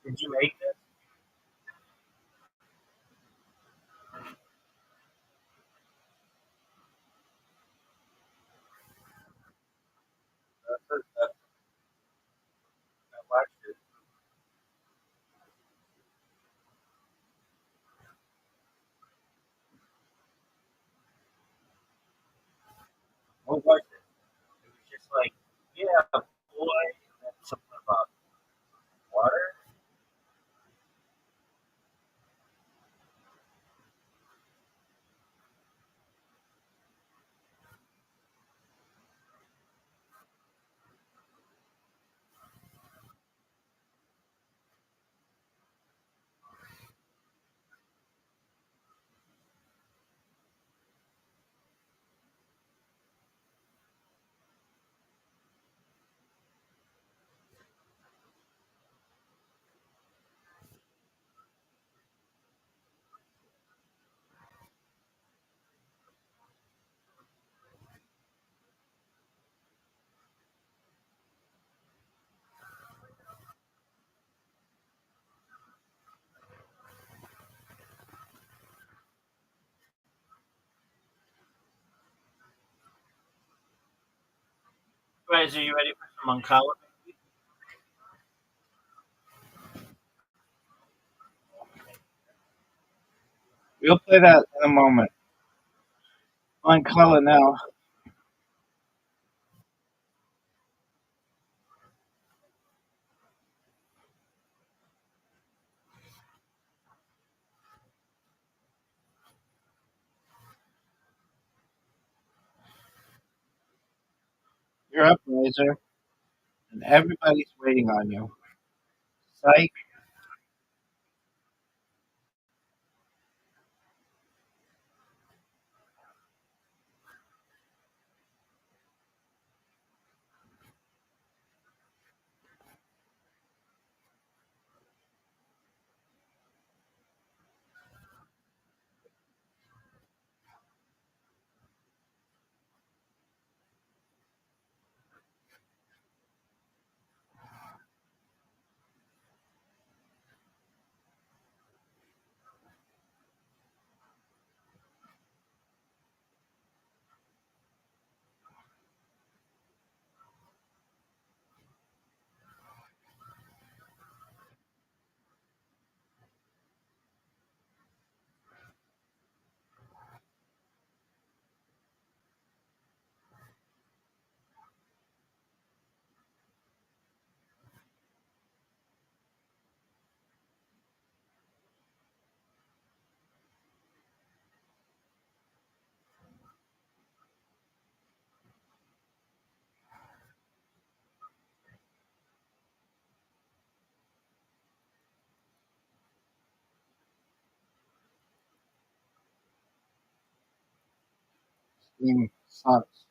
Did you make this? I watched it. What was it? It was just like, yeah, boy, and then something about water. Guys, are you ready for some Uncala? We'll play that in a moment. On color now. You're up, Razor, and everybody's waiting on you. Psych. Game sucks.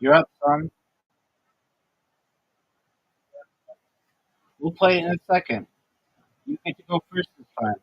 You're up, son. We'll play it in a second. You get to go first this time.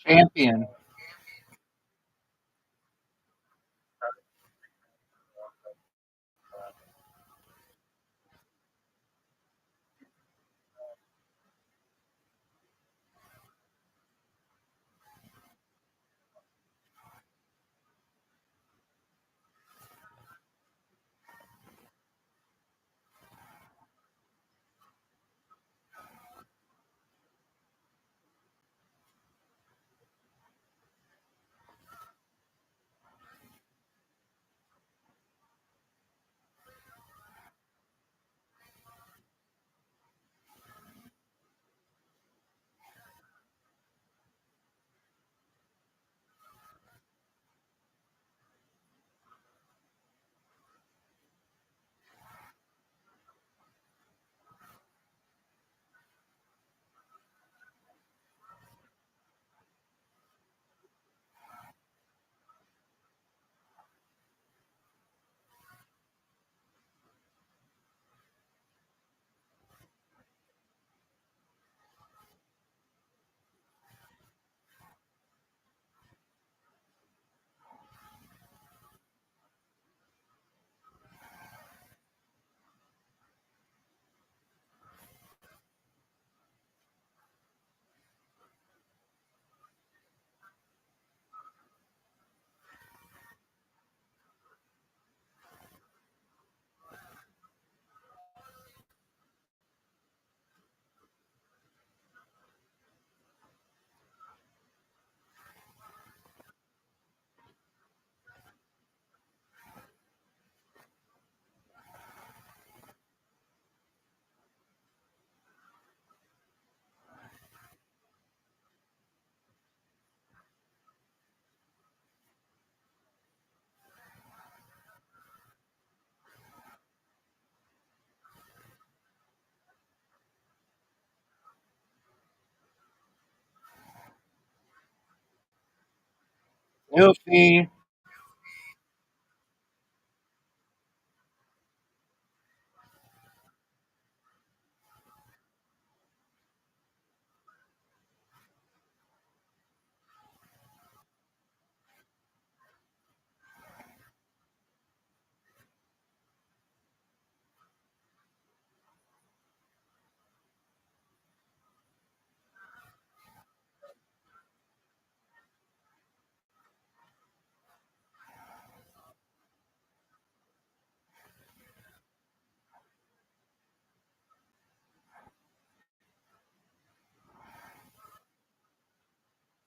Champion. Goofy.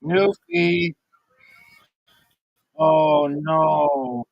Goofy. Oh no.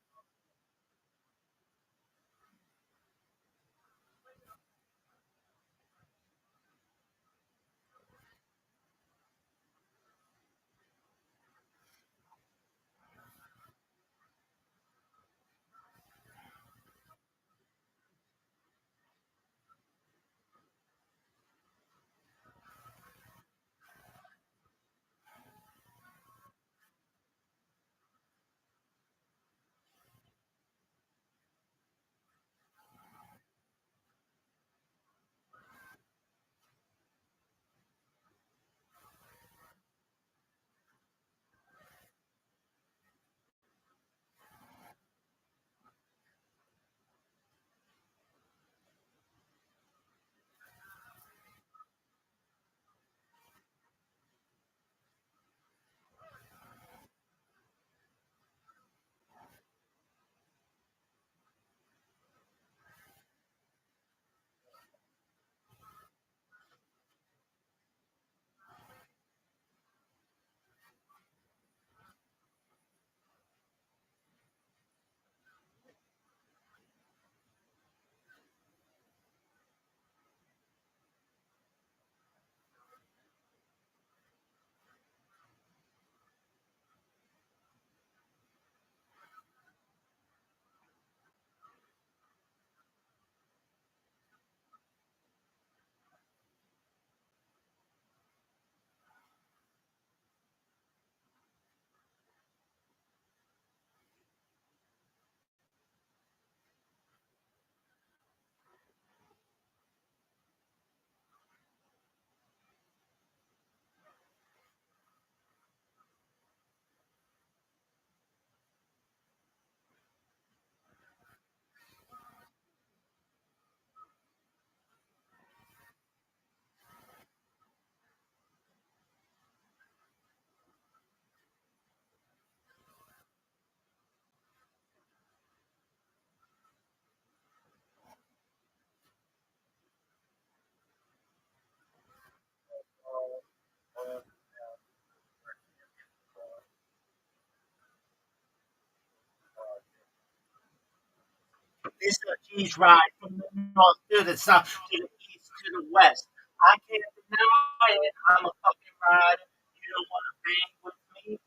It's a cheese ride from the north to the south to the east to the west. I can't deny it. I'm a fucking rider. You don't want to bang with me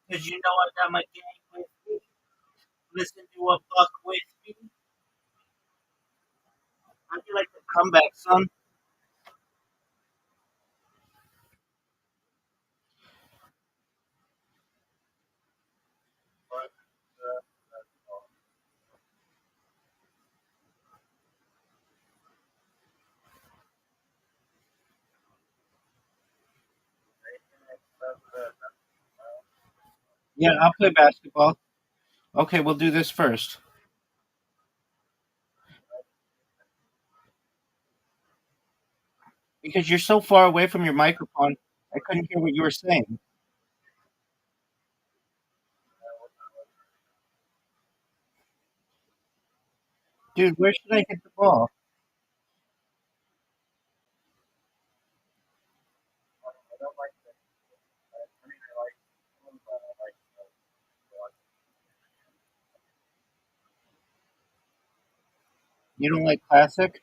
because you know I got my gang with me. Listen to a buck with me. How'd you like the comeback, son? But that's all. Yeah, I'll play basketball. Okay, we'll do this first. Because you're so far away from your microphone, I couldn't hear what you were saying. Dude, where should I hit the ball? I don't like that. I mean, I like some, but I like watch. You don't like classic?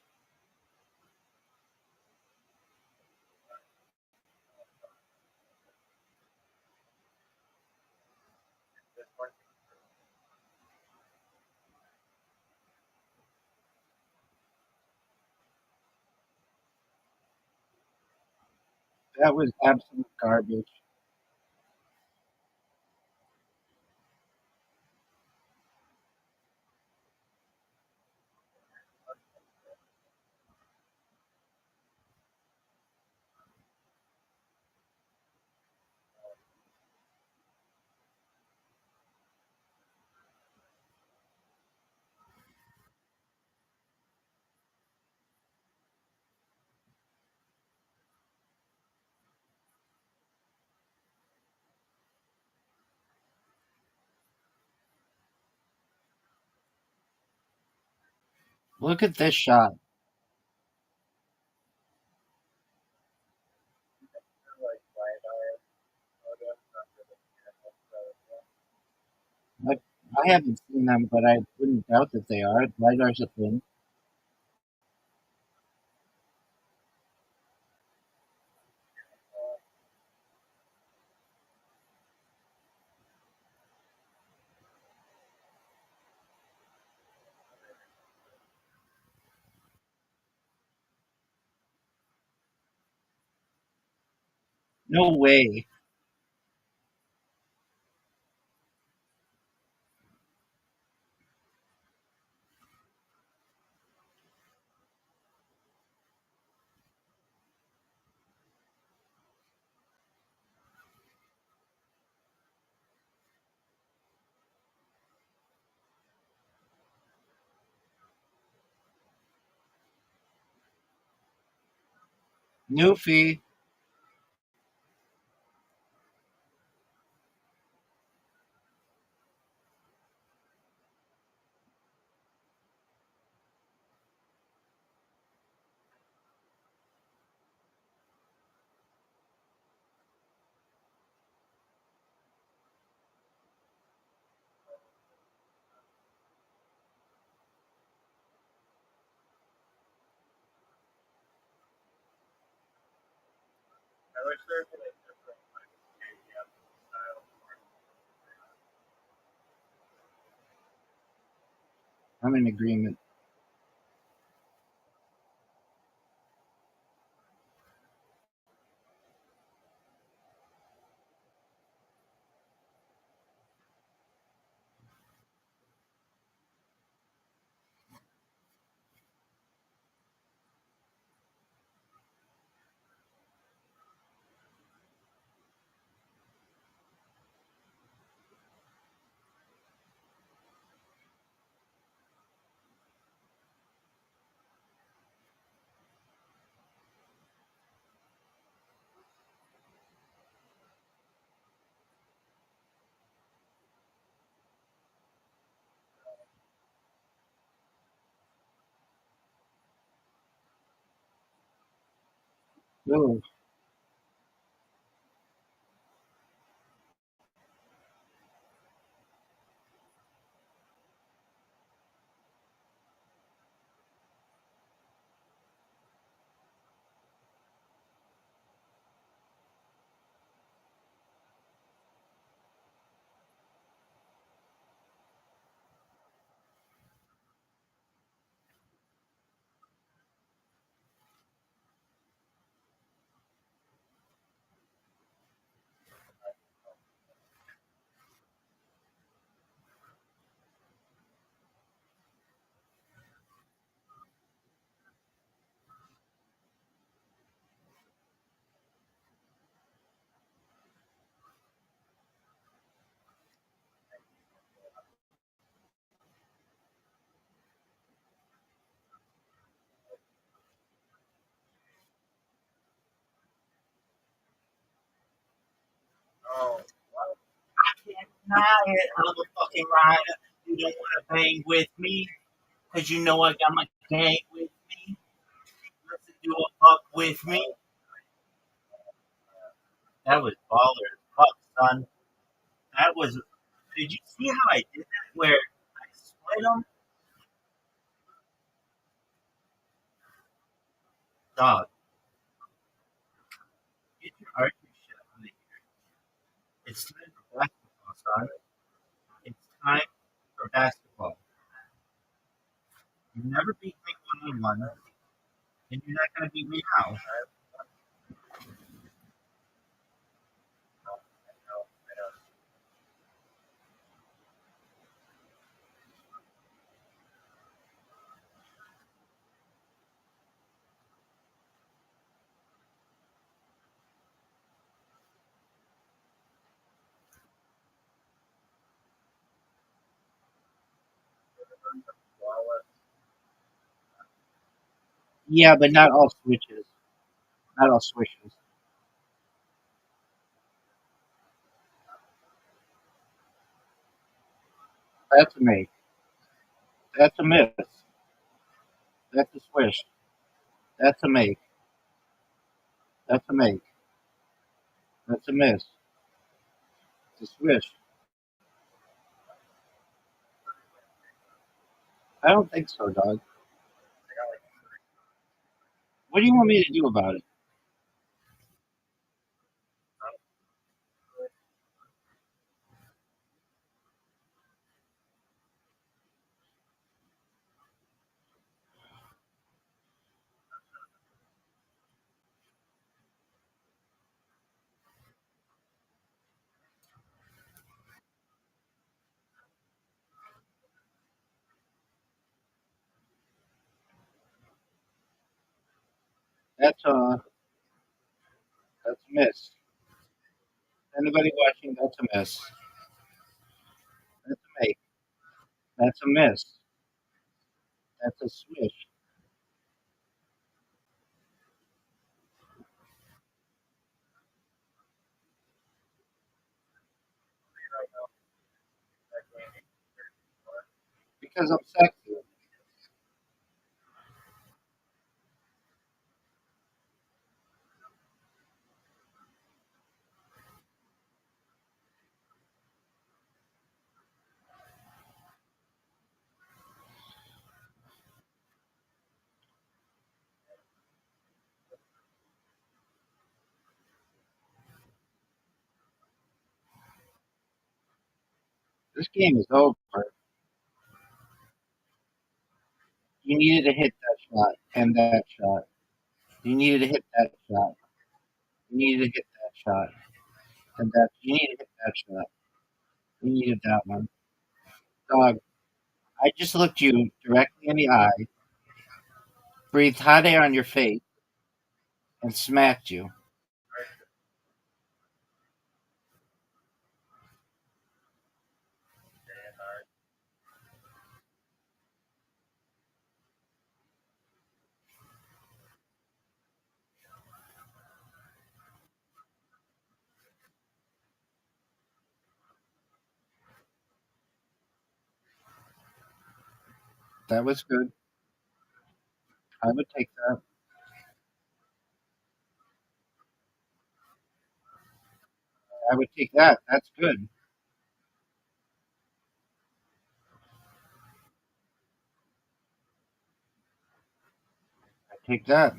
This one, That was absolute garbage. Look at this shot. like blind eye. That's not really. I, I haven't seen them, but I wouldn't doubt that they are. LiDAR's a thing. No way. Newfie. I wish there was a different like stadium style. I'm in agreement. Ooh. I'm a fucking rider. You don't want to bang with me, cause you know I got my gang with me. Let's do a fuck with me. That was baller as fuck, son. That was. Did you see how I did that? Where I split them, dog. Get your archery shit out of here. It's time for basketball, son. It's time for basketball. You never beat me one on one, and you're not gonna beat me now. Yeah, but not all switches. Not all switches. That's a make. That's a miss. That's a swish. That's a make. That's a make. That's a miss. It's a swish. I don't think so, dog. What do you want me to do about it? That's that's a miss. Anybody watching? That's a miss. That's a make. That's a miss. That's a swish. Because I'm sexy. This game is over. You needed to hit that shot and that shot. You needed to hit that shot. You needed to hit that shot and that. You needed to hit that shot. You needed that one, dog. I just looked you directly in the eye, breathed hot air on your face, and smacked you. That was good. I would take that. I would take that. That's good. I take that.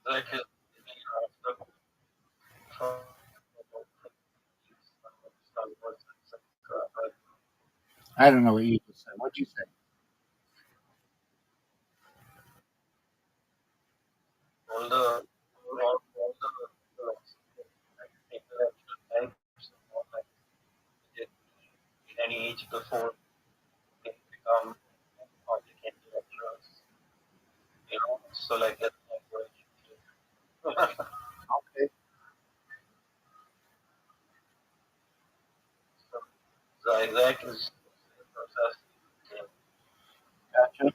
like I don't know what you just said. What'd you say? all the intellectual types like at any age before they become object intellectuals, so like that's my question. Okay. So Isaac is process. Gotcha.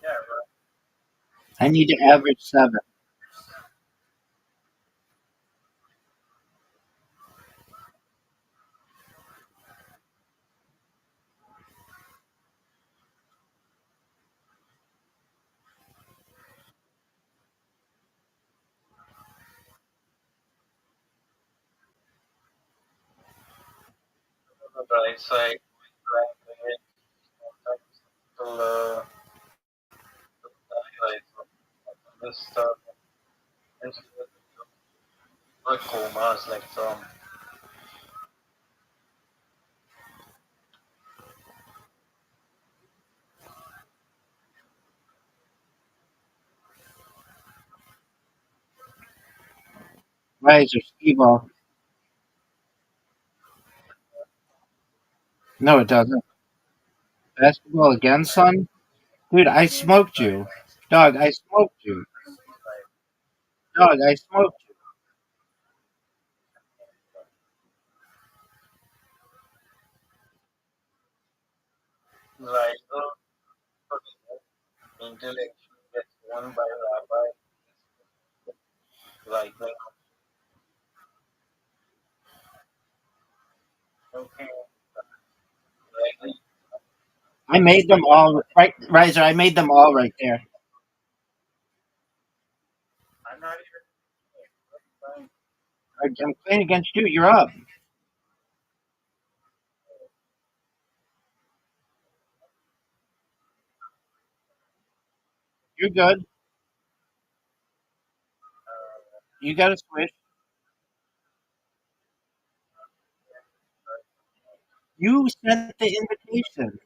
Yeah, right. I need to average 7. On the right side, right ahead, till right. This this like comas like some. Riser, skee ball. No, it doesn't. Basketball again, son? Dude, I smoked you. Dog, I smoked you. Dog, I smoked you. Like intellectual gets won by Rabbi. Like okay, like I made them all right, Riser. I made them all right there. I'm not even. I'm playing against you. You're up. You're good. You got to switch. You sent the invitation.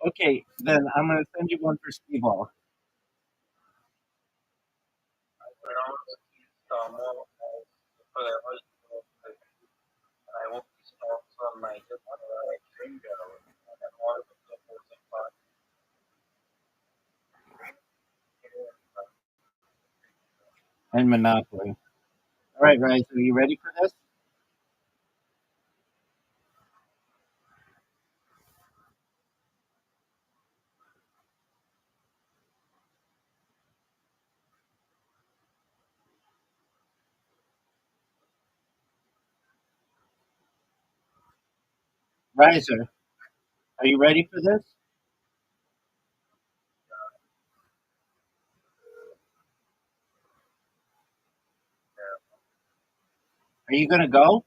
Okay, then I'm gonna send you one for skee ball. I hope he stops on my finger. And all of the opposing party. And Monopoly. All right, Riser, are you ready for this? Riser, are you ready for this? Are you gonna go?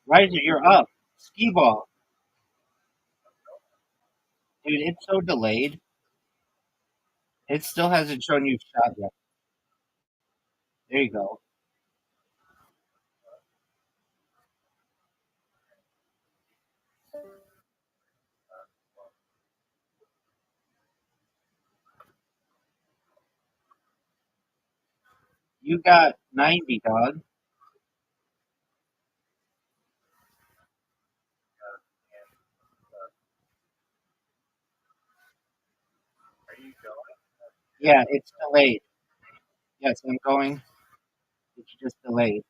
Riser, you're up. Skee ball. Dude, it's so delayed. It still hasn't shown you shot yet. There you go. You got 90, dog. Are you going? Yeah, it's delayed. Yes, I'm going. It's just delayed.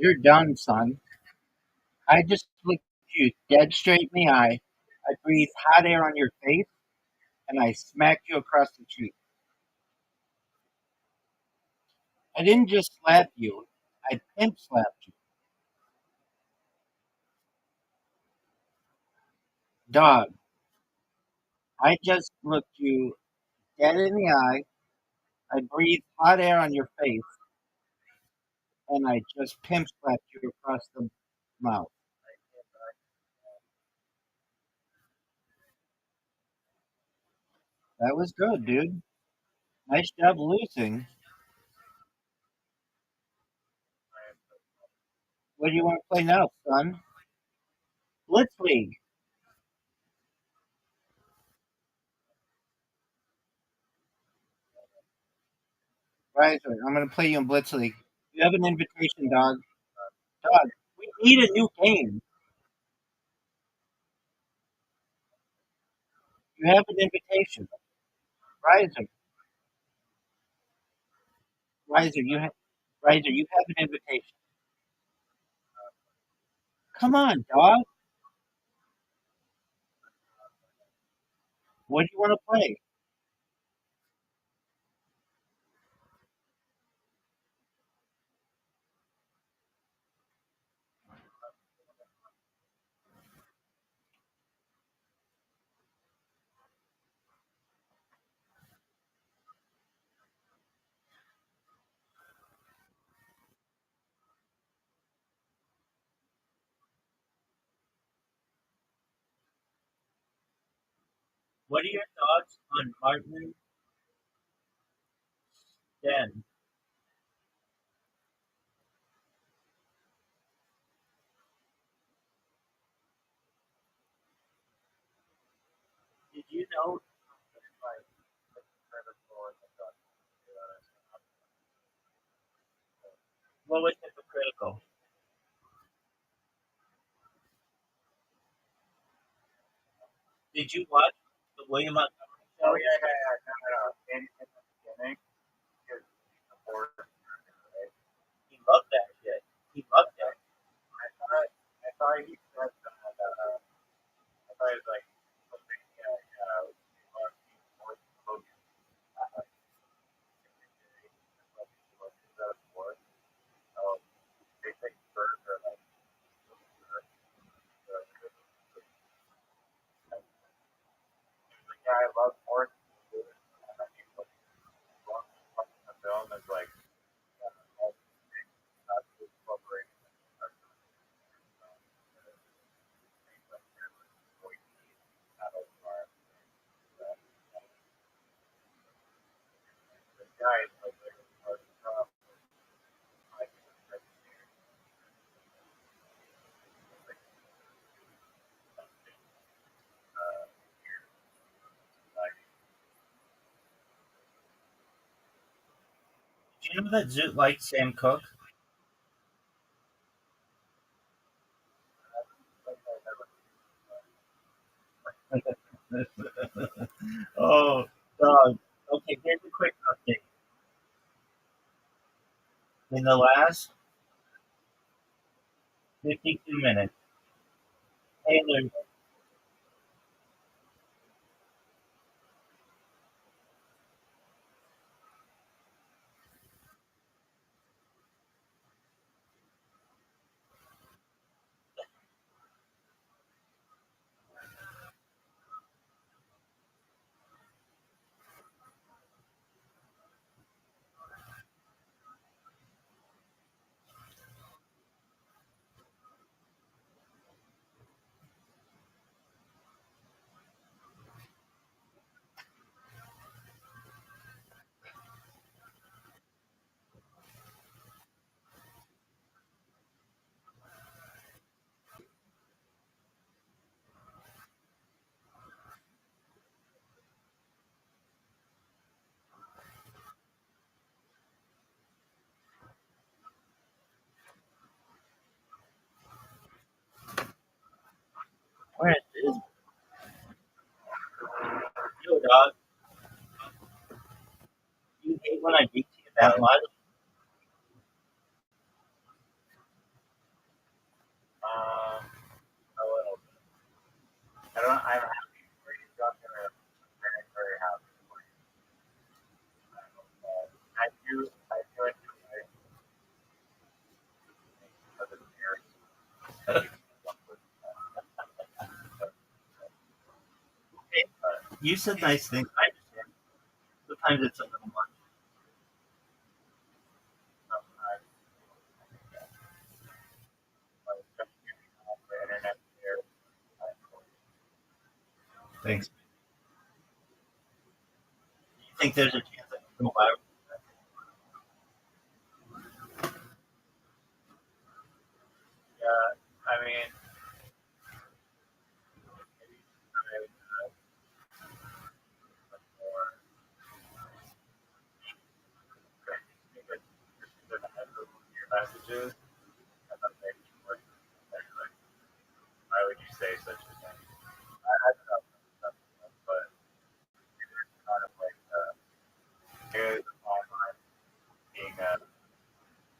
You're done, son. I just looked you dead straight in the eye. I breathed hot air on your face, and I smacked you across the cheek. I didn't just slap you. I pimp slapped you. Dog, I just looked you dead in the eye. I breathed hot air on your face, and I just pimp slapped you across the mouth. That was good, dude. Nice job losing. What do you want to play now, son? Blitz League. Right, I'm going to play you in Blitz League. You have an invitation, dog. Dog, we need a new game. You have an invitation. Riser, Riser, you have an invitation. Come on, dog. What do you want to play? What are your thoughts on Martin Den? Did you know what was hypocritical? Did you watch the William Montgomery show? Oh yeah, yeah, yeah. No. In the beginning, because He loved that shit. He loved it. I thought he said that. I thought it was like something. Basic bird or like yeah, I love horses. And I mean, watching the film is like all not to incorporate the guys like Did you know that Zoot liked Sam Cooke? Oh, dog. Okay, here's a quick update. In the last 52 minutes, Taylor, where is yo, dog? You hate when I beat you that much? You said nice things. I understand. Sometimes it's a little much. Sometimes like, just getting off the internet here. Thanks. Do you think there's a chance I can go viral? Yeah, I mean, maybe try more. Your messages, and then maybe more. Like, why would you say such a thing? I don't know, but it's kind of like here's online being a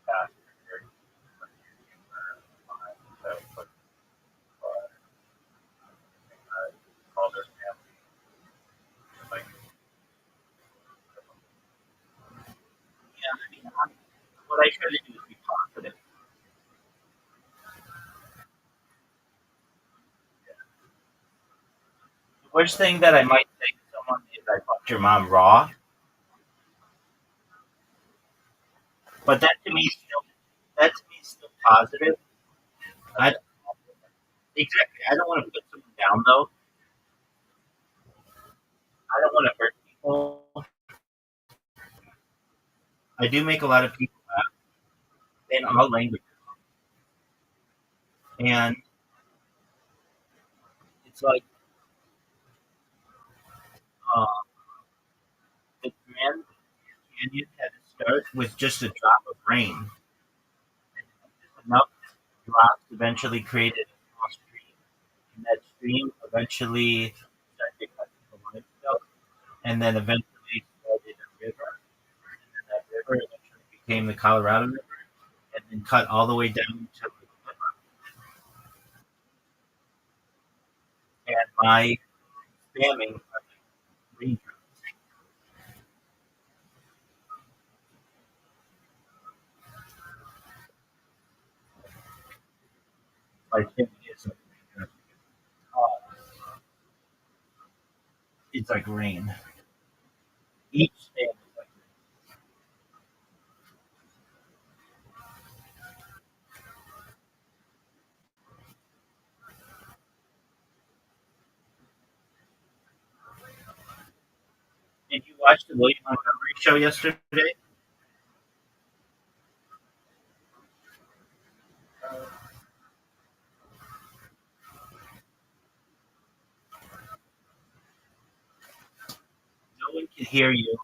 pastor here, so but call their family like yeah. I mean, what I try to do is be positive. The worst thing that I might say to someone is I fucked your mom raw, but that to me is still positive. I exactly. I don't want to put someone down though. I don't want to hurt people. I do make a lot of people laugh in all languages, and it's like uh, the Grand Canyon had to start with just a drop of rain, and just enough drops eventually created a small stream, and that stream eventually started cutting the limestone, and then eventually started a river, and that river eventually became the Colorado River, and then cut all the way down to the river. And my spamming green my spamming is it's like rain. Each spam is like rain. Did you watch the William Montgomery show yesterday? No one can hear you.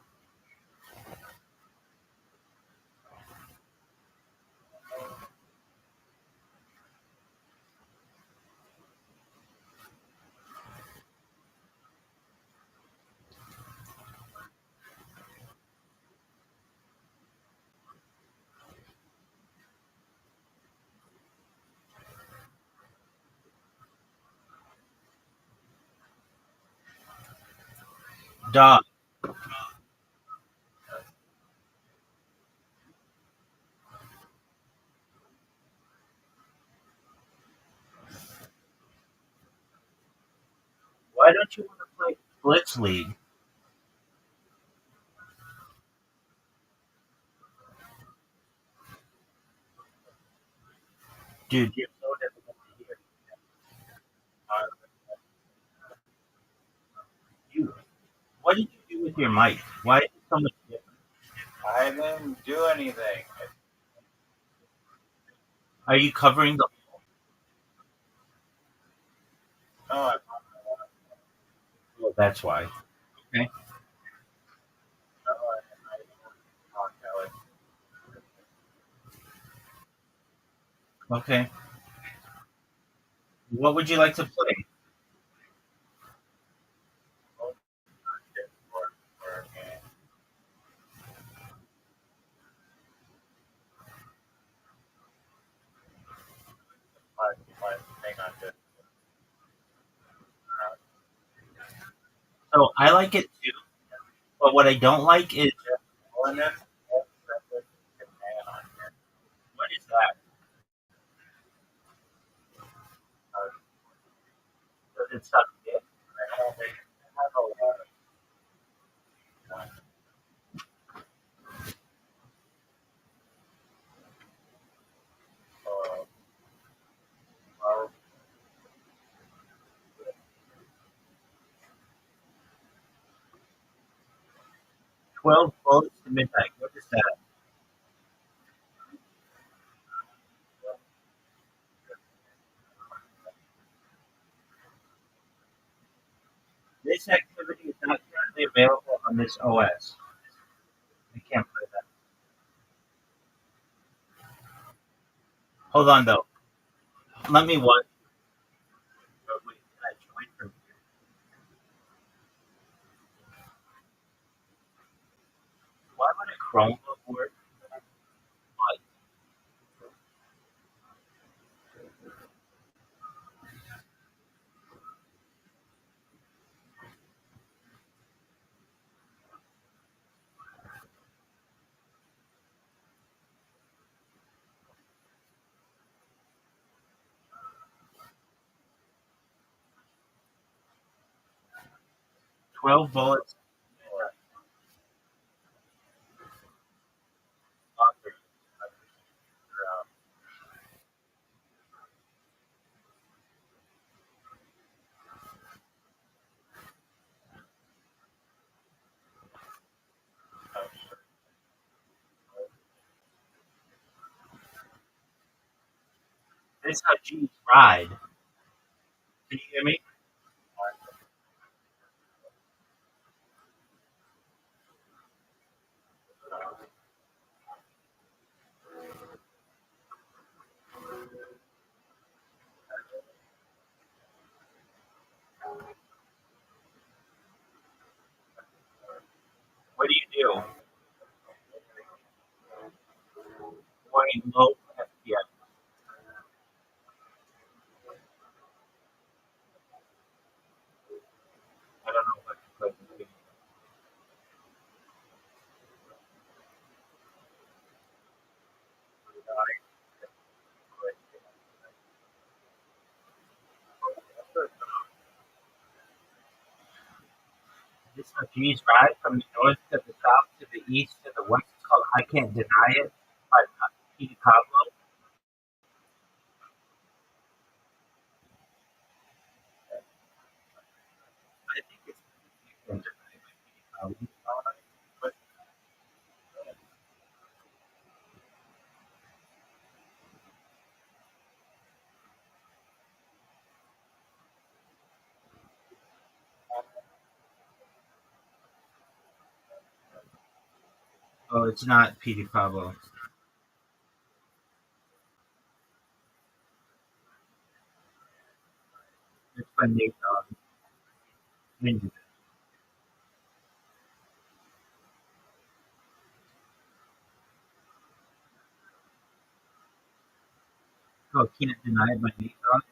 Dog. Why don't you want to play Blitz League? Dude, you're so difficult to hear. Uh, you, what did you do with your mic? Why is it so much different? I didn't do anything. Are you covering the? No, I, Oh, that's why. Okay. no, I talk Alex. Okay. What would you like to play? For a game. My thing on this. So I like it too, but what I don't like is Holiness. what is that? Does it suck dick? 12 bullets to midnight. What is that? This activity is not currently available on this OS. I can't play that. Hold on though. Let me watch. Oh, wait, can I join from here? Why would a Chromebook work? Like, 12 bullets. This is how G's ride. Can you hear me? 20 low FPS. I don't know what to put in the video. This is how G's ride from the north to the south to the east to the west. It's called I Can't Deny It by Petey Pablo. I think it's You Can't Deny It by Petey Pablo. But, oh, it's not Petey Pablo. It's by Nate Dogg. Ninja. Oh, Can't Deny It by Nate Dogg.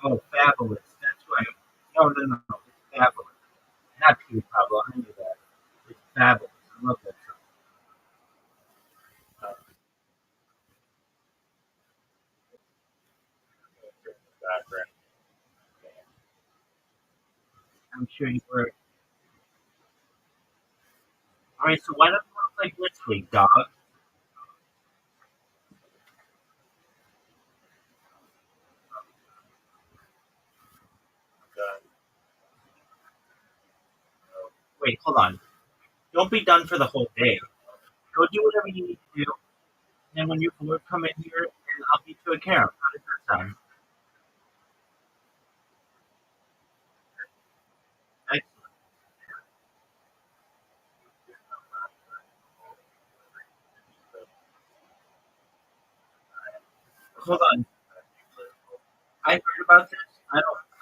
Oh, Fabulous. That's right. No. It's Fabulous. Not Petey Pablo. I knew that. It's Fabulous. I love that song. Background. I'm sure you were. All right, so why don't you want to play Blitz League, dog? Done. Wait, hold on. Don't be done for the whole day. Go do whatever you need to do, and then when you're bored, come in here and I'll beat you a carom. How does that sound? Excellent. Hold on. I heard about this.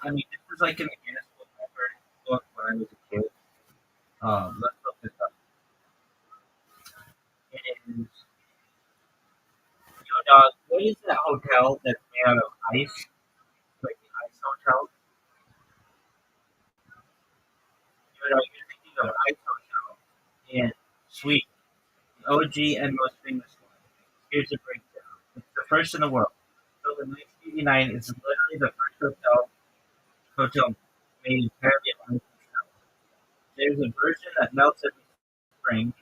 I mean, this was like in the Guinness Book record book when I was a kid. Let's look this up. It is, dog, what is that hotel that's made out of ice? Like the ice hotel? Dog, you're thinking of ice hotel in Sweden. The OG and most famous one. Here's a breakdown. It's the first in the world. Built in 1989, it's literally the first hotel made entirely of ice and snow. There's a version that melts every spring,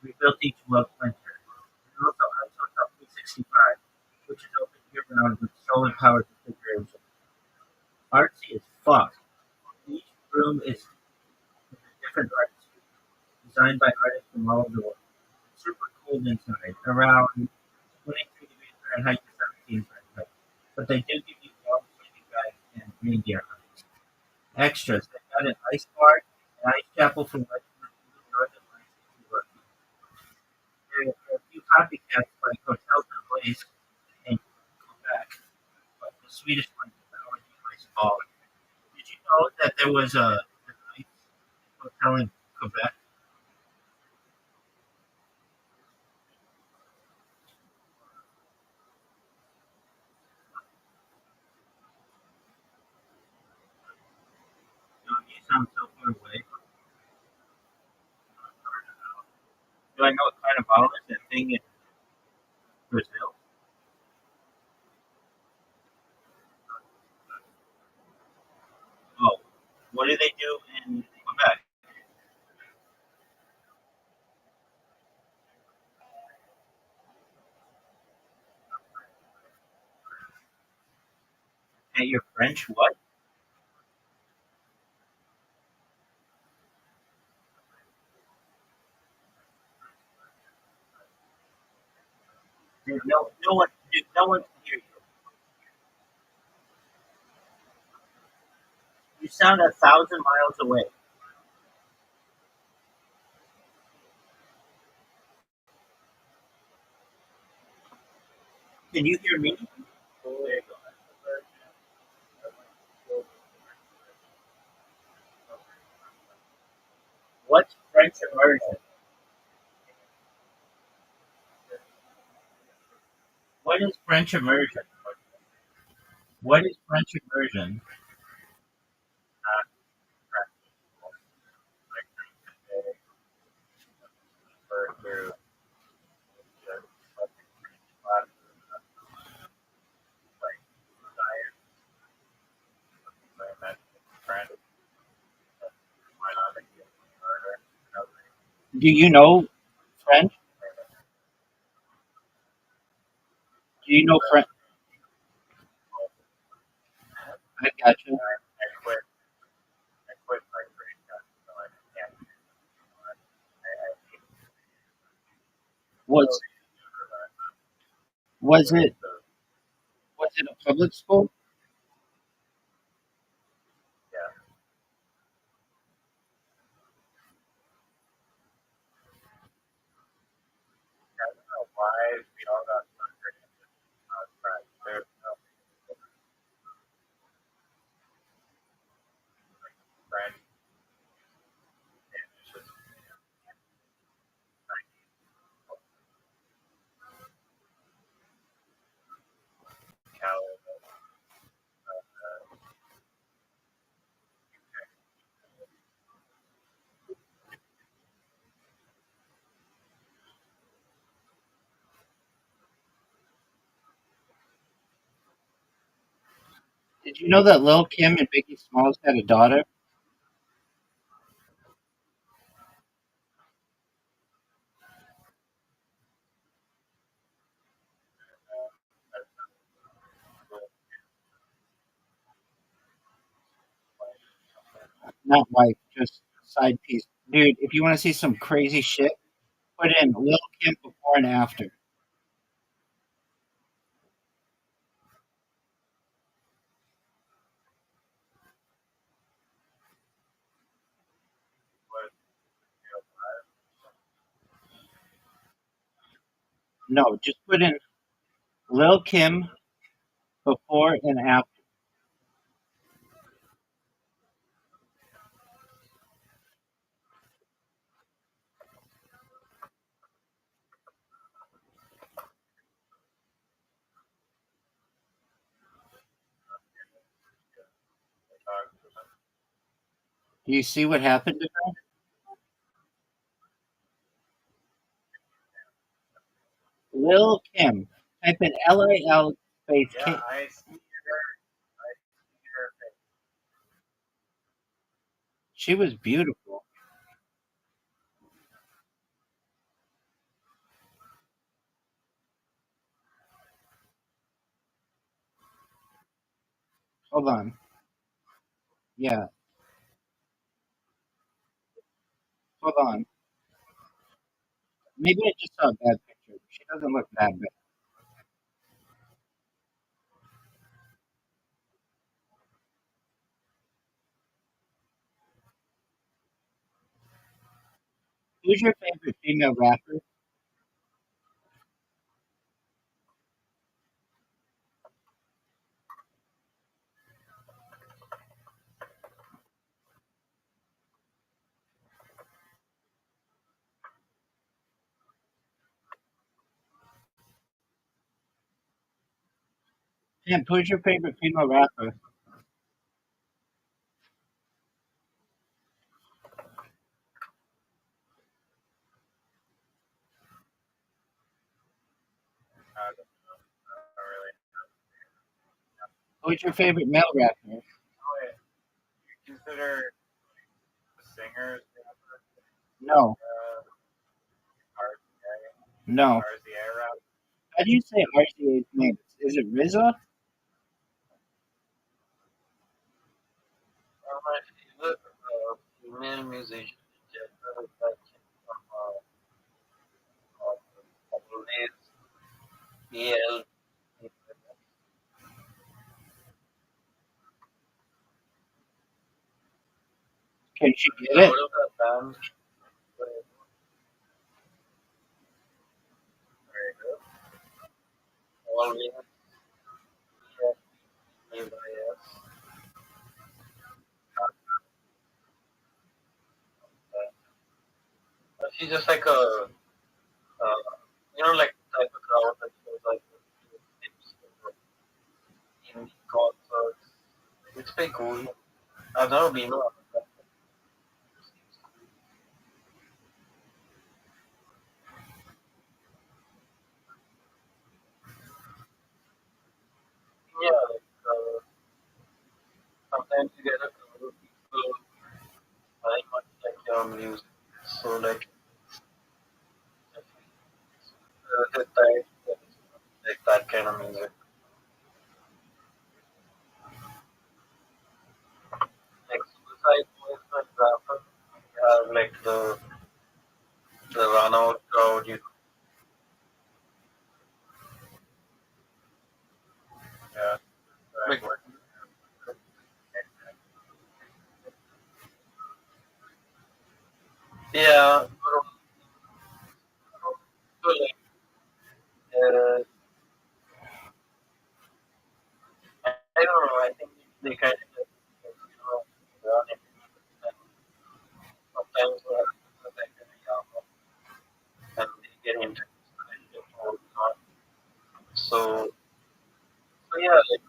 rebuilt each winter. There's also Ice Hotel 365, which is open year round with solar powered refrigeration. Artsy as fuck. Each room is a different art. designed by artists from all over the world. Super cold inside, around 23 degrees Fahrenheit to 17 Fahrenheit. But they do give you warm sleeping bags and reindeer hides. Extras, they got an ice bar, an ice chapel for residents in the northern lights if you work. There are a few copycats like hotels and place in Quebec, but the Swedish one is already ice ball. Did you know that there was an ice hotel in Quebec? You sound so far away. Do I know what kind of ball is that thing in Brazil? Oh, what do they do in Quebec? At your French what? No one can hear you. You sound 1,000 miles away. Can you hear me? There you go. What's French immersion? What is French immersion? What is French immersion? Do you know French? Do you know French? I got you. Was was it was it a public school? Did you know that Lil Kim and Biggie Smalls had a daughter? Not wife, just side piece. Dude, if you want to see some crazy shit, put in Lil Kim before and after. No, just put in Lil Kim before and after. Do you see what happened to her? Lil Kim. Type in LAL space K. She was beautiful. Hold on. Yeah, hold on. Maybe I just saw a bad picture. She doesn't look that bad. Who's your favorite female rapper? Pimp, who's your favorite female rapper? I don't know. Not really. Who's your favorite male rapper? Oh, yeah. You consider the singers, No, RZA, no. RZA rap? How do you say RCA's name? Is it RZA? My favorite female musician in general is like always EL. Can she get Out it? of the band, Very good. always ES. She's just like a like type of crowd that shows like in concerts. It's pretty cool. I've never been on. Yeah, like sometimes you get a crowd of people very much like your music. So like the type like that kind of music. Like Suicide Boys, for example, you have like the run out crowd. Yeah. Like, yeah, so like I don't know. I think they kind of just, run it. And sometimes like and they get into it or not. So yeah, like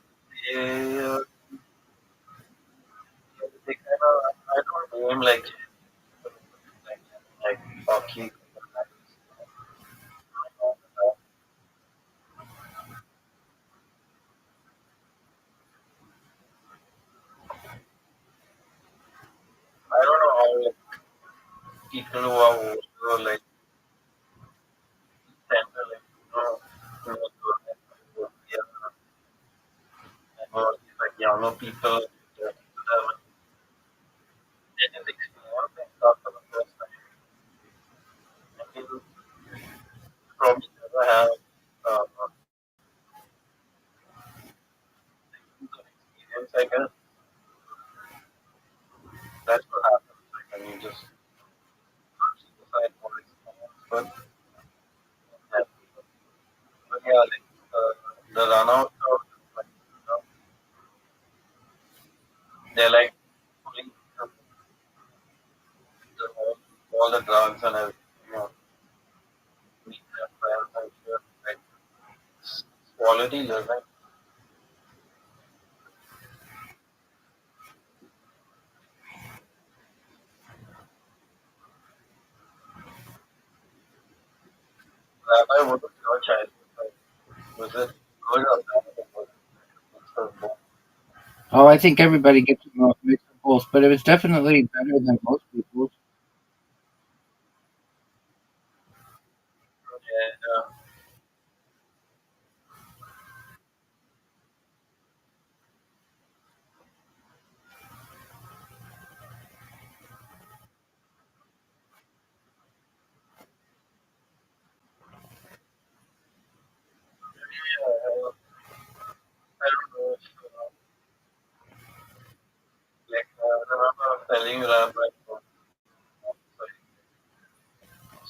they kind of I don't name like hockey. I don't know how like, people who are older like tend to like yeah, or like younger people have this experience and stuff for the first time. And people probably never have experience. I guess that's what happens. Like when you just decide what experience, uh, but yeah, like the run out of like, they're like pulling all the drugs and everything. Meet their friends and shit. Like quality living. Rabbi, what was your childhood like? Was it good or bad? Or was it both? Oh, I think everybody gets a mix of both, but it was definitely better than most people's. Yeah,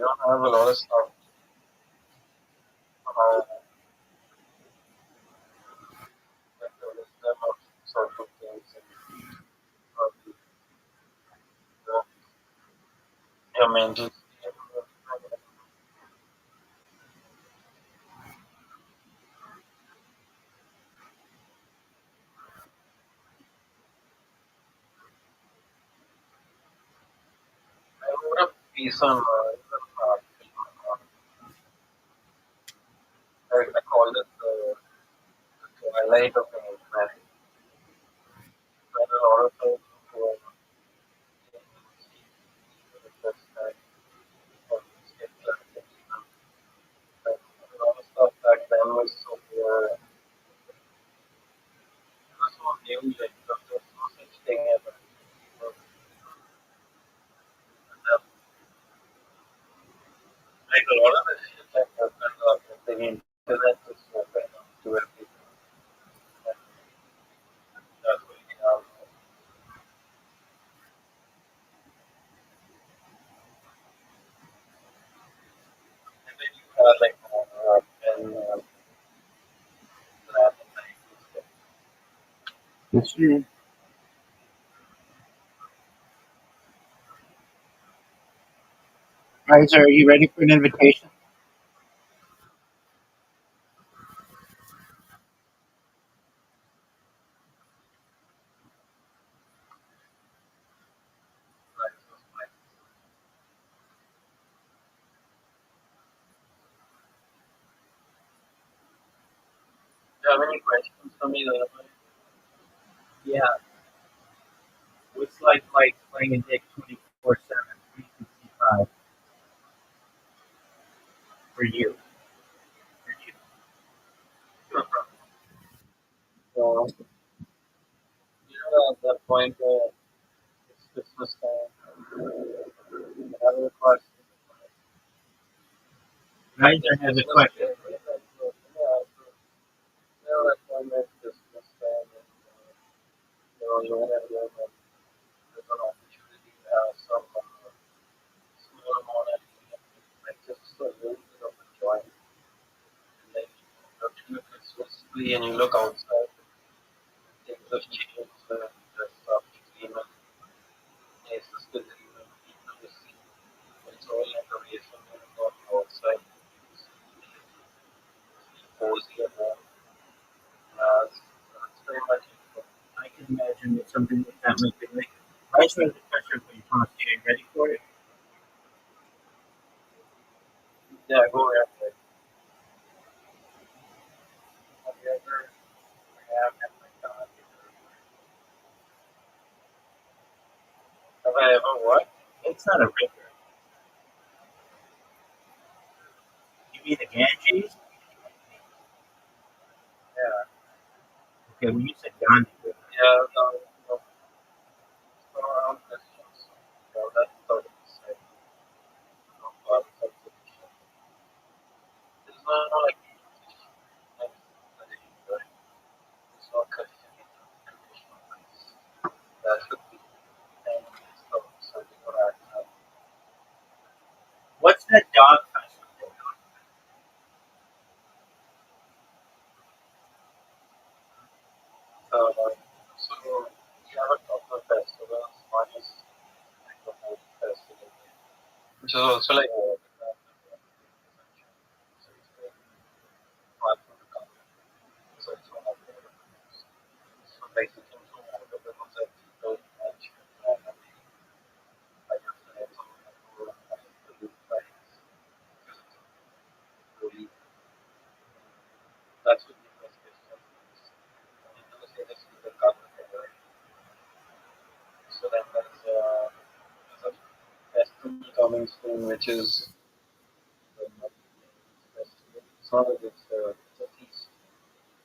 don't have a lot of stuff. Like a wisdom of sort of things and your mental state. I wrote a piece on I called it the twilight of an internet. There are a lot of things who are just like skip clarification. Like, a lot of stuff back then was so weird. It was so new, like there was no such thing as a like a lot of this shit like opened up and the internet just opened up to everything. That's what we have. And then you have like and that and like Yes, sir. All right, sir. Are you ready for an invitation? do you have any questions for me there? Yeah. What's like playing a dick 24/7, 365 for you? For you. So, you know, at that point where it's Christmas time, I have a question. Riser has a question. That point where it's Christmas time, and, you know, there's an opportunity to have some small amount of like just a little bit of a joy. And then you look to the Christmas tree and you look outside, things have changed, the stuff clean and places to live and people to see. It's all like a away from you and not outside. It's cozy at home. It's very much I can imagine that something like that might be like. Riser has a question for you, Thomas. Are you ready for it? yeah, go ahead. Like, have you ever have had like have I ever what? It's not a river. You mean the Ganges? Yeah, Okay, when you said Gandhi River. yeah, no, so around Christmas. So that's sort of the same. No part of the there's no like like tradition, right? There's no traditional place. That should be and so something or that. What's that dog festival? So we have a couple of festivals. One is like the whole festival, which is also like so it's like fun for the couple. So it's one of the so like you can do all of the ones that people match and I just friends or like the group friends. Really, that's what the first festival is. And you say this is the couple together. So then there's a festival coming soon, which is festival. It's not that it's a feast.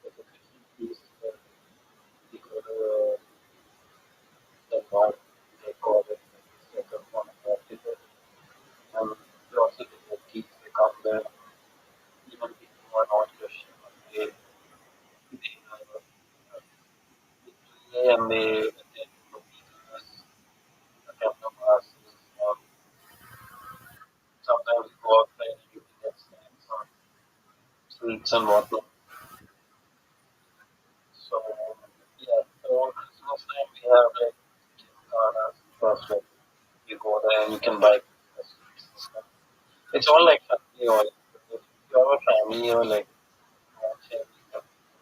It's a Christian feast where we go to the north, they call it like a one of festival. And they also do the feast, they come there, even people who are not Christian, they pray and they attend the mass, attend the masses. Sometimes sweets and whatnot. So yeah, so on Christmas time we have like gymkhana stuff like you go there and you can buy sweets and stuff. It's all like family or if you have a family or like family,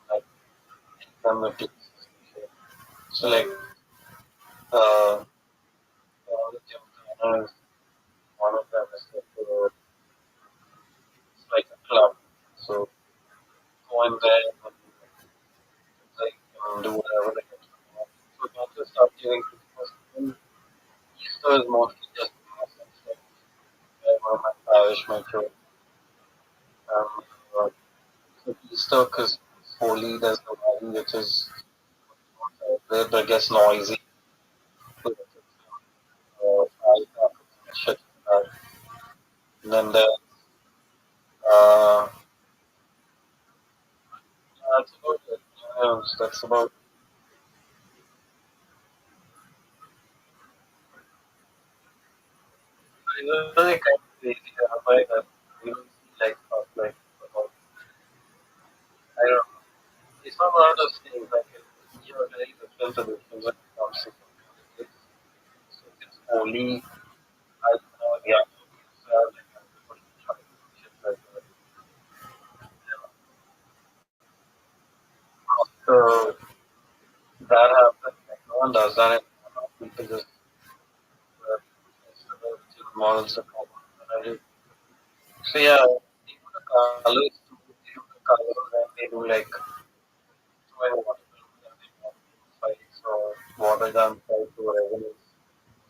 like them with it. So like the gymkhana is one of them is like it's like a club. So go in there and like do whatever they can. So not just start during Christmas. And Easter is mostly just mass and stuff. Wherever my parish, my church. Uh, so Easter, because Holy, there's the Diwali, which is but it gets noisy. Firecrackers and shit like that. And then there's that's about it. Yeah, that's about it's really kind of crazy by that we don't see like stuff like about I don't know. It's not one of those things like you're very different to different when it comes to politics. So it's only I don't know the actual like everybody trying to shit like that. After that happens, like no one does that anymore. People just models and all that. So yeah, they do the colors too. They do the colors and they do like so water fights or water gun fights or whatever it is.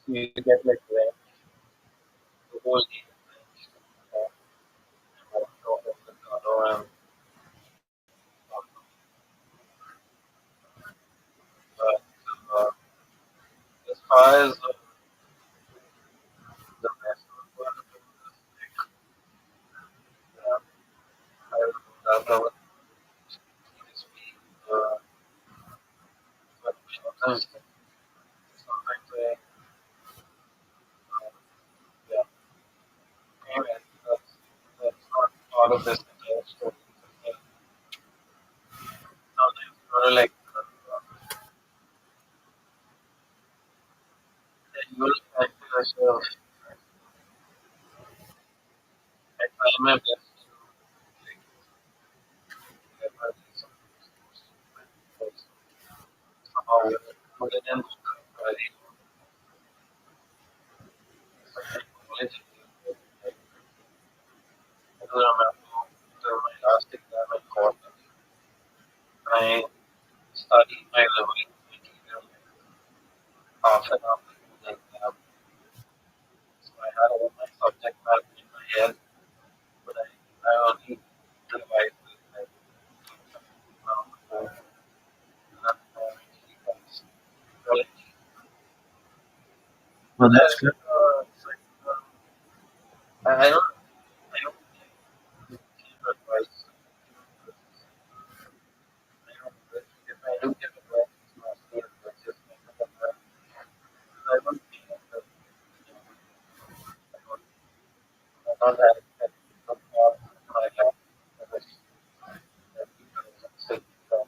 So you get like the whole game and the color and uh, as far as the rest of the world, yeah, I don't know that is being but sometimes I yeah, anyway, that's not part of this entire story. Sometimes you gotta like you gotta find yourself. I try my best to like get my piece of because somehow put it in very knowledge. Like, I don't remember after my last exam in college, I studied my revision material like half an hour before the exam. So I had all my subject matter in my head, but I only revised it like an hour before. And that's how I actually passed college. Well, But that's then good. it's like I don't give advice. I don't if I do give advice, it's mostly advice just like that. I don't think that I don't have that good thought in my life that people can say from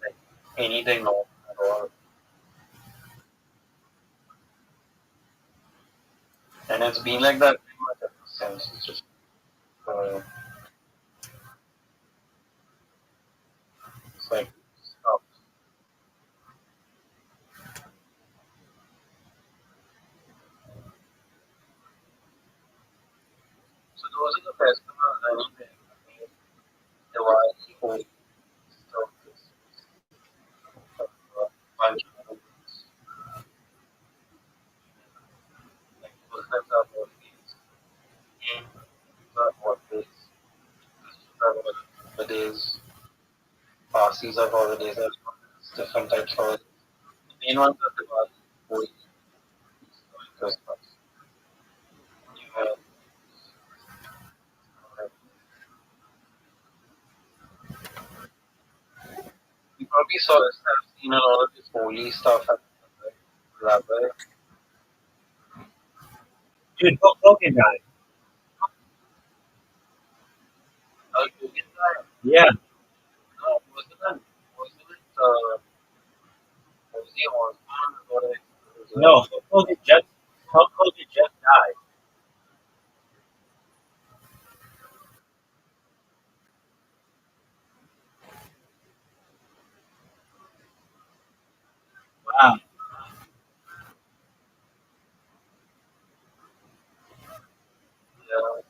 like anything or at all. And it's been like that pretty much ever since. It's just it's like stop. So those are the festivals anything. I mean, Diwali, Holi, stuff, bunch of movies. Like Muslims are holidays, Hindus are holidays, Christians are holidays, Parsis are holidays, everyone has different types of holidays. The main ones are Diwali, Holi, Easter, and Christmas. New Year. You probably saw this, I've seen a lot of this holy stuff at Rabbi. Dude, Hulk Hogan died. Hulk Hogan died? Yeah. No, wasn't it? Ozzy Osbourne or No, Hulk Hogan just died. Wow. yeah.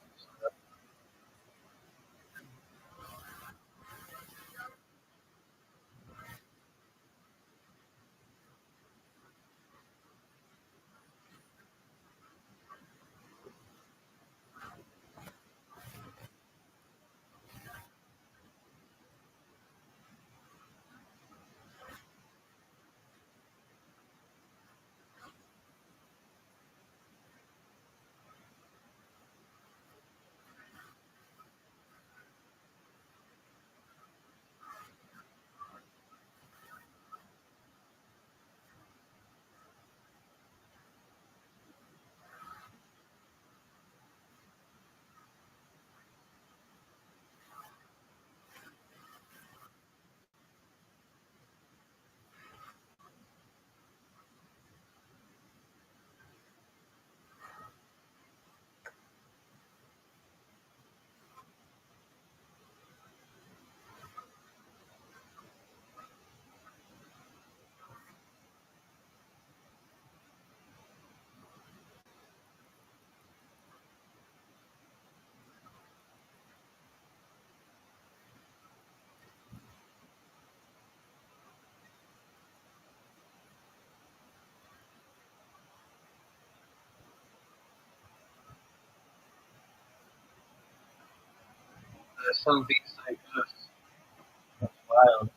There's some beats like this. That's wild.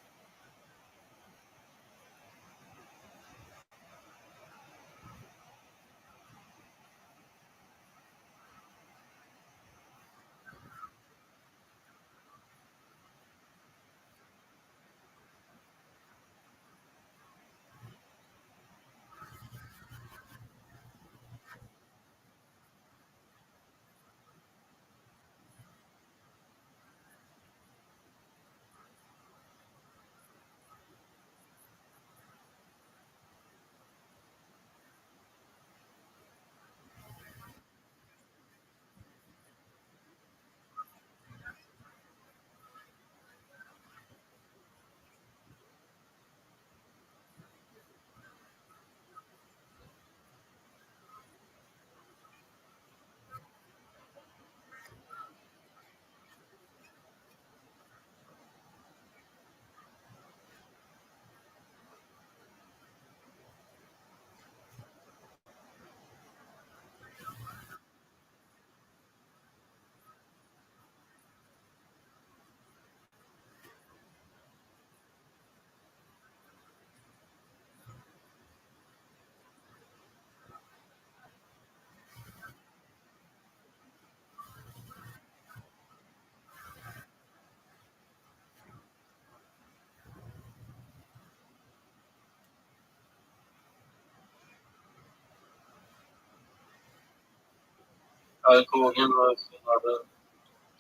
Hulk Hogan was another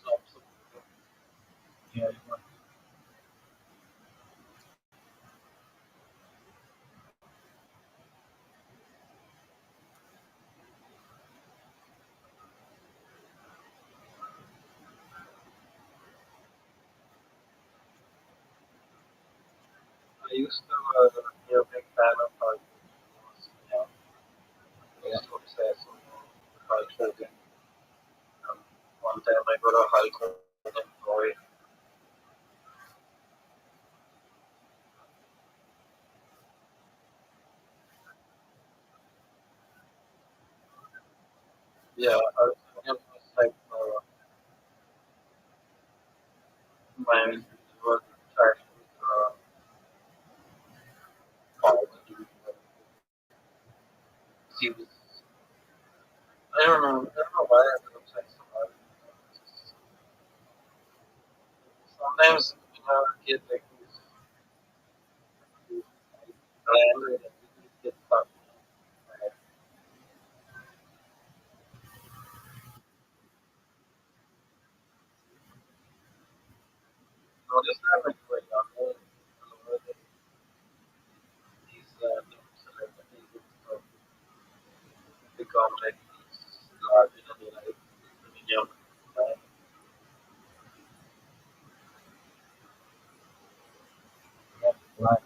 top supporter. Yeah. I used to be a big fan of Hulk Hogan. Yeah. I used to obsess over Hulk Hogan. One time I got a Hulk Hogan toy. Yeah, Hulk Hogan was like my was childhood power dude. He was, I don't know why I was obsessed about it. Sometimes when I was a kid, like these I get stuck. complex larger than life jump. Right.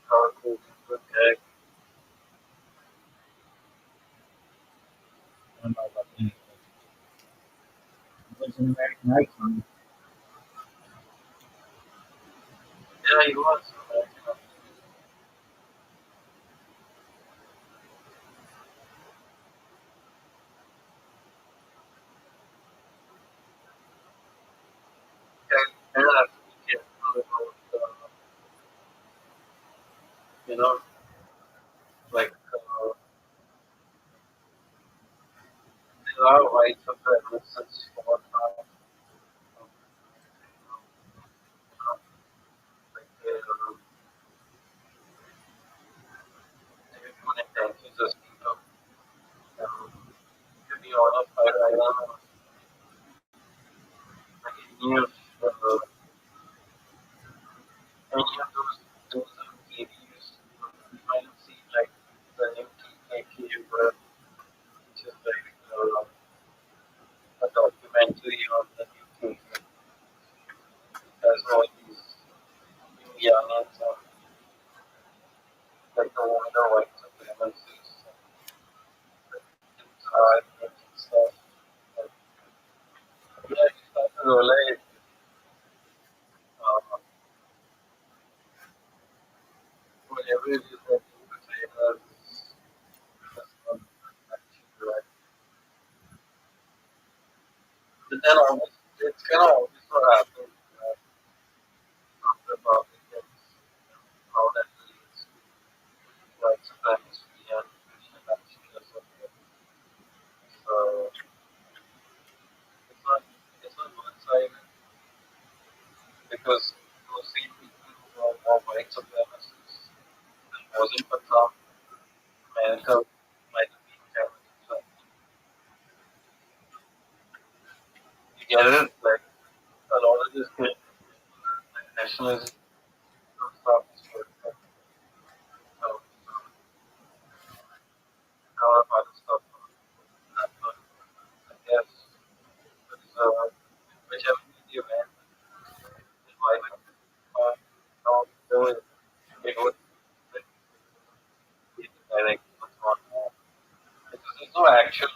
How cool would that I don't know about you. It was an American icon. yeah, he was. And I have to be careful about, you know, like there are rights of premises for like good intentions as people. To be honest, I don't know like any of those TVs, you might see like the new TKP, which is like a documentary on the new king. There's all these new youngins on like the older white supremacists and stuff. And, yeah, you start to relate whatever it is that you say that's not actually right. But then always, it's kind of always what happens after about it gets how that leads to white supremacy and Christian nationalism. So it's not one sided because those same people who are more white supremacists wasn't for Trump, America might have been terrorism. You get it? Like a lot of this good nationalism stuff is for a lot of other stuff. But I guess it's, whichever media man is like, no, they would be direct what's on more. Because there's no actual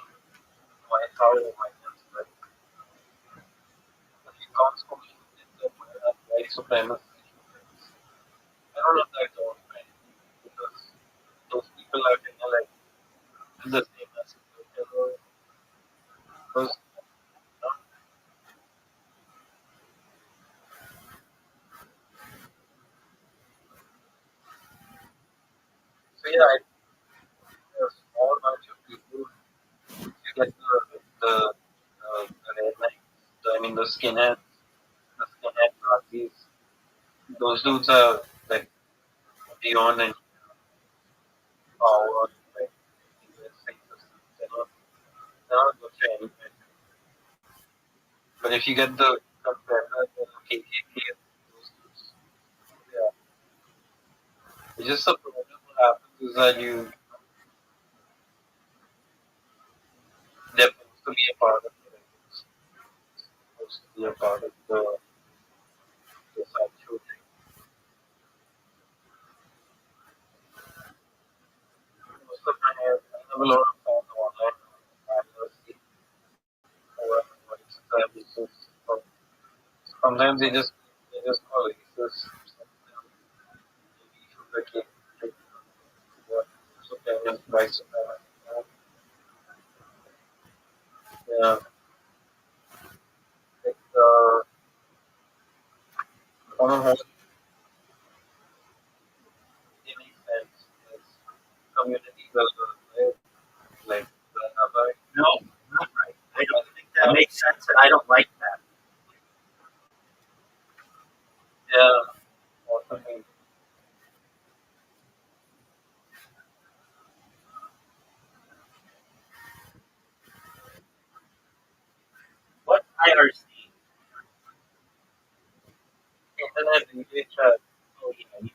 white power in white but the accounts commission in the white supremacy. I don't know if that's all right because those people are kind of like the same as those. So yeah, a small bunch of people. You get the rednecks, I mean the skinhead Nazis. Those dudes are like beyond any power, like in the system. They're not good for anything. But if you get the KKK, those dudes, yeah. It's just the problem what happens is that they're supposed to be a part of it. It's supposed to be a part of the sideshow thing. Most of my I have a lot of fans online. I see what services. Sometimes they just call racist. Maybe like what supremacist, white supremacist. Yeah, like I don't know how it makes sense. This community will live like the other. No, not right. I don't think that makes sense, and I don't like that. Yeah, or something. What IRC? Internet really chat. So yeah, you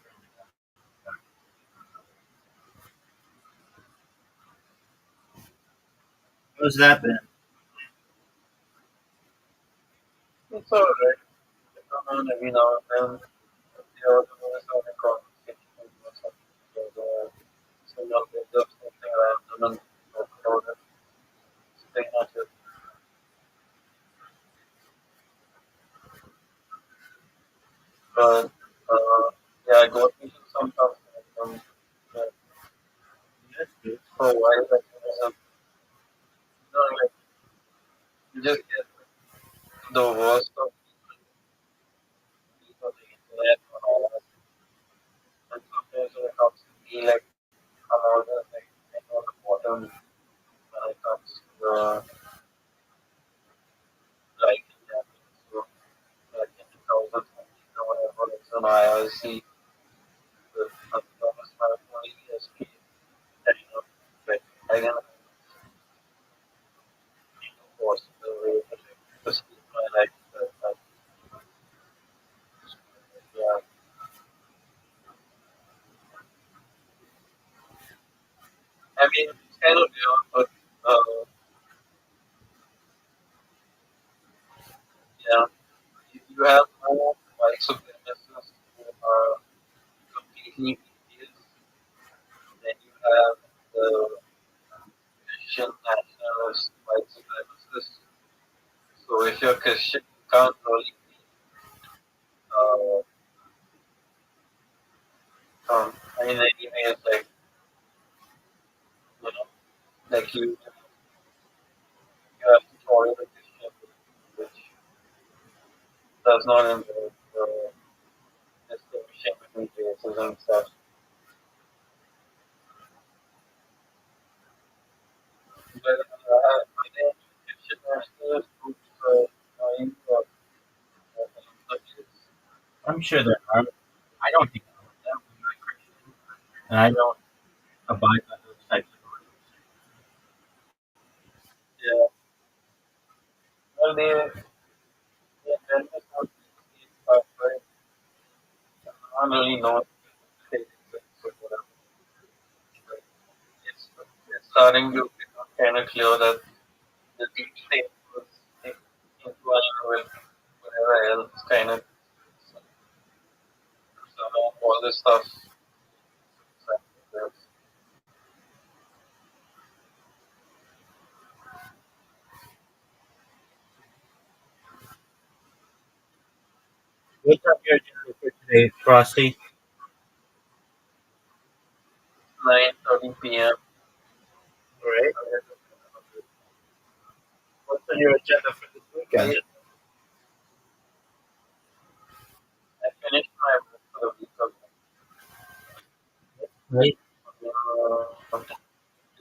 How's that been? It's alright. I come on every now and then. The other one is having conversation or something. So now there's something random and talk about it. Stay not it. But yeah, I got into some stuff uh, That's good. for a while. Like, like you just get the worst of people on the internet and all that. And sometimes when it comes to me, like I'm always like on the bottom when it comes to liking them. So like in 2020 or whatever, it's an IRC with Thomas Marconi ESP. And like I can force the way to speak my life. Yeah, I mean it's kind of weird, but yeah, you have more white supremacists who are completely atheist, then you have the Christian nationalist white supremacists. So if you're Christian, you can't really be, uh, I mean, anyway, it's like, you know, like you have to follow the Christian belief, which does not involve distinguishing between races and stuff. But I think Christian nationalist groups are trying to I'm sure there are. I don't think all of them. I'm not Christian, and I don't abide by those types of rules. yeah, well, they tend to not be right. I don't really know what they think or whatever. But it's starting to become kind of clear that the deep state was influenced with whatever else kind of somehow all this stuff. What's on your agenda for today, Frosty? 9:30 p.m. All right. What's on your agenda for this weekend? I finished my work for the week of Right.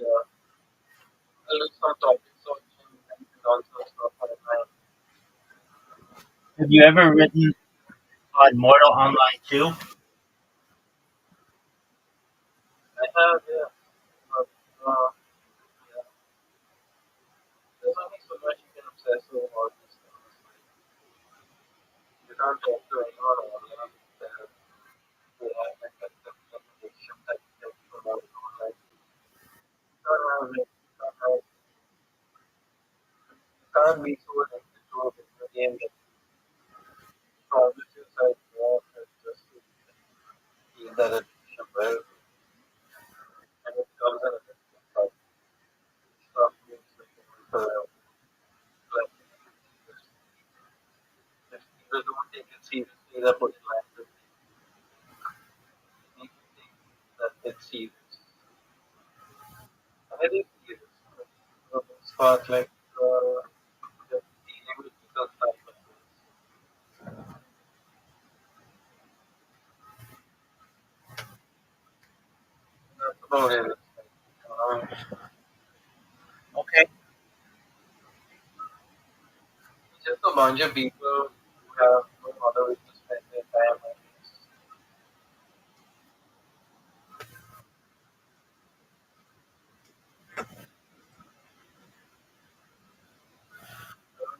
yeah. I looked some topics on and also stuff like that. Have you ever written on Mortal Online too? I have, yeah. But, yeah. There's only so much you can obsess over all these things. You can't talk to anyone online that they have like a addiction that they promote online. You can't have it. You can't be so addicted to a video game that promises yourself more than just to feel that addiction, right? And it becomes an addiction. But stuff means like like if people don't take it seriously, they're putting like this make you think that it's serious. And it is serious. It's part like just dealing with people's life like this. That's about it. Okay. Just a bunch of people who have no other way to spend their time. I guess.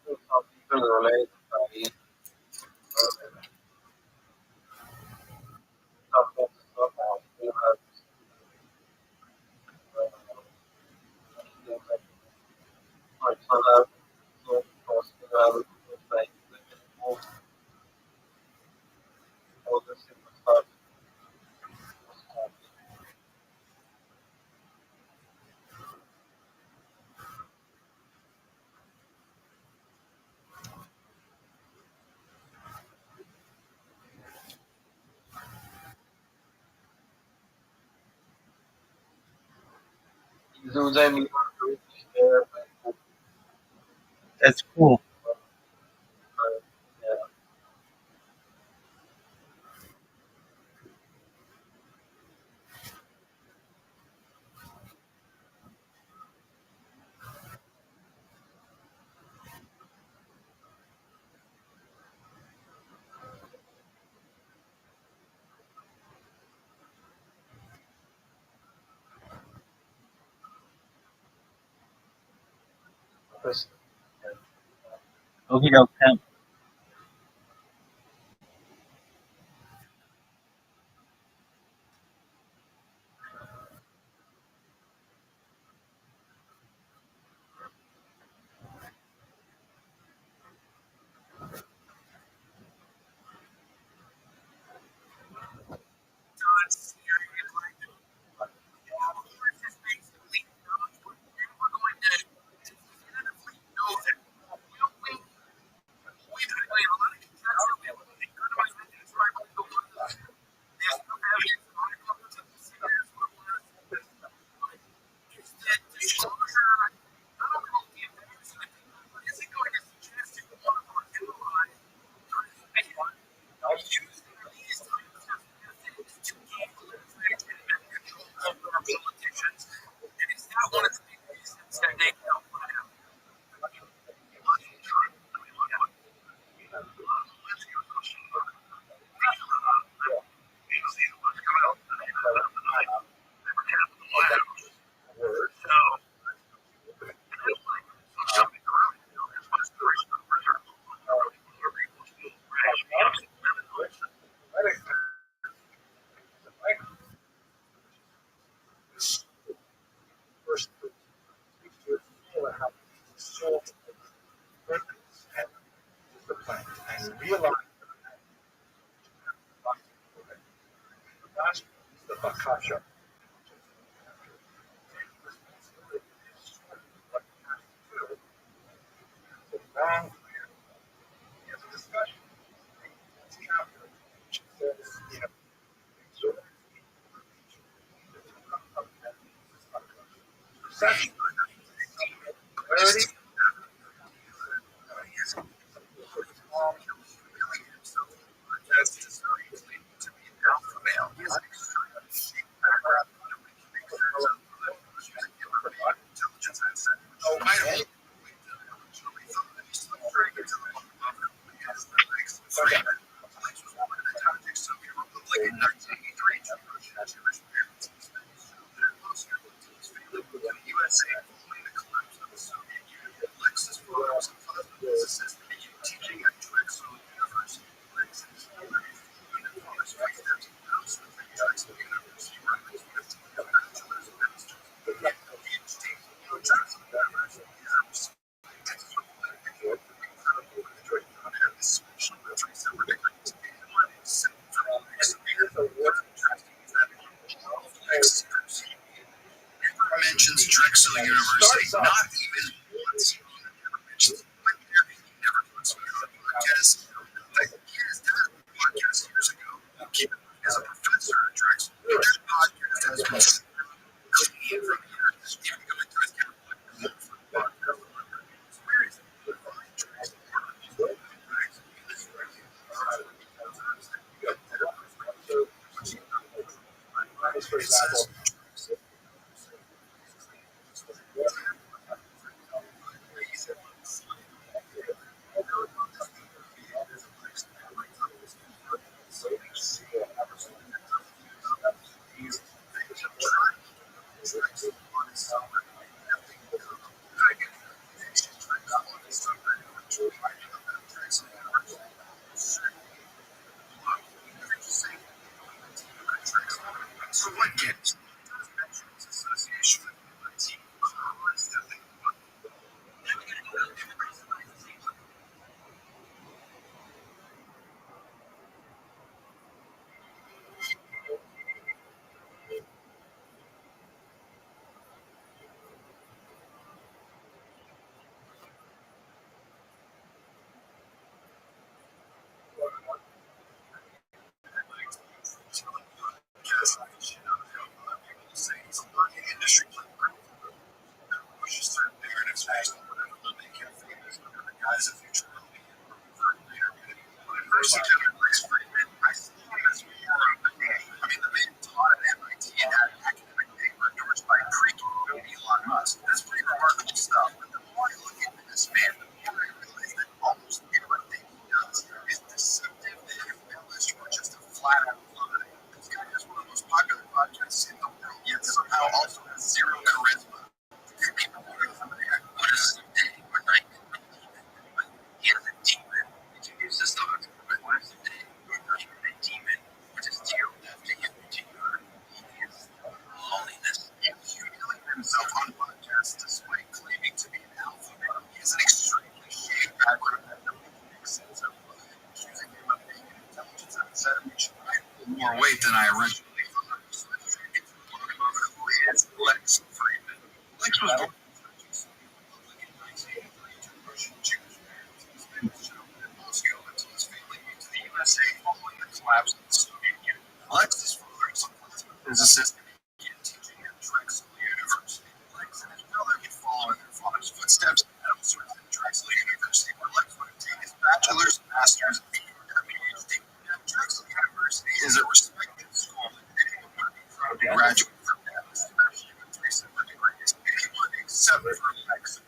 Some people realize that do them even do there. That's cool. Yeah. Because Okay, doke, Tim. First, how soul and the plant and realize the bakasha. Long discussion. You know, perception, clarity, Mentions Drexel University, not even once. Went there, he never puts me on a podcast. Like, he has done a podcast years ago. He is a professor at Drexel. And that podcast has been clean from here. Even going through his podcast. Where is it? Find Drexel. for example, So what gives? flat out lie. This guy has one of the most popular podcasts in the world, yet somehow also has zero charisma. People wonder what is a day or night demon? He has a demon. Introduce this thought. What is a day or night a demon? What is zero left to him to your? He is loneliness. He humiliated himself on podcasts despite claiming to be an alpha male. He has an extremely shady background that nobody can make sense of. Accusing him of being an intelligence amphetamine. I pulled more weight than I originally thought. So let's try to get to the bottom of who is Lex Friedman. Lex was born in Republic in 1983 to Russian Jewish parents. He spent his childhood in Moscow until his family moved to the USA following the collapse of the Soviet Union. Lex's father was a plasma physicist and began teaching at Drexel University. Lex and his brother would follow in their father's footsteps and also attended Drexel University, where Lex would obtain his bachelor's, master's, and PhD. Now, Drexel University is a respected school, and anyone would be proud to graduate from it, especially with 3 separate degrees. Anyone except for Lex.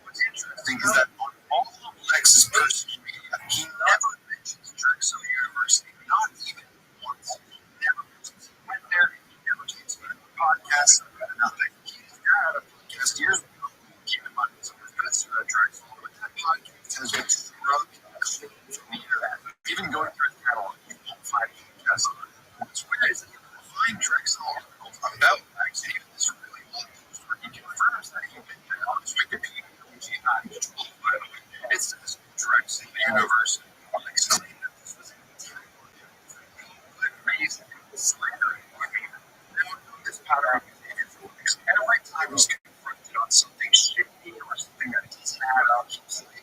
What's interesting is that on all of Lex's personal media, he never mentions Drexel University, not even once. He never mentions it. He went there, he never talks about it. Podcasts, nothing. He's got a podcast years ago. Keep in mind, he's a professor at Drexel, but that podcast has been scrubbed clean from the internet. Even going through his catalog, you won't find podcasts on it. What's weird is that you can find Drexel articles about Lex, and even this really old post where he confirms that he went there on his Wikipedia page. By the way, it says Drexel University. Lex claimed that this was an attack on him for no good reason. Slandering women. Now, this pattern of behavior for Lex, every time he's confronted on something shifty or something that doesn't add up, he's like,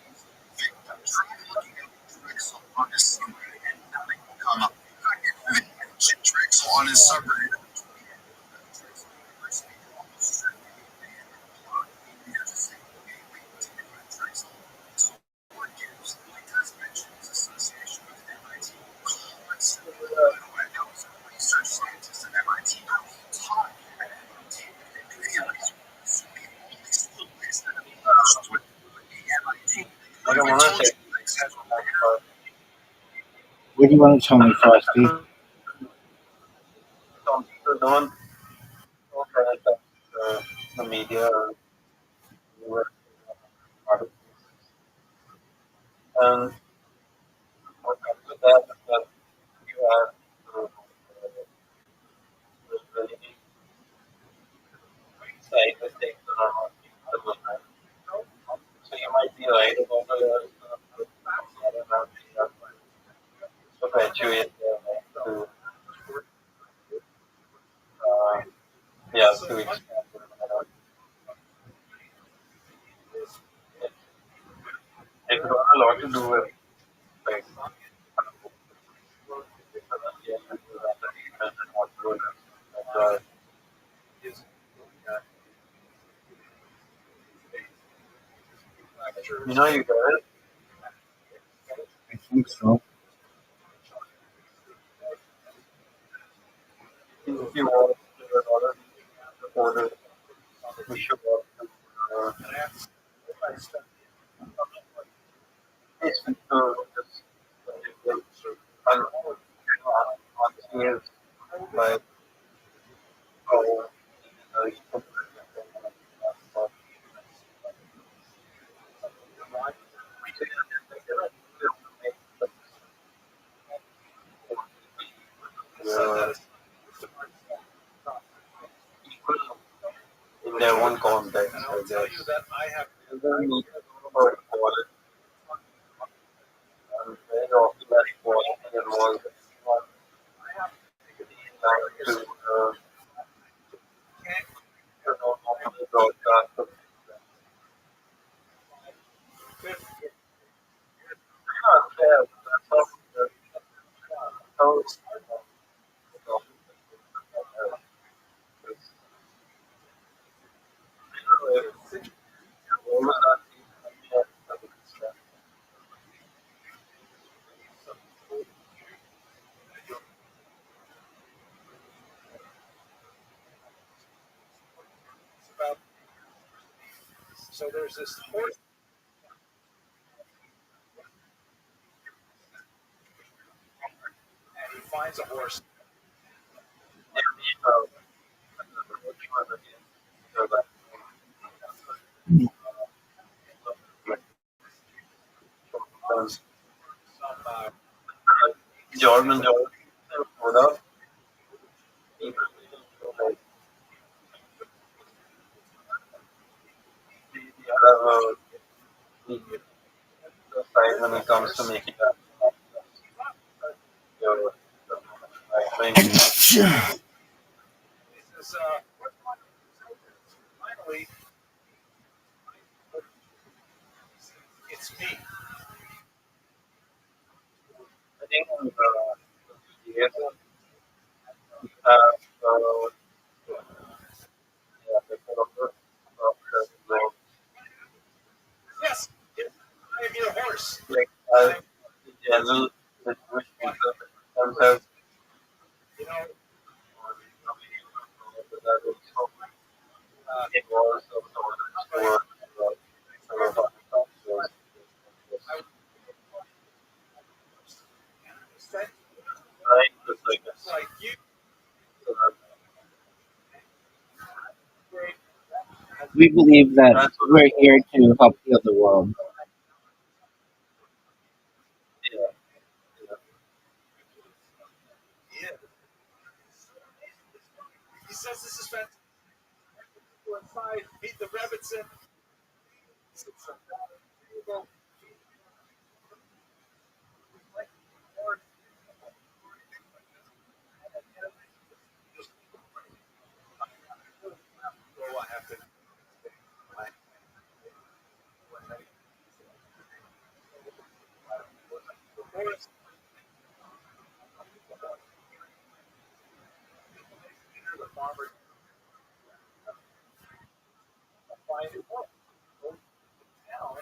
victim. Try looking up Drexel on his subreddit and nothing will come up. In fact, if you even mention Drexel on his subreddit, Drexel University almost certainly be banned and blocked. Here's a single gateway to Drexel. So, what gives? He does mention his association with MIT. Let's by the way, I was a research scientist at MIT. He taught at MIT. And he was the only school based at with MIT. I don't want to say. What do you want to tell me, Frosty? Some people don't connect the media or articles. And what comes with that is that you have really side mistakes that are not deliberate. So you might be right about the perpetuate to to expand it got a lot to do with like you know you got it. I think so. If you want to do another order, we should work it's just honestly is like oh in their own context, I guess. And then need about quality and very often that quality involves to broadcast. So there's this horse. And he finds finds a horse. Some Jordan without the side when it comes to making that. he says, finally, it's me. I think yes, uh, yeah, Yes, I am your horse. like in general, the Jewish people themselves, You know, that also involves some sort of some of our cultures. that Right? Just like it's this. like you. We believe that That's what we're here to help heal the world. yeah. Yeah. He says this is fantastic. Go inside, meet the rabbits in. I have to. The farmer find it down.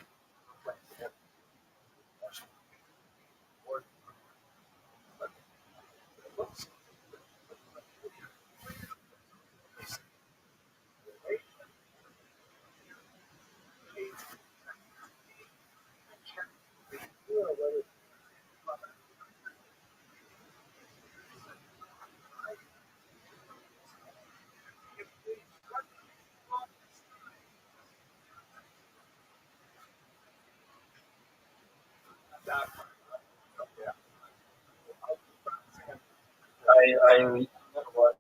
I recently watched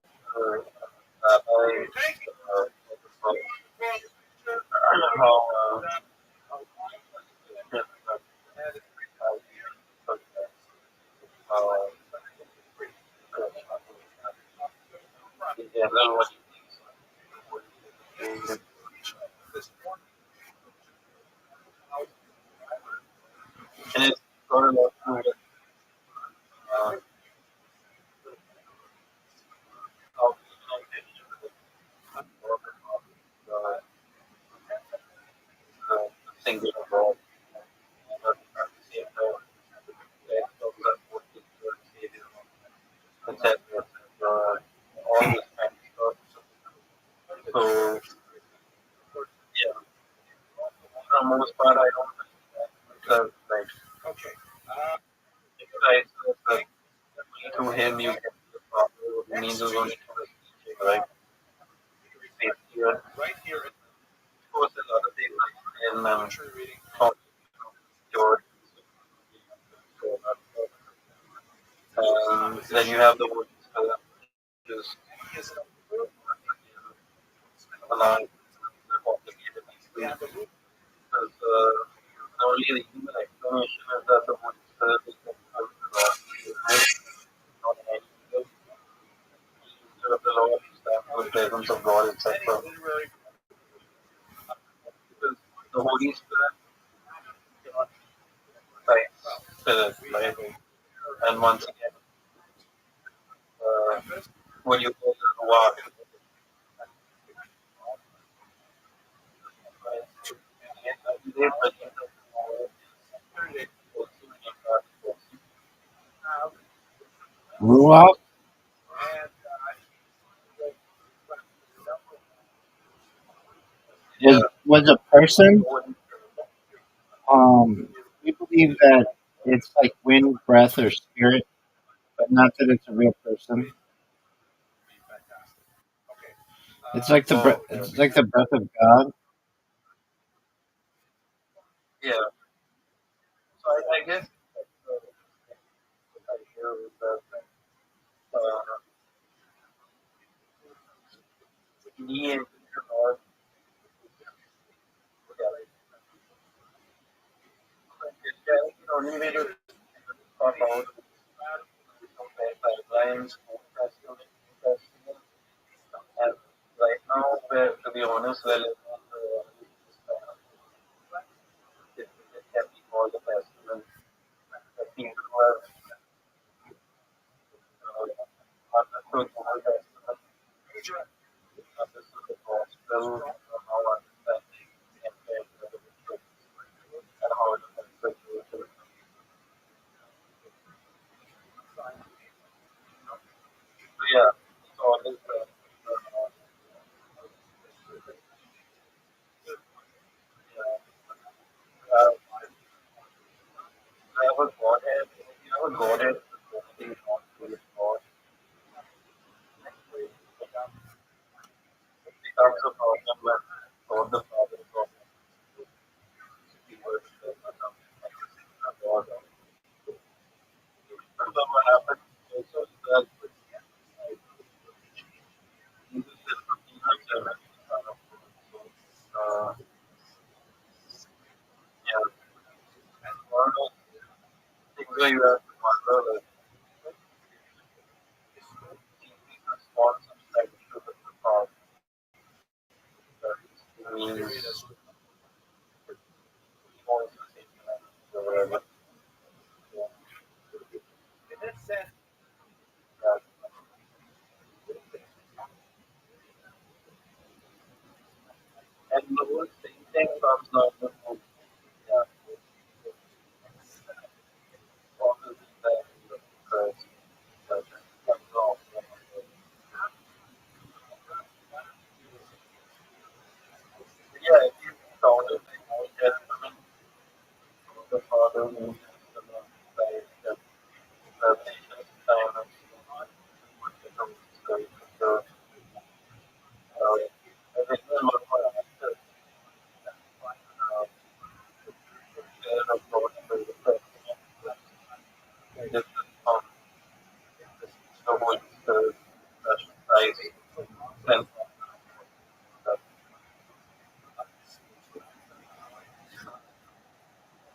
Rabbi Thank you. how in general what and it's got a lot to do with how single God and at the same time etc. All this kind of stuff. So yeah, for the most part I don't because like Okay. exercise like through him you get the proper means of only through his teaching, right? Here, of Right here in course, a lot of things like in tree reading. George. Then you have the word which is He is allowing complicated because only the human explanation is that the word is not any of the law the presence of God, etc. literary. Because the Holy Spirit cites Spirit, right? And once again, what you call the Ruach, Ruach yeah, was a person. We believe that it's like wind, breath, or spirit. but not that it's a real person. Fantastic. Okay. It's like the Oh, breath. yeah. It's like the breath of God. Yeah. So I guess I hear with the me and your Lord, only way to talk about guidelines, festival, and right now, where to be honest, well, it can be called a festival. The people who have understood the whole festival, understood the gospel, now understanding the rituals and how it affects the rituals. So yeah, it's always uh, I have a Godhead, you have a Godhead, the not with God, it becomes a problem when God the Father is also the word God. And then what happens also is that Jesus is 15 like 7. Uh, yeah, and one of the things where you have to wonder like Jesus response is like to the Father. That means he wants to say or whatever. Yeah, that, and the whole thing comes down to yeah, all the things that Christ comes off. Yeah, if you count it, Old Testament, the Father moves the like Revelation time and becomes the original one for after care of God for the Testament. This is from the whole Christ and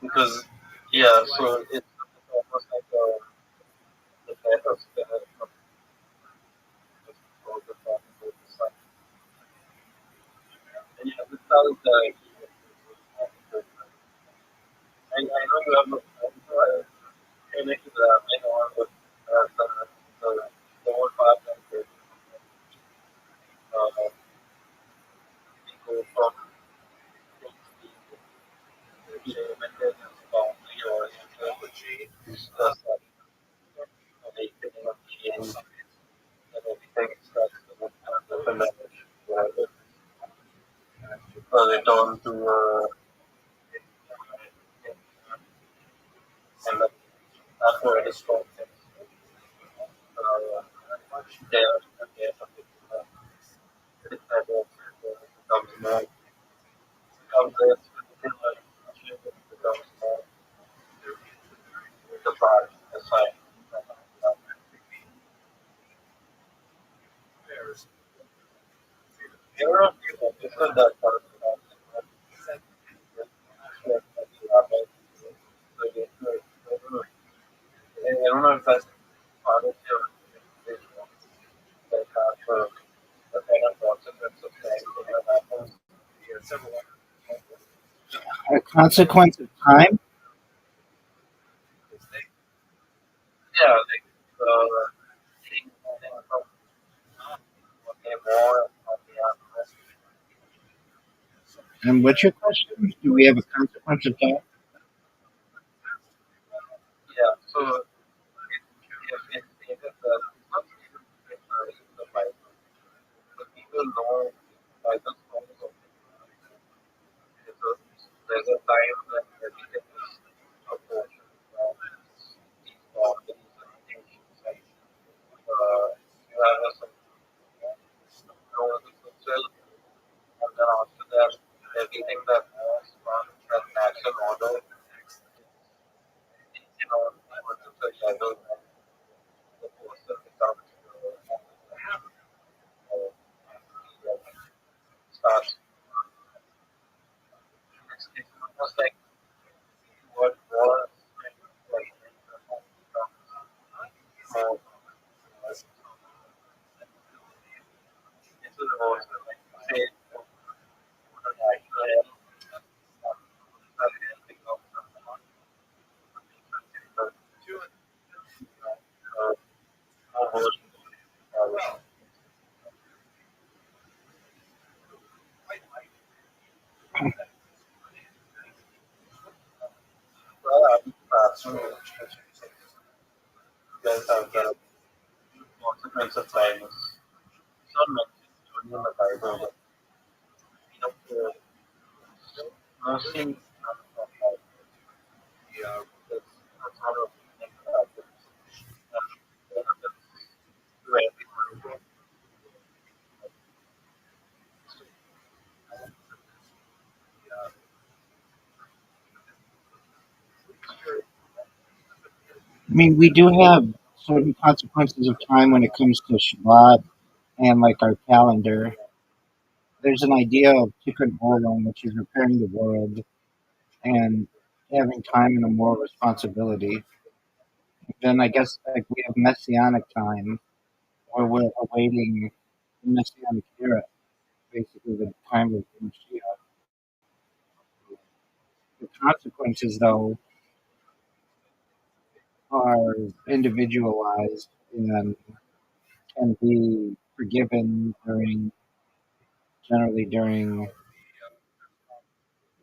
because yeah, so it's almost like the kind of the Father, the Son. And yeah, this sounds like I know you have a connect to the main one with the whole part and people from the maintenance boundary or discuss awakening of beings and everything starts to manage whatever. Return to and after it is strong there and there something it becomes more becomes less becomes more the part aside. There are people that part I don't know if that's part of your that have the kind of consequence of things that happens. A consequence of time. Yeah, like things from what they more on the animals. And what's your question? Do we have a consequence of time? Yeah, so if stated that not stated in the Bible, the people know by the songs of there's a time when everything is approaching these boundaries and things. was say the actual health physical health of someone considered more well, I'm fascinated because of the consequence of kindness. It's not mentioned only in the Bible, but mostly that's not a thing about it. Where people I mean, we do have certain consequences of time when it comes to Shabbat and like our calendar. There's an idea of tikkun olam, which is repairing the world and having time and a moral responsibility. Then I guess like we have messianic time, where we're awaiting the messianic era, basically the time of Mashiach. The consequences, though, are individualized and can be forgiven generally during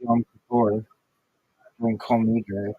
Yom Kippur, during Kol Nidre.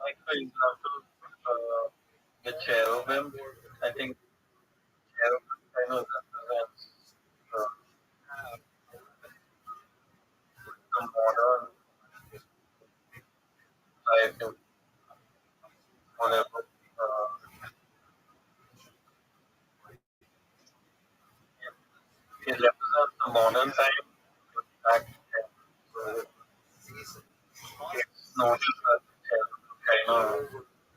like for example, the cherubim, I think cherubim kind of represents the modern life and whatever. It represents the modern time. Back then, so it's noticed that cherubim kind of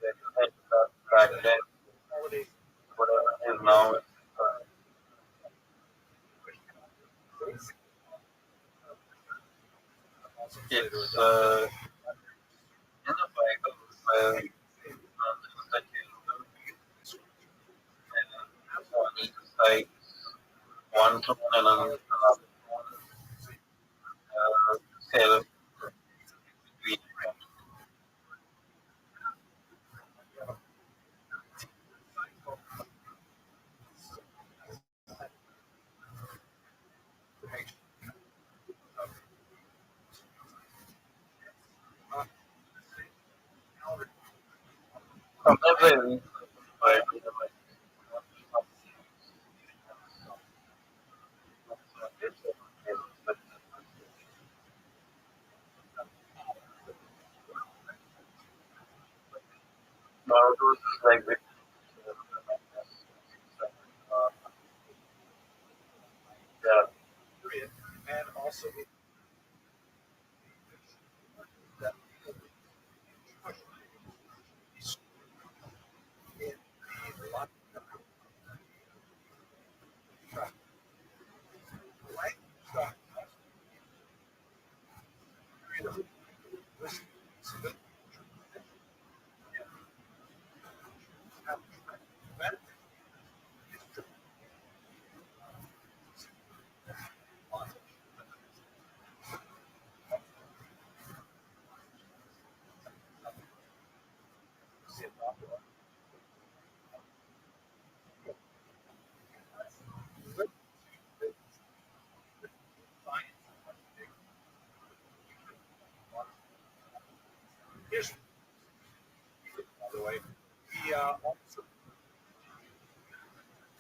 represent that back then, whatever it is now. It's in the Bible where mentions the cherubim and on each side one throne and another throne, self between them. Sometimes I read the Bible and like, Naruto is like this. Yeah, Here's, by the way,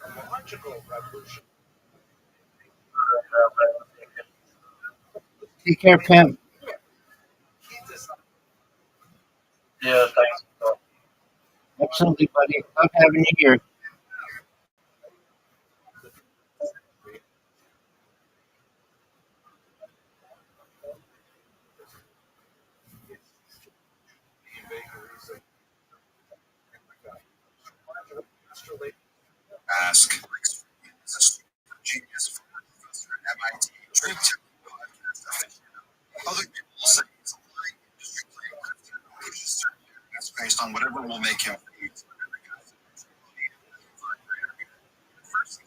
the logical revolution. Take care, Pimp. He designed Yeah, thanks. Absolutely, buddy. Love having you here. the vagaries of astrolabe. Ask. Is a super genius former professor at MIT, Dream Technical podcast. Other people will say he's a lying industry player. He's just that's based on whatever will make him eat. First,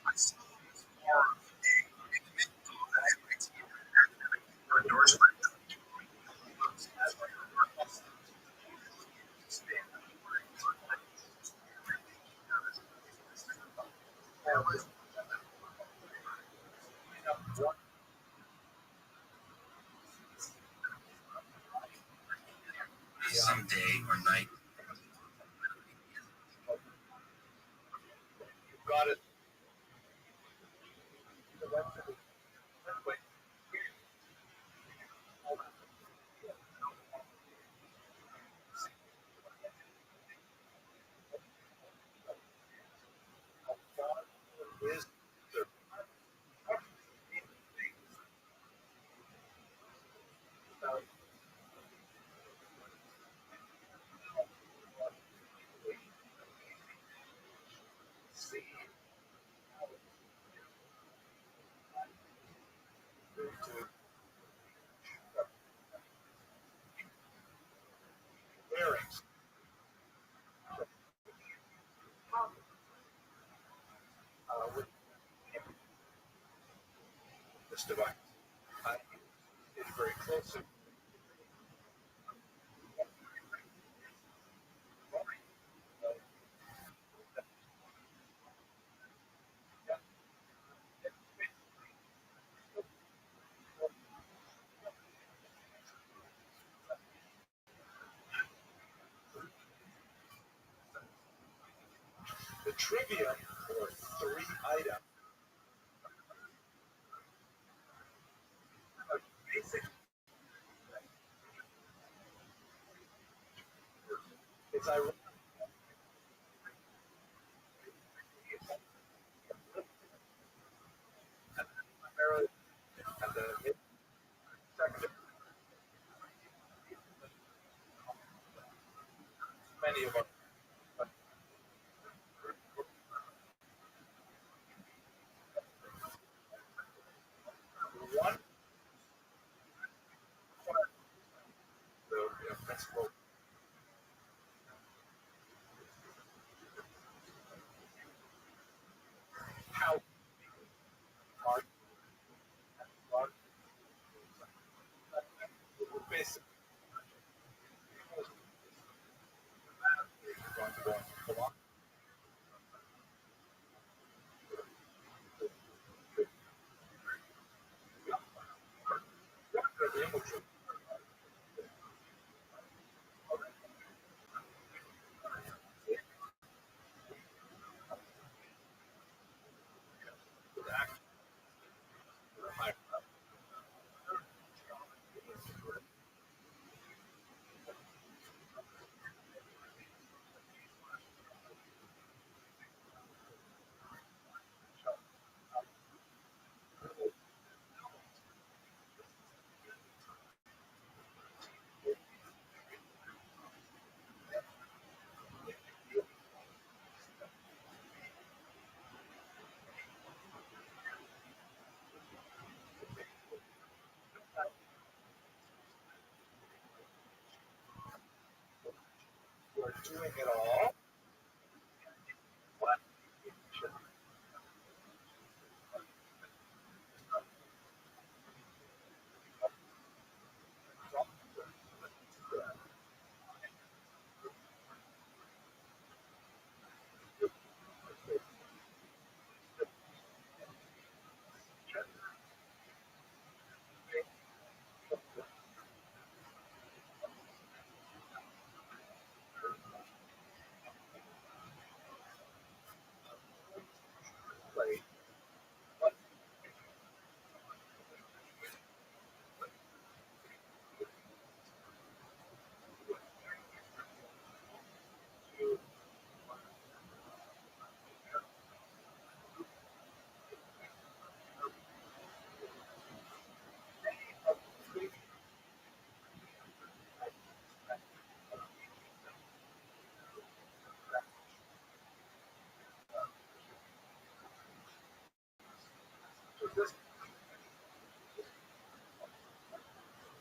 I still use more of the MIT endorsement. Some day or night. Got it. Is the see to bearings with this device. It's very close. The trivia for 3 items. Basic. It's ironic. Primarily at the mid-sector, many of them. One, the principal. How hard, basically going to go into the image of the act high. We're doing it all.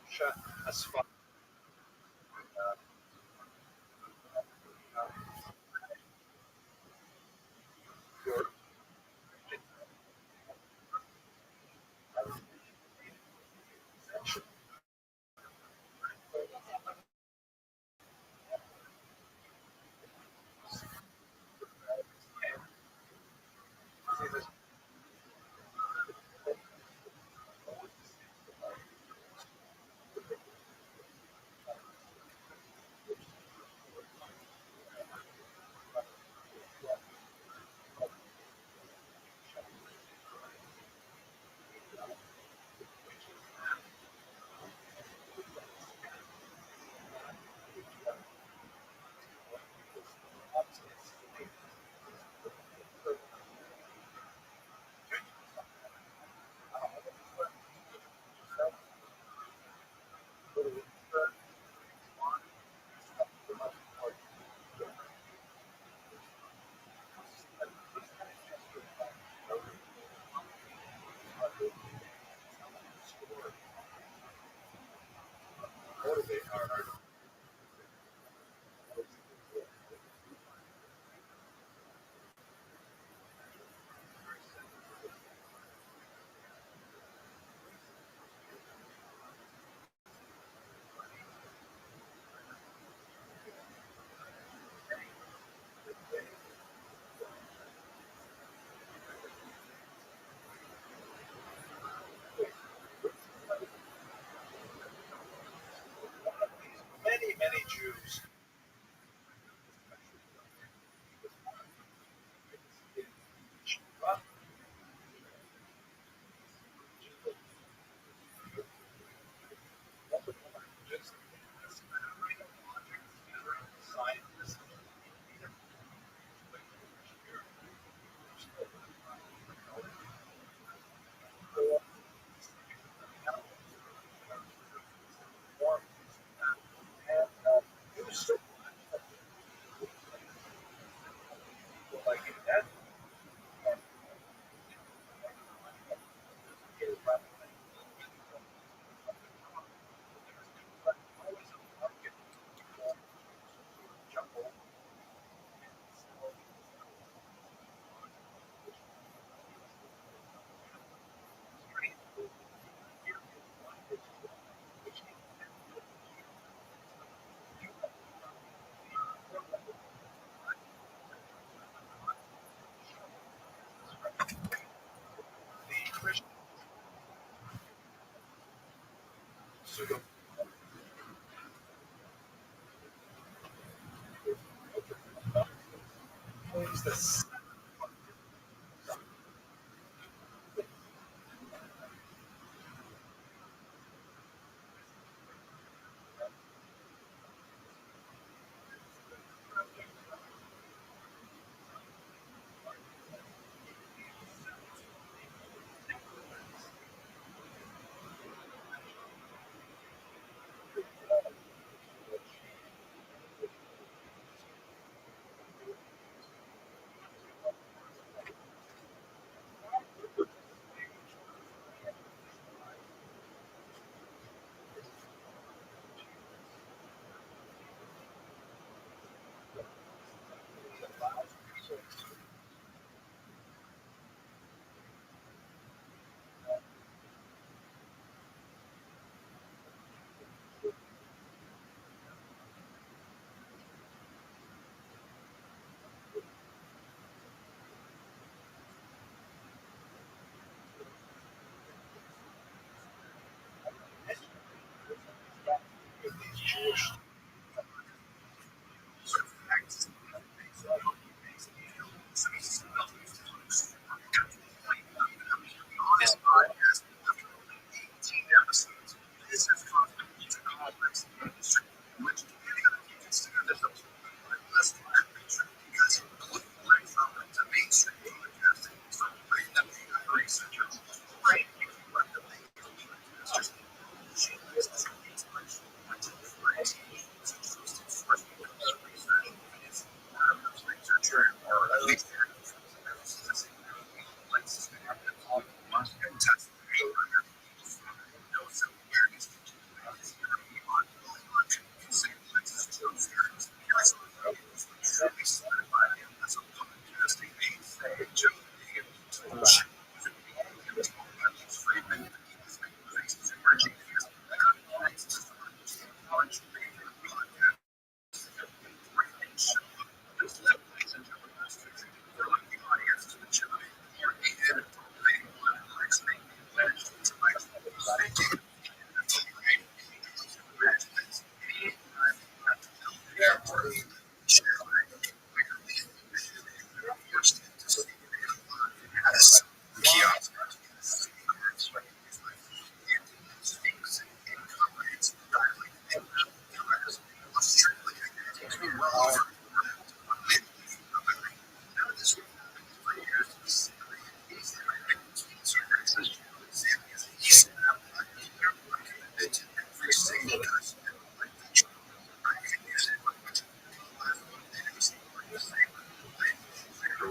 Shut as far your motivate our many Jews scientists and use like that. The Christian pseudo claims that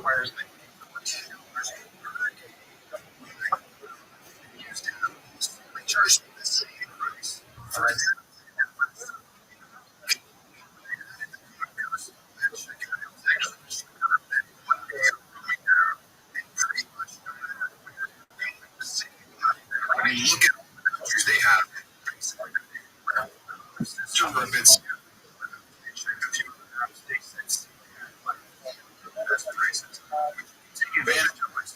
requires that used to have recharge the same price for I mean, look at the countries they have. Some of it's take advantage of it.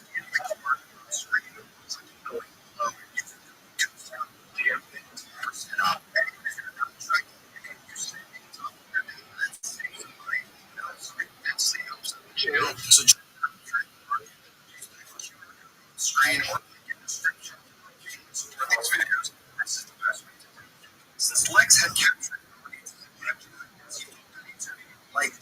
So screen or these videos. This is the best way to do it. Since Lex had captured like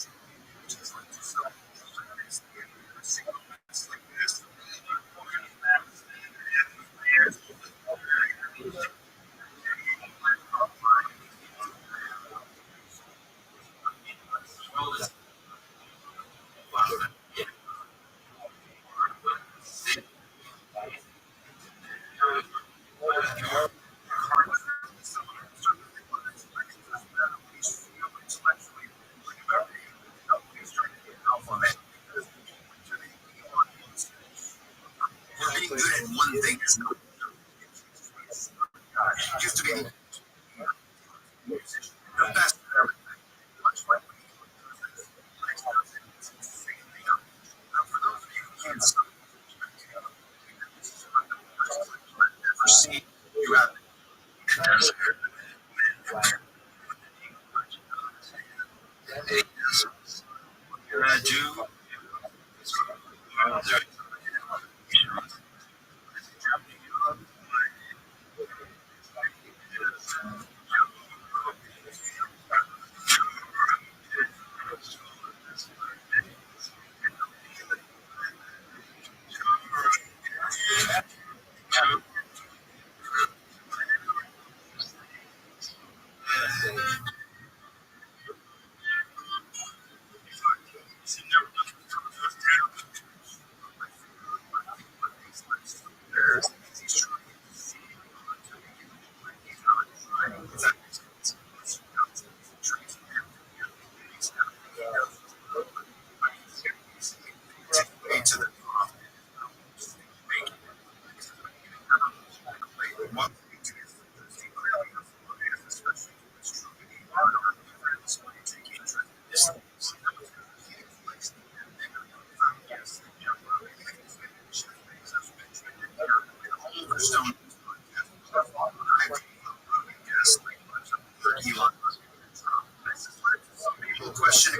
we're being good at one thing is not used to be the best at everything. Much like for those of you who can't never seen you have you're gonna do to the question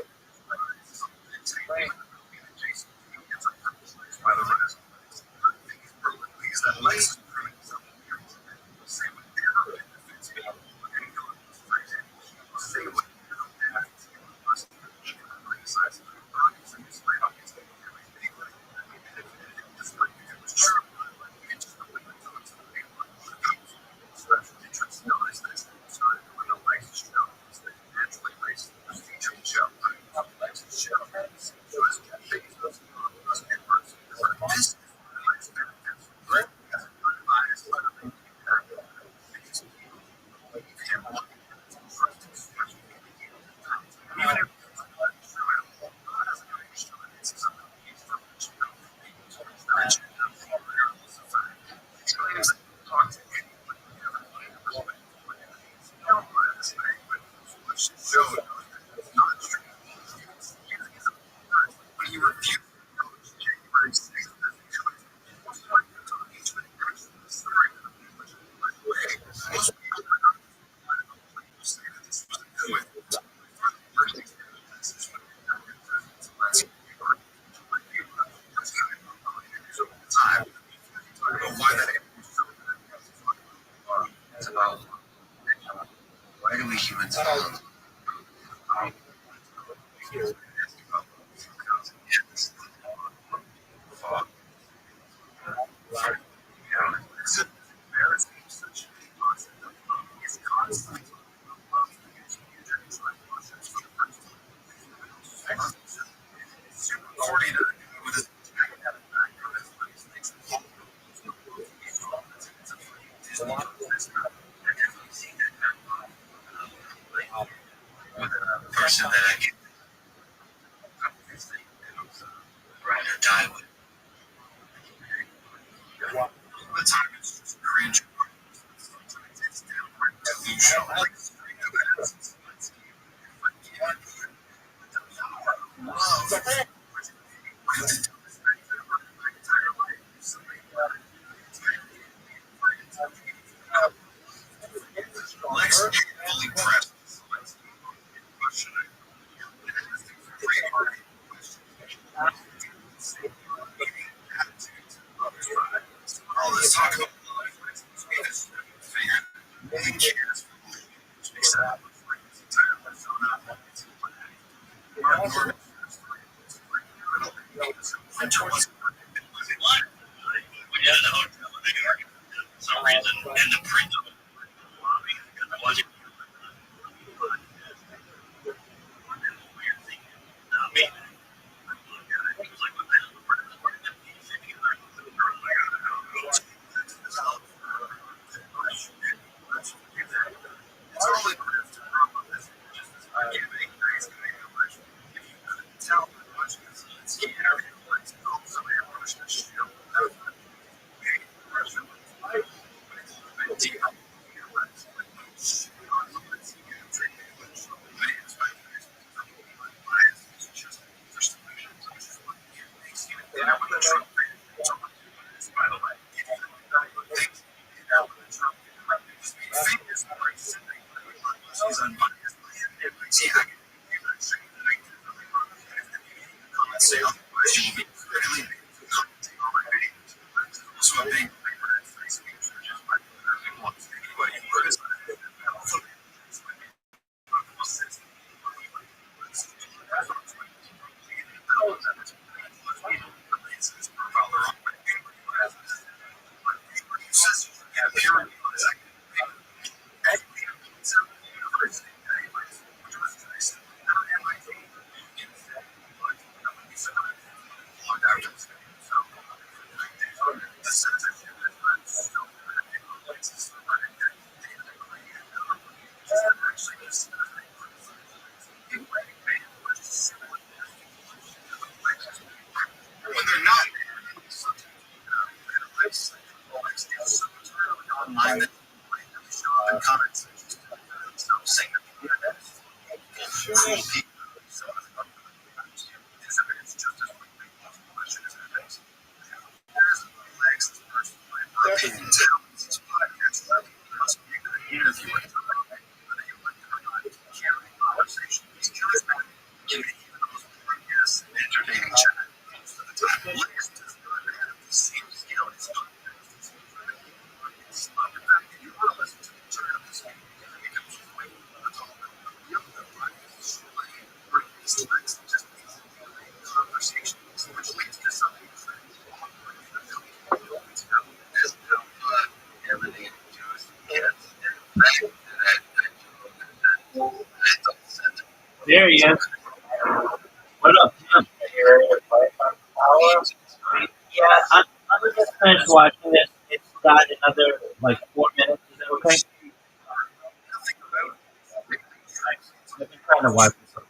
why do we humans fall according to with All this talk about we had a hotel in New York for some reason, and the principal watching me. He was like, what the hell? It's only when they're not online that show up in comments. Saying There he is. What up, Tim? Yeah, I'm just finished watching this. It's got another like 4 minutes. Is that okay? I've been trying to watch this.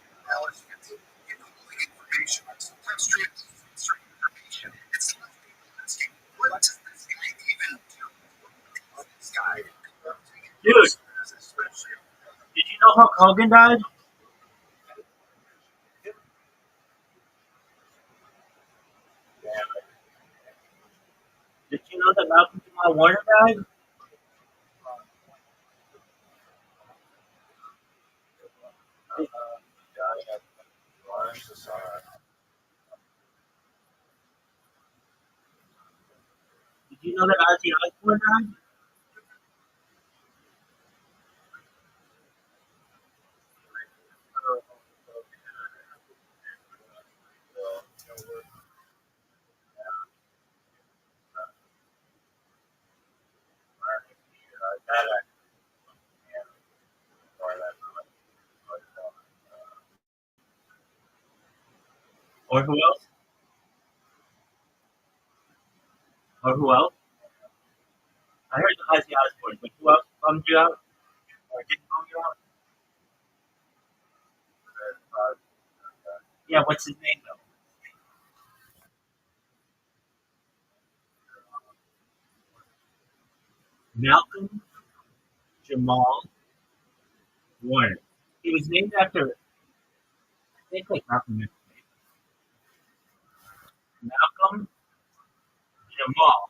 Dude, did you know Hulk Hogan died? Did you know that Malcolm Jamal Warner died? Did you know that Ozzy Osbourne died? Or who else? Or who else? I heard Ozzy Osbourne, but who else bummed you out? Or didn't bum you out? Yeah, what's his name though? Malcolm Jamal Warner. He was named after, I think, like Malcolm X. the mall.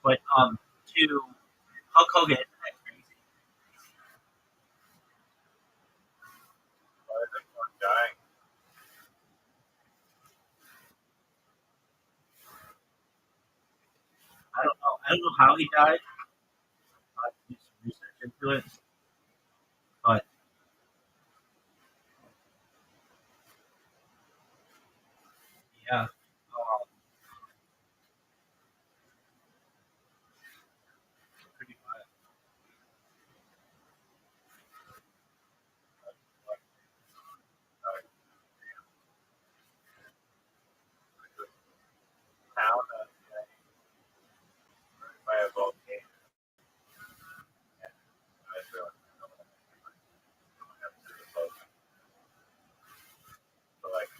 But to Hulk Hogan, isn't that crazy? Why is everyone dying? I don't know. I don't know how he died. I have to do some research into it. But yeah, pretty wild. Town by a volcano. I feel like so like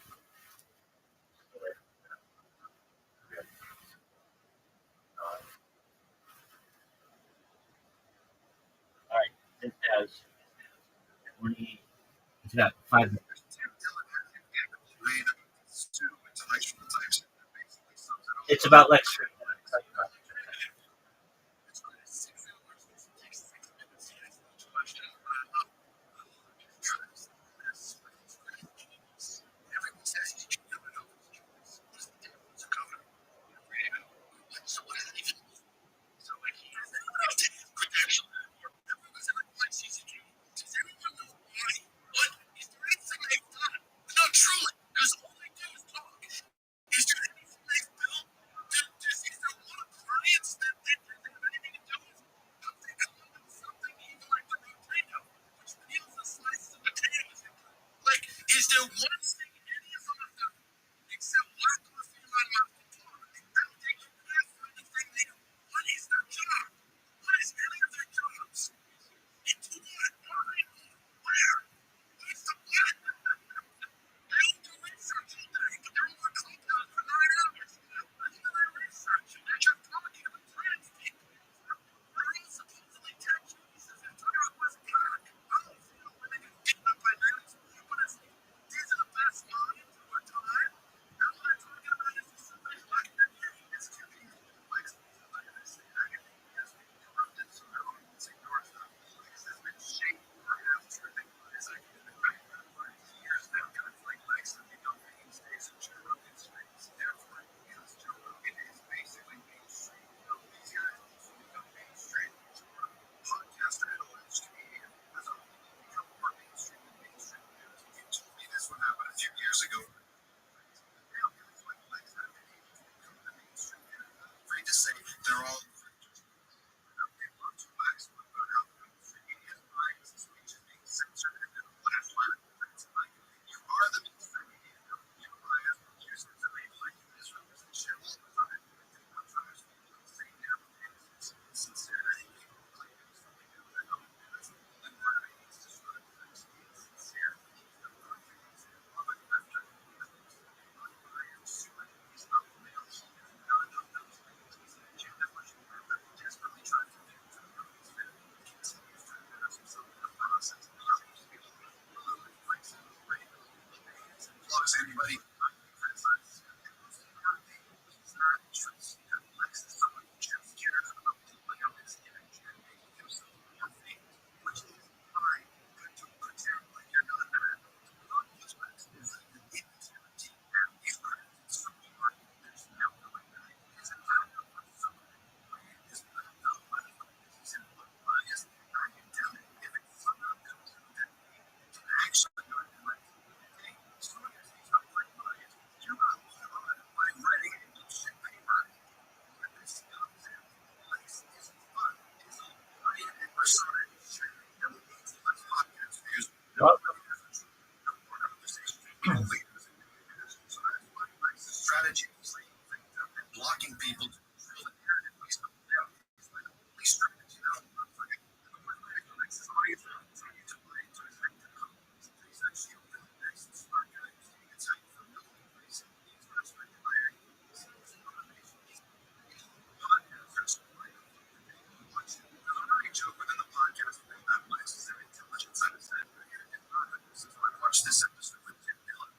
All right, it has 20. It's got 5 minutes. It's about Lex Luthor. So what does that even mean? So like he has an credential for everyone's in the season. Does anyone know why? What is there anything they've done? No, truly, because all they do is talk. Is there anything they've built? Is there one appliance that they have anything to do with? Have they come up with something even like the potato, which peels and slices of potatoes? Like, is there one thing any of them have done except work with Elon Musk and talk? I don't think you can ask for anything they do. What is their job? What is any of their jobs? It's what? Why? Where? What's the what? They don't do research all day, but they're over compound for 9 hours. What do they research? They're just talking about trans people. They're all supposedly tech geniuses and talking about West Cock. I don't feel when they get beaten up by nannies. But it's like, these are the best minds of our time. And what I'm talking about is this something like that. It's too easy. Like, I say, I get yes, we corrupted, so I don't even say your stuff. Because it's been shaped perhaps for things as I can remember for years now. Kind of like Lex and the young mainstays and Joe Rogan streams. Therefore, because Joe Rogan is basically mainstream. You know, these guys also become mainstream. Podcaster and always comedian has only become more mainstream than mainstream news. You told me this would happen a few years ago. Now, guys like Lex have been able to become the mainstream. Afraid to say they're all they love to wax one about how the mainstream media is buying this speech is being censored and then last line it's like you are the mainstream media. You buy as users and they like misrepresentation all the time. I'm trying to speak to the same damn things. Sincerity. People claim to be something new that don't do it. And part of it is just for the sincere. The perfect example of a grifter. He's not the male. Not enough those things. He's an agenda pushing grifter who desperately tries to do to the company's fit. He continues to embarrass himself in the process. Plus, anybody criticizes him. He's not interested. Lex is someone who just cares about pulling up his image and making himself more famous, which is fine. Good to pretend like you're not bad. Not his Lex is integrity and he's credited so hard. There's no going back. He's a founder for someone. He's not the money. He's in one bias. I can tell it if it's somehow comes to that. Actually, you're correct. Hey, as long as he's not like bias, you're not on by writing a bullshit paper. When this comes in, Lex isn't fun. It's all quiet and persona. No need to let podcast views. No more conversation. People leaders and leaders. So that's why Lex's strategy is laying things up and blocking people to control the narrative. He's not there. He's like only strategy. I'm fucking. The more Lex's audience is on YouTube, right? So it's like he's actually a really nice and smart guy. He gets how you feel really nice. He's not respected by anyone. He's motivation. Podcasters like watch it. I'm not a joke within the podcast thing that Lex is an intelligence. I just said, this is why I watched this episode with Tim Miller.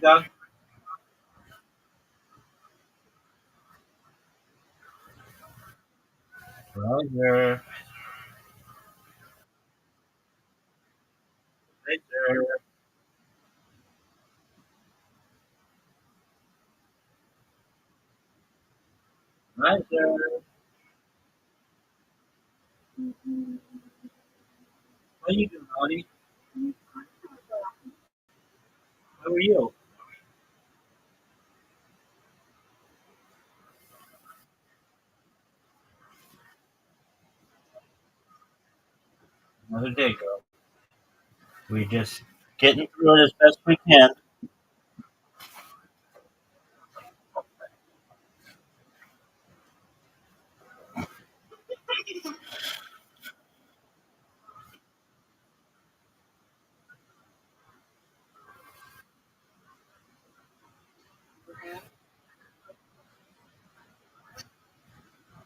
puppy dog? Roger. Roger. Roger. What are you doing, Audie? How are you? Another day, girl. We just getting through it as best we can.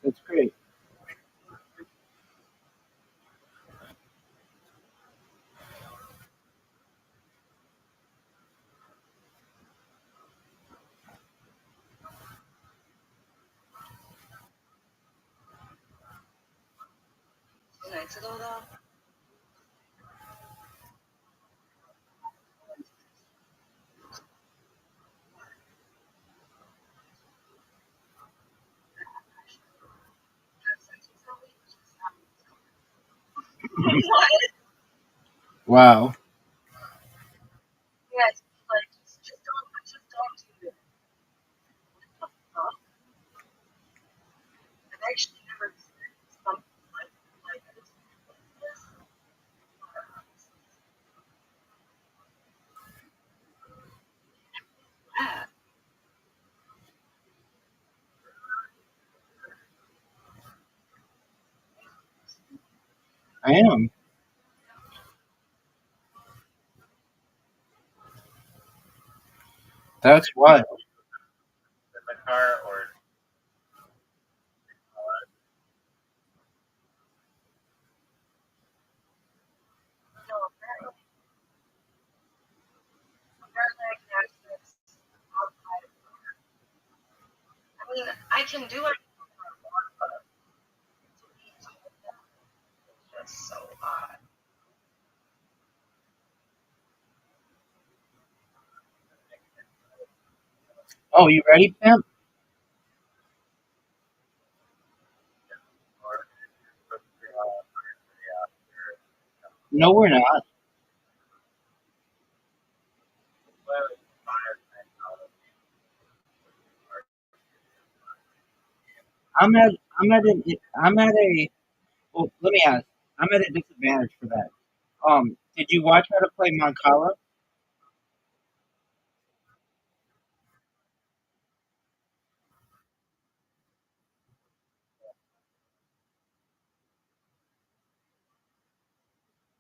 That's great. Wow. I am. That's wild. In the car or Oh, you ready, Pimp? or No, we're not. I'm at. I'm at. I'm at a. Well, let me ask. I'm at a disadvantage for that. Did you watch how to play Mancala?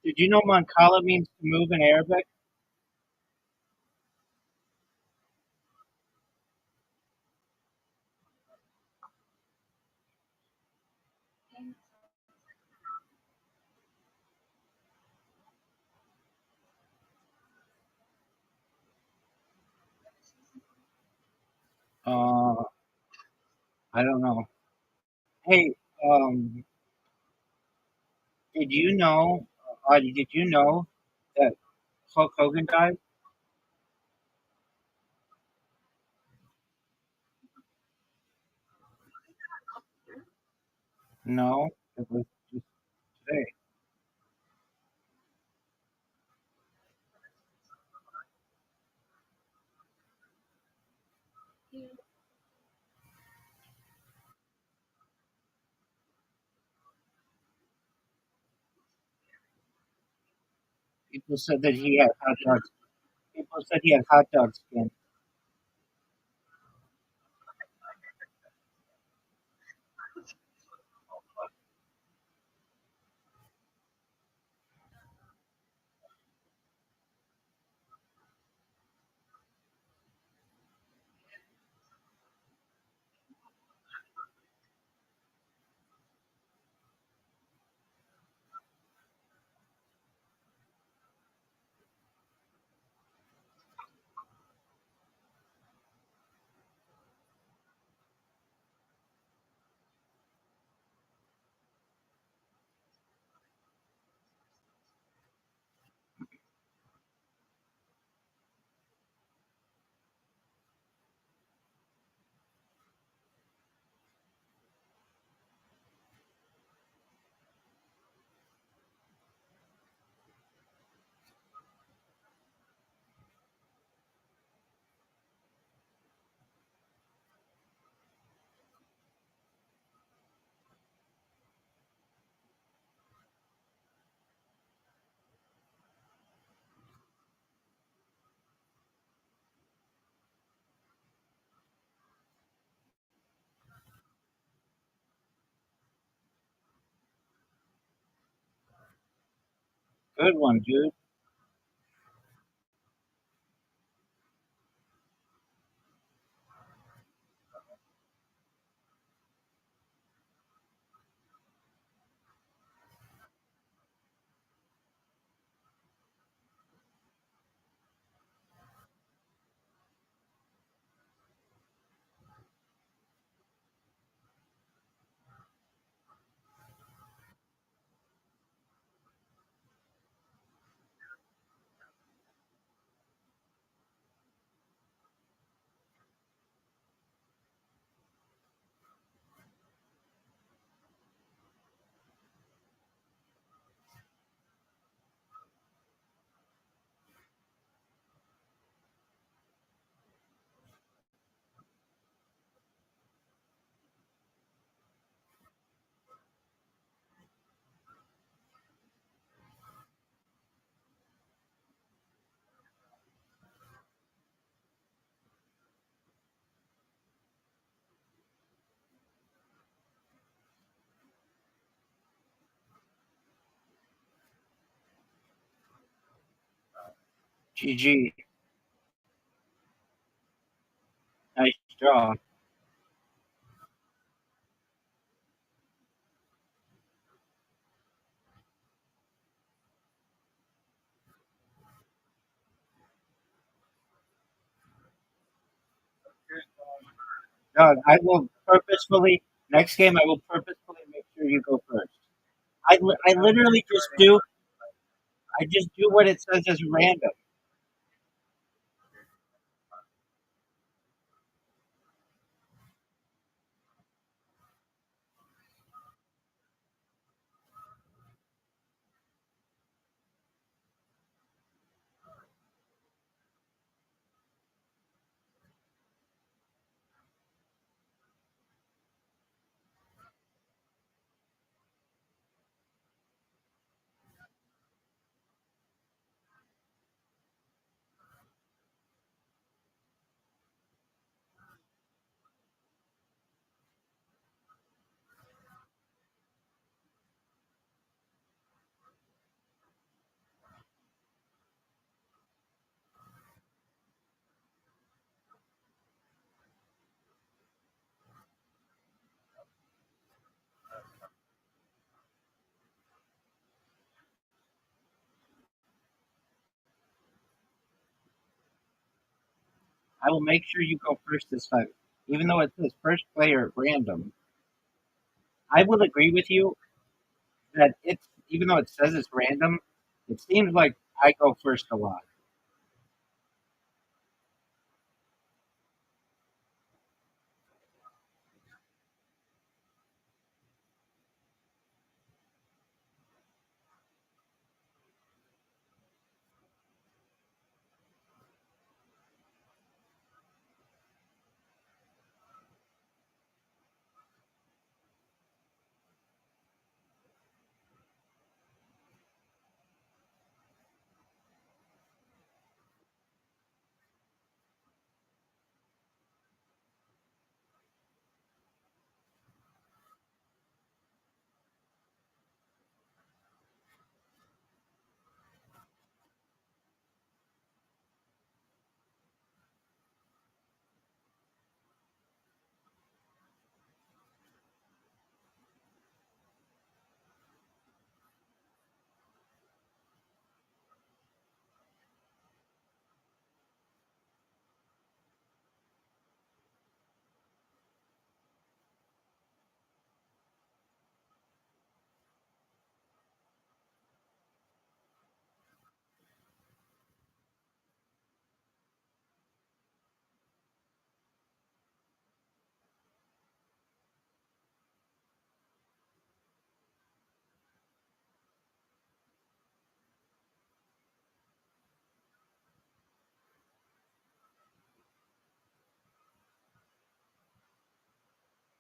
Did you know Mancala means to move in Arabic? Uh, I don't know. Hey, did you know? Did you know that Hulk Hogan died? No, it was just today. People said that he had hot dogs. People said he had hot dog skin. Good one, dude. GG. Nice draw. Doug, I will purposefully, next game, I will purposefully make sure you go first. I literally I just do what it says as random. I will make sure you go first this time. Even though it says first player at random, I will agree with you that it's, even though it says it's random, it seems like I go first a lot.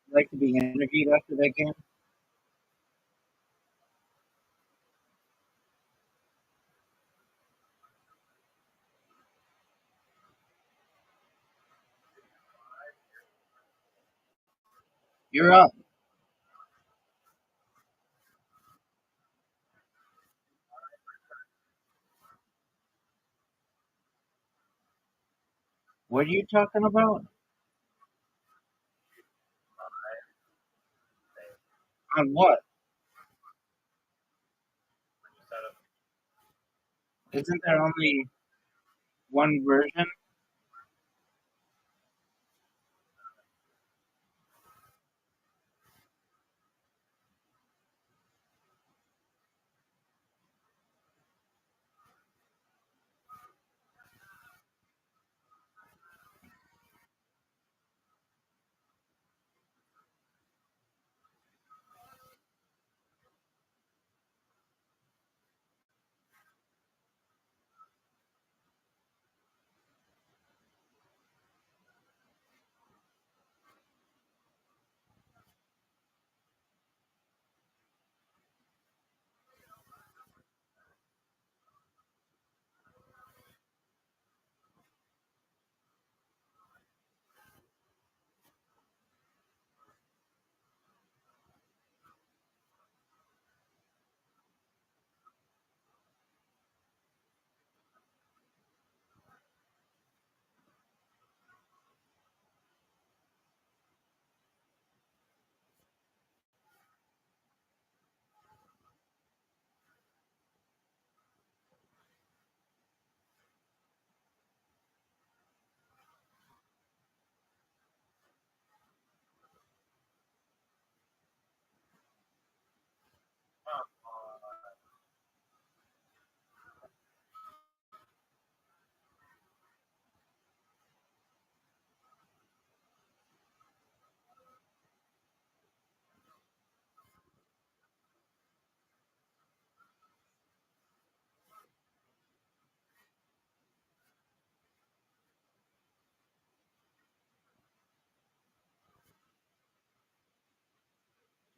You like to be interviewed after that game? You're up. What are you talking about? On what? Isn't there only one version?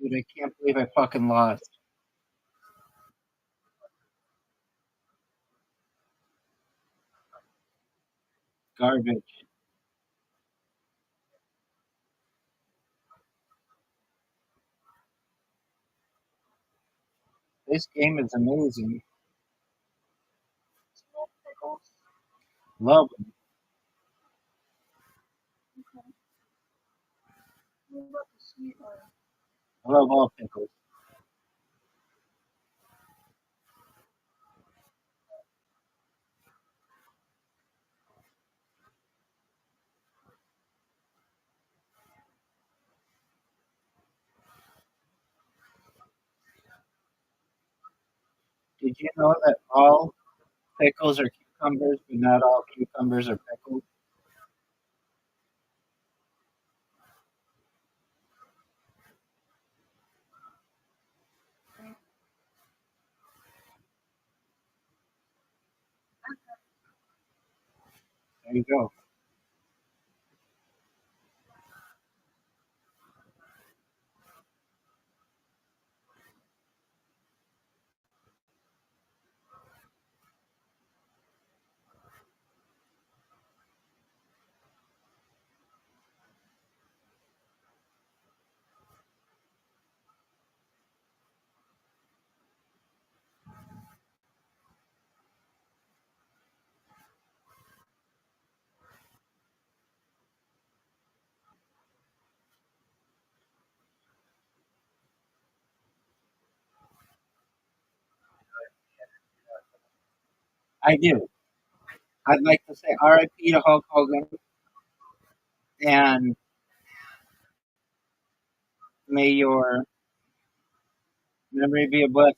Dude, I can't believe I fucking lost. Garbage. This game is amazing. Love them. I love all pickles. Did you know that all pickles are cucumbers, but not all cucumbers are pickled? There you go. I do. I'd like to say RIP to Hulk Hogan, and may your memory be a blessing.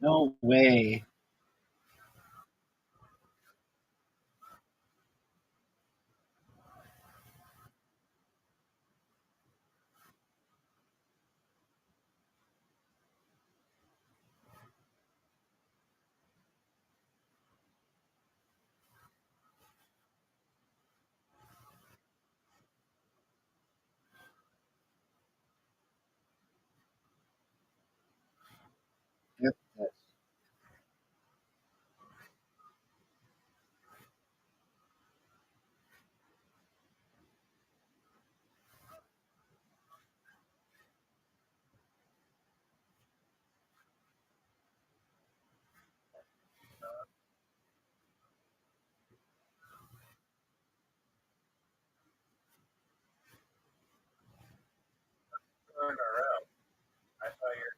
No way. Yep, that's Turn around. I thought you're.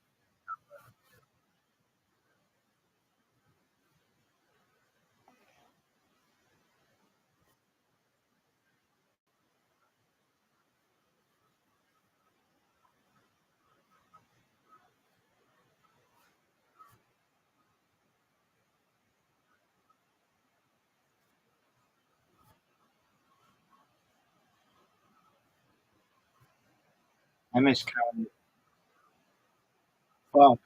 I miscounted. Fuck.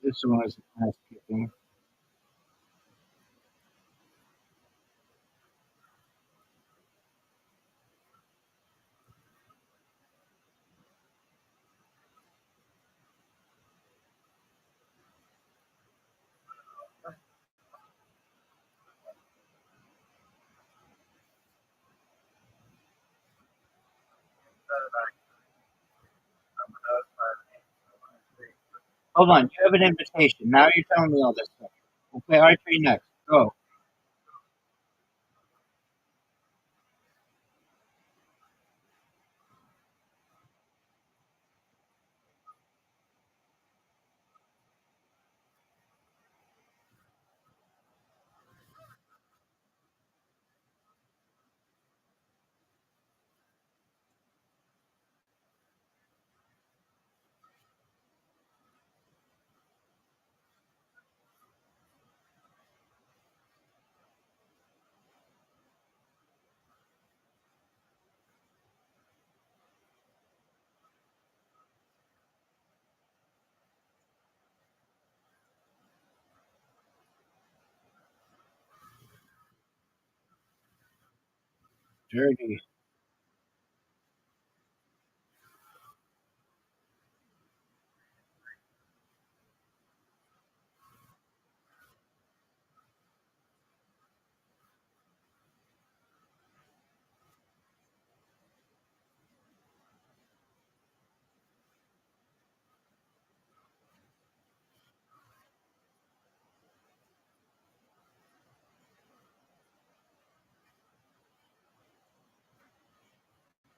This one was ass kicking. Hold on, you have an invitation. Now you're telling me all this stuff. We'll play archery next. Go. Dirty.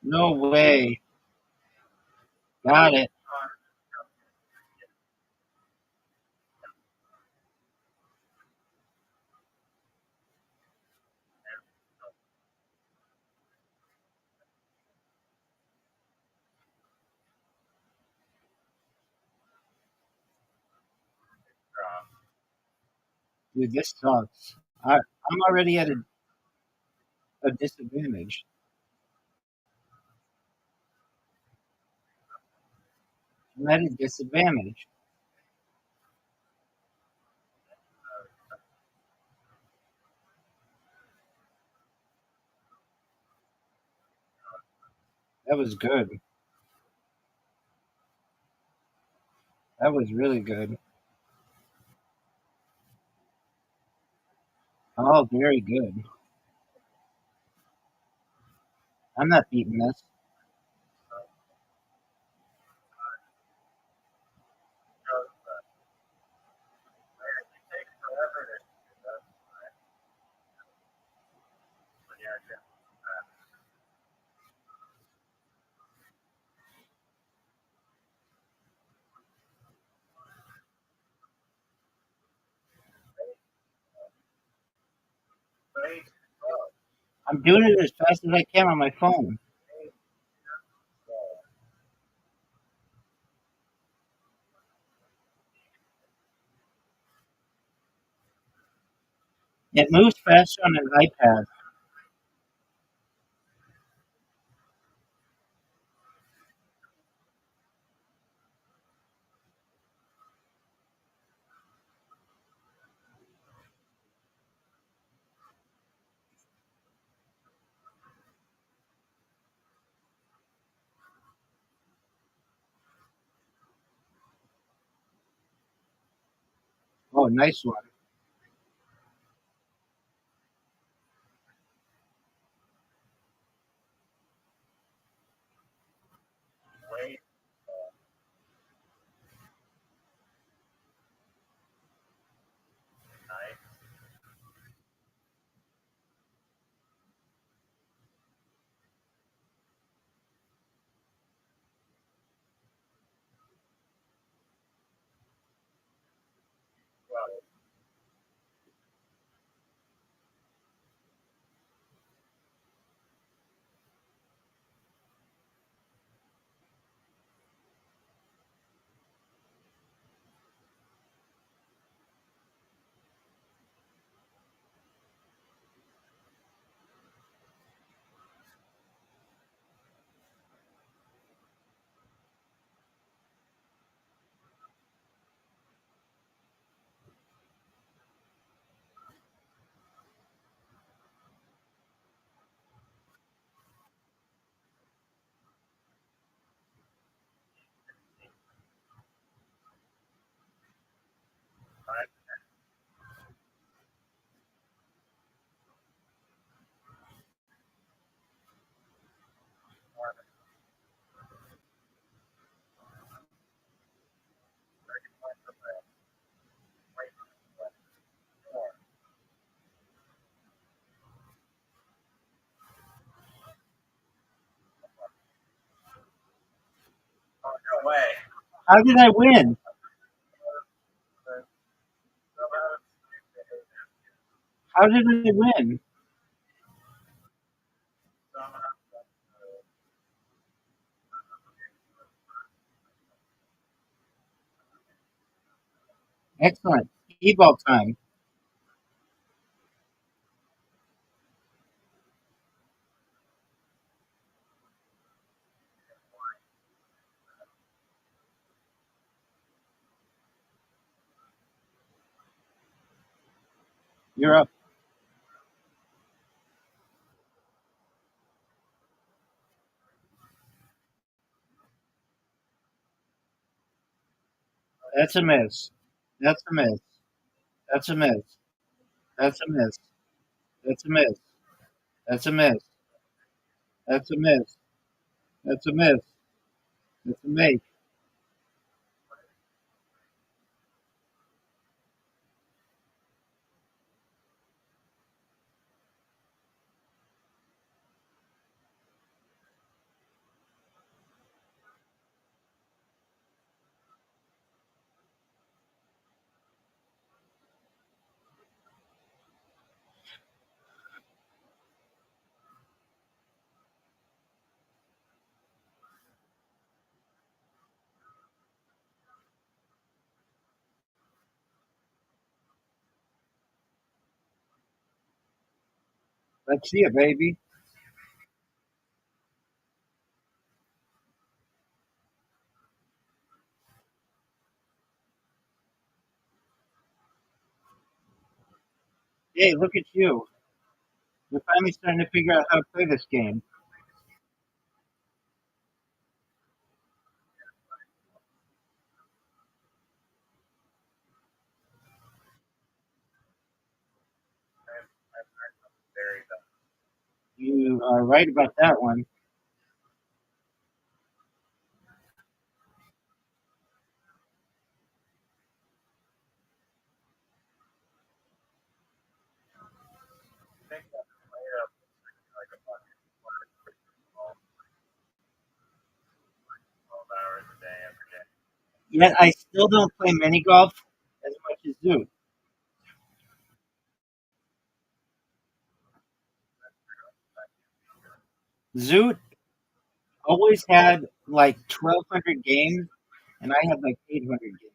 No way. Got it. Dude, this sucks. I'm already at a disadvantage. I'm at a disadvantage. That was good. That was really good. Oh, very good. I'm not beating this. Because it takes forever to do that. But yeah, yeah. Great. Well, I'm doing it as fast as I can on my phone. It moves faster on an iPad. Oh, nice one. wait. Nice. Well, I want to point to that. Wait. More. Oh, no way. How did I win? How did I win? Excellent. E-ball time. You're up. That's a miss. That's a miss. That's a miss. That's a miss. That's a miss. That's a miss. That's a miss. That's a miss. That's a make. Let's see it, baby. Hey, look at you. You're finally starting to figure out how to play this game. You are right about that one. Think that player like a fucking 12 hours a day every day. Yet I still don't play mini golf as much as Zoot. Zoot always had like 1,200 games, and I have like 800 games.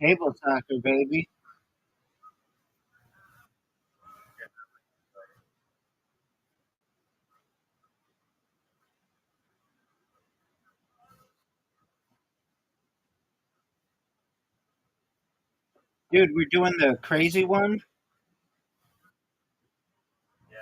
Table soccer, baby. Dude, we're doing the crazy one. Yeah.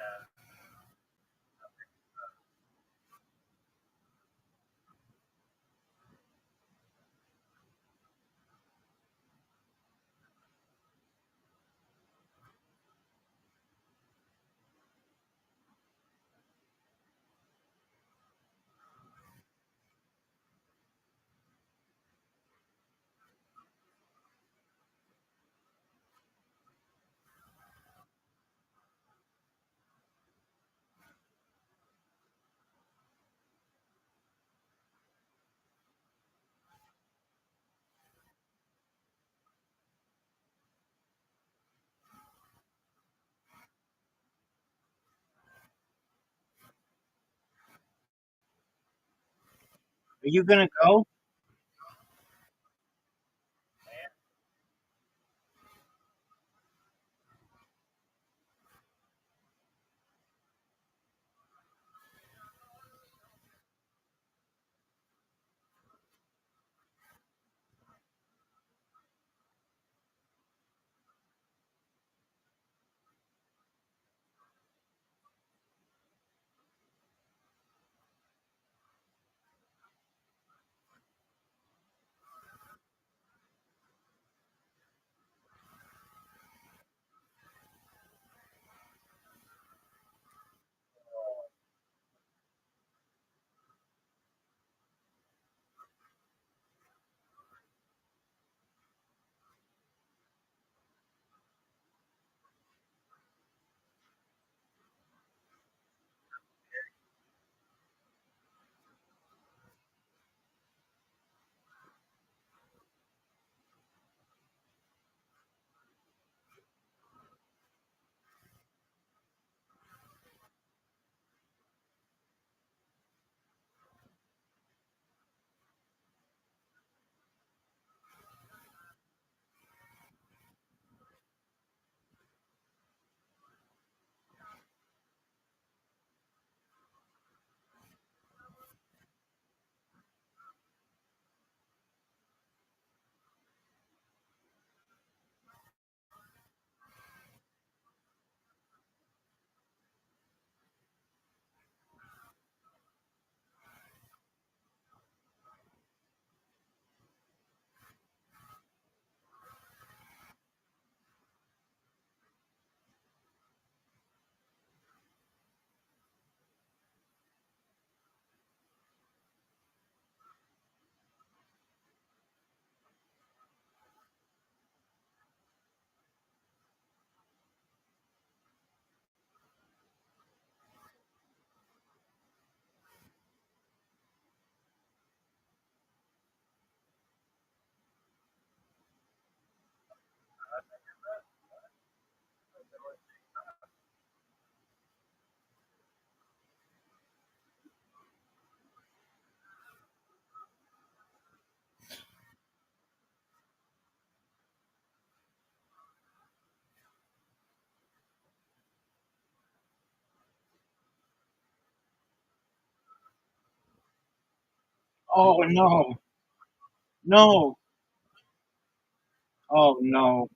Are you gonna go? Oh no. No. Oh no.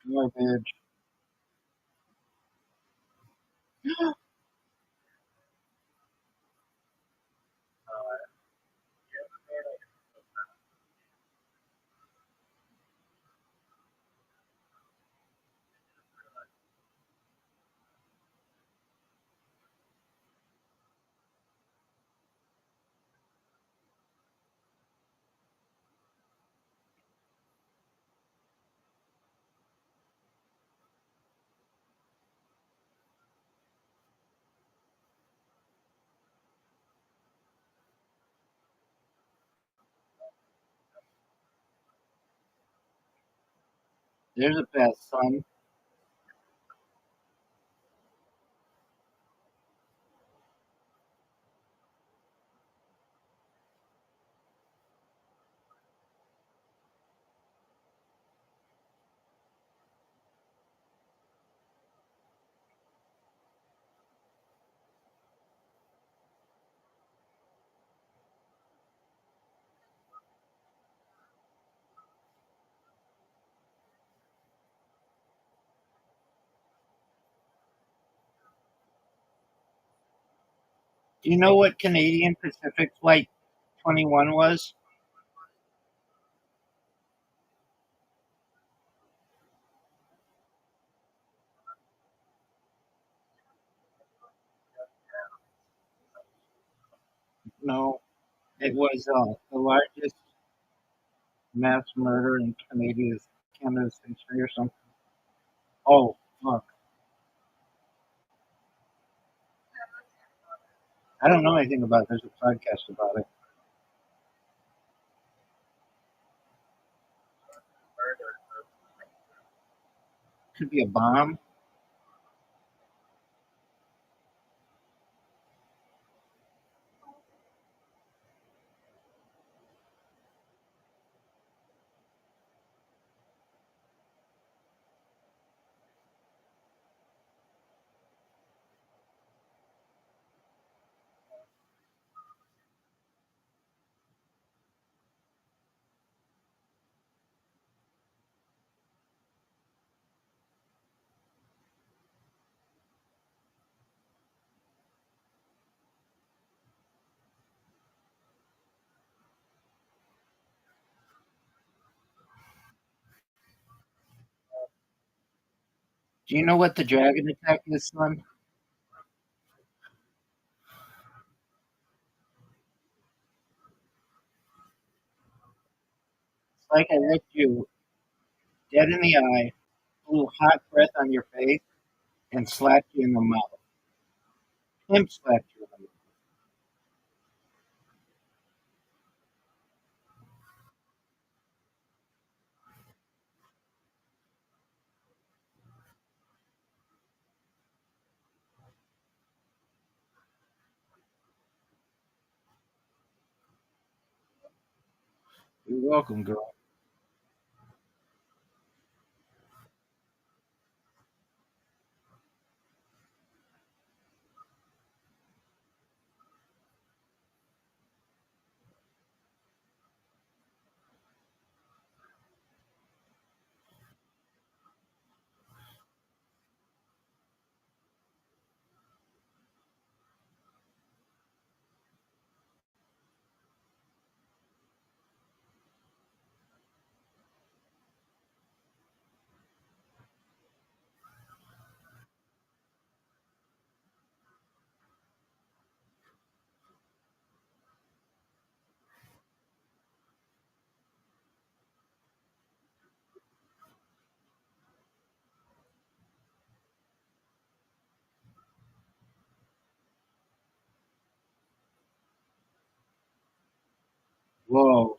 Garbage. There's a best son. Do you know what Canadian Pacific Flight 21 was? No, it was the largest mass murder in Canada's history or something. Oh, fuck. I don't know anything about it. There's a podcast about it. Could be a bomb. Do you know what the dragon attack is, son? It's like I looked you dead in the eye, blew hot breath on your face, and slapped you in the mouth. Him slapped you in the mouth. You're welcome, girl. Whoa.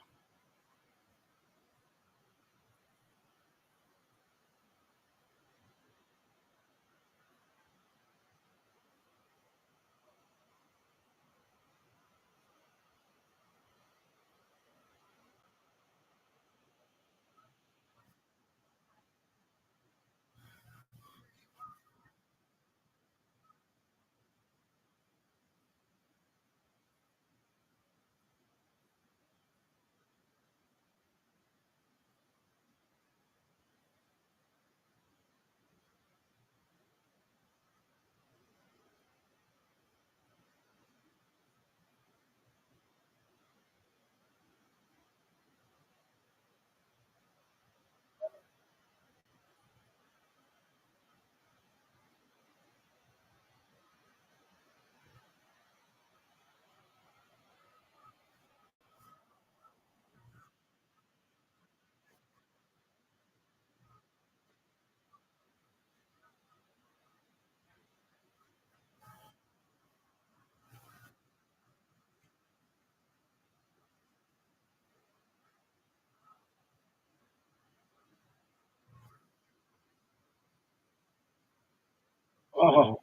Oh,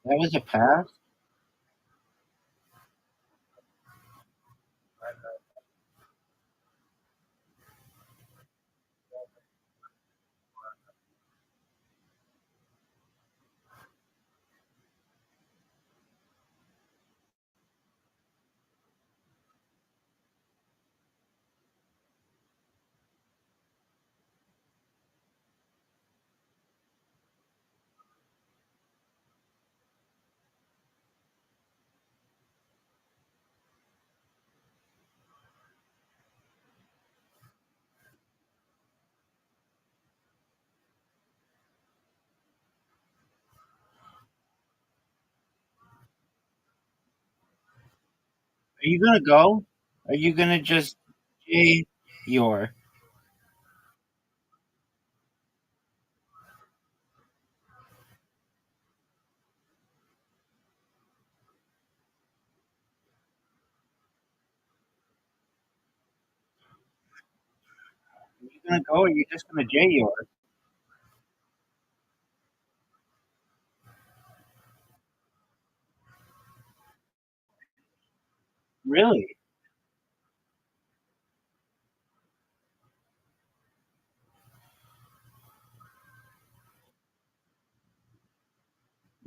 that was a pass? Are you gonna go? Are you gonna just J your? Are you gonna go or are you just gonna J your? Really?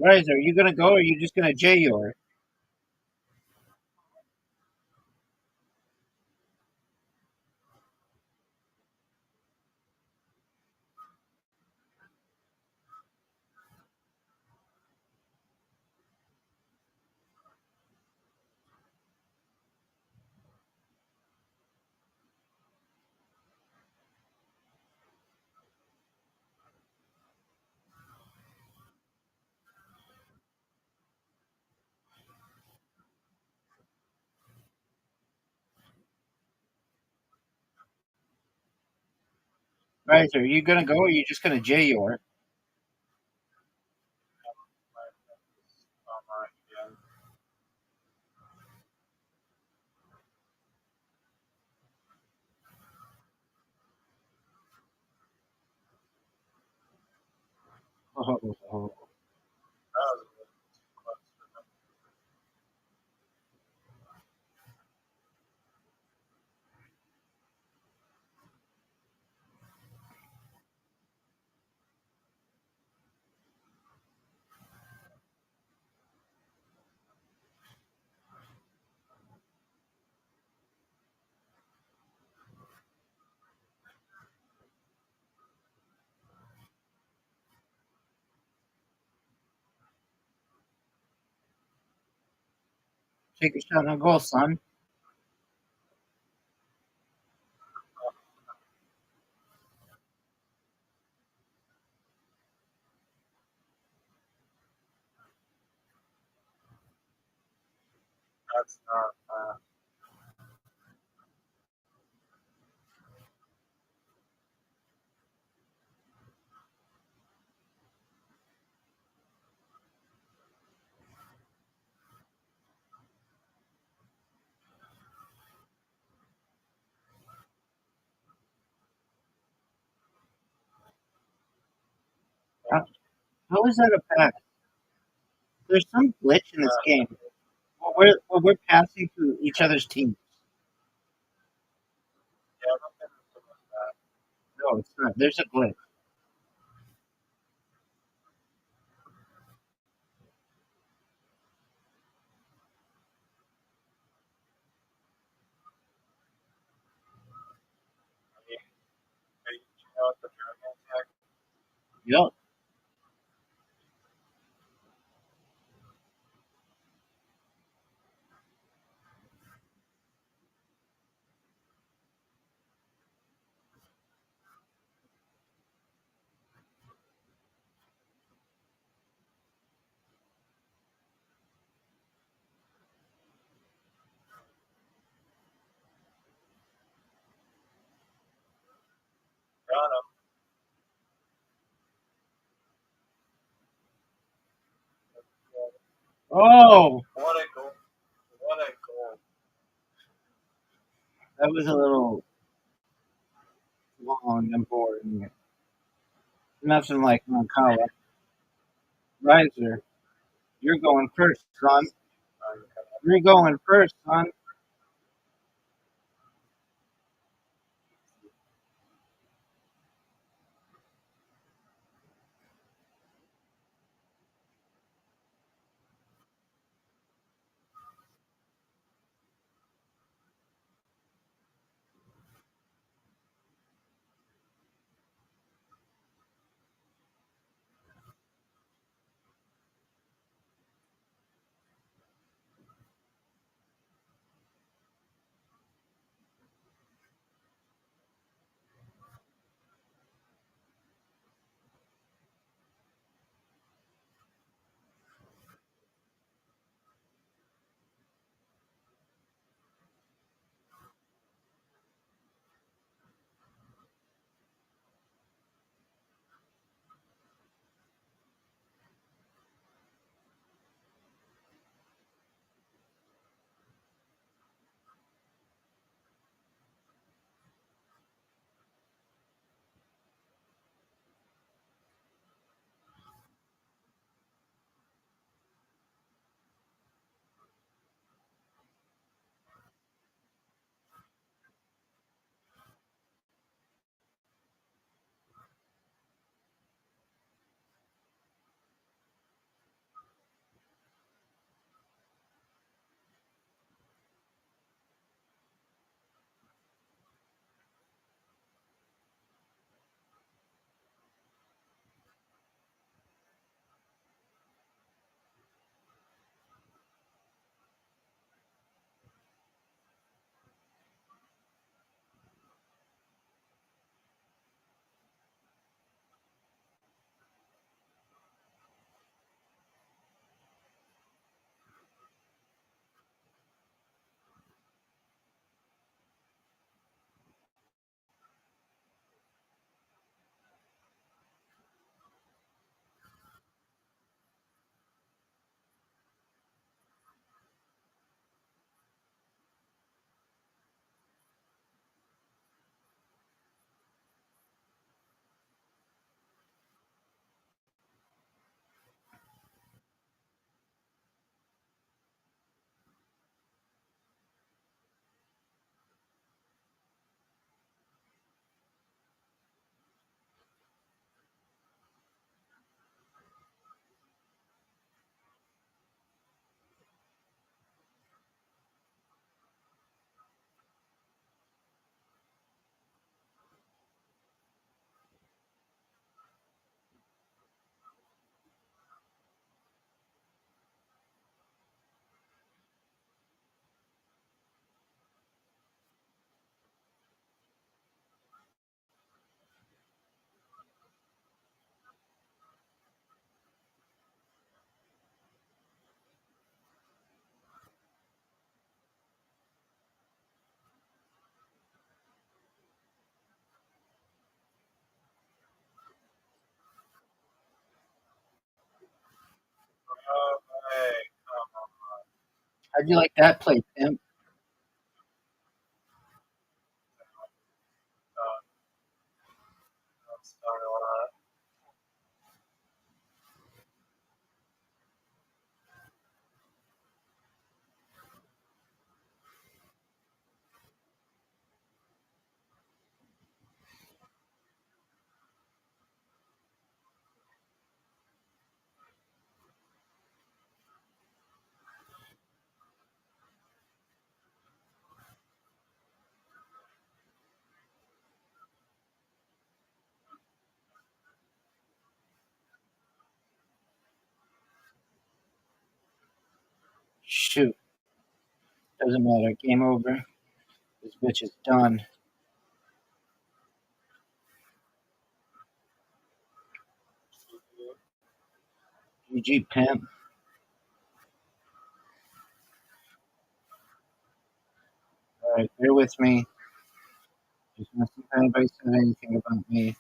Guys, are you gonna go or are you just gonna J your? Guys, are you gonna go or are you just gonna J your? Online again. Oh, That was a little too close for them. take a shot on goal, son. That's not. How is that a pass? There's some glitch in this game. We're passing to each other's teams. Yeah, I don't think it's so much that. No, it's not. There's a glitch. Yep. Got him. Oh, What a goal. What a goal. that was a little long and boring. Nothing like Moncala. Riser, you're going first, son. You're going first, son. Oh, hey, come on. How'd you like that play, Tim? I'm sorry a lot. shoot. Doesn't matter. Game over. This bitch is done. GG, pimp. Alright, bear with me. Just want to see if anybody said anything about me.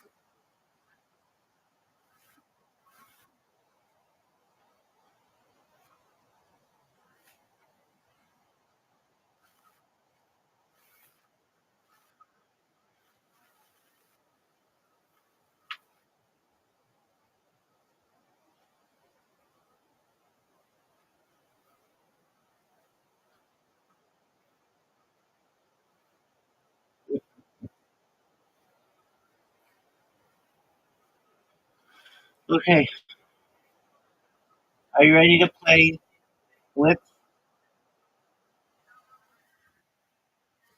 Okay. Are you ready to play Blitz?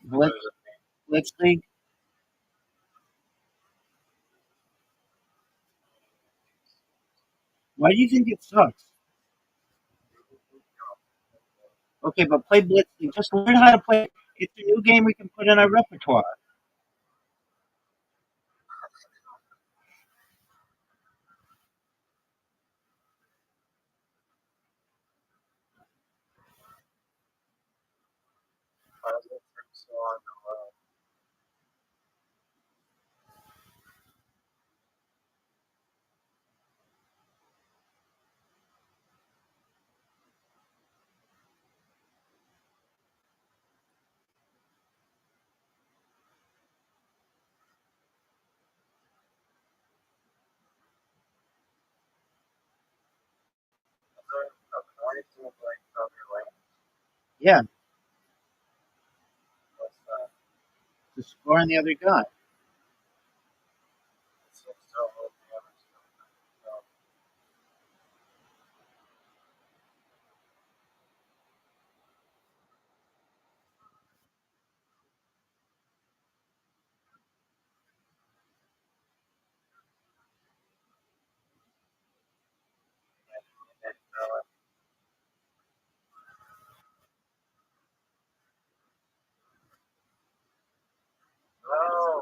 Blitz, Blitz League? Why do you think it sucks? Okay, but play Blitz League. Just learn how to play. It's a new game we can put in our repertoire. I was looking so on the noise of like other language. Yeah, What's that? to score on the other guy. It's so old the other stuff. So, no.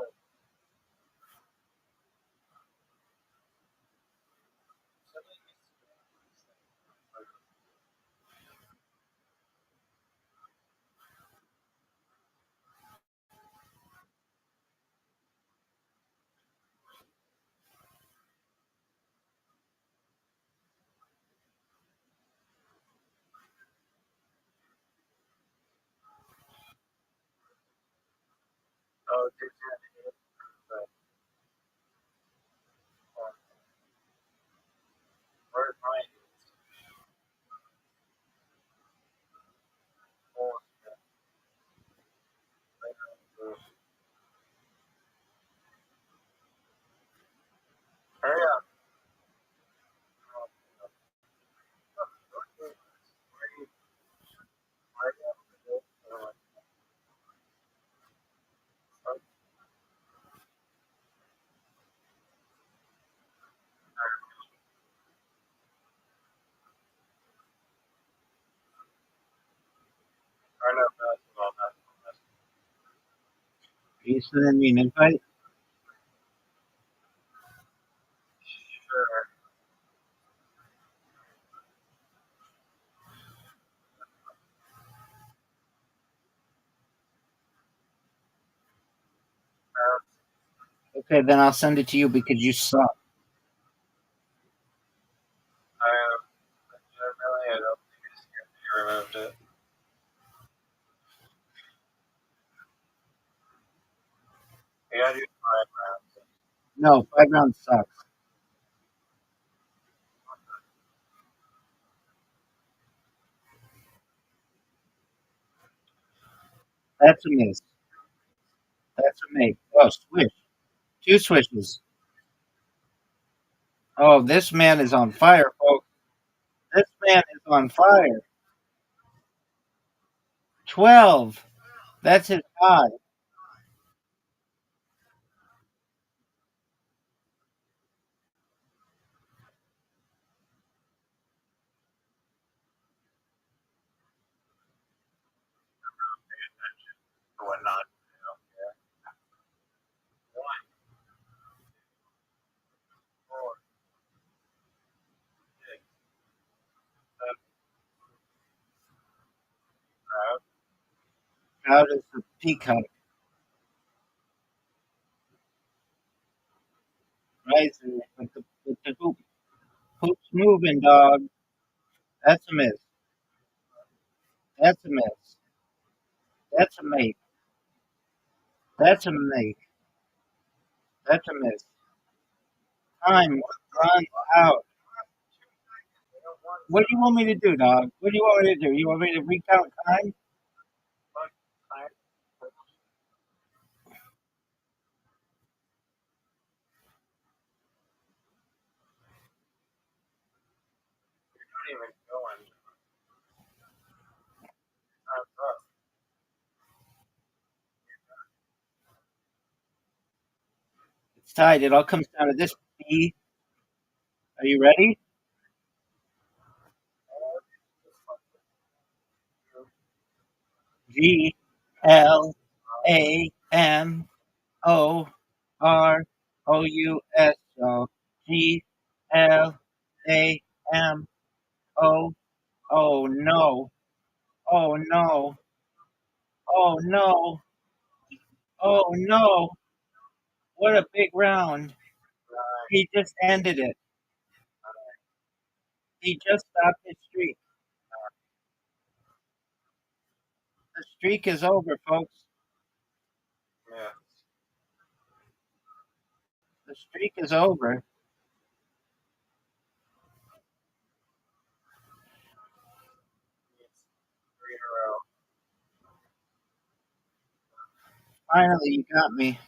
Oh, did you? But, where's mine? Oh, hurry up. I know basketball, basketball. Are you sending me an invite? Sure. Okay, then I'll send it to you because you suck. I don't think it's going to be removed it. You gotta do 5 rounds. No, 5 rounds sucks. That's a miss. That's a make. Oh, swish. 2 swishes. Oh, this man is on fire, folks. This man is on fire. 12. That's his high. whatnot. Yeah. 1, 4, 6, 7, proud. Proud as a peacock. Riser with the hoop. Hoop's moving, dog. That's a miss. That's a miss. That's a make. That's a make. That's a miss. Time runs out. What do you want me to do, dog? What do you want me to do? You want me to recount time? Not even going. Time's up. It's tied. It all comes down to this. B. Are you ready? G L A M O R O U S. So G L A M O. Oh no. Oh no. Oh no. Oh no. What a big round. He just ended it. He just stopped his streak. The streak is over, folks. Yeah. The streak is over. It's 3 in a row. Finally, you got me.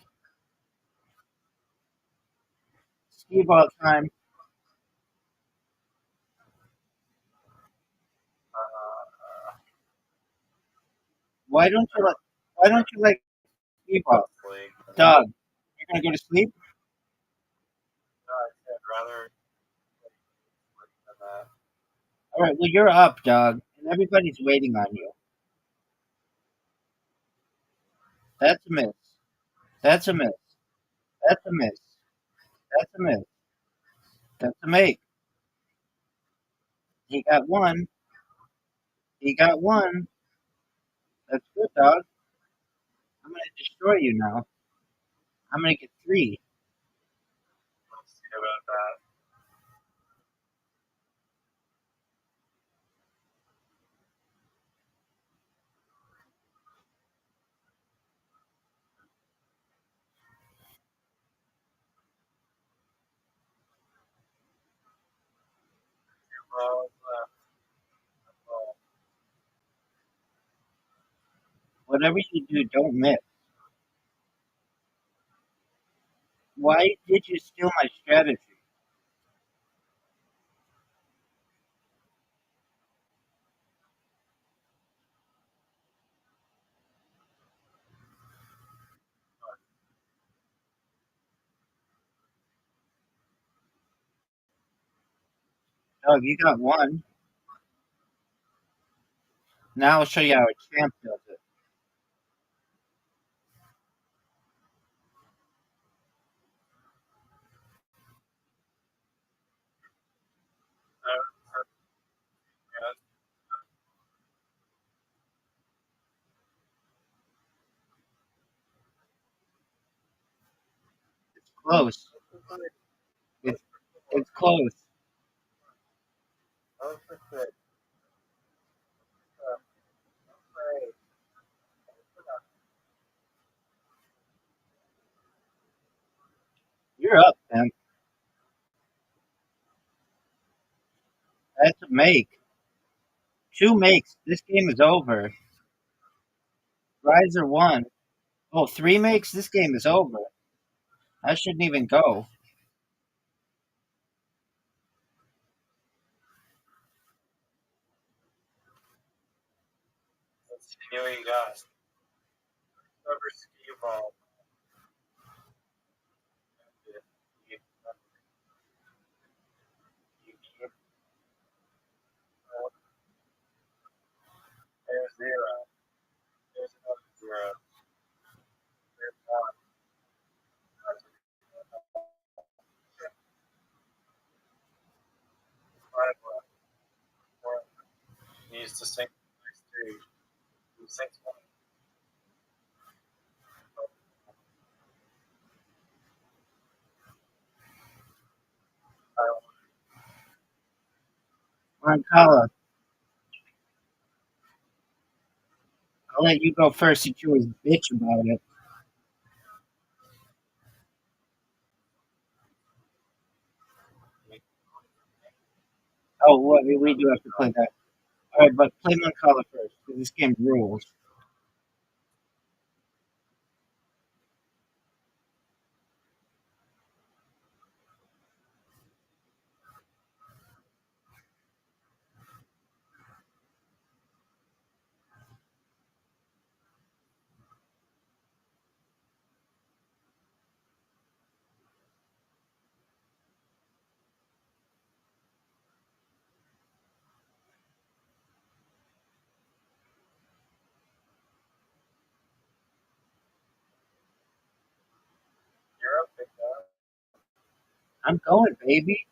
Skee ball time. Why don't you like skee ball? Sleep. Doug, you're gonna go to sleep? No, I'd rather sleep than that. All right, well you're up, Doug, and everybody's waiting on you. That's a miss. That's a miss. That's a miss. That's a miss. That's a make. He got one. He got one. That's good, Doug. I'm gonna destroy you now. I'm gonna get 3. Let's see about that. Well, well, Whatever you do, don't miss. Why did you steal my strategy? Doug, you got one. Now I'll show you how a champ does it. yeah, It's close. It's it's close. oh, for six. Great. You're up, man. That's a make. 2 makes. This game is over. Riser won. Oh, 3 makes. This game is over. I shouldn't even go. Let's see what you got. Rubber ski ball. There's 0. There's another 0. used to sing next to he sings one. Roncalla, I'll let you go first since you always bitch about it. Oh, what? We do have to play that. All right, but play Roncalla first because this game rules. You're up, big dog. I'm going, baby.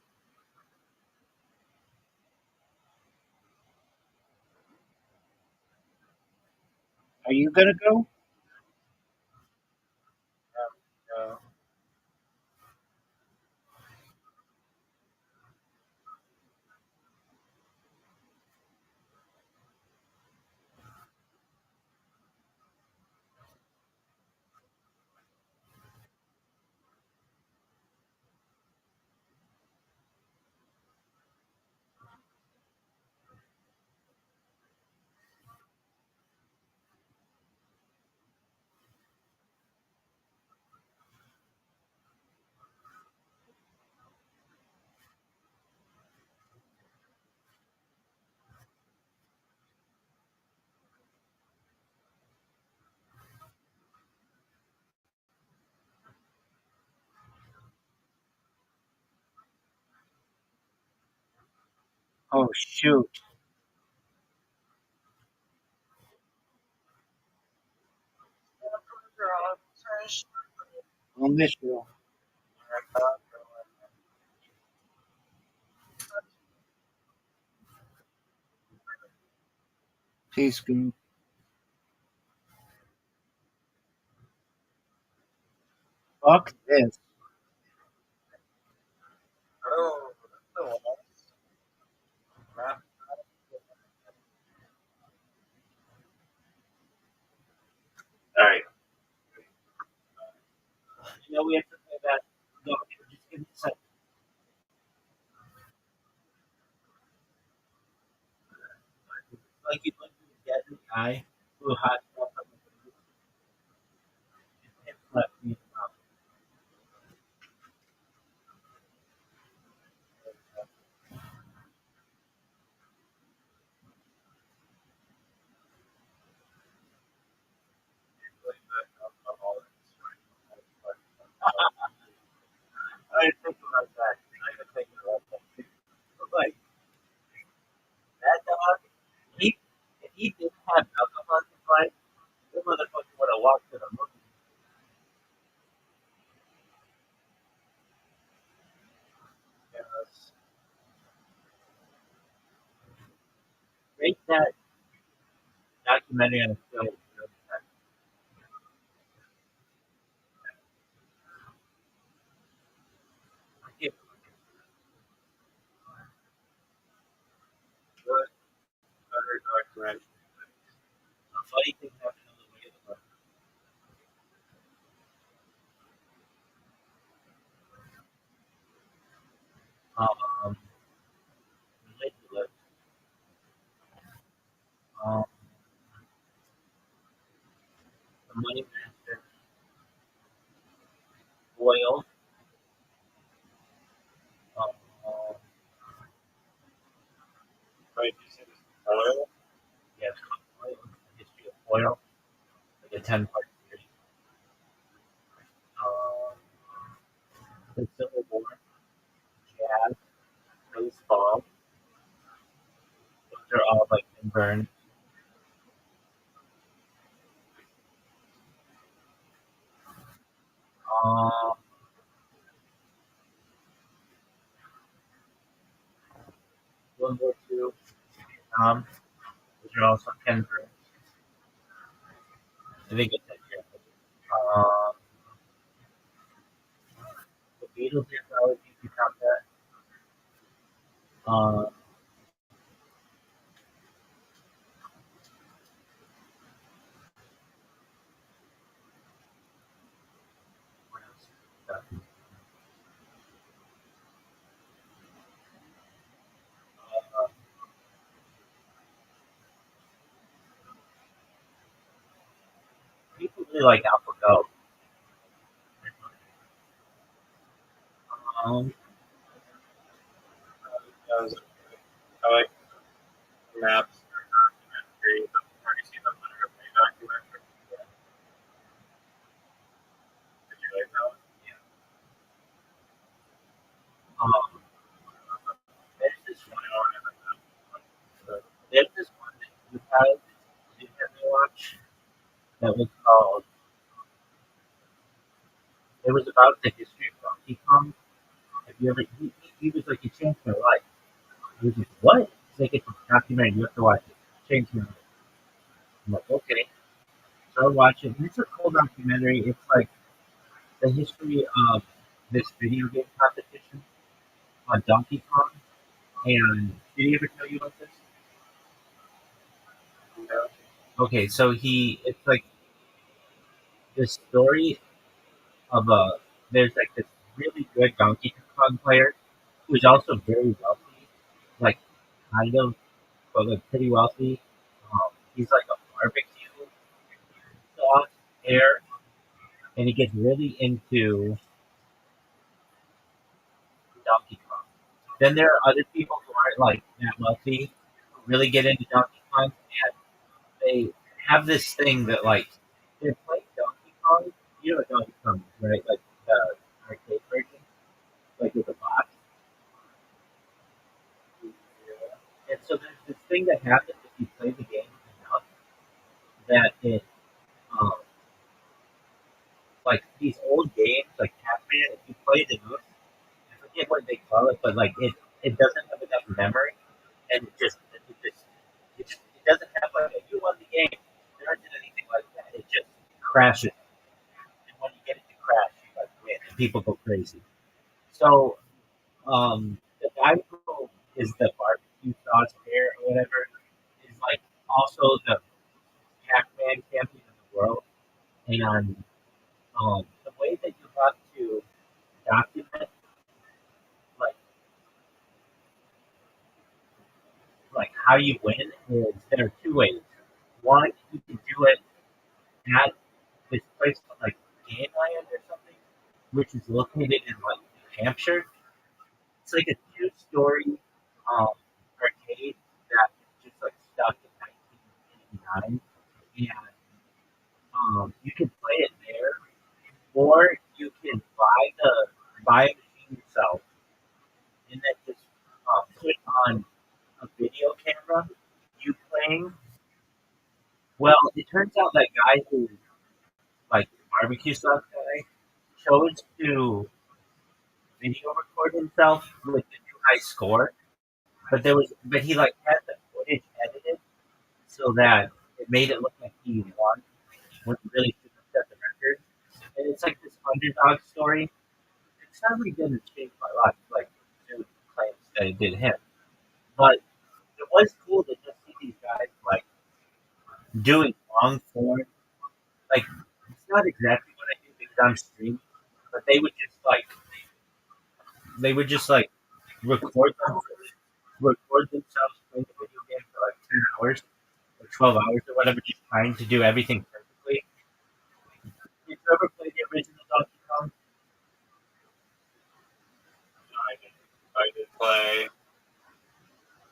Are you gonna go? No. Oh shoot! I'll miss you. Peace, girl. Fuck this. Oh, no. Math. All right. You know we have to play that. No, just give me a second. Like you look at the dead in the eye, blue hot stuff on the face, and left me in the mouth. I didn't think about that. I didn't think about that. But like that dog, he if he didn't have alcohol in his life, the motherfucker would have walked to the moon. Yes. Rate that documentary on a scale of 0 to 10. If Good. Better documentary. a funny thing happened on the way to the um, related to it, um, the money master oil, um, Right, you said it's oil. yeah, it's called oil, the history of oil, like a 10-part series. Um, the Civil War, jazz, baseball, those are all like in burn. Um, World War II, Vietnam, are also Ken's rooms. I think it's like the Beatles anthology, if you count that. What else? Uh, People really like AlphaGo. Um, That was I like maps or documentaries. Have you seen the Letter documentary? Did you like that one? um, there's this one. I don't know. There's this one that you had me watch that was called. It was about the history of Donkey Kong. Have you ever? He was like, it changed my life. He was like, what? It's like it's a documentary. You have to watch it. It changed my life. I'm like, okay. So I watch it. And it's a cool documentary. It's like the history of this video game competition on Donkey Kong. And did he ever tell you about this? Okay, so it's like this story of there's like this really good Donkey Kong player who's also very wealthy, like kind of, but like pretty wealthy. He's like a barbecue sauce heir, and he gets really into Donkey Kong. Then there are other people who aren't like that wealthy who really get into Donkey Kong, and they have this thing that like they're playing Donkey Kong. You know what Donkey Kong is, right? Like the arcade version, like with a box. And so there's this thing that happens if you play the game enough that it, um, like these old games, like Pac-Man, if you play it enough, I forget what they call it, but like it doesn't have enough memory, and it doesn't have like a, you won the game. There isn't anything like that. It just crashes, and when you get it to crash, you like win, and people go crazy. So the guy who is the barbecue sauce bear or whatever is like also the Pac-Man champion in the world, and the way that you have to document like how you win is there are two ways. One, you can do it at this place called like Game Land or something, which is located in like New Hampshire. It's like a two-story um, arcade that is just like stuck in 1989, and you can play it there, or you can buy a machine yourself, and then just put on a video camera, you playing. Well, it turns out that guy who like the barbecue sauce guy chose to video record himself with the new high score, but he like had the footage edited so that it made it look like he won when he really shouldn't have set the record. And it's like this underdog story. It sadly didn't change my life, like dude claims that it did him. But it was cool to just see these guys like doing long form. Like it's not exactly what I do because I'm streaming, but they would just like record them, record themselves playing the video game for like 10 hours or 12 hours or whatever, just trying to do everything perfectly. Did you ever play the original Donkey Kong? I did play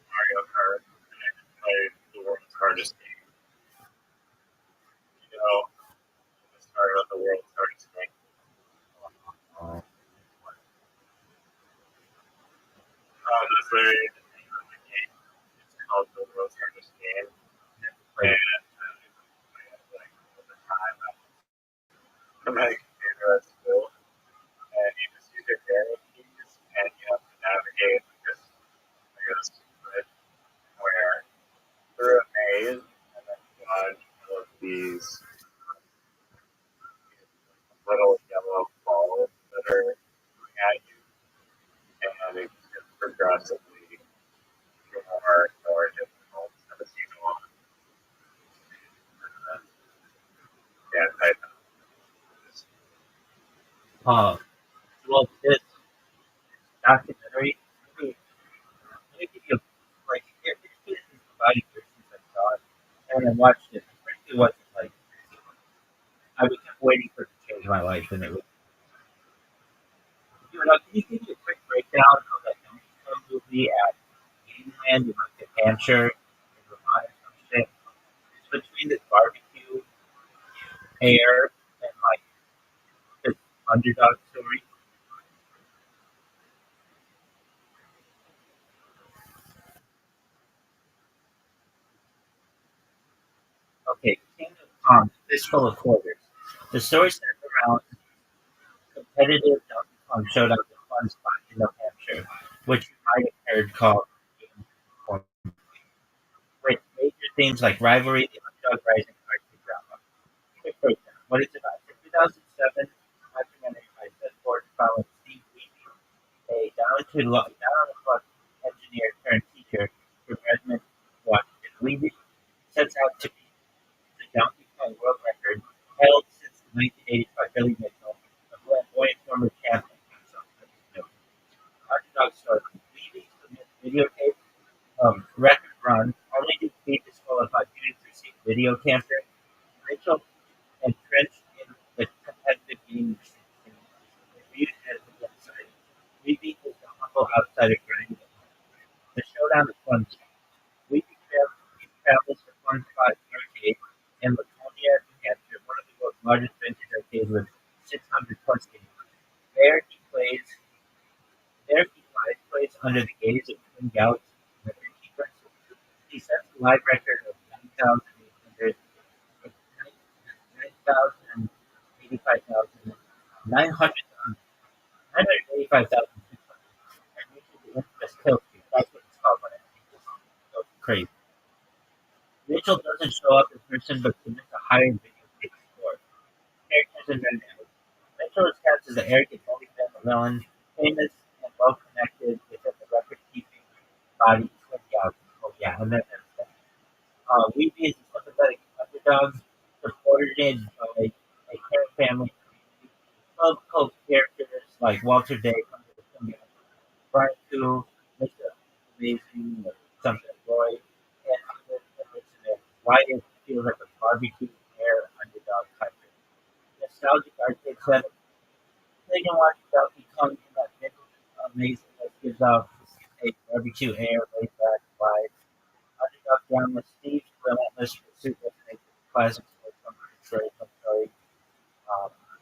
Mario Kart, and I did play the world's hardest game. You know, the story about the world's hardest game. That's literally the name of the game. It's called the world's hardest game, and like at the time I'm like computer at school, and you just use your arrow keys, and you have to navigate this, I guess, where through a maze these little yellow balls that are coming at you, and it gets progressively more difficult as you go on. Yeah, Well, this documentary, maybe give you like it's been about a year since I saw it, and when I watched it, it wasn't like I was kept waiting for it to change my life, and it was. Can you give me a quick breakdown of that movie at Greenland in like New Hampshire and Vermont or some shit? It's between this barbecue air and like this underdog story. Okay, King of Kong, Fistful of Quarters. The story centers around competitive Donkey Kong showdown at Fun Spot in New Hampshire, which you might have heard called Game Corner, with major themes like rivalry, the underdog rising, artsy drama. Quick breakdown. What it's about. In 2007, documentary by Seth Gordon following Steve Levy, a down on the luck engineer turned teacher from Redmond, Washington. Levy sets out to beat the Donkey Kong world record held since 1985 Billy Mitchell, a flamboyant former champion. Underdog story. Levy submits videotape record run only to be disqualified due to perceived video tampering. Mitchell entrenched in the competitive gaming scene, viewed as a genocide. Levy is the humble outsider grinding. The showdown is fun. Levy travels to Fun Spot Arcade in Laconia, New Hampshire, one of the world's largest vintage arcades with 600 plus games. There he plays. There he live plays under the gaze of Twin Galaxy. He sets a live record of 9,800, 985,600, and reaches the infamous kill streak. That's what it's called when it goes crazy. Mitchell doesn't show up in person but submits a higher video tape score. Characters and dynamics. Mitchell is cast as an arrogant, multi-family villain, famous and well-connected within the record-keeping body Twin Galaxy. Oh yeah, and then there's that. Weeby is a sympathetic underdog, supported by a care family community. Love cult characters like Walter Day come to the film, Brian Koo, Mr. Amazing, or something Roy, and why it feels like a barbecue air underdog type of nostalgic arcade setting. They can watch Donkey Kong in that amazing that gives off a barbecue air laid back vibe. Underdog drama, Steve's relentless pursuit of making classic sports from story,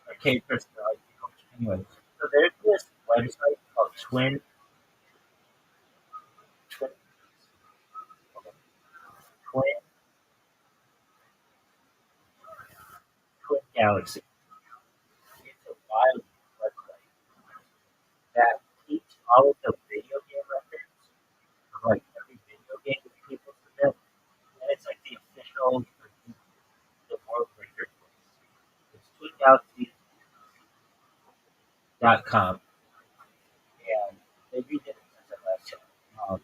arcade personality coach. Anyway, so there's this website called Twin, Twin, Twin Galaxy. It's a wild website that keeps all of the video game records of like every video game that people submit, and it's like the official the world record place. It's twingalaxies.com, and they redid it since I last saw it.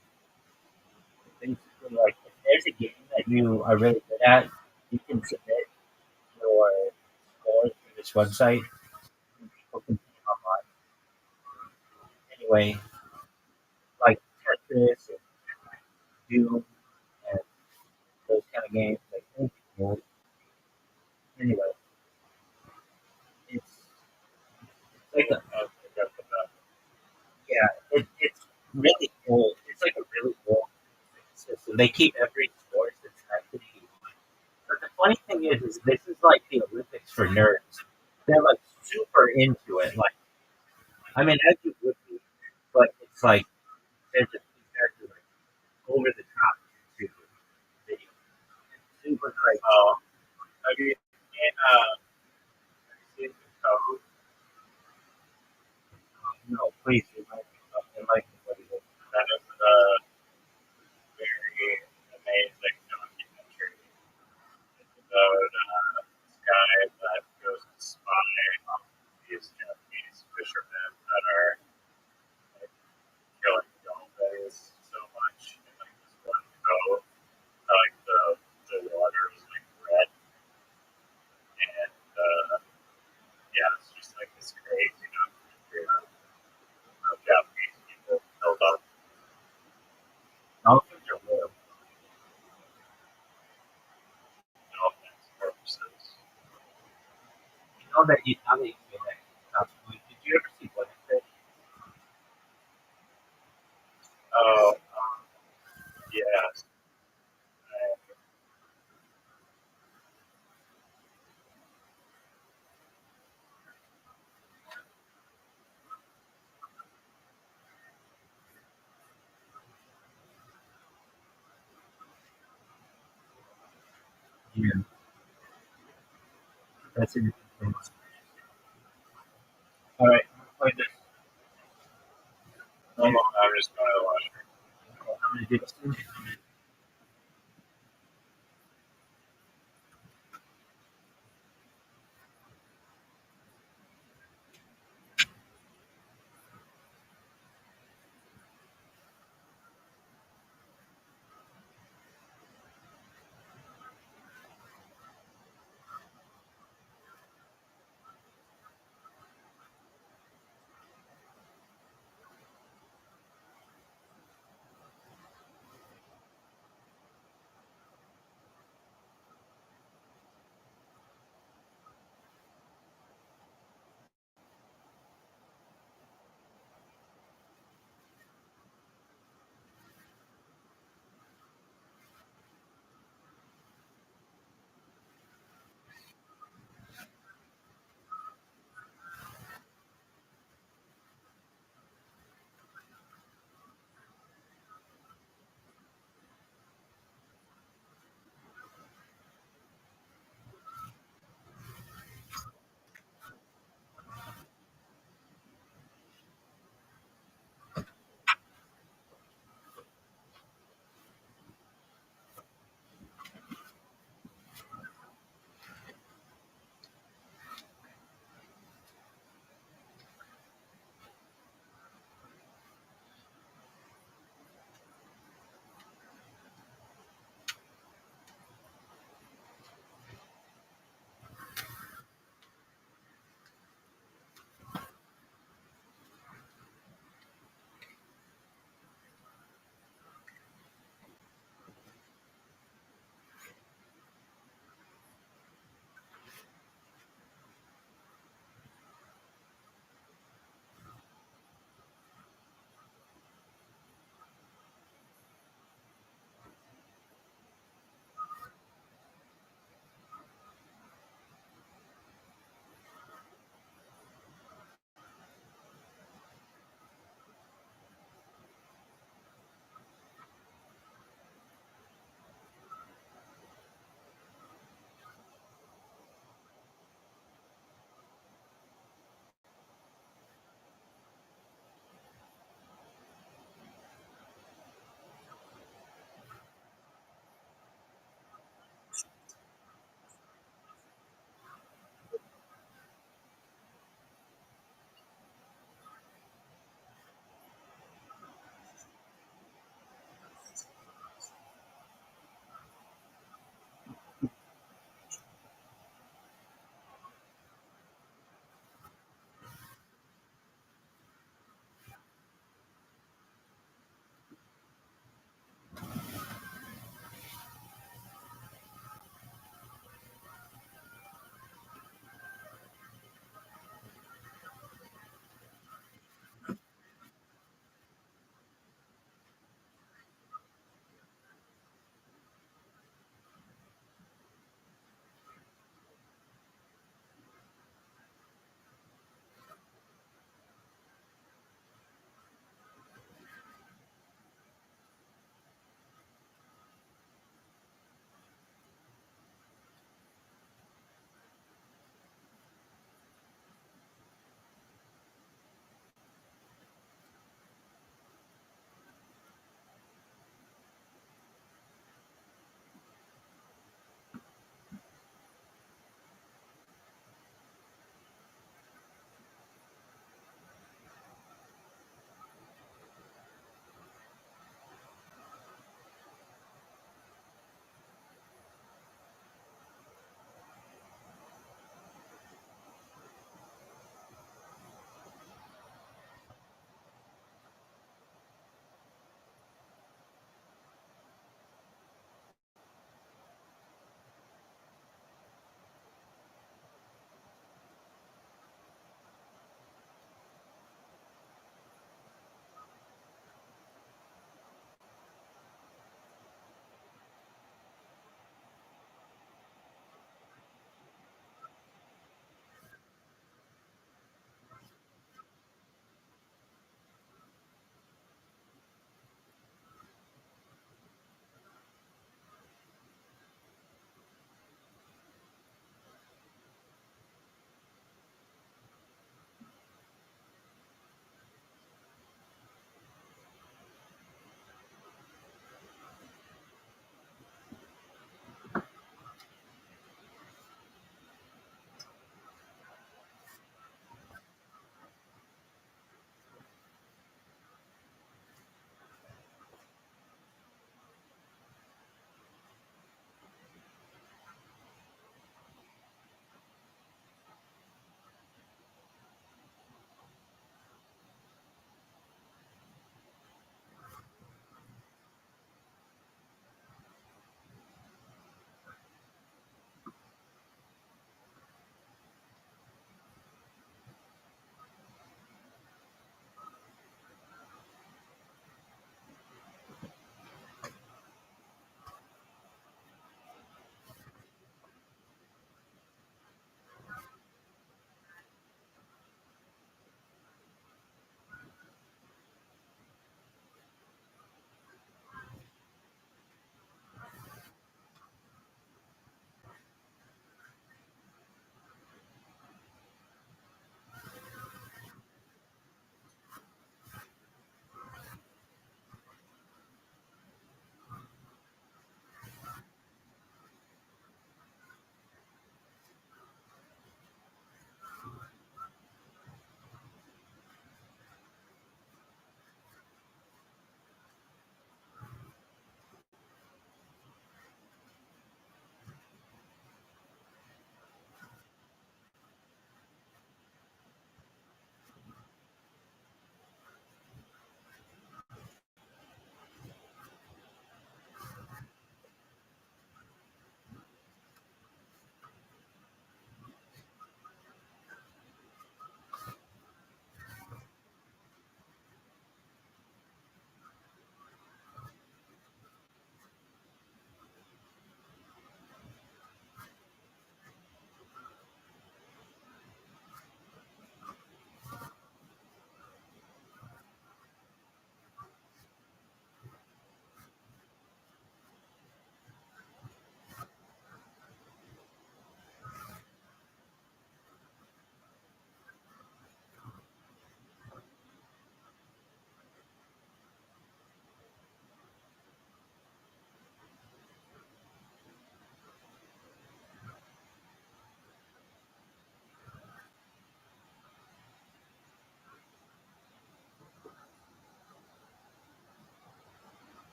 Basically, like if there's a game that you are really good at, you can submit your scores to this website, and people can see them online. Anyway, like Tetris and Doom and those kind of games, like anyway, it's it's like a yeah, it's really old. It's like a really old system. They keep every sport since 1981. But the funny thing is this is like the Olympics for nerds. They're like super into it. Like, I mean, as you would be, but it's like they're just compared to like over the top to video. Super great. have you seen the code? No, please remind me what it is. That is a very amazing documentary. It's about that you say that sounds familiar, did you ever see GUINNESS? Oh, yes. Yeah, that's interesting. All right, play this. I'm just going to watch her. I'm gonna do this.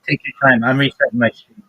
Take your time. I'm resetting my stream.